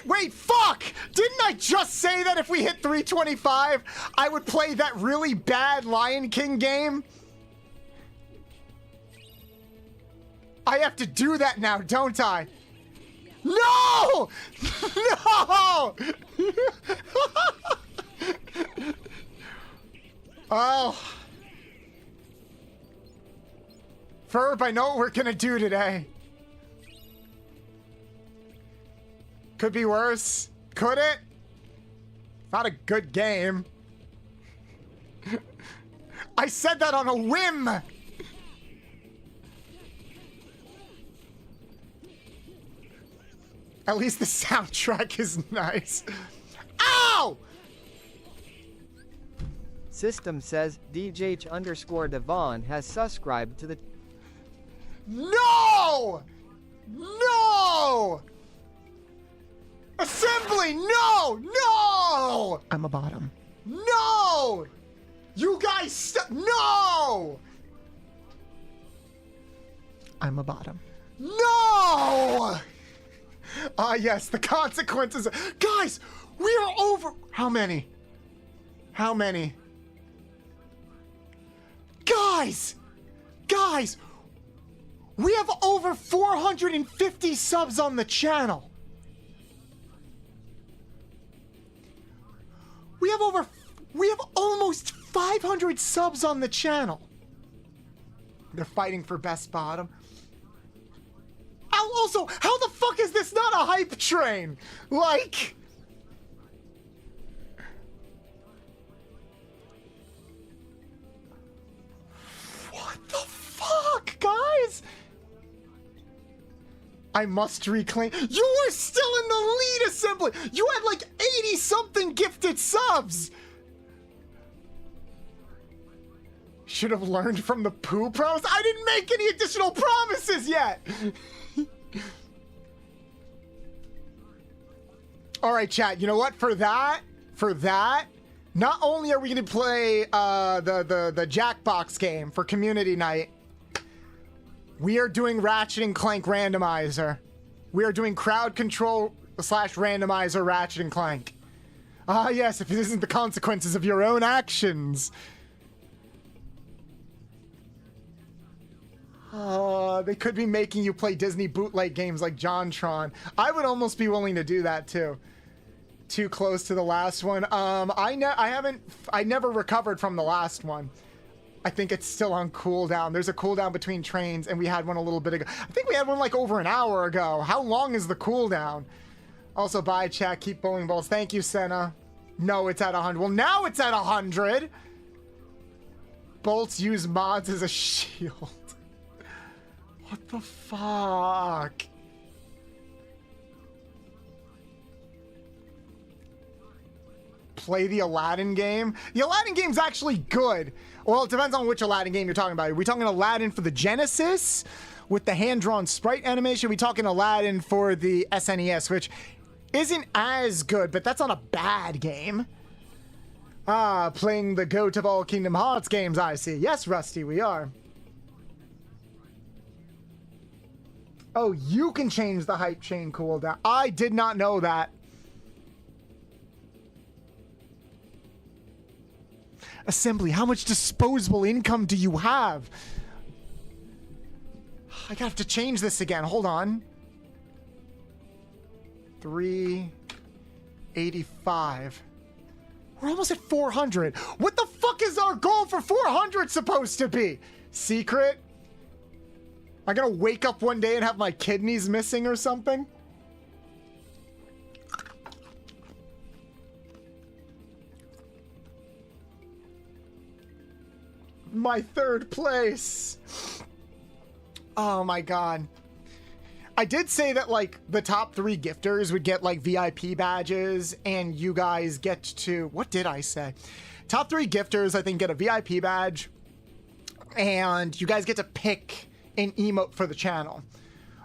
Speaker 1: Wait, fuck! Didn't I just say that if we hit 325, I would play that really bad Lion King game? I have to do that now, don't I? No! No! Oh. Ferb, I know what we're gonna do today. Could be worse. Could it? Not a good game. I said that on a whim. At least the soundtrack is nice. Ow!
Speaker 2: System says DJH_Devon has subscribed to the...
Speaker 1: No! No! Assembly, no! No! I'm a bottom. No! You guys, no! I'm a bottom. No! Ah, yes, the consequences. Guys, we are over. How many? How many? Guys! Guys! We have over 450 subs on the channel. We have almost 500 subs on the channel. They're fighting for best bottom. Also, how the fuck is this not a hype train? Like... What the fuck, guys? I must reclaim... You were still in the lead, Assembly! You had like 80-something gifted subs! Should have learned from the poo promise. I didn't make any additional promises yet! Alright, chat, you know what? For that, not only are we going to play the Jackbox game for community night, we are doing Ratchet and Clank Randomizer. We are doing crowd control / randomizer Ratchet and Clank. Ah, yes, if it isn't the consequences of your own actions. They could be making you play Disney bootleg games like JonTron. I would almost be willing to do that too. Too close to the last one. I never recovered from the last one. I think it's still on cooldown. There's a cooldown between trains, and we had one a little bit ago. I think we had one like over an hour ago. How long is the cooldown? Also, bye, chat. Keep bowling balls. Thank you, Senna. No, it's at 100. Well, now it's at 100. Bolts use mods as a shield. What the fuck? Play the Aladdin game? The Aladdin game's actually good. Well, it depends on which Aladdin game you're talking about. Are we talking Aladdin for the Genesis with the hand-drawn sprite animation? Are we talking Aladdin for the SNES, which isn't as good, but that's not a bad game. Ah, playing the GOAT of all Kingdom Hearts games, I see. Yes, Rusty, we are. Oh, you can change the hype chain cooldown. I did not know that. Assembly, how much disposable income do you have? I have to change this again. Hold on. 385. We're almost at 400. What the fuck is our goal for 400 supposed to be? Secret? I gonna wake up one day and have my kidneys missing or something? My third place. Oh my god. I did say that, like, the top 3 gifters would get, like, VIP badges, and you guys get to... What did I say? Top 3 gifters, I think, get a VIP badge, and you guys get to pick an emote for the channel.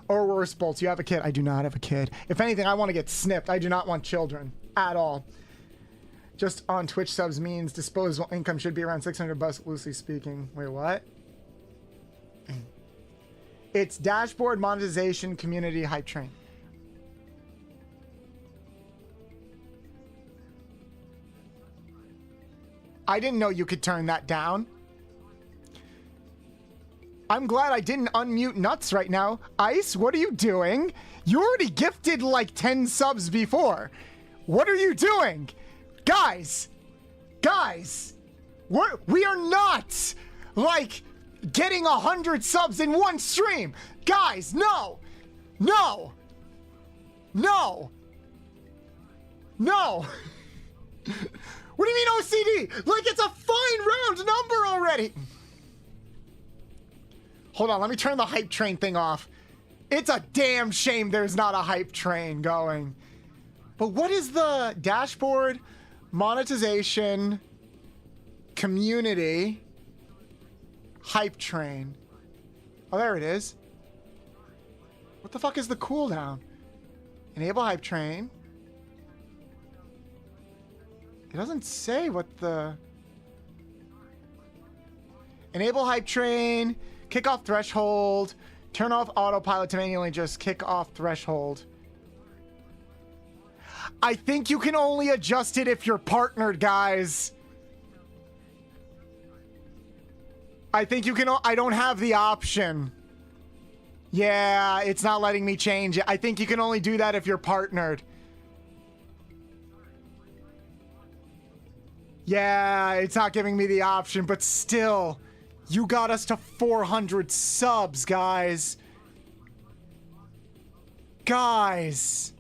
Speaker 1: Or worse, Bolts, you have a kid. I do not have a kid. If anything, I want to get snipped. I do not want children. At all. Just on Twitch subs means disposable income should be around 600 bucks, loosely speaking. Wait, what? It's dashboard monetization community hype train. I didn't know you could turn that down. I'm glad I didn't unmute Nuts right now. Ice, what are you doing? You already gifted like 10 subs before. What are you doing? Guys, we are not like getting 100 subs in one stream. Guys, no. What do you mean OCD? Like, it's a fine round number already. Hold on, let me turn the hype train thing off. It's a damn shame there's not a hype train going. But what is the dashboard monetization community hype train? Oh, there it is. What the fuck is the cooldown? Enable hype train. It doesn't say what the... Enable hype train, kick off threshold, turn off autopilot to manually just kick off threshold. I think you can only adjust it if you're partnered, guys. I think you can... I don't have the option. Yeah, it's not letting me change it. I think you can only do that if you're partnered. Yeah, it's not giving me the option, but still, you got us to 400 subs, guys. Guys.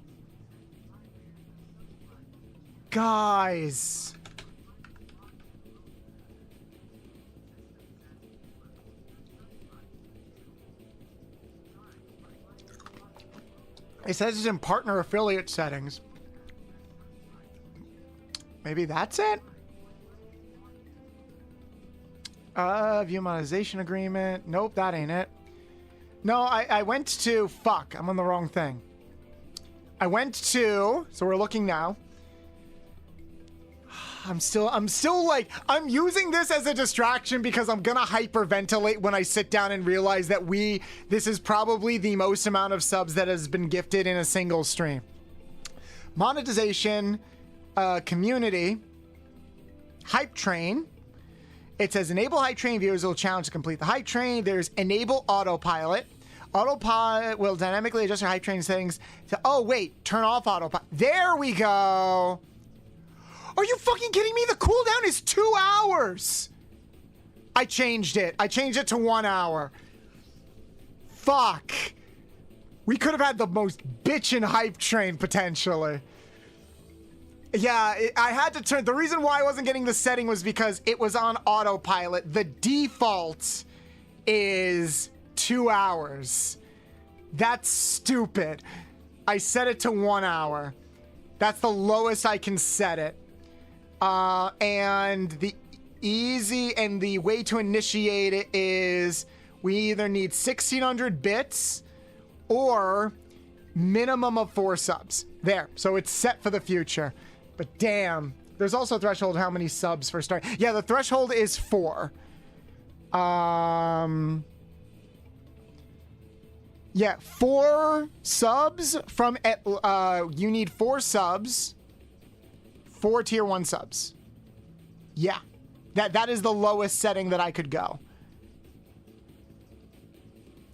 Speaker 1: It says it's in partner affiliate settings. Maybe that's it? View monetization agreement. Nope, that ain't it. No, I went to... Fuck, I'm on the wrong thing. I went to... So we're looking now. I'm still like... I'm using this as a distraction because I'm gonna hyperventilate when I sit down and realize that this is probably the most amount of subs that has been gifted in a single stream. Monetization, community, hype train. It says enable hype train, viewers will challenge to complete the hype train. There's enable autopilot. Autopilot will dynamically adjust your hype train settings to, oh wait, turn off autopilot. There we go. Are you fucking kidding me? The cooldown is 2 hours. I changed it. I changed it to 1 hour. Fuck. We could have had the most bitchin' hype train potentially. Yeah, I had to turn... The reason why I wasn't getting the setting was because it was on autopilot. The default is 2 hours. That's stupid. I set it to 1 hour. That's the lowest I can set it. And the easy and the way to initiate it is we either need 1,600 bits or minimum of 4 subs. There. So it's set for the future. But damn, there's also a threshold how many subs for start. Yeah, the threshold is 4. Yeah, 4 subs from you need 4 subs, 4 tier 1 subs. Yeah. That is the lowest setting that I could go.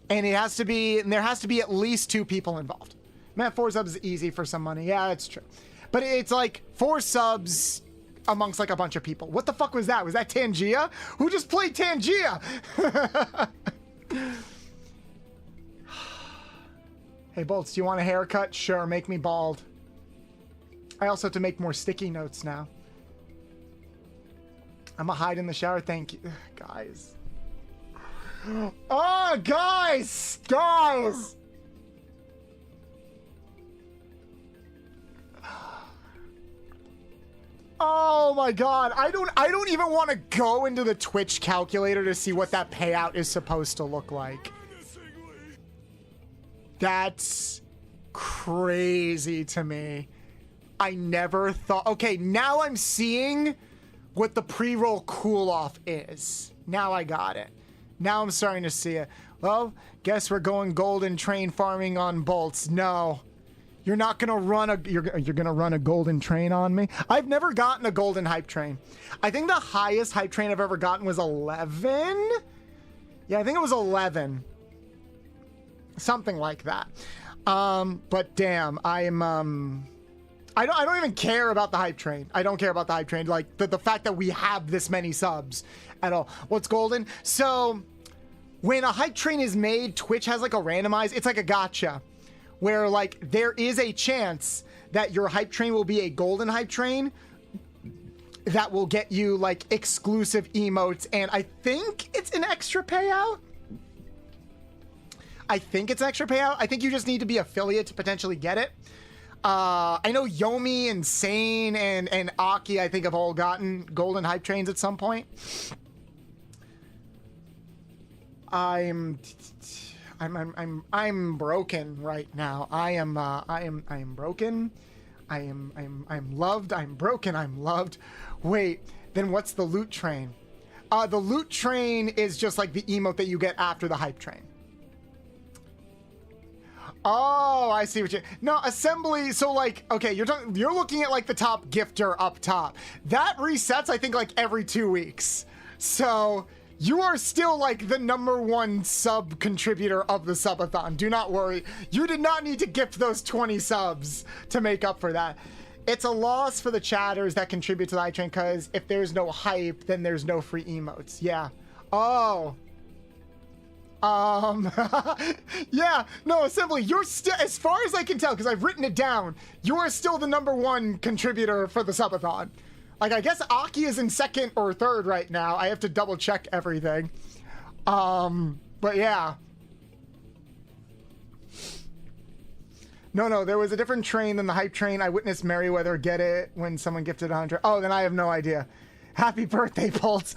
Speaker 1: And there has to be at least 2 people involved. Man, 4 subs is easy for some money. Yeah, that's true. But it's like 4 subs amongst like a bunch of people. What the fuck was that? Was that Tangia? Who just played Tangia? Hey, Bolts, do you want a haircut? Sure, make me bald. I also have to make more sticky notes now. I'm gonna hide in the shower. Thank you. Guys. Oh, guys! Guys! Oh my god. I don't even want to go into the Twitch calculator to see what that payout is supposed to look like. That's crazy to me. I never thought... Okay, now I'm seeing what the pre-roll cool-off is. Now I got it. Now I'm starting to see it. Well, guess we're going golden train farming on Bolts. No. You're not gonna run a... You're gonna run a golden train on me? I've never gotten a golden hype train. I think the highest hype train I've ever gotten was 11? Yeah, I think it was 11. Something like that. But damn, I'm... I don't even care about the hype train. I don't care about the hype train. Like, the fact that we have this many subs at all. What's golden? So, when a hype train is made, Twitch has like a randomized... It's like a gotcha. Where, like, there is a chance that your hype train will be a golden hype train that will get you, like, exclusive emotes. And I think it's an extra payout. I think it's an extra payout. I think you just need to be affiliate to potentially get it. I know Yomi and Sane and Aki, I think, have all gotten golden hype trains at some point. I'm broken right now. I am broken. I'm loved. I'm broken. I'm loved. Wait, then what's the loot train? The loot train is just like the emote that you get after the hype train. Oh, I see what you... No, assembly, so like, okay, you're looking at like the top gifter up top. That resets, I think, like every 2 weeks. So you are still like the #1 sub contributor of the subathon. Do not worry. You did not need to gift those 20 subs to make up for that. It's a loss for the chatters that contribute to the hype train, because if there's no hype, then there's no free emotes. Yeah. Oh. Yeah, no, Assembly, you're still, as far as I can tell, because I've written it down, you are still the #1 contributor for the subathon. Like, I guess Aki is in 2nd or 3rd right now. I have to double check everything. But yeah. No, there was a different train than the hype train. I witnessed Merriweather get it when someone gifted 100. Oh, then I have no idea. Happy birthday, Pulse.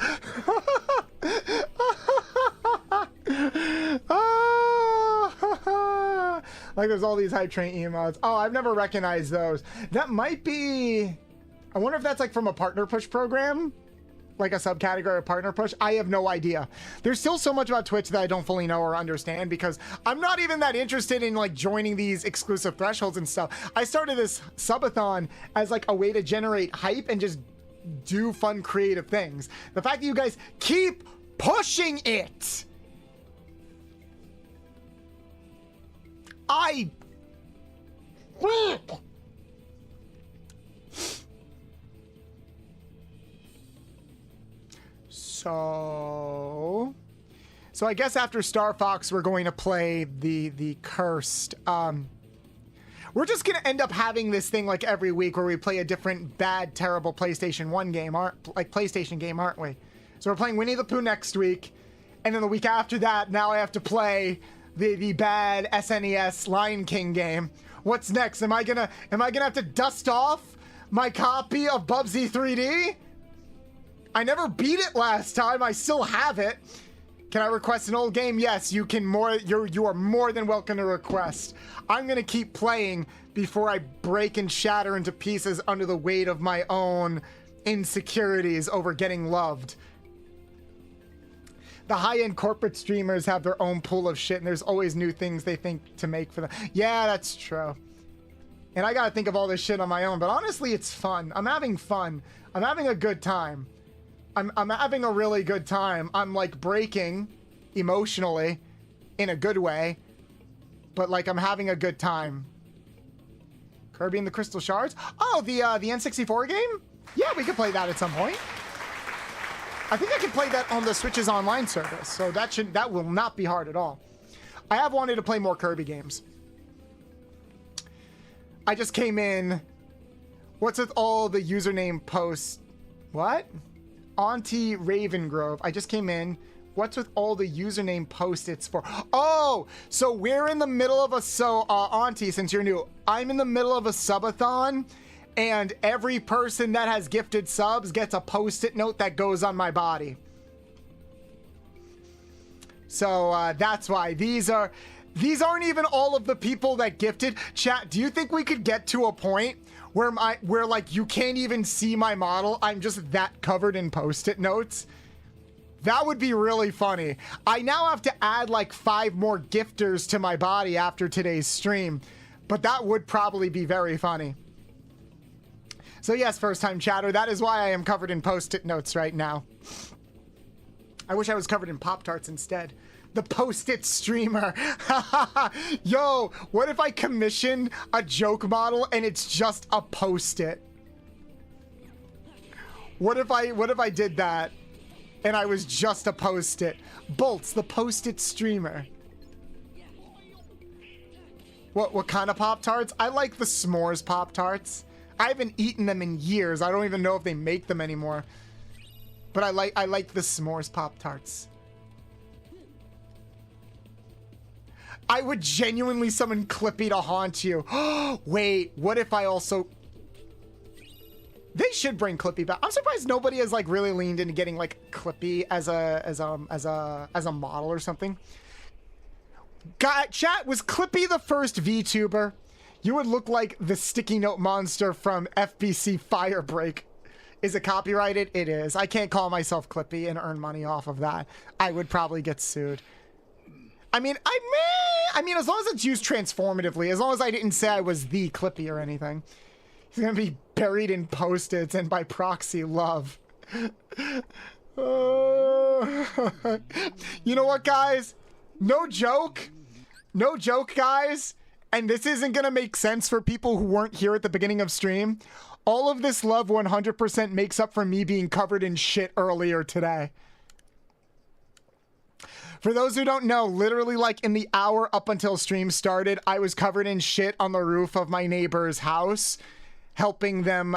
Speaker 1: Like, there's all these hype train emotes. Oh, I've never recognized those. That might be... I wonder if that's like from a partner push program, like a subcategory of partner push. I have no idea. There's still so much about Twitch that I don't fully know or understand, because I'm not even that interested in like joining these exclusive thresholds and stuff. I started this subathon as like a way to generate hype and just do fun creative things. The fact that you guys keep pushing it, So I guess after Star Fox, we're going to play the Cursed. We're just going to end up having this thing like every week where we play a different bad, terrible PlayStation 1 game, PlayStation game, aren't we? So we're playing Winnie the Pooh next week, and then the week after that, now I have to play the bad SNES Lion King game. What's next? Am I gonna have to dust off my copy of Bubsy 3D? I never beat it last time. I still have it. Can I request an old game? Yes, you can. You are more than welcome to request. I'm gonna keep playing before I break and shatter into pieces under the weight of my own insecurities over getting loved. The high-end corporate streamers have their own pool of shit, and there's always new things they think to make for them. Yeah, that's true. And I gotta think of all this shit on my own, but honestly, it's fun. I'm having fun. I'm having a good time. I'm having a really good time. I'm like breaking emotionally in a good way, but like I'm having a good time. Kirby and the Crystal Shards? Oh, the N64 game? Yeah, we could play that at some point. I think I can play that on the Switch's online service, so that will not be hard at all. I have wanted to play more Kirby games. I just came in. What's with all the username posts? What? Auntie Ravengrove. I just came in. What's with all the username post-its for? Oh, so we're in the middle of a, Auntie, since you're new, I'm in the middle of a subathon, and every person that has gifted subs gets a post-it note that goes on my body. So that's why these aren't even all of the people that gifted. Chat, do you think we could get to a point where like you can't even see my model? I'm just that covered in post-it notes. That would be really funny. I now have to add like 5 more gifters to my body after today's stream, but that would probably be very funny. So yes, first time chatter, that is why I am covered in post-it notes right now. I wish I was covered in Pop-Tarts instead. The post-it streamer. Yo, what if I commissioned a joke model and it's just a post-it? What if I did that and I was just a post-it? Bolts, the post-it streamer. What kind of Pop-Tarts? I like the s'mores Pop-Tarts. I haven't eaten them in years. I don't even know if they make them anymore. But I like the s'mores Pop-Tarts. I would genuinely summon Clippy to haunt you. Wait, what if I also... They should bring Clippy back. I'm surprised nobody has like really leaned into getting like Clippy as a model or something. Chat, was Clippy the first VTuber? You would look like the sticky note monster from FBC Firebreak. Is it copyrighted? It is. I can't call myself Clippy and earn money off of that. I would probably get sued. I mean, as long as it's used transformatively, as long as I didn't say I was the Clippy or anything. He's gonna be buried in post-its and by proxy love. You know what, guys? No joke. No joke, guys. And this isn't gonna make sense for people who weren't here at the beginning of stream. All of this love 100% makes up for me being covered in shit earlier today. For those who don't know, literally like in the hour up until stream started, I was covered in shit on the roof of my neighbor's house, helping them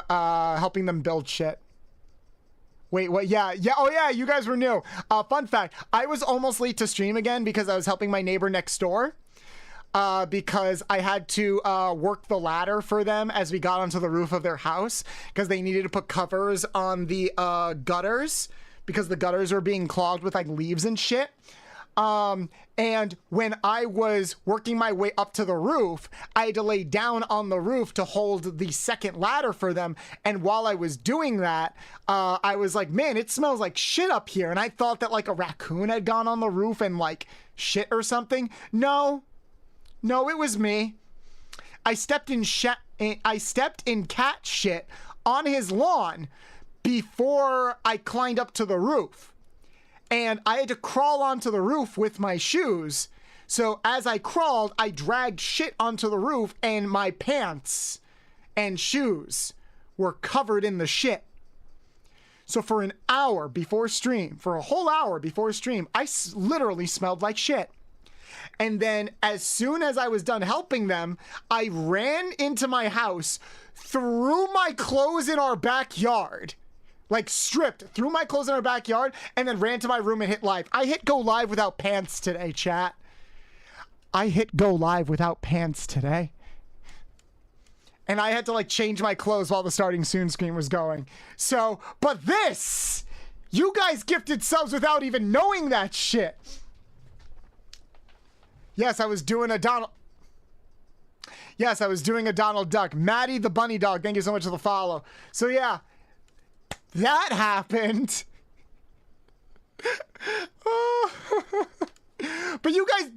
Speaker 1: build shit. Wait, what? Yeah. Oh yeah, you guys were new. Fun fact, I was almost late to stream again because I was helping my neighbor next door. Because I had to work the ladder for them as we got onto the roof of their house because they needed to put covers on the gutters because the gutters were being clogged with like leaves and shit. And when I was working my way up to the roof, I had to lay down on the roof to hold the second ladder for them. And while I was doing that, I was like, man, it smells like shit up here. And I thought that like a raccoon had gone on the roof and like shit or something. No, it was me. I stepped in cat shit on his lawn before I climbed up to the roof. And I had to crawl onto the roof with my shoes. So as I crawled, I dragged shit onto the roof and my pants and shoes were covered in the shit. So for an hour before stream, for a whole hour before stream, I literally smelled like shit. And then as soon as I was done helping them, I ran into my house, threw my clothes in our backyard. Like stripped, threw my clothes in our backyard, and then ran to my room and hit live. I hit go live without pants today, chat. I hit go live without pants today. And I had to like change my clothes while the starting soon screen was going. So, but this, you guys gifted subs without even knowing that shit. Yes, I was doing a Donald Duck. Maddie the bunny dog, thank you so much for the follow. So yeah. That happened. But you guys...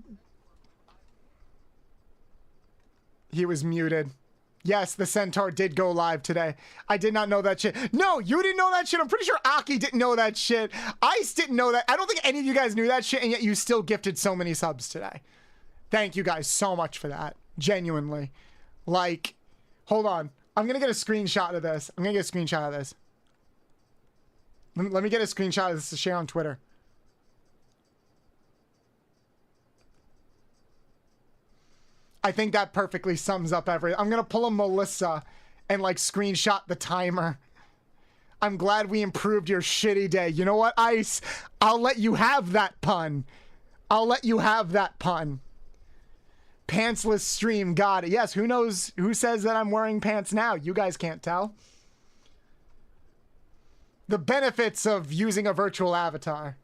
Speaker 1: He was muted. Yes, the centaur did go live today. I did not know that shit. No, you didn't know that shit. I'm pretty sure Aki didn't know that shit. Ice didn't know that. I don't think any of you guys knew that shit, and yet you still gifted so many subs today. Thank you guys so much for that. Genuinely. Like, hold on. I'm going to get a screenshot of this. Let me get a screenshot of this to share on Twitter. I think that perfectly sums up everything. I'm gonna pull a Melissa and like screenshot the timer. I'm glad we improved your shitty day. You know what, Ice? I'll let you have that pun. I'll let you have that pun. Pantsless stream, got it. Yes, who knows? Who says that I'm wearing pants now? You guys can't tell. The benefits of using a virtual avatar.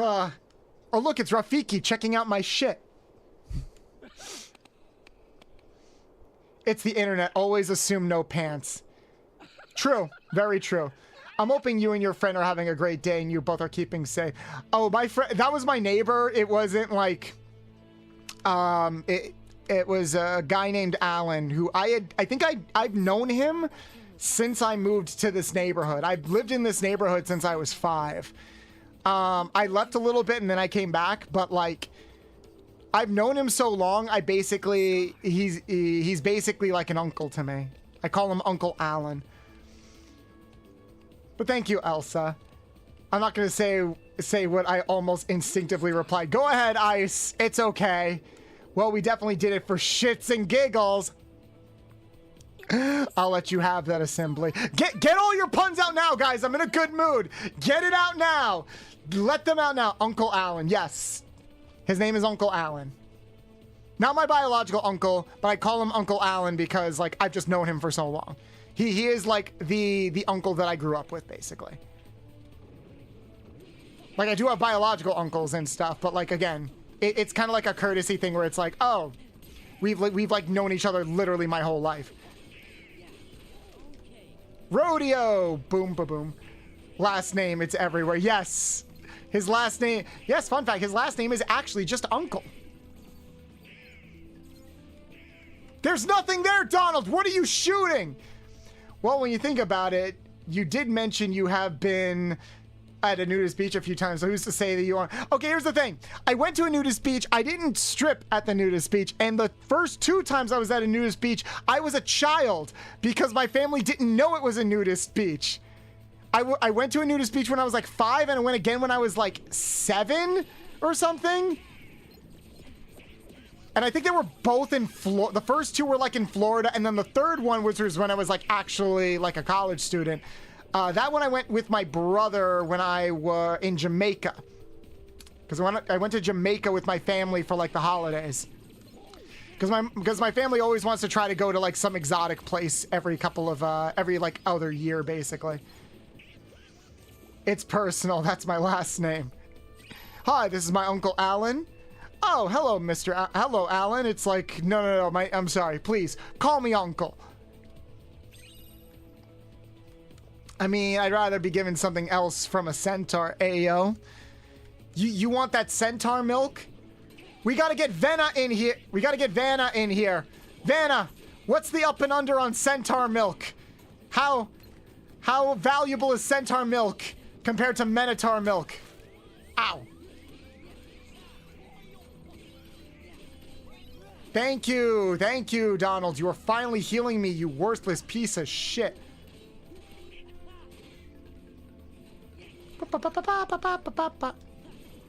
Speaker 1: Oh, look, it's Rafiki checking out my shit. It's the internet. Always assume no pants. True. Very true. I'm hoping you and your friend are having a great day and you both are keeping safe. Oh, my friend, that was my neighbor. It wasn't like, it was a guy named Alan who I think I've known him since I moved to this neighborhood. I've lived in this neighborhood since I was 5. I left a little bit and then I came back, but like, I've known him so long. He's basically like an uncle to me. I call him Uncle Alan. But thank you, Elsa. I'm not gonna say what I almost instinctively replied. Go ahead, Ice. It's okay. Well, we definitely did it for shits and giggles. I'll let you have that, Assembly. Get all your puns out now, guys. I'm in a good mood. Get it out now. Let them out now. Uncle Alan. Yes. His name is Uncle Alan. Not my biological uncle, but I call him Uncle Alan because like I've just known him for so long. He is like the uncle that I grew up with, basically. Like I do have biological uncles and stuff, but like again, it's kind of like a courtesy thing where it's like, oh, we've like known each other literally my whole life. Rodeo, boom, ba boom. Last name, it's everywhere. Yes, his last name. Yes, fun fact, his last name is actually just Uncle. There's nothing there, Donald. What are you shooting? Well, when you think about it, you did mention you have been at a nudist beach a few times, so who's to say that you aren't? Okay, here's the thing. I went to a nudist beach. I didn't strip at the nudist beach, and the first 2 times I was at a nudist beach, I was a child because my family didn't know it was a nudist beach. I went to a nudist beach when I was like 5, and I went again when I was like 7 or something. And I think they were both in Florida. The first 2 were like in Florida, and then the third one was when I was like actually like a college student. That one I went with my brother when I was in Jamaica. Because I went to Jamaica with my family for like the holidays. Because my family always wants to try to go to like some exotic place every like other year, basically. It's personal. That's my last name. Hi, this is my Uncle Alan. Oh, hello, hello, Alan. It's like, no, I'm sorry. Please, call me Uncle. I mean, I'd rather be given something else from a centaur, Ayo. You want that centaur milk? We gotta get Vanna in here. Vanna, what's the up and under on centaur milk? How valuable is centaur milk compared to minotaur milk? Ow. Thank you, Donald. You are finally healing me, you worthless piece of shit.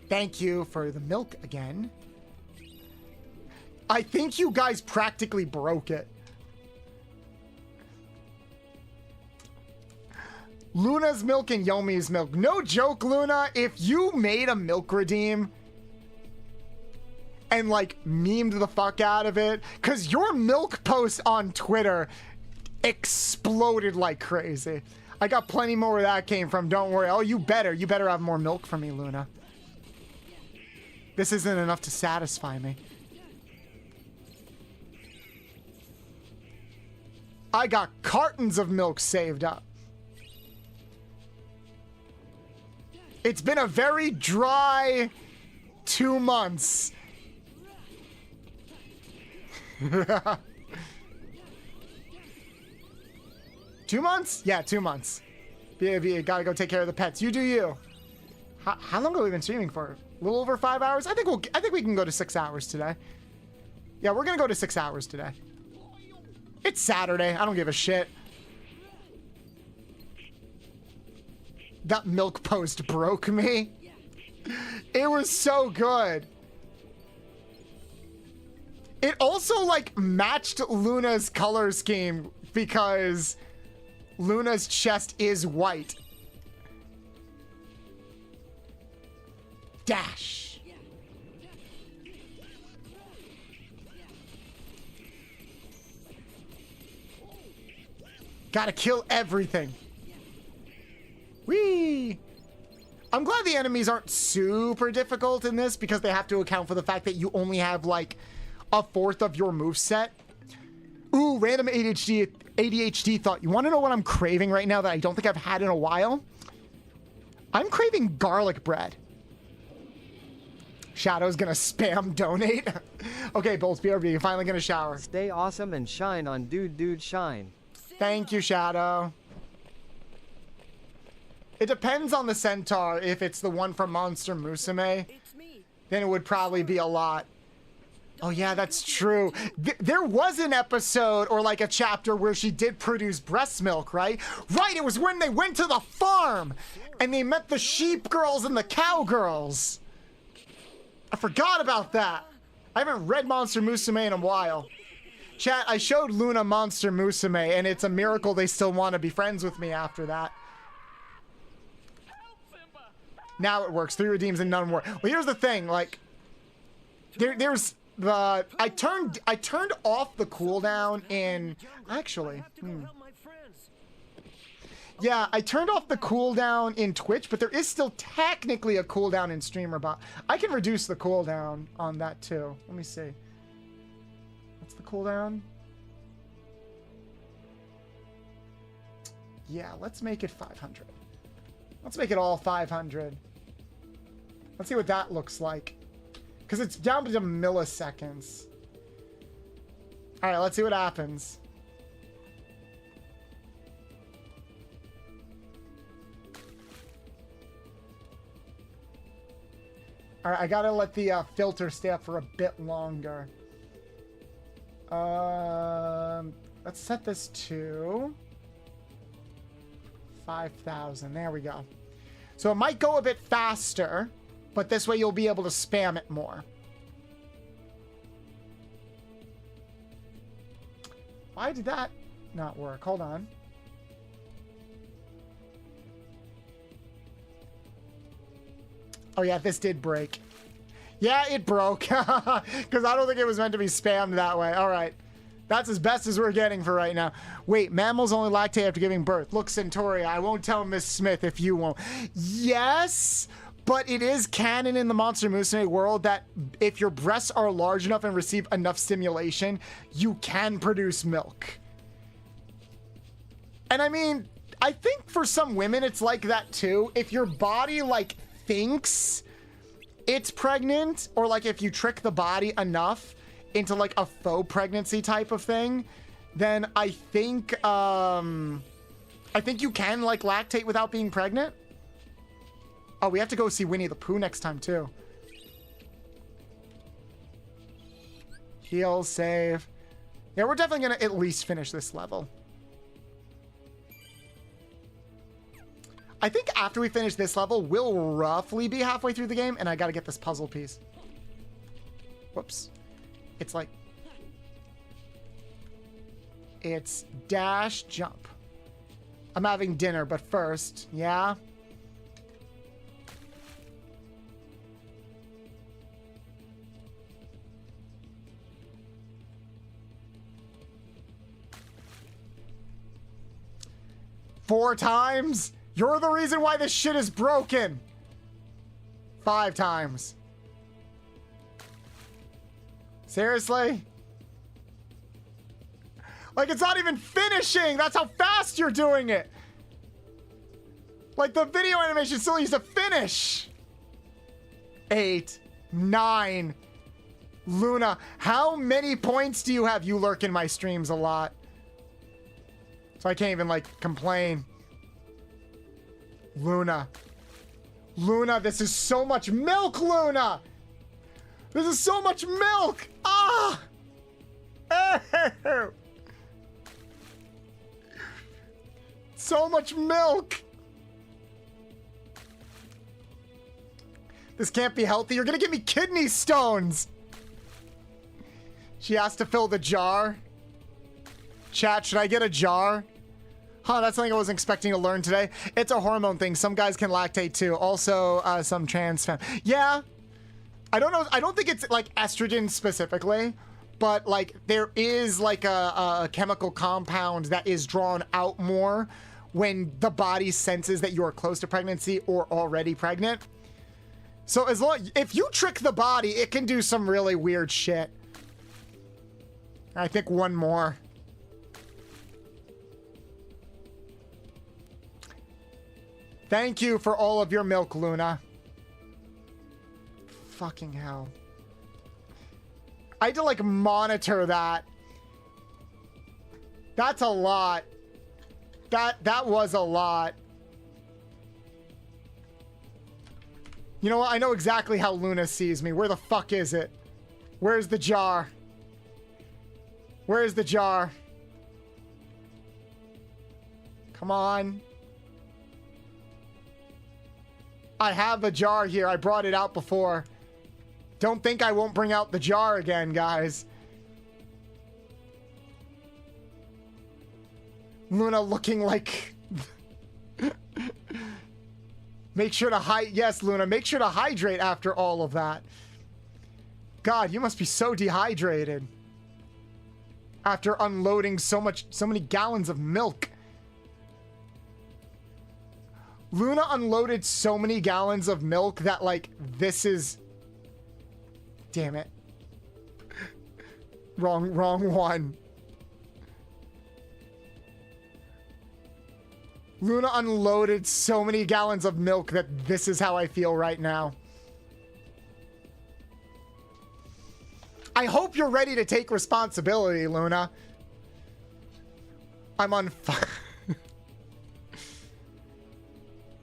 Speaker 1: Thank you for the milk again. I think you guys practically broke it. Luna's milk and Yomi's milk. No joke, Luna. If you made a milk redeem and like memed the fuck out of it, because your milk posts on Twitter exploded like crazy. I got plenty more where that came from, don't worry. Oh, you better have more milk for me, Luna. This isn't enough to satisfy me. I got cartons of milk saved up. It's been a very dry 2 months. 2 months? Yeah, 2 months. You gotta go take care of the pets. You do you. How long have we been streaming for? A little over 5 hours? I think we can go to 6 hours today. Yeah, we're gonna go to 6 hours today. It's Saturday. I don't give a shit. that milk post broke me. It was so good. It also like matched Luna's color scheme because Luna's chest is white. Dash. Gotta kill everything. Whee! I'm glad the enemies aren't super difficult in this because they have to account for the fact that you only have like a fourth of your moveset. Ooh, random ADHD thought. You want to know what I'm craving right now that I don't think I've had in a while? I'm craving garlic bread. Shadow's gonna spam donate. Okay, Bolts, BRB, you're finally gonna shower.
Speaker 2: Stay awesome and shine on Dude Shine.
Speaker 1: Thank you, Shadow. It depends on the centaur. If it's the one from Monster Musume, then it would probably be a lot. Oh yeah, that's true. There was an episode or like a chapter where she did produce breast milk, right? Right, it was when they went to the farm and they met the sheep girls and the cow girls. I forgot about that. I haven't read Monster Musume in a while. Chat, I showed Luna Monster Musume and it's a miracle they still want to be friends with me after that. Now it works. 3 redeems and none more. Well, here's the thing, like there's the I turned off the cooldown in actually. Yeah, I turned off the cooldown in Twitch, but there is still technically a cooldown in StreamerBot. I can reduce the cooldown on that too. Let me see. What's the cooldown? Yeah, let's make it 500. Let's make it all 500. Let's see what that looks like. Because it's down to milliseconds. Alright, let's see what happens. Alright, I gotta let the filter stay up for a bit longer. Let's set this to 5,000. There we go. So it might go a bit faster, but this way you'll be able to spam it more. Why did that not work? Hold on. Oh yeah, this did break. Yeah, it broke. Because I don't think it was meant to be spammed that way. All right. That's as best as we're getting for right now. Wait, mammals only lactate after giving birth. Look, Centauria, I won't tell Miss Smith if you won't. Yes, but it is canon in the Monster Musume world that if your breasts are large enough and receive enough stimulation, you can produce milk. And I mean, I think for some women it's like that too. If your body like thinks it's pregnant, or like if you trick the body enough into like a faux pregnancy type of thing, then I think you can like lactate without being pregnant. Oh, we have to go see Winnie the Pooh next time too. Heal, save. Yeah, we're definitely gonna at least finish this level. I think after we finish this level, we'll roughly be halfway through the game, and I gotta get this puzzle piece. Whoops. It's like... It's dash jump. I'm having dinner, but first, yeah? Four times? You're the reason why this shit is broken. 5 times. Seriously? Like, it's not even finishing. That's how fast you're doing it. Like, the video animation still needs to finish. 8, 9. Luna, how many points do you have? You lurk in my streams a lot. So I can't even, like, complain. Luna. Luna, this is so much milk, Luna! This is so much milk! Ah! So much milk! This can't be healthy. You're gonna give me kidney stones. She has to fill the jar. Chat, should I get a jar? Huh, that's something I wasn't expecting to learn today. It's a hormone thing. Some guys can lactate too. Also, some trans femme. Yeah. I don't know. I don't think it's like estrogen specifically, but like there is like a chemical compound that is drawn out more when the body senses that you are close to pregnancy or already pregnant. So as long, if you trick the body, it can do some really weird shit. I think one more. Thank you for all of your milk, Luna. Fucking hell. I had to like monitor that. That's a lot. That was a lot. You know what? I know exactly how Luna sees me. Where the fuck is it? Where's the jar? Where's the jar? Come on. I have a jar here. I brought it out before. Don't think I won't bring out the jar again, guys. Luna looking like... Make sure to yes, Luna, make sure to hydrate after all of that. God, you must be so dehydrated. After unloading so many gallons of milk. Luna unloaded so many gallons of milk that like this is... Damn it. Wrong one. Luna unloaded so many gallons of milk that this is how I feel right now. I hope you're ready to take responsibility, Luna. I'm on fire.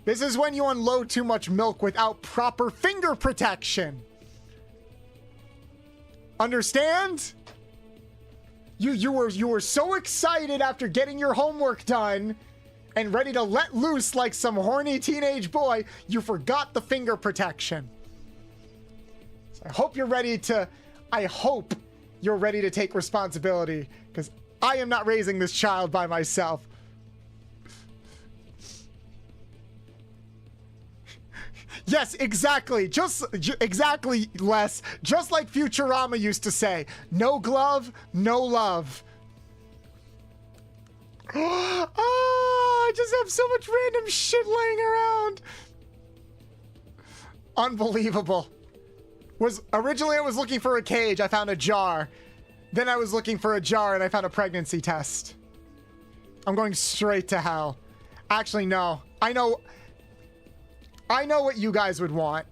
Speaker 1: This is when you unload too much milk without proper finger protection. Understand? You were so excited after getting your homework done and ready to let loose like some horny teenage boy, you forgot the finger protection. So I hope you're ready to take responsibility, because I am not raising this child by myself. Yes, exactly. Exactly, Les. Just like Futurama used to say, no glove, no love. Oh, I just have so much random shit laying around. Unbelievable. Originally I was looking for a cage, I found a jar. Then I was looking for a jar and I found a pregnancy test. I'm going straight to hell. Actually, no. I know what you guys would want.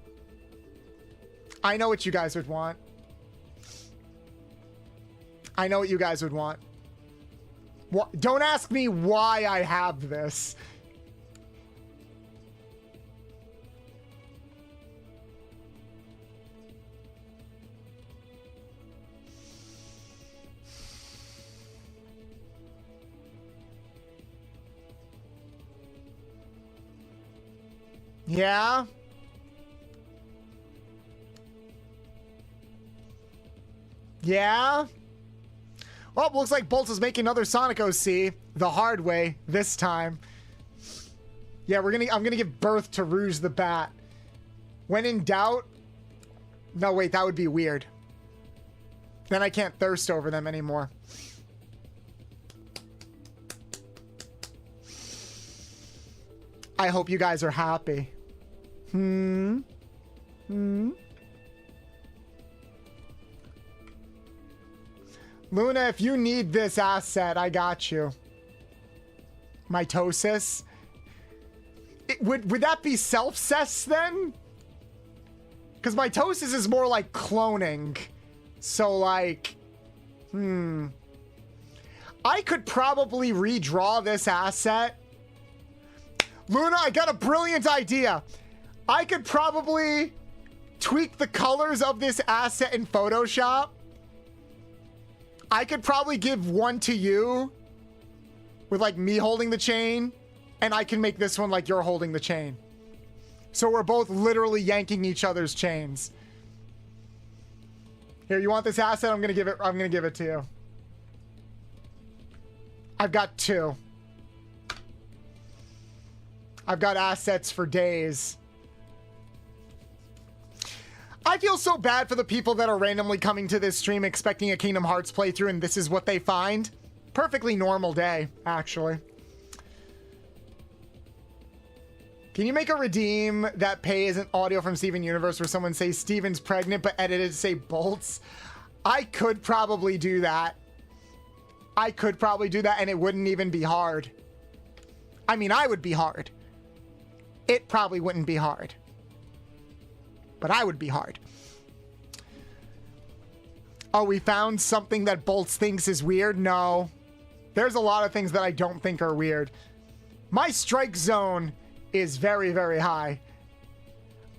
Speaker 1: I know what you guys would want. I know what you guys would want. Don't ask me why I have this. Yeah? Yeah? Well, looks like Bolt is making another Sonic OC the hard way this time. Yeah, I'm gonna give birth to Rouge the Bat. When in doubt... No, wait, that would be weird. Then I can't thirst over them anymore. I hope you guys are happy. Luna, if you need this asset, I got you. Mitosis. Would that be self-cess then? Because mitosis is more like cloning. So like... I could probably redraw this asset. Luna, I got a brilliant idea. I could probably tweak the colors of this asset in Photoshop. I could probably give one to you with like me holding the chain, and I can make this one like you're holding the chain. So we're both literally yanking each other's chains. Here, you want this asset? I'm gonna give it to you. I've got 2. I've got assets for days. I feel so bad for the people that are randomly coming to this stream expecting a Kingdom Hearts playthrough and this is what they find. Perfectly normal day, actually. Can you make a redeem that pays an audio from Steven Universe where someone says Steven's pregnant but edited to say bolts? I could probably do that. I could probably do that and it wouldn't even be hard. I mean, I would be hard. It probably wouldn't be hard. But I would be hard. Oh, we found something that Bolts thinks is weird? No. There's a lot of things that I don't think are weird. My strike zone is very, very high.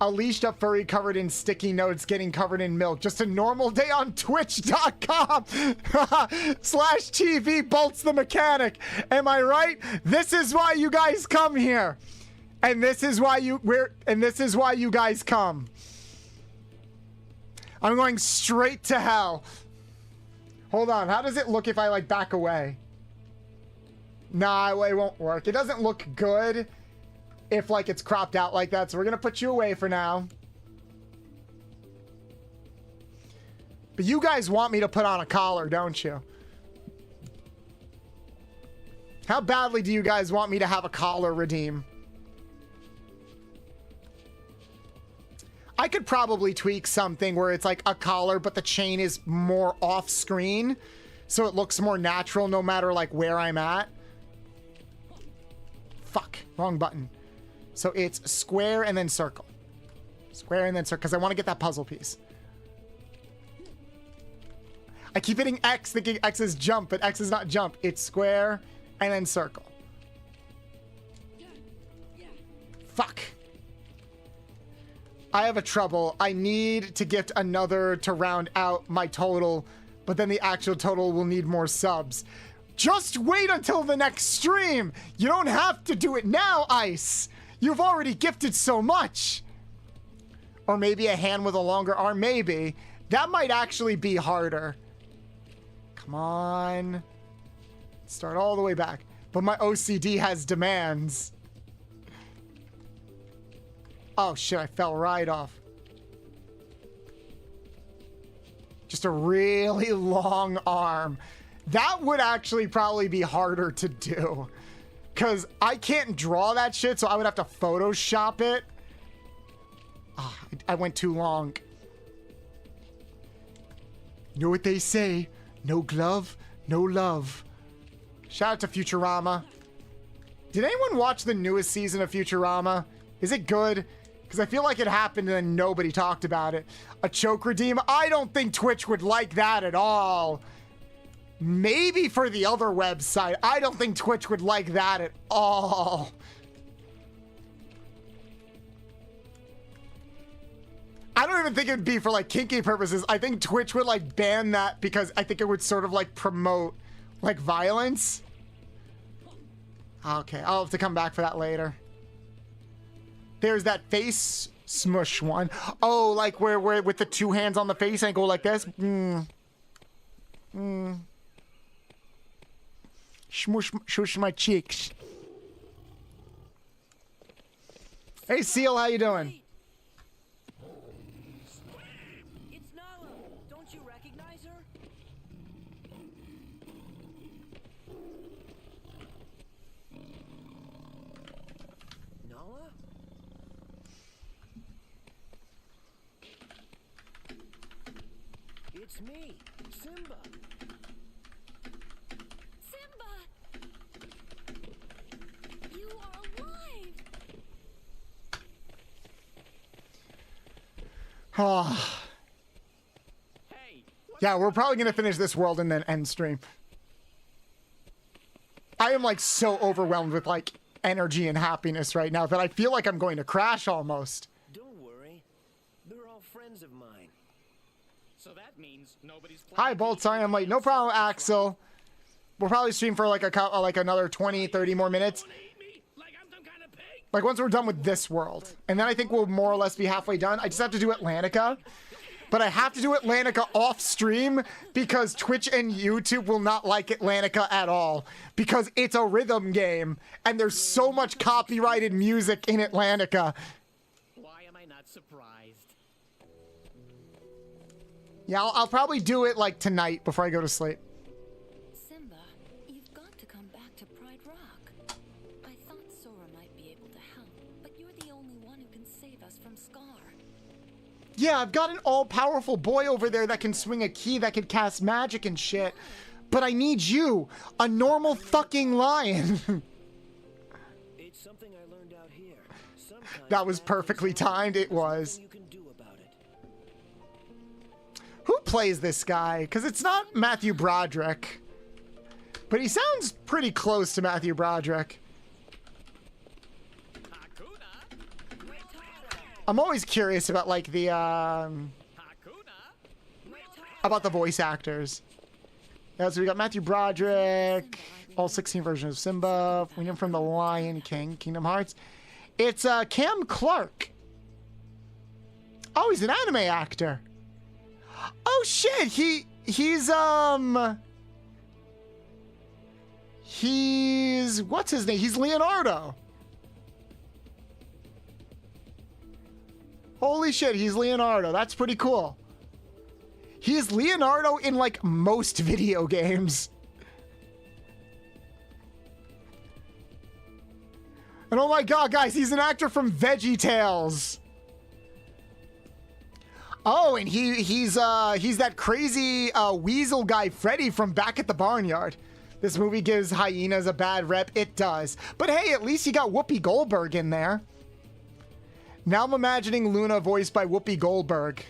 Speaker 1: A leashed up furry covered in sticky notes getting covered in milk. Just a normal day on twitch.com/TV Bolts the Mechanic. Am I right? This is why you guys come here. And this is why you guys come. I'm going straight to hell. Hold on. How does it look if I like back away? Nah, it won't work. It doesn't look good if like it's cropped out like that. So we're going to put you away for now. But you guys want me to put on a collar, don't you? How badly do you guys want me to have a collar redeem? I could probably tweak something where it's like a collar, but the chain is more off screen. So it looks more natural no matter like where I'm at. Fuck, wrong button. So it's square and then circle. Square and then circle, because I want to get that puzzle piece. I keep hitting X thinking X is jump, but X is not jump. It's square and then circle. Fuck. I have a trouble. I need to get another to round out my total, but then the actual total will need more subs. Just wait until the next stream. You don't have to do it now, Ice. You've already gifted so much. Or maybe a hand with a longer arm, maybe. That might actually be harder. Come on. Start all the way back. But my OCD has demands. Oh shit, I fell right off. Just a really long arm. That would actually probably be harder to do. Because I can't draw that shit, so I would have to Photoshop it. Oh, I went too long. You know what they say? No glove, no love. Shout out to Futurama. Did anyone watch the newest season of Futurama? Is it good? Because I feel like it happened and then nobody talked about it. A choke redeem? I don't think Twitch would like that at all. Maybe for the other website. I don't think Twitch would like that at all. I don't even think it would be for like kinky purposes. I think Twitch would like ban that because I think it would sort of like promote like violence. Okay, I'll have to come back for that later. There's that face smush one. Oh, like where with the two hands on the face and go like this. Smush my cheeks. Hey Seal, how you doing?
Speaker 6: It's Nala. Don't you recognize her? Nala? It's me, Simba.
Speaker 4: Simba! You are alive!
Speaker 1: Oh. Yeah, we're probably gonna finish this world and then end stream. I am like so overwhelmed with like energy and happiness right now that I feel like I'm going to crash almost.
Speaker 7: Don't worry. They're all friends of mine.
Speaker 6: So that means nobody's
Speaker 1: Hi, Bolt. Sorry I'm late. No problem, Axel. We'll probably stream for like like another 20, 30 more minutes.
Speaker 3: Eat me like I'm some kind of pig?
Speaker 1: Like, once we're done with this world. And then I think we'll more or less be halfway done. I just have to do Atlantica. But I have to do Atlantica off stream because Twitch and YouTube will not like Atlantica at all. Because it's a rhythm game. And there's so much copyrighted music in Atlantica.
Speaker 6: Why am I not surprised?
Speaker 1: Yeah, I'll probably do it, like, tonight before I go to sleep.
Speaker 4: Simba, you've got to come back to Pride Rock. I thought Sora might be able to help, but you're the only one who can save us from Scar.
Speaker 1: Yeah, I've got an all-powerful boy over there that can swing a key, that can cast magic and shit. But I need you, a normal fucking lion.
Speaker 7: It's something I learned out here. Sometimes
Speaker 1: That was perfectly timed, it was.
Speaker 7: you can do about it.
Speaker 1: Who plays this guy? Because it's not Matthew Broderick. But he sounds pretty close to Matthew Broderick. I'm always curious about, like, the, about the voice actors. Yeah, so we got Matthew Broderick, all 16 versions of Simba, we know him from The Lion King, Kingdom Hearts. It's, Cam Clark. Oh, he's an anime actor. Oh, shit, he's, what's his name? He's Leonardo. Holy shit, he's Leonardo. That's pretty cool. He is Leonardo in, like, most video games. And oh my god, guys, he's an actor from VeggieTales. Oh, and he's that crazy weasel guy, Freddy, from Back at the Barnyard. This movie gives hyenas a bad rep. It does. But hey, at least you got Whoopi Goldberg in there. Now I'm imagining Luna voiced by Whoopi Goldberg.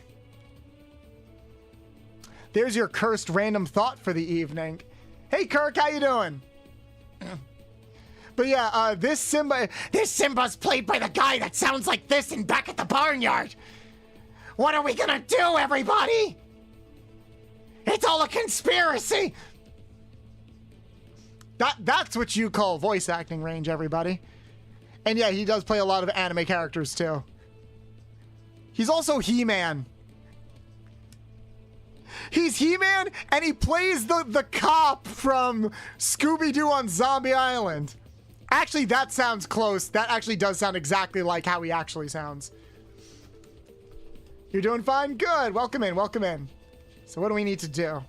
Speaker 1: There's your cursed random thought for the evening. Hey, Kirk, how you doing? But yeah, this Simba's played by the guy that sounds like this in Back at the Barnyard. What are we gonna do, everybody? It's all a conspiracy. That's what you call voice acting range, everybody. And yeah, he does play a lot of anime characters too. He's also He-Man. He's He-Man, and he plays the cop from Scooby-Doo on Zombie Island. Actually, that sounds close. That actually does sound exactly like how he actually sounds. You're doing fine? Good. Welcome in, welcome in. So what do we need to do?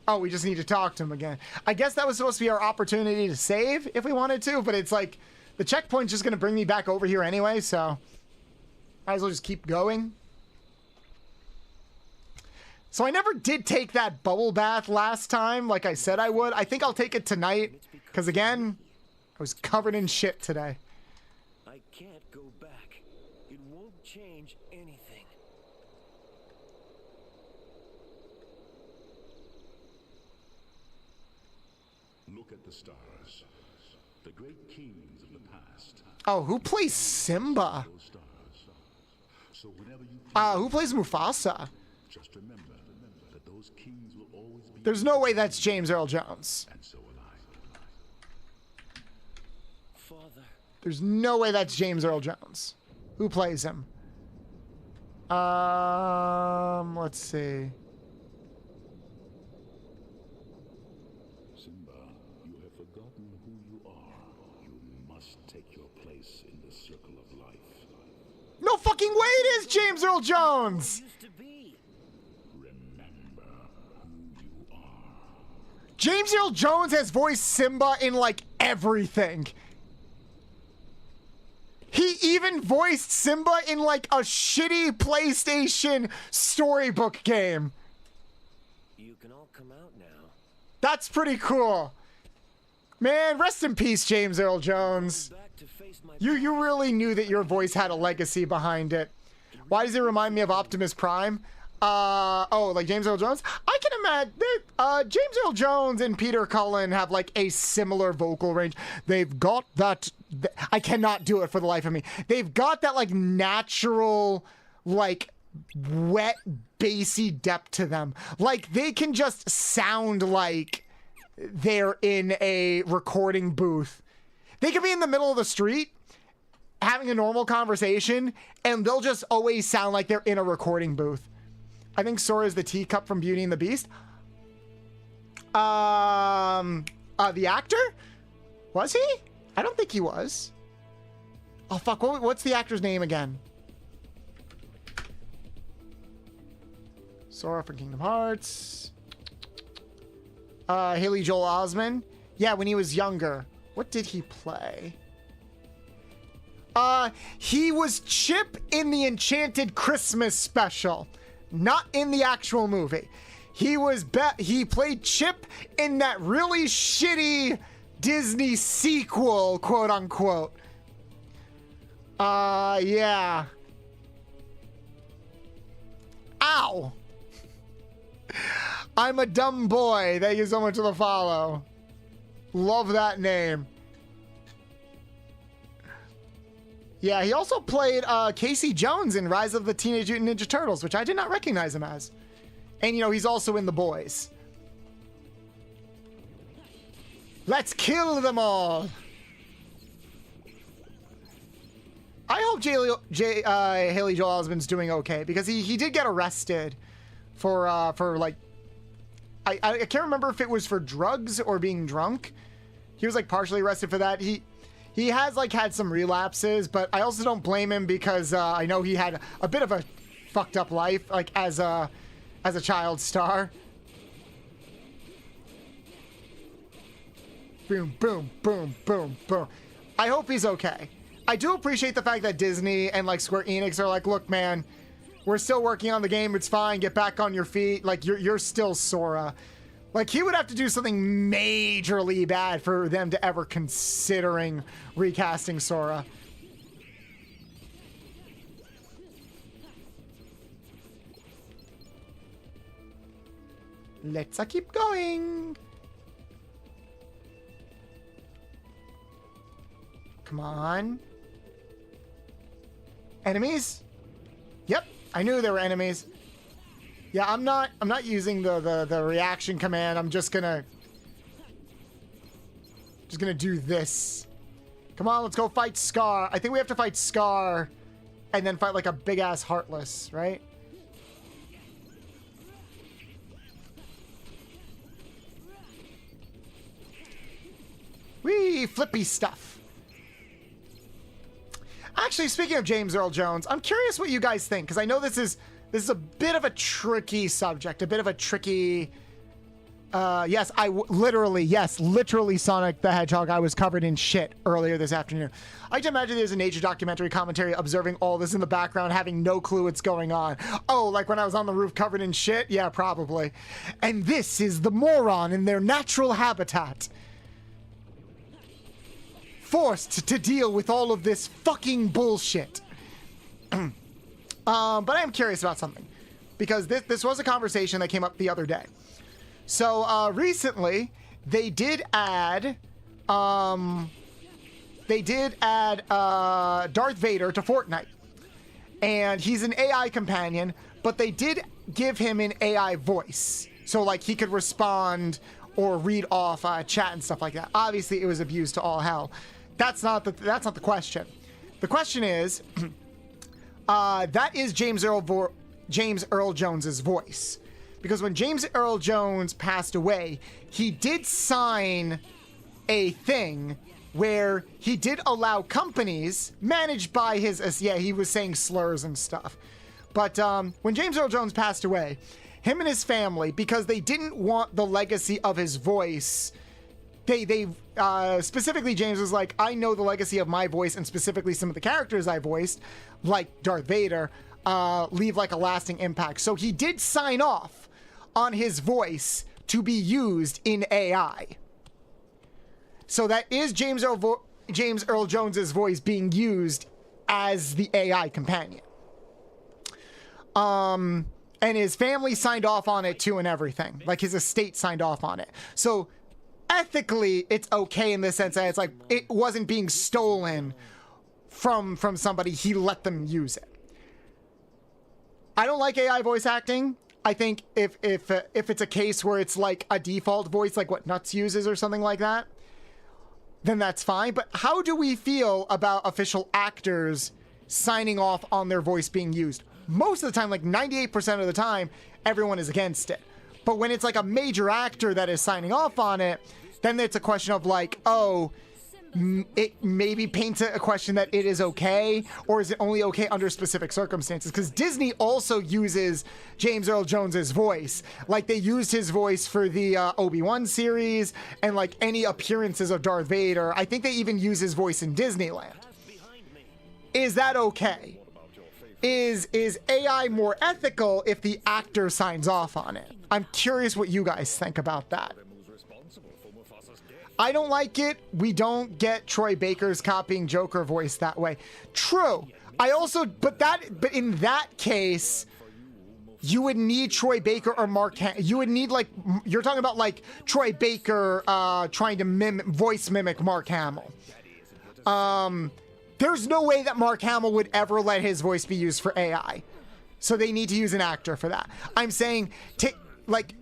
Speaker 1: Oh, we just need to talk to him again. I guess that was supposed to be our opportunity to save if we wanted to, but it's like the checkpoint's just going to bring me back over here anyway, so might as well just keep going. So I never did take that bubble bath last time like I said I would. I think I'll take it tonight because, again, I was covered in shit today.
Speaker 7: I can't go back. It won't change anything.
Speaker 3: Look at the stars. The great kings of the past.
Speaker 1: Oh, who plays Simba?
Speaker 3: Those stars. So whenever you
Speaker 1: Who plays Mufasa?
Speaker 3: just remember that those kings will always be.
Speaker 1: There's no way that's James Earl Jones.
Speaker 3: And so will I.
Speaker 7: Father.
Speaker 1: There's no way that's James Earl Jones. Who plays him? Let's see.
Speaker 3: Simba, you have forgotten who you are. You must take your place in the circle of life.
Speaker 1: No fucking way it is James Earl Jones!
Speaker 7: Used to be.
Speaker 3: Remember who you are.
Speaker 1: James Earl Jones has voiced Simba in, like, everything. He even voiced Simba in, like, a shitty PlayStation storybook game.
Speaker 7: You can all come out now.
Speaker 1: That's pretty cool. Man, rest in peace, James Earl Jones.
Speaker 7: Back to face my
Speaker 1: You really knew that your voice had a legacy behind it. Why does it remind me of Optimus Prime? Oh, like James Earl Jones? I can imagine that James Earl Jones and Peter Cullen have like a similar vocal range. They've got that, I cannot do it for the life of me. They've got that like natural, like wet, bassy depth to them. Like they can just sound like they're in a recording booth. They could be in the middle of the street having a normal conversation, and they'll just always sound like they're in a recording booth. I think Sora is the teacup from Beauty and the Beast. The actor? Was he? I don't think he was. Oh, fuck. What's the actor's name again? Sora from Kingdom Hearts. Haley Joel Osment. Yeah, when he was younger. What did he play? He was Chip in the Enchanted Christmas special, not in the actual movie. He played Chip in that really shitty Disney sequel, quote unquote. Yeah. Ow. I'm a dumb boy. Thank you so much for the follow. Love that name. Yeah, he also played Casey Jones in Rise of the Teenage Mutant Ninja Turtles, which I did not recognize him as. And, you know, he's also in The Boys. Let's kill them all. I hope Haley Joel Osment's doing okay, because he did get arrested for like, I can't remember if it was for drugs or being drunk. He was like partially arrested for that. He has like had some relapses, but I also don't blame him, because I know he had a bit of a fucked up life, like as a child star. Boom, boom, boom, boom, boom. I hope he's okay. I do appreciate the fact that Disney and like Square Enix are like, look, man, we're still working on the game. It's fine. Get back on your feet. Like, you're still Sora. Like, he would have to do something majorly bad for them to ever considering recasting Sora. Let's keep going. Come on. Enemies? Yep, I knew there were enemies. Yeah, I'm not using the reaction command. I'm just gonna do this. Come on, let's go fight Scar. I think we have to fight Scar and then fight like a big ass Heartless, right? Whee, flippy stuff. Actually, speaking of James Earl Jones, I'm curious what you guys think, because I know this is a bit of a tricky subject, a bit of a tricky. Yes, literally Sonic the Hedgehog. I was covered in shit earlier this afternoon. I can imagine there's a nature documentary commentary observing all this in the background, having no clue what's going on. Oh, like when I was on the roof covered in shit? Yeah, probably. And this is the moron in their natural habitat, forced to deal with all of this fucking bullshit. But I am curious about something, because this was a conversation that came up the other day. So recently they did add Darth Vader to Fortnite, and he's an AI companion, but they did give him an AI voice, so like he could respond or read off chat and stuff like that. Obviously, it was abused to all hell. That's not the question. The question is, that is James Earl Jones's voice, because when James Earl Jones passed away, he did sign a thing where he did allow companies managed by his, yeah, he was saying slurs and stuff. But when James Earl Jones passed away, him and his family, because they didn't want the legacy of his voice, they specifically, James was like, I know the legacy of my voice, and specifically some of the characters I voiced, like Darth Vader, leave like a lasting impact. So he did sign off on his voice to be used in AI. So that is James Earl Jones's voice being used as the AI companion. And his family signed off on it too, and everything. Like his estate signed off on it. So ethically, it's okay in the sense that it's like it wasn't being stolen from somebody. He let them use it. I don't like AI voice acting. I think if it's a case where it's like a default voice, like what Nuts uses or something like that, then that's fine. But how do we feel about official actors signing off on their voice being used? Most of the time, like 98% of the time, everyone is against it. But when it's like a major actor that is signing off on it, then it's a question of like, oh, it maybe paints a question that it is okay, or is it only okay under specific circumstances? Because Disney also uses James Earl Jones's voice. Like, they used his voice for the Obi-Wan series, and like any appearances of Darth Vader. I think they even use his voice in Disneyland. Is that okay? Is AI more ethical if the actor signs off on it? I'm curious what you guys think about that. I don't like it. We don't get Troy Baker's copying Joker voice that way. True. I also, but in that case, you would need Troy Baker or Mark you would need, like, you're talking about like Troy Baker trying to voice mimic Mark Hamill. There's no way that Mark Hamill would ever let his voice be used for AI. So they need to use an actor for that. I'm saying, like,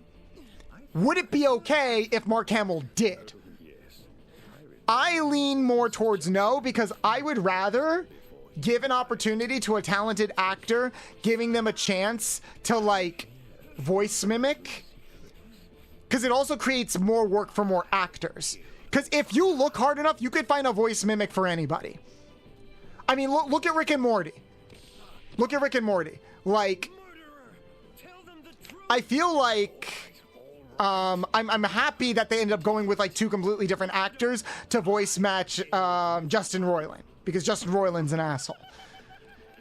Speaker 1: would it be okay if Mark Hamill did? I lean more towards no, because I would rather give an opportunity to a talented actor, giving them a chance to like voice mimic, because it also creates more work for more actors. Because if you look hard enough, you could find a voice mimic for anybody. I mean, look at Rick and Morty. Look at Rick and Morty. Like, I feel like I'm happy that they ended up going with like two completely different actors to voice match Justin Roiland, because Justin Roiland's an asshole.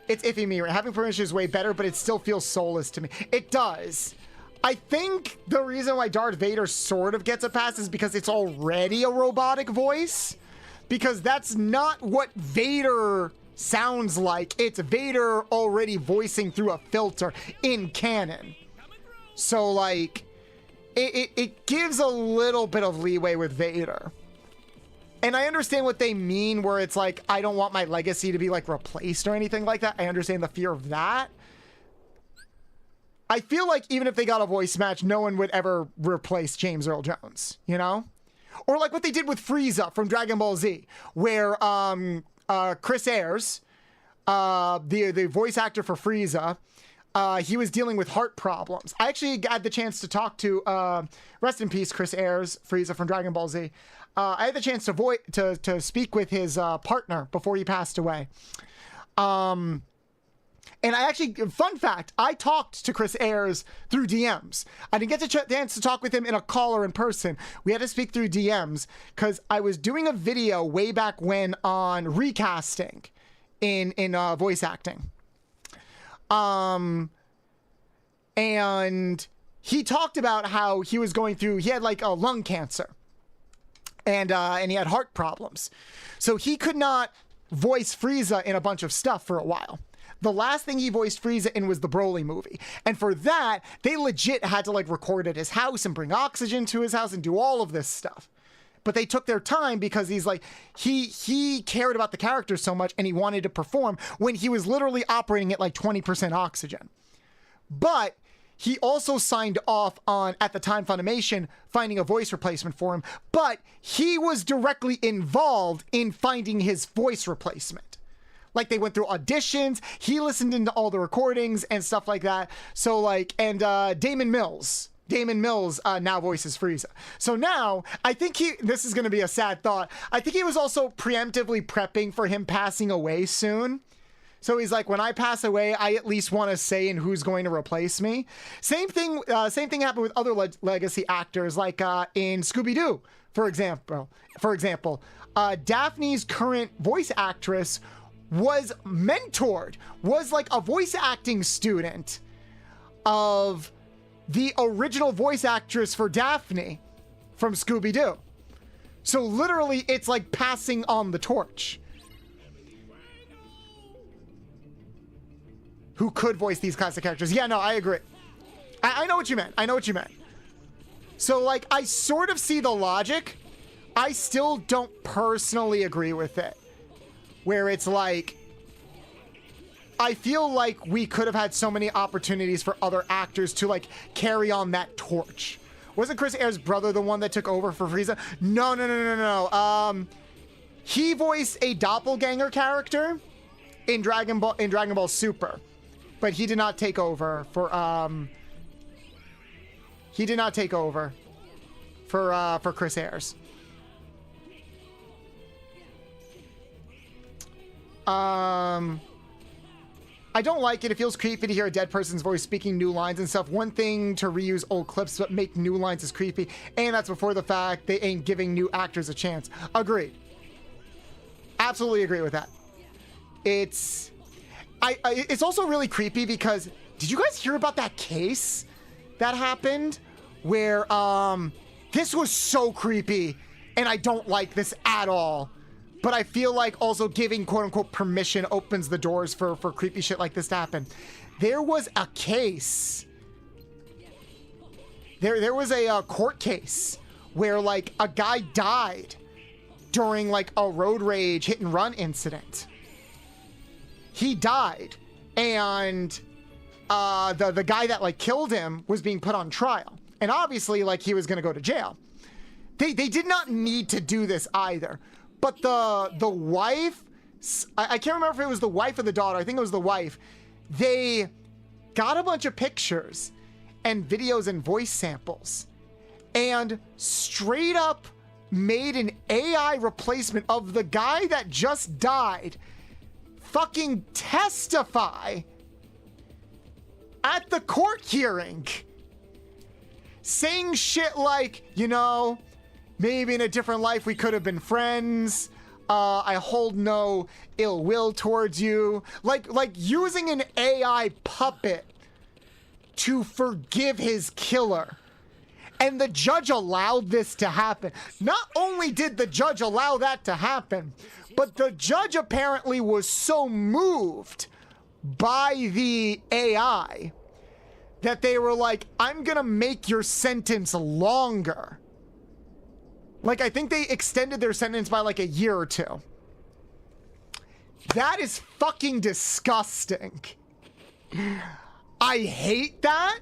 Speaker 1: It's iffy me. Having permission is way better, but it still feels soulless to me. It does. I think the reason why Darth Vader sort of gets a pass is because it's already a robotic voice, because that's not what Vader sounds like. It's Vader already voicing through a filter in canon. So like, it gives a little bit of leeway with Vader. And I understand what they mean where it's like, I don't want my legacy to be like replaced or anything like that. I understand the fear of that. I feel like even if they got a voice match, no one would ever replace James Earl Jones, you know? Or like what they did with Frieza from Dragon Ball Z, where Chris Ayres, the voice actor for Frieza, he was dealing with heart problems. I actually had the chance to talk to, rest in peace, Chris Ayres, Frieza from Dragon Ball Z. I had the chance to speak with his partner before he passed away. And I actually, fun fact, I talked to Chris Ayres through DMs. I didn't get a chance to talk with him in a call or in person. We had to speak through DMs because I was doing a video way back when on recasting in voice acting. And he talked about how he was going through, he had like a lung cancer and he had heart problems. So he could not voice Frieza in a bunch of stuff for a while. The last thing he voiced Frieza in was the Broly movie. And for that, they legit had to like record at his house and bring oxygen to his house and do all of this stuff. But they took their time because he's like, he cared about the character so much and he wanted to perform when he was literally operating at like 20% oxygen. But he also signed off on, at the time, Funimation finding a voice replacement for him. But he was directly involved in finding his voice replacement. Like, they went through auditions, he listened into all the recordings and stuff like that. So like, and Damon Mills now voices Frieza. So now, I think this is going to be a sad thought. I think he was also preemptively prepping for him passing away soon. So he's like, when I pass away, I at least want to say in who's going to replace me. Same thing happened with other legacy actors, like in Scooby-Doo, for example. Daphne's current voice actress was like a voice acting student of the original voice actress for Daphne from Scooby-Doo. So literally, it's like passing on the torch. Who could voice these classic characters? Yeah, no, I agree. I know what you meant. So like, I sort of see the logic. I still don't personally agree with it. Where it's like, I feel like we could have had so many opportunities for other actors to like carry on that torch. Wasn't Chris Ayres' brother the one that took over for Frieza? No. He voiced a doppelganger character in Dragon Ball Super, but he did not take over for Chris Ayres. I don't like it. It feels creepy to hear a dead person's voice speaking new lines and stuff. One thing to reuse old clips, but make new lines is creepy. And that's before the fact they ain't giving new actors a chance. Agreed. Absolutely agree with that. It's also really creepy because did you guys hear about that case that happened where this was so creepy and I don't like this at all. But I feel like also giving quote-unquote permission opens the doors for creepy shit like this to happen. There was a case. There was a court case where like a guy died during like a road rage hit and run incident. He died, and the guy that like killed him was being put on trial, and obviously like he was gonna go to jail. They did not need to do this either. But the wife, I can't remember if it was the wife or the daughter. I think it was the wife. They got a bunch of pictures and videos and voice samples and straight up made an AI replacement of the guy that just died fucking testify at the court hearing, saying shit like, you know, maybe in a different life we could have been friends. I hold no ill will towards you. Like using an AI puppet to forgive his killer. And the judge allowed this to happen. Not only did the judge allow that to happen, but the judge apparently was so moved by the AI that they were like, I'm gonna make your sentence longer. Like, I think they extended their sentence by like a year or two. That is fucking disgusting. I hate that.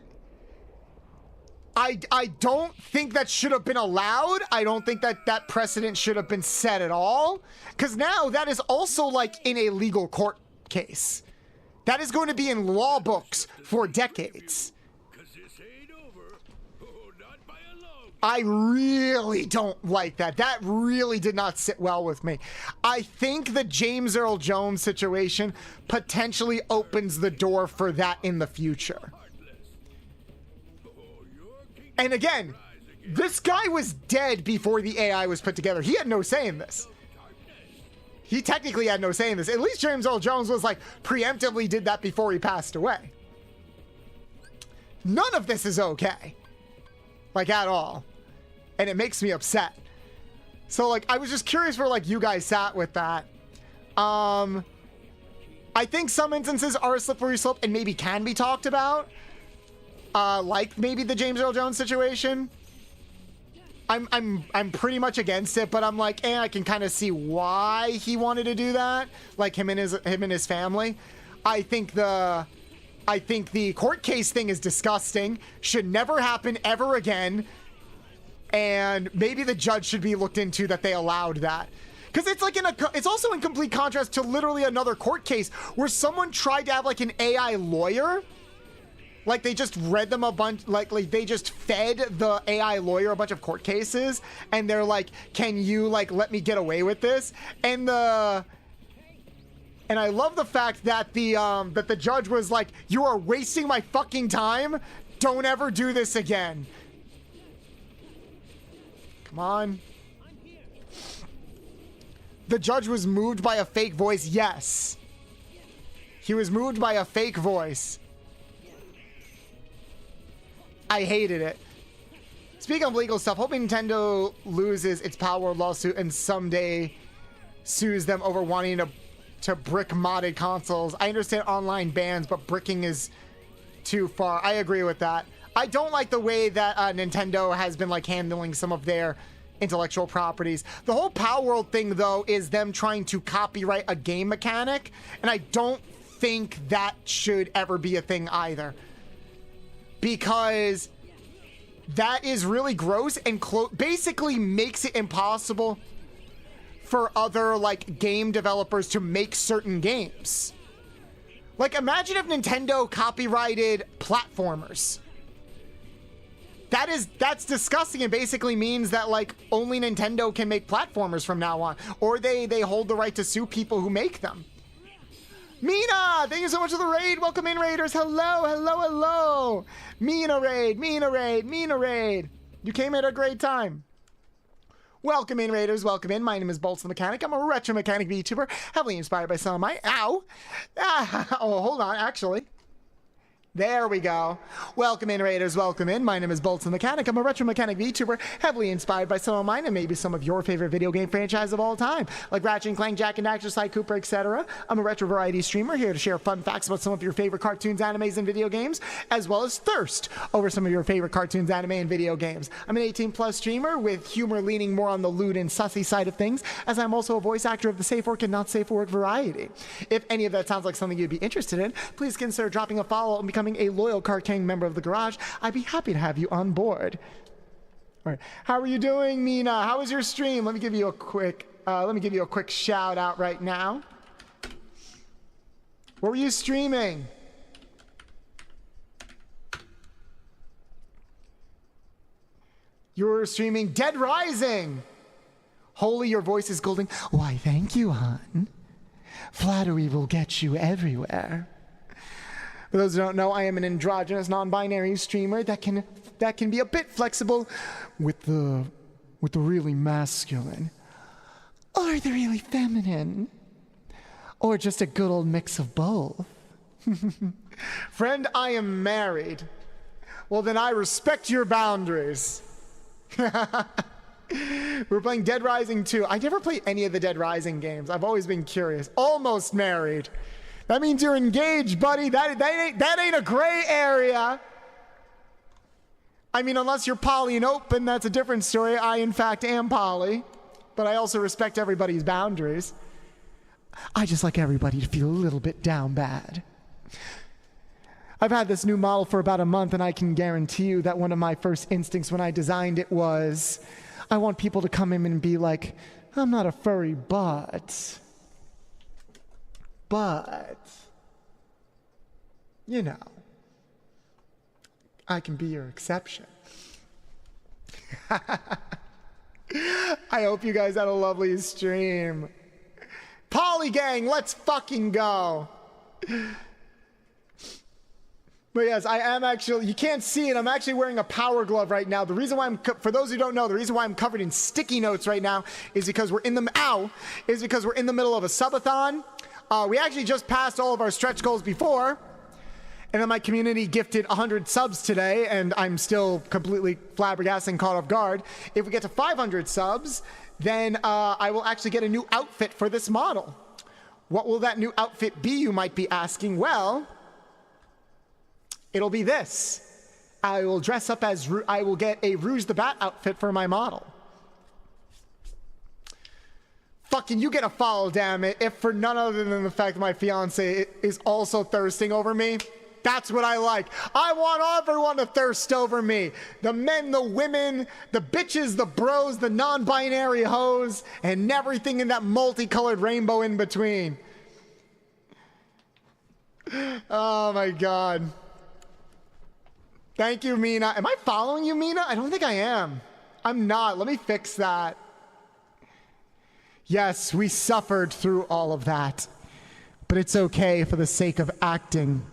Speaker 1: I don't think that should have been allowed. I don't think that that precedent should have been set at all. Because now that is also like in a legal court case. That is going to be in law books for decades. I really don't like that. That really did not sit well with me. I think the James Earl Jones situation potentially opens the door for that in the future. And again, this guy was dead before the AI was put together. He had no say in this. He technically had no say in this. At least James Earl Jones was like preemptively did that before he passed away. None of this is okay. Like at all. And it makes me upset. So like I was just curious where like you guys sat with that. I think some instances are a slippery slope and maybe can be talked about. Like maybe the James Earl Jones situation. I'm pretty much against it, but I'm like, I can kind of see why he wanted to do that. Like him and his family. I think the court case thing is disgusting. Should never happen ever again. And maybe the judge should be looked into that they allowed that. Because it's like it's also in complete contrast to literally another court case where someone tried to have like an AI lawyer. Like they just read them a bunch, like they just fed the AI lawyer a bunch of court cases. And they're like, can you like let me get away with this? And I love the fact that the judge was like, you are wasting my fucking time. Don't ever do this again. Come on. The judge was moved by a fake voice. Yes. He was moved by a fake voice. I hated it. Speaking of legal stuff, hoping Nintendo loses its Power lawsuit and someday sues them over wanting to brick modded consoles. I understand online bans, but bricking is too far. I agree with that. I don't like the way that Nintendo has been like handling some of their intellectual properties. The whole Power World thing, though, is them trying to copyright a game mechanic, and I don't think that should ever be a thing either. Because that is really gross and basically makes it impossible for other, like, game developers to make certain games. Like, imagine if Nintendo copyrighted platformers. That's disgusting and basically means that, like, only Nintendo can make platformers from now on. Or they hold the right to sue people who make them. Mina, thank you so much for the raid. Welcome in, raiders. Hello, hello, hello. Mina raid, Mina raid, Mina raid. You came at a great time. Welcome in, raiders. Welcome in. My name is Bolts the Mechanic. I'm a retro mechanic VTuber, heavily inspired by some of my... Ow. Oh, hold on, actually. There we go. Welcome in, raiders. Welcome in. My name is Bolts the Mechanic. I'm a retro mechanic VTuber, heavily inspired by some of mine and maybe some of your favorite video game franchises of all time, like Ratchet & Clank, Jak and Daxter, Sly Cooper, etc. I'm a retro variety streamer here to share fun facts about some of your favorite cartoons, animes, and video games, as well as thirst over some of your favorite cartoons, anime, and video games. I'm an 18+ streamer with humor leaning more on the lewd and sussy side of things, as I'm also a voice actor of the safe work and not safe for work variety. If any of that sounds like something you'd be interested in, please consider dropping a follow and becoming a loyal Card King member of the garage. I'd be happy to have you on board. All right, how are you doing, Mina? How was your stream? Let me give you a quick shout out right now. What were you streaming? You were streaming Dead Rising. Holy, your voice is golden. Why, thank you, hon. Flattery will get you everywhere. For those who don't know, I am an androgynous, non-binary streamer that can be a bit flexible with the really masculine, or the really feminine, or just a good old mix of both. Friend, I am married. Well, then I respect your boundaries. We're playing Dead Rising 2. I never played any of the Dead Rising games. I've always been curious. Almost married. That means you're engaged, buddy. That ain't a gray area. I mean, unless you're poly and open, that's a different story. I, in fact, am poly. But I also respect everybody's boundaries. I just like everybody to feel a little bit down bad. I've had this new model for about a month, and I can guarantee you that one of my first instincts when I designed it was, I want people to come in and be like, I'm not a furry, but, you know, I can be your exception. I hope you guys had a lovely stream. Polygang, let's fucking go. But yes, I am actually, you can't see it, I'm actually wearing a power glove right now. The reason why for those who don't know, the reason why I'm covered in sticky notes right now is because we're in the, because we're in the middle of a subathon. We actually just passed all of our stretch goals before, and then my community gifted 100 subs today, and I'm still completely flabbergasted and caught off guard. If we get to 500 subs, then I will actually get a new outfit for this model. What will that new outfit be, you might be asking? Well, it'll be this. I will dress up as, I will get a Rouge the Bat outfit for my model. Fucking you get a follow, damn it, if for none other than the fact that my fiance is also thirsting over me. That's what I like. I want everyone to thirst over me. The men, the women, the bitches, the bros, the non-binary hoes, and everything in that multicolored rainbow in between. Oh my God. Thank you, Mina. Am I following you, Mina? I don't think I am. I'm not. Let me fix that. Yes, we suffered through all of that, but it's okay for the sake of acting.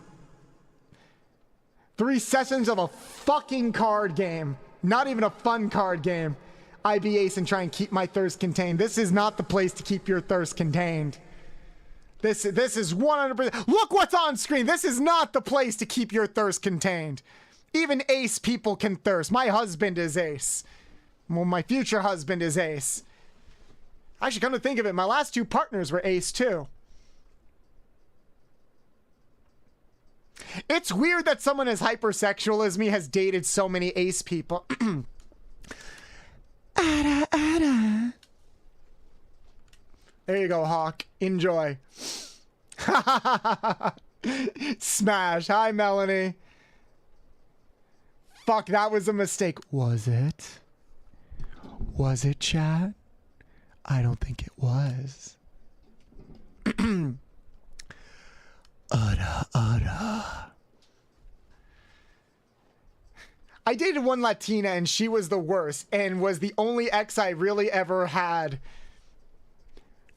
Speaker 1: 3 sessions of a fucking card game. Not even a fun card game. I be ace and try and keep my thirst contained. This is not the place to keep your thirst contained. This is 100%. Look what's on screen. This is not the place to keep your thirst contained. Even ace people can thirst. My husband is ace. Well, my future husband is ace. Actually, come to think of it, my last 2 partners were ace too. It's weird that someone as hypersexual as me has dated so many ace people. Ada, ada. There you go, Hawk. Enjoy. Smash. Hi, Melanie. Fuck, that was a mistake. Was it? Was it, chat? I don't think it was. I dated one Latina and she was the worst and was the only ex I really ever had.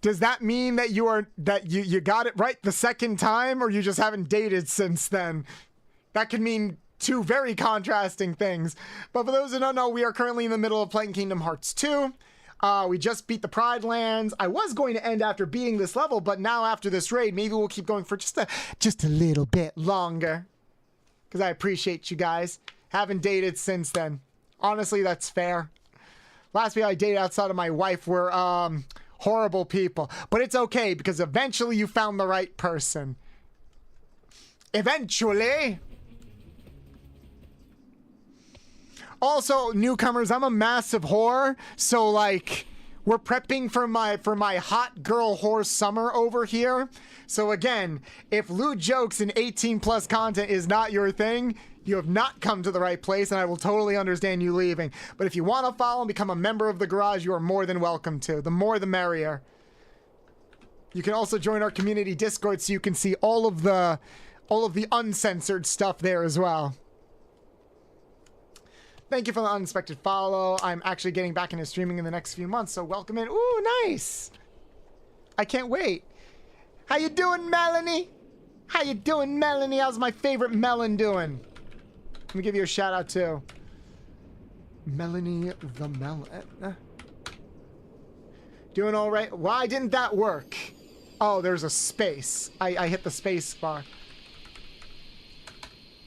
Speaker 1: Does that mean that you got it right the second time, or you just haven't dated since then? That could mean two very contrasting things. But for those who don't know, we are currently in the middle of playing Kingdom Hearts 2. We just beat the Pride Lands. I was going to end after beating this level, but now after this raid, maybe we'll keep going for just a little bit longer. Because I appreciate you guys. Haven't dated since then. Honestly, that's fair. Last people I dated outside of my wife were horrible people. But it's okay, because eventually you found the right person. Eventually. Also, newcomers, I'm a massive whore, so like we're prepping for my hot girl whore summer over here. So again, if lewd jokes and 18+ content is not your thing, you have not come to the right place, and I will totally understand you leaving. But if you want to follow and become a member of the garage, you are more than welcome to. The more the merrier. You can also join our community Discord so you can see all of the uncensored stuff there as well. Thank you for the unexpected follow. I'm actually getting back into streaming in the next few months, so welcome in. Ooh, nice. I can't wait. How you doing, Melanie? How you doing, Melanie? How's my favorite melon doing? Let me give you a shout out too. Melanie the Melon. Doing all right. Why didn't that work? Oh, there's a space. I hit the space bar.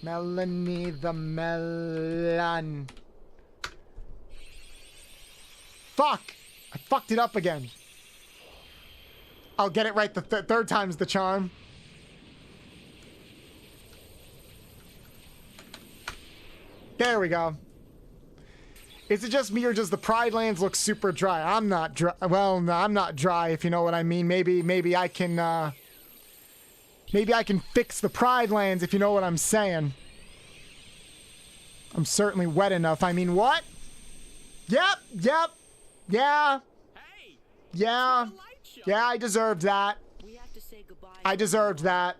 Speaker 1: Melanie the Melon. Fuck! I fucked it up again. I'll get it right the third time's the charm. There we go. Is it just me or does the Pride Lands look super dry? I'm not dry. Well, no, I'm not dry, if you know what I mean. Maybe I can, maybe I can fix the Pride Lands, if you know what I'm saying. I'm certainly wet enough. I mean, what? Yep. Yeah.
Speaker 6: Hey,
Speaker 1: Yeah. Yeah, I deserved that.
Speaker 6: we have to say goodbye.
Speaker 1: I deserved that.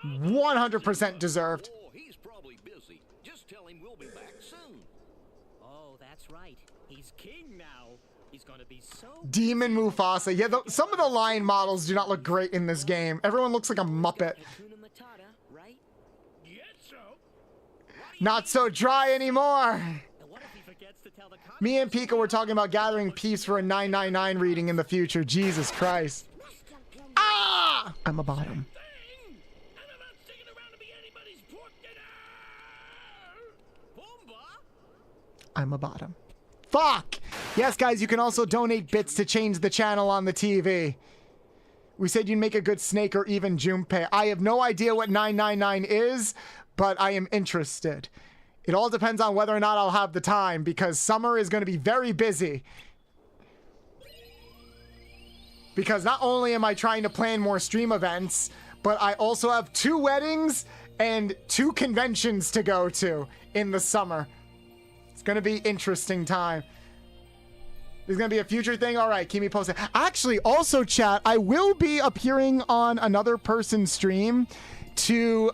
Speaker 1: 100% deserved.
Speaker 3: Oh, he's probably busy. Just tell him we'll be back soon.
Speaker 6: Oh, that's right. He's king now. He's gonna be so.
Speaker 1: Demon Mufasa. Yeah, some of the lion models do not look great in this game. Everyone looks like a Muppet.
Speaker 6: Hakuna Matata, right?
Speaker 3: Yes, so.
Speaker 1: Not so dry anymore.
Speaker 6: And what if he forgets to tell the
Speaker 1: Me and Pika were talking about gathering peeps for a 999 reading in the future. Jesus Christ. Ah! I'm a bottom.
Speaker 3: Thing, and I'm not sticking around to be anybody's pork dinner.
Speaker 6: Pumbaa?
Speaker 1: I'm a bottom. Fuck! Yes, guys, you can also donate bits to change the channel on the TV. We said you'd make a good Snake or even Junpei. I have no idea what 999 is, but I am interested. It all depends on whether or not I'll have the time, because summer is going to be very busy. Because not only am I trying to plan more stream events, but I also have 2 weddings and 2 conventions to go to in the summer. It's going to be interesting time. There's going to be a future thing. All right, keep me posted. Actually, also, chat, I will be appearing on another person's stream to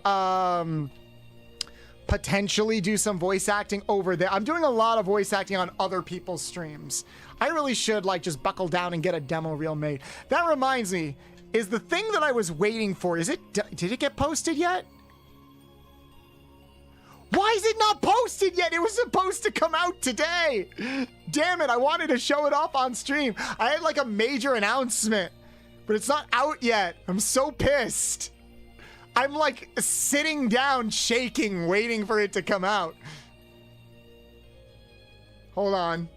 Speaker 1: potentially do some voice acting over there. I'm doing a lot of voice acting on other people's streams. I really should like just buckle down and get a demo reel made. That reminds me, is the thing that I was waiting for, did it get posted yet? Why is it not posted yet? It was supposed to come out today. Damn it, I wanted to show it off on stream. I had like a major announcement, but it's not out yet. I'm so pissed. I'm like sitting down, shaking, waiting for it to come out. Hold on.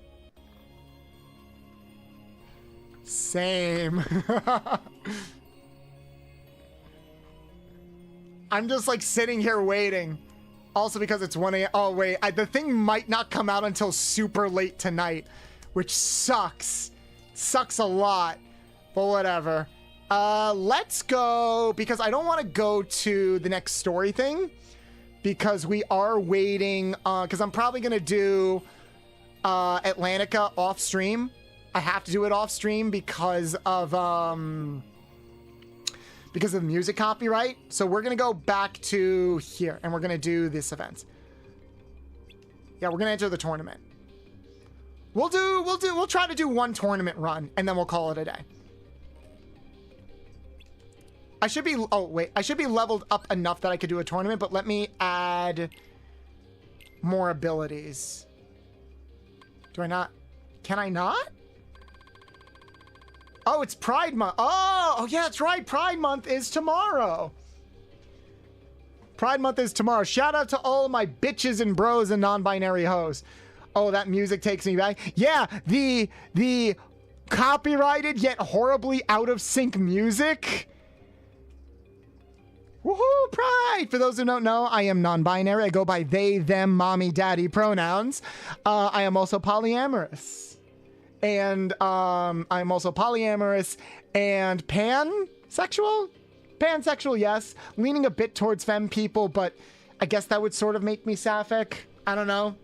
Speaker 1: Same. I'm just like sitting here waiting. Also because it's 1 a.m. Oh, wait. The thing might not come out until super late tonight, which sucks. Sucks a lot. But whatever. Let's go, because I don't want to go to the next story thing, because we are waiting, because I'm probably going to do Atlantica off stream. I have to do it off stream because of music copyright. So we're going to go back to here and we're going to do this event. Yeah, we're going to enter the tournament. We'll try to do one tournament run and then we'll call it a day. I should be, oh wait, I should be leveled up enough that I could do a tournament, but let me add more abilities. Do I not? Can I not? Oh, it's Pride Month. Oh, yeah, that's right. Pride Month is tomorrow. Pride Month is tomorrow. Shout out to all of my bitches and bros and non-binary hoes. Oh, that music takes me back. Yeah, the copyrighted yet horribly out of sync music. Woohoo, Pride! For those who don't know, I am non-binary. I go by they, them, mommy, daddy pronouns. I am also polyamorous. And I'm also polyamorous and pansexual? Pansexual, yes. Leaning a bit towards femme people, but I guess that would sort of make me sapphic. I don't know.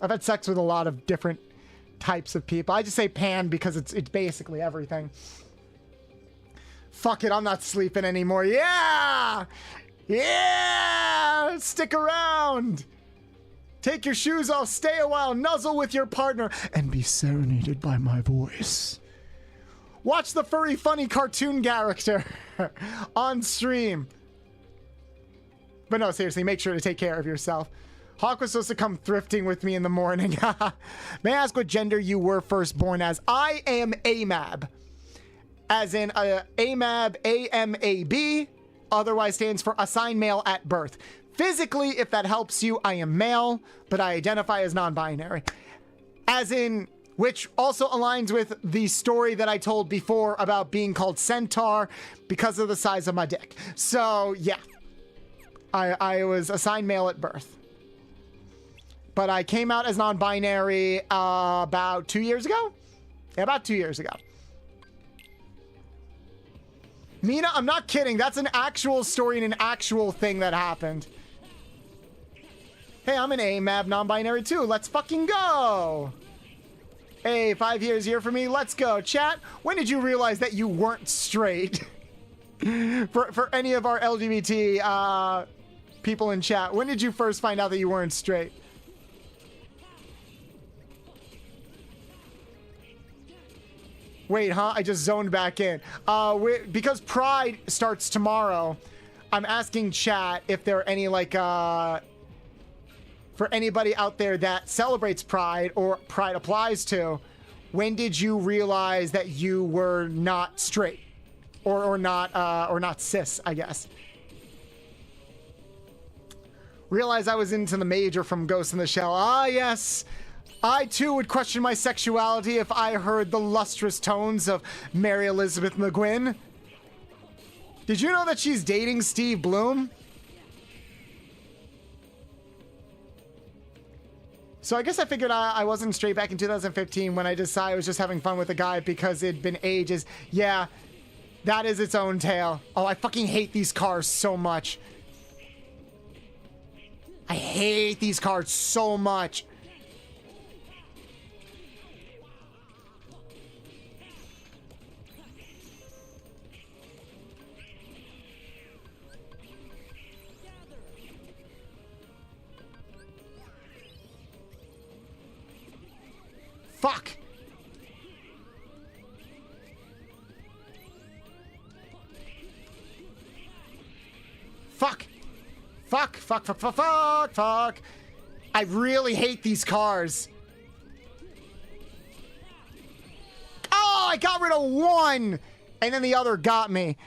Speaker 1: I've had sex with a lot of different types of people. I just say pan because it's basically everything. Fuck it, I'm not sleeping anymore. Yeah! Yeah! Stick around! Take your shoes off, stay a while, nuzzle with your partner, and be serenaded by my voice. Watch the furry funny cartoon character on stream. But no, seriously, make sure to take care of yourself. Hawk was supposed to come thrifting with me in the morning. May I ask what gender you were first born as? I am AMAB. As in AMAB, A-M-A-B, otherwise stands for assigned male at birth. Physically, if that helps you, I am male, but I identify as non-binary. As in, which also aligns with the story that I told before about being called Centaur because of the size of my dick. So, yeah. I was assigned male at birth. But I came out as non-binary about 2 years ago? Yeah, about 2 years ago. Mina, I'm not kidding. That's an actual story and an actual thing that happened. Hey, I'm an AMAB non-binary too. Let's fucking go. Hey, 5 years here for me. Let's go. Chat, when did you realize that you weren't straight? for any of our LGBT people in chat, when did you first find out that you weren't straight? Wait, huh? I just zoned back in. Because Pride starts tomorrow, I'm asking chat if there are any, like, for anybody out there that celebrates Pride or Pride applies to, when did you realize that you were not straight? Or not cis, I guess. Realize I was into the Major from Ghost in the Shell. Ah, yes. I, too, would question my sexuality if I heard the lustrous tones of Mary Elizabeth McGuinn. Did you know that she's dating Steve Bloom? So I guess I figured I wasn't straight back in 2015 when I decided I was just having fun with a guy because it'd been ages. Yeah, that is its own tale. Oh, I fucking hate these cars so much. I hate these cars so much. Fuck! Fuck! Fuck, fuck, fuck, fuck, fuck, fuck! I really hate these cars. Oh, I got rid of one! And then the other got me.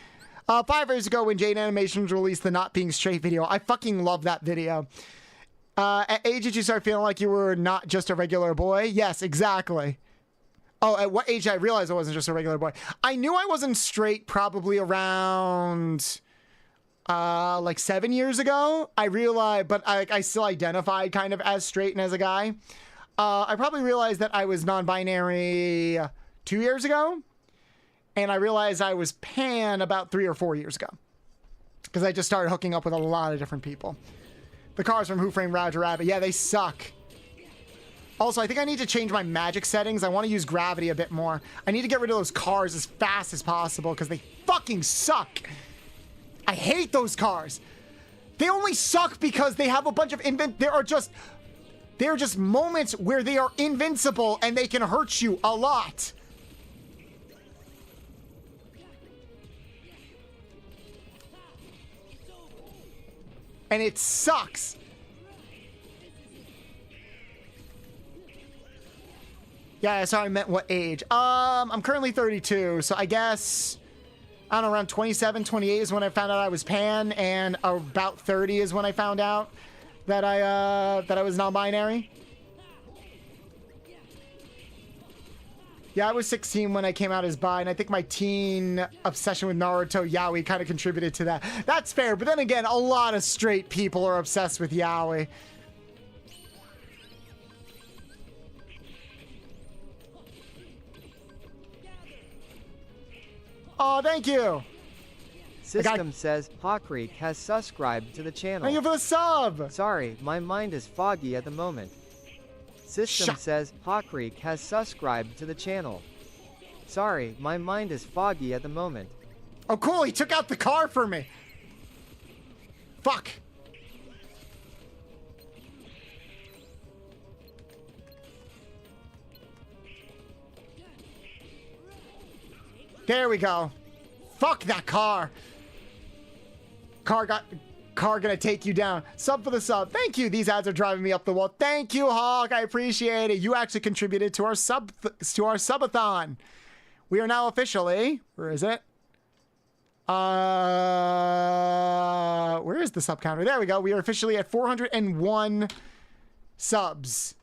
Speaker 1: 5 years ago when Jade Animations released the Not Being Straight video, I fucking love that video. At age did you start feeling like you were not just a regular boy? Yes, exactly. Oh, at what age did I realize I wasn't just a regular boy? I knew I wasn't straight probably around, like 7 years ago. I realized, but I still identified kind of as straight and as a guy. I probably realized that I was non-binary 2 years ago. and I realized I was pan about 3 or 4 years ago. Because I just started hooking up with a lot of different people. The cars from Who Framed Roger Rabbit, yeah, they suck. Also, I think I need to change my magic settings. I want to use gravity a bit more. I need to get rid of those cars as fast as possible because they fucking suck. I hate those cars. They only suck because they have a bunch of there are just moments where they are invincible and they can hurt you a lot. And it sucks. Yeah, sorry, I meant what age. I'm currently 32, so I guess, I don't know, around 27, 28 is when I found out I was pan, and about 30 is when I found out that I was non-binary. Yeah, I was 16 when I came out as bi, and I think my teen obsession with Naruto yaoi kind of contributed to that. That's fair, but then again, a lot of straight people are obsessed with yaoi. Oh, thank you.
Speaker 2: System says Hawkreek has subscribed to the channel.
Speaker 1: Thank you for the sub.
Speaker 2: Sorry, my mind is foggy at the moment. System says Hawkreek has subscribed to the channel. Sorry, my mind is foggy at the moment.
Speaker 1: Oh, cool. He took out the car for me. Fuck. There we go. Fuck that car. Car gonna take you down. Sub for the sub. Thank you. These ads are driving me up the wall. Thank you, Hawk. I appreciate it. You actually contributed to our subathon. We are now officially, where is it? Where is the sub counter? There we go. We are officially at 401 subs.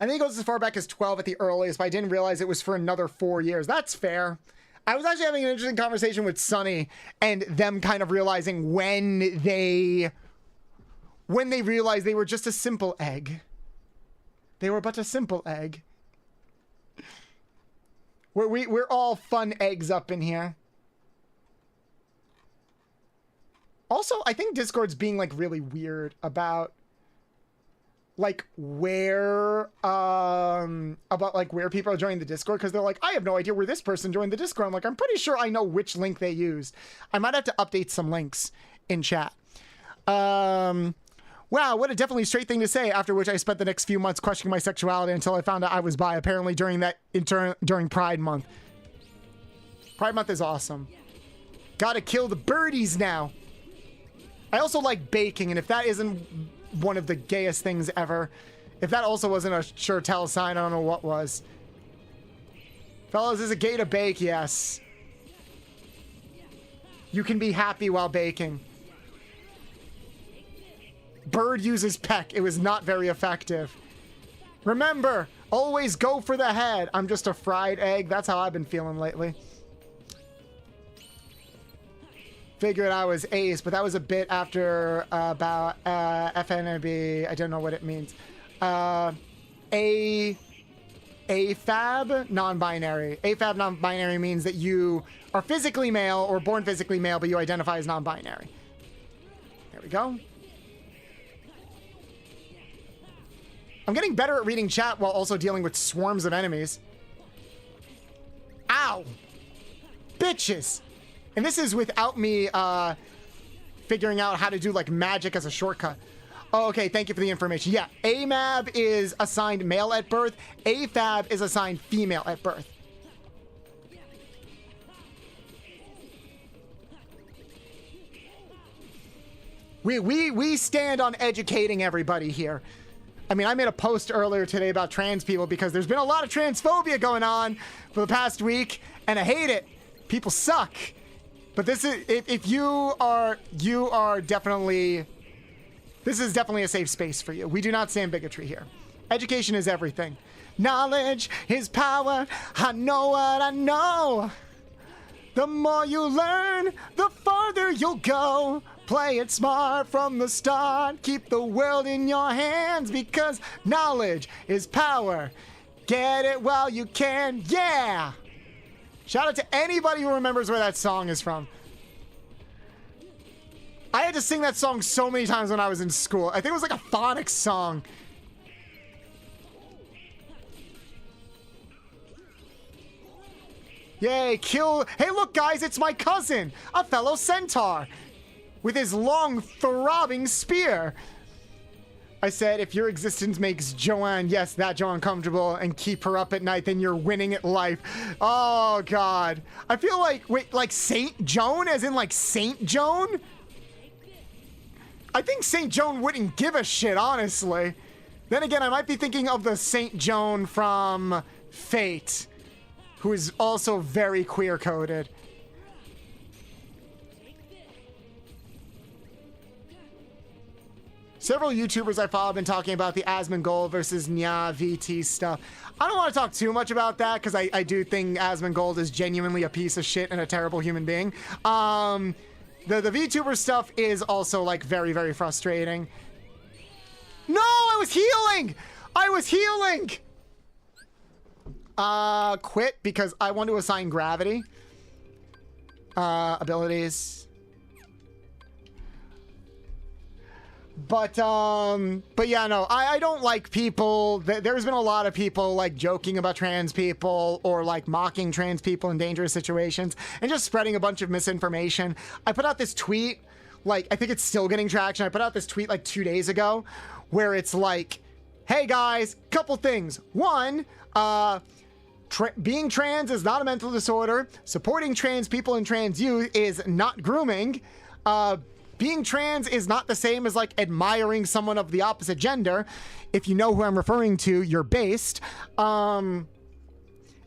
Speaker 1: I think it goes as far back as 12 at the earliest, but I didn't realize it was for another 4 years. That's fair. I was actually having an interesting conversation with Sunny and them kind of realizing when they realized they were just a simple egg. They were but a simple egg. We're all fun eggs up in here. Also, I think Discord's being like really weird about like where people are joining the Discord, because they're like, I have no idea where this person joined the Discord. I'm like, I'm pretty sure I know which link they used. I might have to update some links in chat. Wow, what a definitely straight thing to say, after which I spent the next few months questioning my sexuality until I found out I was bi, apparently during Pride Month. Pride Month is awesome. Gotta kill the birdies now. I also like baking, and if that isn't one of the gayest things ever, if that also wasn't a sure tell sign, I don't know what was. Fellas, is it gay to bake? Yes. You can be happy while baking. Bird uses peck. It was not very effective. Remember, always go for the head. I'm just a fried egg. That's how I've been feeling lately. Figured I was ace, but that was a bit after about FNB. I don't know what it means. AFAB, non-binary. AFAB, non-binary means that you are physically male or born physically male, but you identify as non-binary. There we go. I'm getting better at reading chat while also dealing with swarms of enemies. Ow! Bitches! And this is without me figuring out how to do like magic as a shortcut. Oh, okay, thank you for the information. Yeah, AMAB is assigned male at birth. AFAB is assigned female at birth. We stand on educating everybody here. I mean, I made a post earlier today about trans people because there's been a lot of transphobia going on for the past week, and I hate it. People suck. But this is, if you are definitely, this is definitely a safe space for you. We do not stand bigotry here. Education is everything. Knowledge is power. I know what I know. The more you learn, the farther you'll go. Play it smart from the start. Keep the world in your hands because knowledge is power. Get it while you can. Yeah. Shout out to anybody who remembers where that song is from. I had to sing that song so many times when I was in school. I think it was like a phonics song. Yay, kill. Hey, look, guys, it's my cousin, a fellow centaur, with his long, throbbing spear. I said, if your existence makes Joanne, yes, that Joanne comfortable, and keep her up at night, then you're winning at life. Oh, God. I feel like, wait, like Saint Joan, as in like Saint Joan? I think Saint Joan wouldn't give a shit, honestly. Then again, I might be thinking of the Saint Joan from Fate, who is also very queer-coded. Several YouTubers I follow have been talking about the Asmongold versus Nya VT stuff. I don't want to talk too much about that because I do think Asmongold is genuinely a piece of shit and a terrible human being. The VTuber stuff is also like very, very frustrating. No, I was healing! I was healing! Quit because I want to assign gravity. Abilities. But yeah, no, I don't like people. There's been a lot of people like joking about trans people or like mocking trans people in dangerous situations and just spreading a bunch of misinformation. I put out this tweet, like, I think it's still getting traction. I put out this tweet like 2 days ago where it's like, hey guys, couple things. One, being trans is not a mental disorder. Supporting trans people and trans youth is not grooming. Being trans is not the same as like admiring someone of the opposite gender. If you know who I'm referring to, you're based. And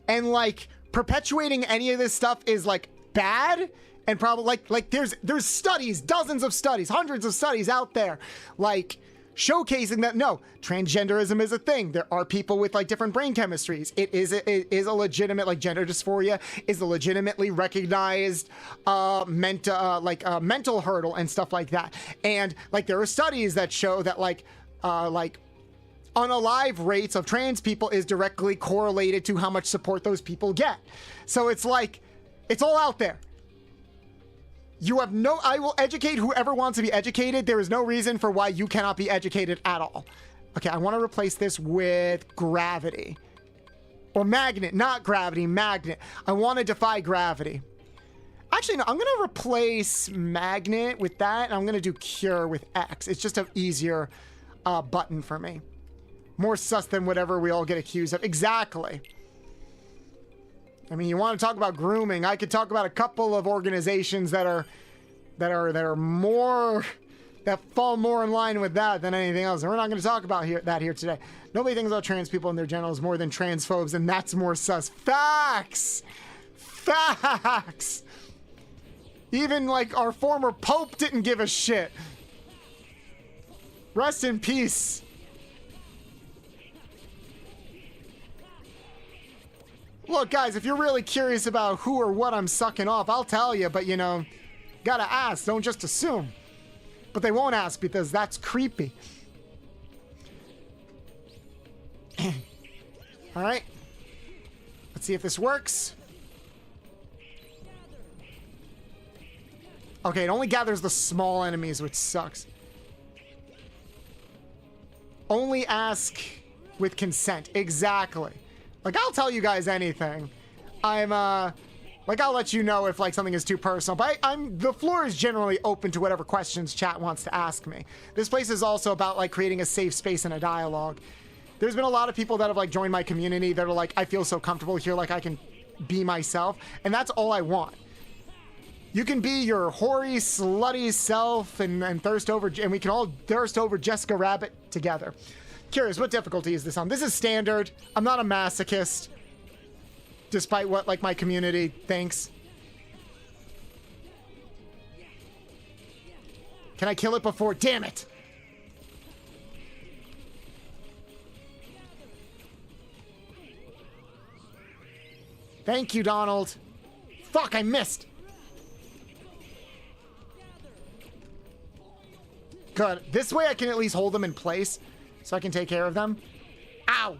Speaker 1: like perpetuating any of this stuff is like bad and probably like there's studies, dozens of studies, hundreds of studies out there like showcasing that no, transgenderism is a thing. There are people with like different brain chemistries. It is a legitimate, like, gender dysphoria is a legitimately recognized mental hurdle and stuff like that. And like there are studies that show that like unalive rates of trans people is directly correlated to how much support those people get. So it's like it's all out there. You have no, I will educate whoever wants to be educated. There is no reason for why you cannot be educated at all. Okay, I want to replace this with gravity. Or magnet, not gravity, magnet. I want to defy gravity. Actually, no, I'm going to replace magnet with that, and I'm going to do cure with X. It's just an easier button for me. More sus than whatever we all get accused of. Exactly. I mean, you want to talk about grooming? I could talk about a couple of organizations that fall more in line with that than anything else. And we're not going to talk about that here today. Nobody thinks about trans people and their genitals more than transphobes, and that's more sus. Facts. Facts. Even like our former Pope didn't give a shit. Rest in peace. Look, guys, if you're really curious about who or what I'm sucking off, I'll tell you, but, you know, gotta ask, don't just assume. But they won't ask because that's creepy. All right. Let's see if this works. Okay, it only gathers the small enemies, which sucks. Only ask with consent. Exactly. Like, I'll tell you guys anything. I'm, like, I'll let you know if, like, something is too personal. But the floor is generally open to whatever questions chat wants to ask me. This place is also about, like, creating a safe space and a dialogue. There's been a lot of people that have, like, joined my community that are like, I feel so comfortable here, like, I can be myself. And that's all I want. You can be your hoary, slutty self and thirst over, and we can all thirst over Jessica Rabbit together. Curious, what difficulty is this on? This is standard. I'm not a masochist, despite what, like, my community thinks. Can I kill it before? Damn it! Thank you, Donald. Fuck, I missed. Good. This way I can at least hold them in place so I can take care of them. Ow!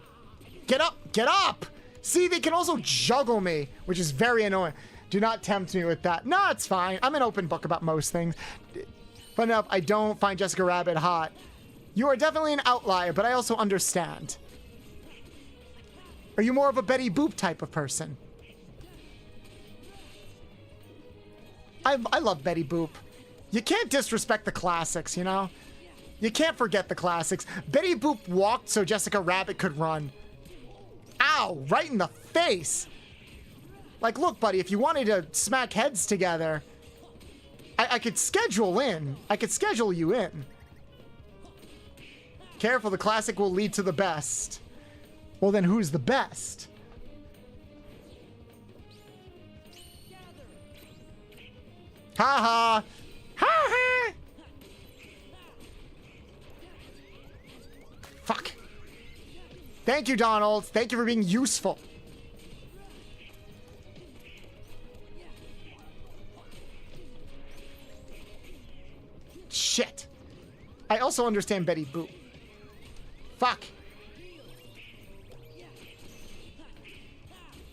Speaker 1: Get up! Get up! See, they can also juggle me, which is very annoying. Do not tempt me with that. No, it's fine. I'm an open book about most things. Fun enough, I don't find Jessica Rabbit hot. You are definitely an outlier, but I also understand. Are you more of a Betty Boop type of person? I love Betty Boop. You can't disrespect the classics, you know? You can't forget the classics. Betty Boop walked so Jessica Rabbit could run. Ow, right in the face. Like, look, buddy, if you wanted to smack heads together, I could schedule in. I could schedule you in. Careful, the classic will lead to the best. Well, then who's the best? Ha ha! Ha ha! Fuck. Thank you, Donald. Thank you for being useful. Shit. I also understand Betty Boop. Fuck.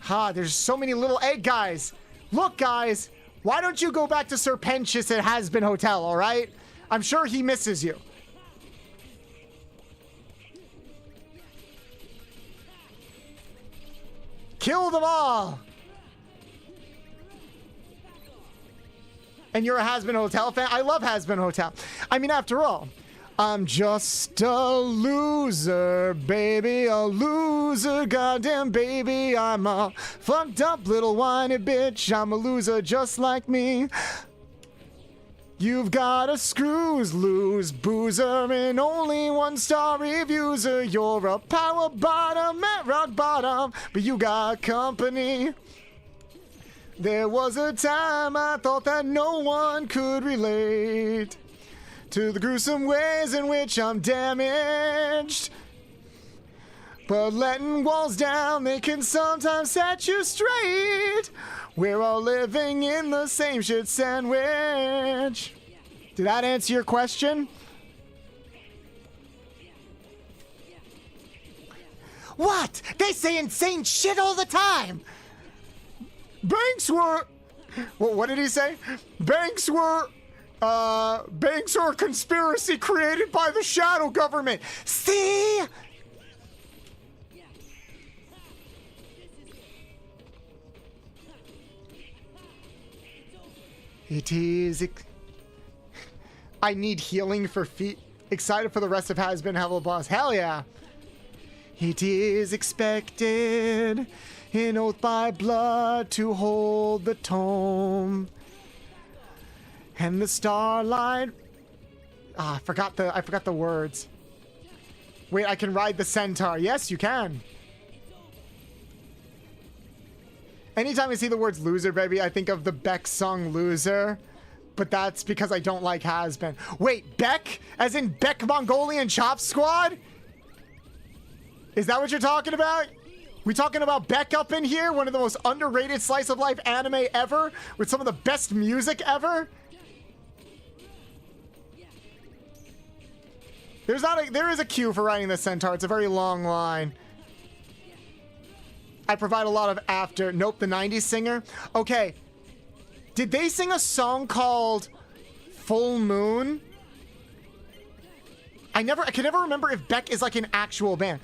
Speaker 1: Ha, there's so many little egg guys. Look, guys. Why don't you go back to Sir Pentious at Has Been Hotel, all right? I'm sure he misses you. Kill them all. And you're a Has Been Hotel fan? I love Has Been Hotel. I mean, after all, I'm just a loser, baby, a loser, goddamn baby. I'm a fucked up little whiny bitch. I'm a loser just like me. You've got a screws loose boozer and only 1-star reviewer. You're a power bottom at rock bottom, but you got company. There was a time I thought that no one could relate to the gruesome ways in which I'm damaged. But letting walls down, they can sometimes set you straight. We're all living in the same shit sandwich. Did that answer your question? What? They say insane shit all the time. Banks were... What did he say? Banks were a conspiracy created by the shadow government. See? It is... I need healing for feet. Excited for the rest of Has Been Hello Boss. Hell yeah. It is expected, an oath by blood to hold the tome. And the starlight... I forgot the words. Wait, I can ride the centaur. Yes, you can. Anytime I see the words loser, baby, I think of the Beck song Loser. But that's because I don't like Has Been. Wait, Beck? As in Beck Mongolian Chop Squad? Is that what you're talking about? We talking about Beck up in here? One of the most underrated slice of life anime ever? With some of the best music ever? There is a cue for writing the centaur. It's a very long line. I provide a lot of after. Nope, the 90s singer. Okay. Did they sing a song called Full Moon? I can never remember if Beck is like an actual band.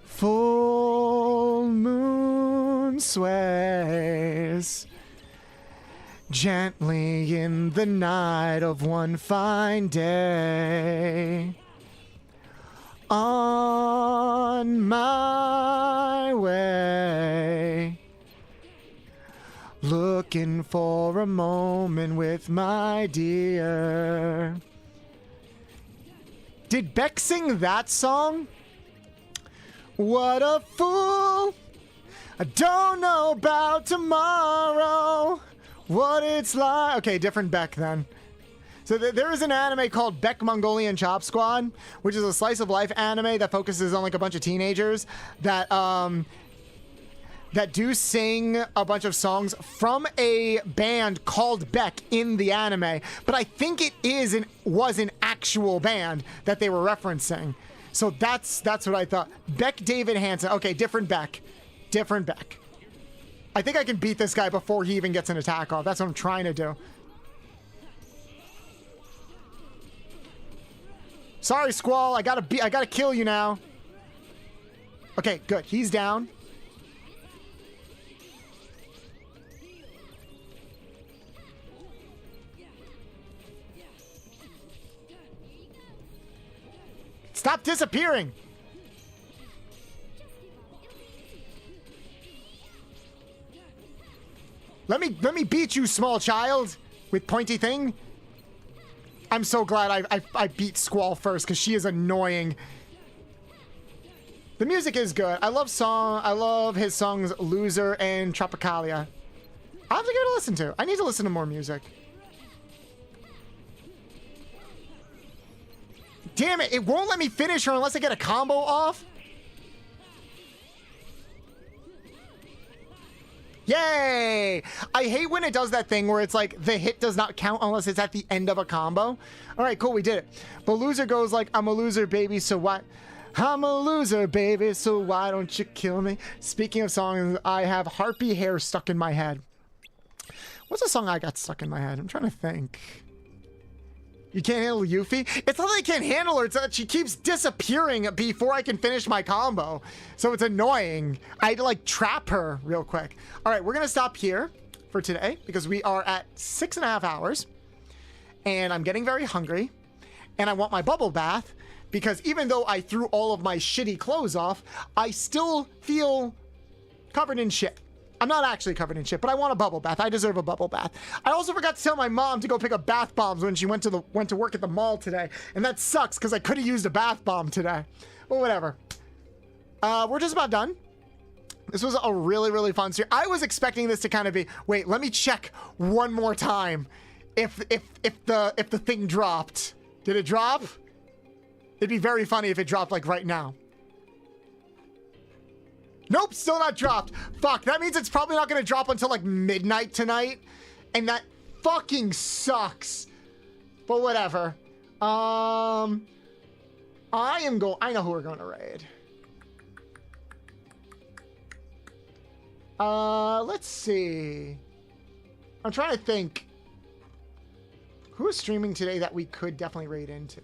Speaker 1: Full moon sways gently in the night of one fine day. On my way, looking for a moment with my dear. Did Beck sing that song? What a fool. I don't know about tomorrow, what it's like. Okay, different Beck then. So there is an anime called Beck Mongolian Chop Squad, which is a slice of life anime that focuses on like a bunch of teenagers that that do sing a bunch of songs from a band called Beck in the anime. But I think it was an actual band that they were referencing. So that's what I thought. Beck David Hansen. Okay, different Beck. Different Beck. I think I can beat this guy before he even gets an attack off. That's what I'm trying to do. Sorry, Squall. I gotta kill you now. Okay, good. He's down. Stop disappearing. Let me beat you, small child, with pointy thing. I'm so glad I beat Squall first because she is annoying. The music is good. I love his songs Loser and Tropicalia. I'll have to give it a listen to. I need to listen to more music. Damn it, it won't let me finish her unless I get a combo off. Yay! I hate when it does that thing where it's like the hit does not count unless it's at the end of a combo. All right, cool, we did it. But loser goes like, I'm a loser, baby, so what? I'm a loser, baby, so why don't you kill me? Speaking of songs, I have Harpy Hair stuck in my head. What's a song I got stuck in my head? I'm trying to think. You can't handle Yuffie? It's not that I can't handle her, it's that she keeps disappearing before I can finish my combo. So it's annoying. I had to like trap her real quick. All right, we're gonna stop here for today because we are at 6.5 hours and I'm getting very hungry and I want my bubble bath because even though I threw all of my shitty clothes off, I still feel covered in shit. I'm not actually covered in shit, but I want a bubble bath. I deserve a bubble bath. I also forgot to tell my mom to go pick up bath bombs when she went to work at the mall today. And that sucks because I could have used a bath bomb today. But whatever. We're just about done. This was a really, really fun series. I was expecting this to kind of be, wait, let me check one more time if the thing dropped. Did it drop? It'd be very funny if it dropped like right now. Nope, still not dropped. Fuck, that means it's probably not gonna drop until like midnight tonight. And that fucking sucks. But whatever. I know who we're gonna raid. Let's see. I'm trying to think. Who is streaming today that we could definitely raid into?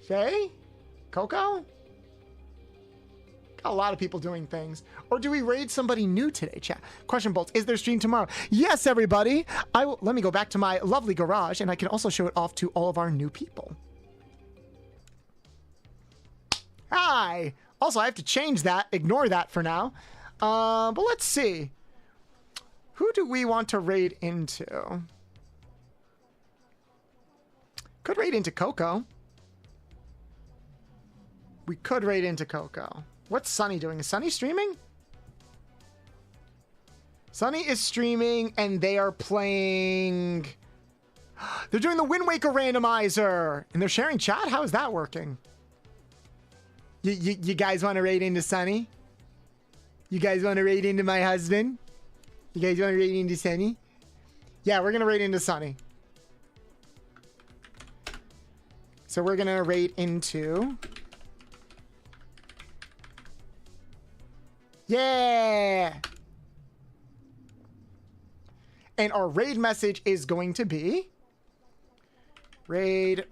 Speaker 1: Faye? Coco? Got a lot of people doing things. Or do we raid somebody new today, chat? Question Bolts, is there stream tomorrow? Yes, everybody. Let me go back to my lovely garage and I can also show it off to all of our new people. Hi. Also, I have to change that. Ignore that for now. But let's see. Who do we want to raid into? Could raid into Coco. We could raid into Coco. What's Sunny doing? Is Sunny streaming? Sunny is streaming and they are playing... They're doing the Wind Waker randomizer and they're sharing chat? How is that working? You guys want to raid into Sunny? You guys want to raid into my husband? You guys want to raid into Sunny? Yeah, we're going to raid into Sunny. So we're going to raid into... Yeah! And our raid message is going to be... Raid...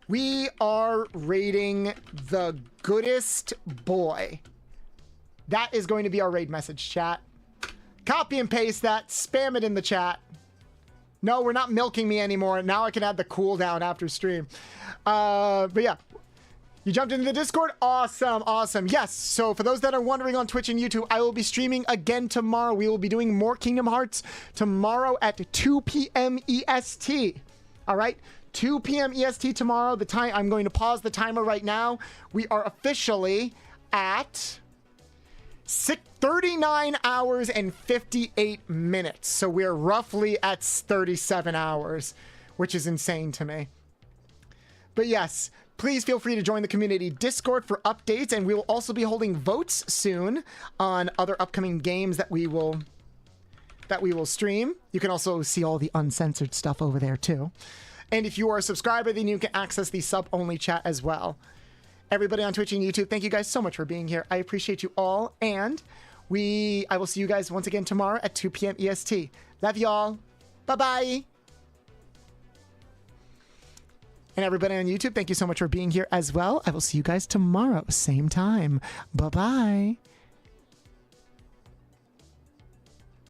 Speaker 1: We are raiding the goodest boy. That is going to be our raid message, chat. Copy and paste that. Spam it in the chat. No, we're not milking me anymore. Now I can add the cooldown after stream. But yeah. You jumped into the Discord? Awesome, awesome. Yes, so for those that are wondering on Twitch and YouTube, I will be streaming again tomorrow. We will be doing more Kingdom Hearts tomorrow at 2 p.m. EST. All right? 2 p.m. EST tomorrow. The time, I'm going to pause the timer right now. We are officially at 39 hours and 58 minutes. So we're roughly at 37 hours, which is insane to me. But yes, please feel free to join the community Discord for updates, and we will also be holding votes soon on other upcoming games that we will stream. You can also see all the uncensored stuff over there too. And if you are a subscriber, then you can access the sub-only chat as well. Everybody on Twitch and YouTube, thank you guys so much for being here. I appreciate you all. And I will see you guys once again tomorrow at 2 p.m. EST. Love y'all. Bye-bye. And everybody on YouTube, thank you so much for being here as well. I will see you guys tomorrow, same time. Bye-bye.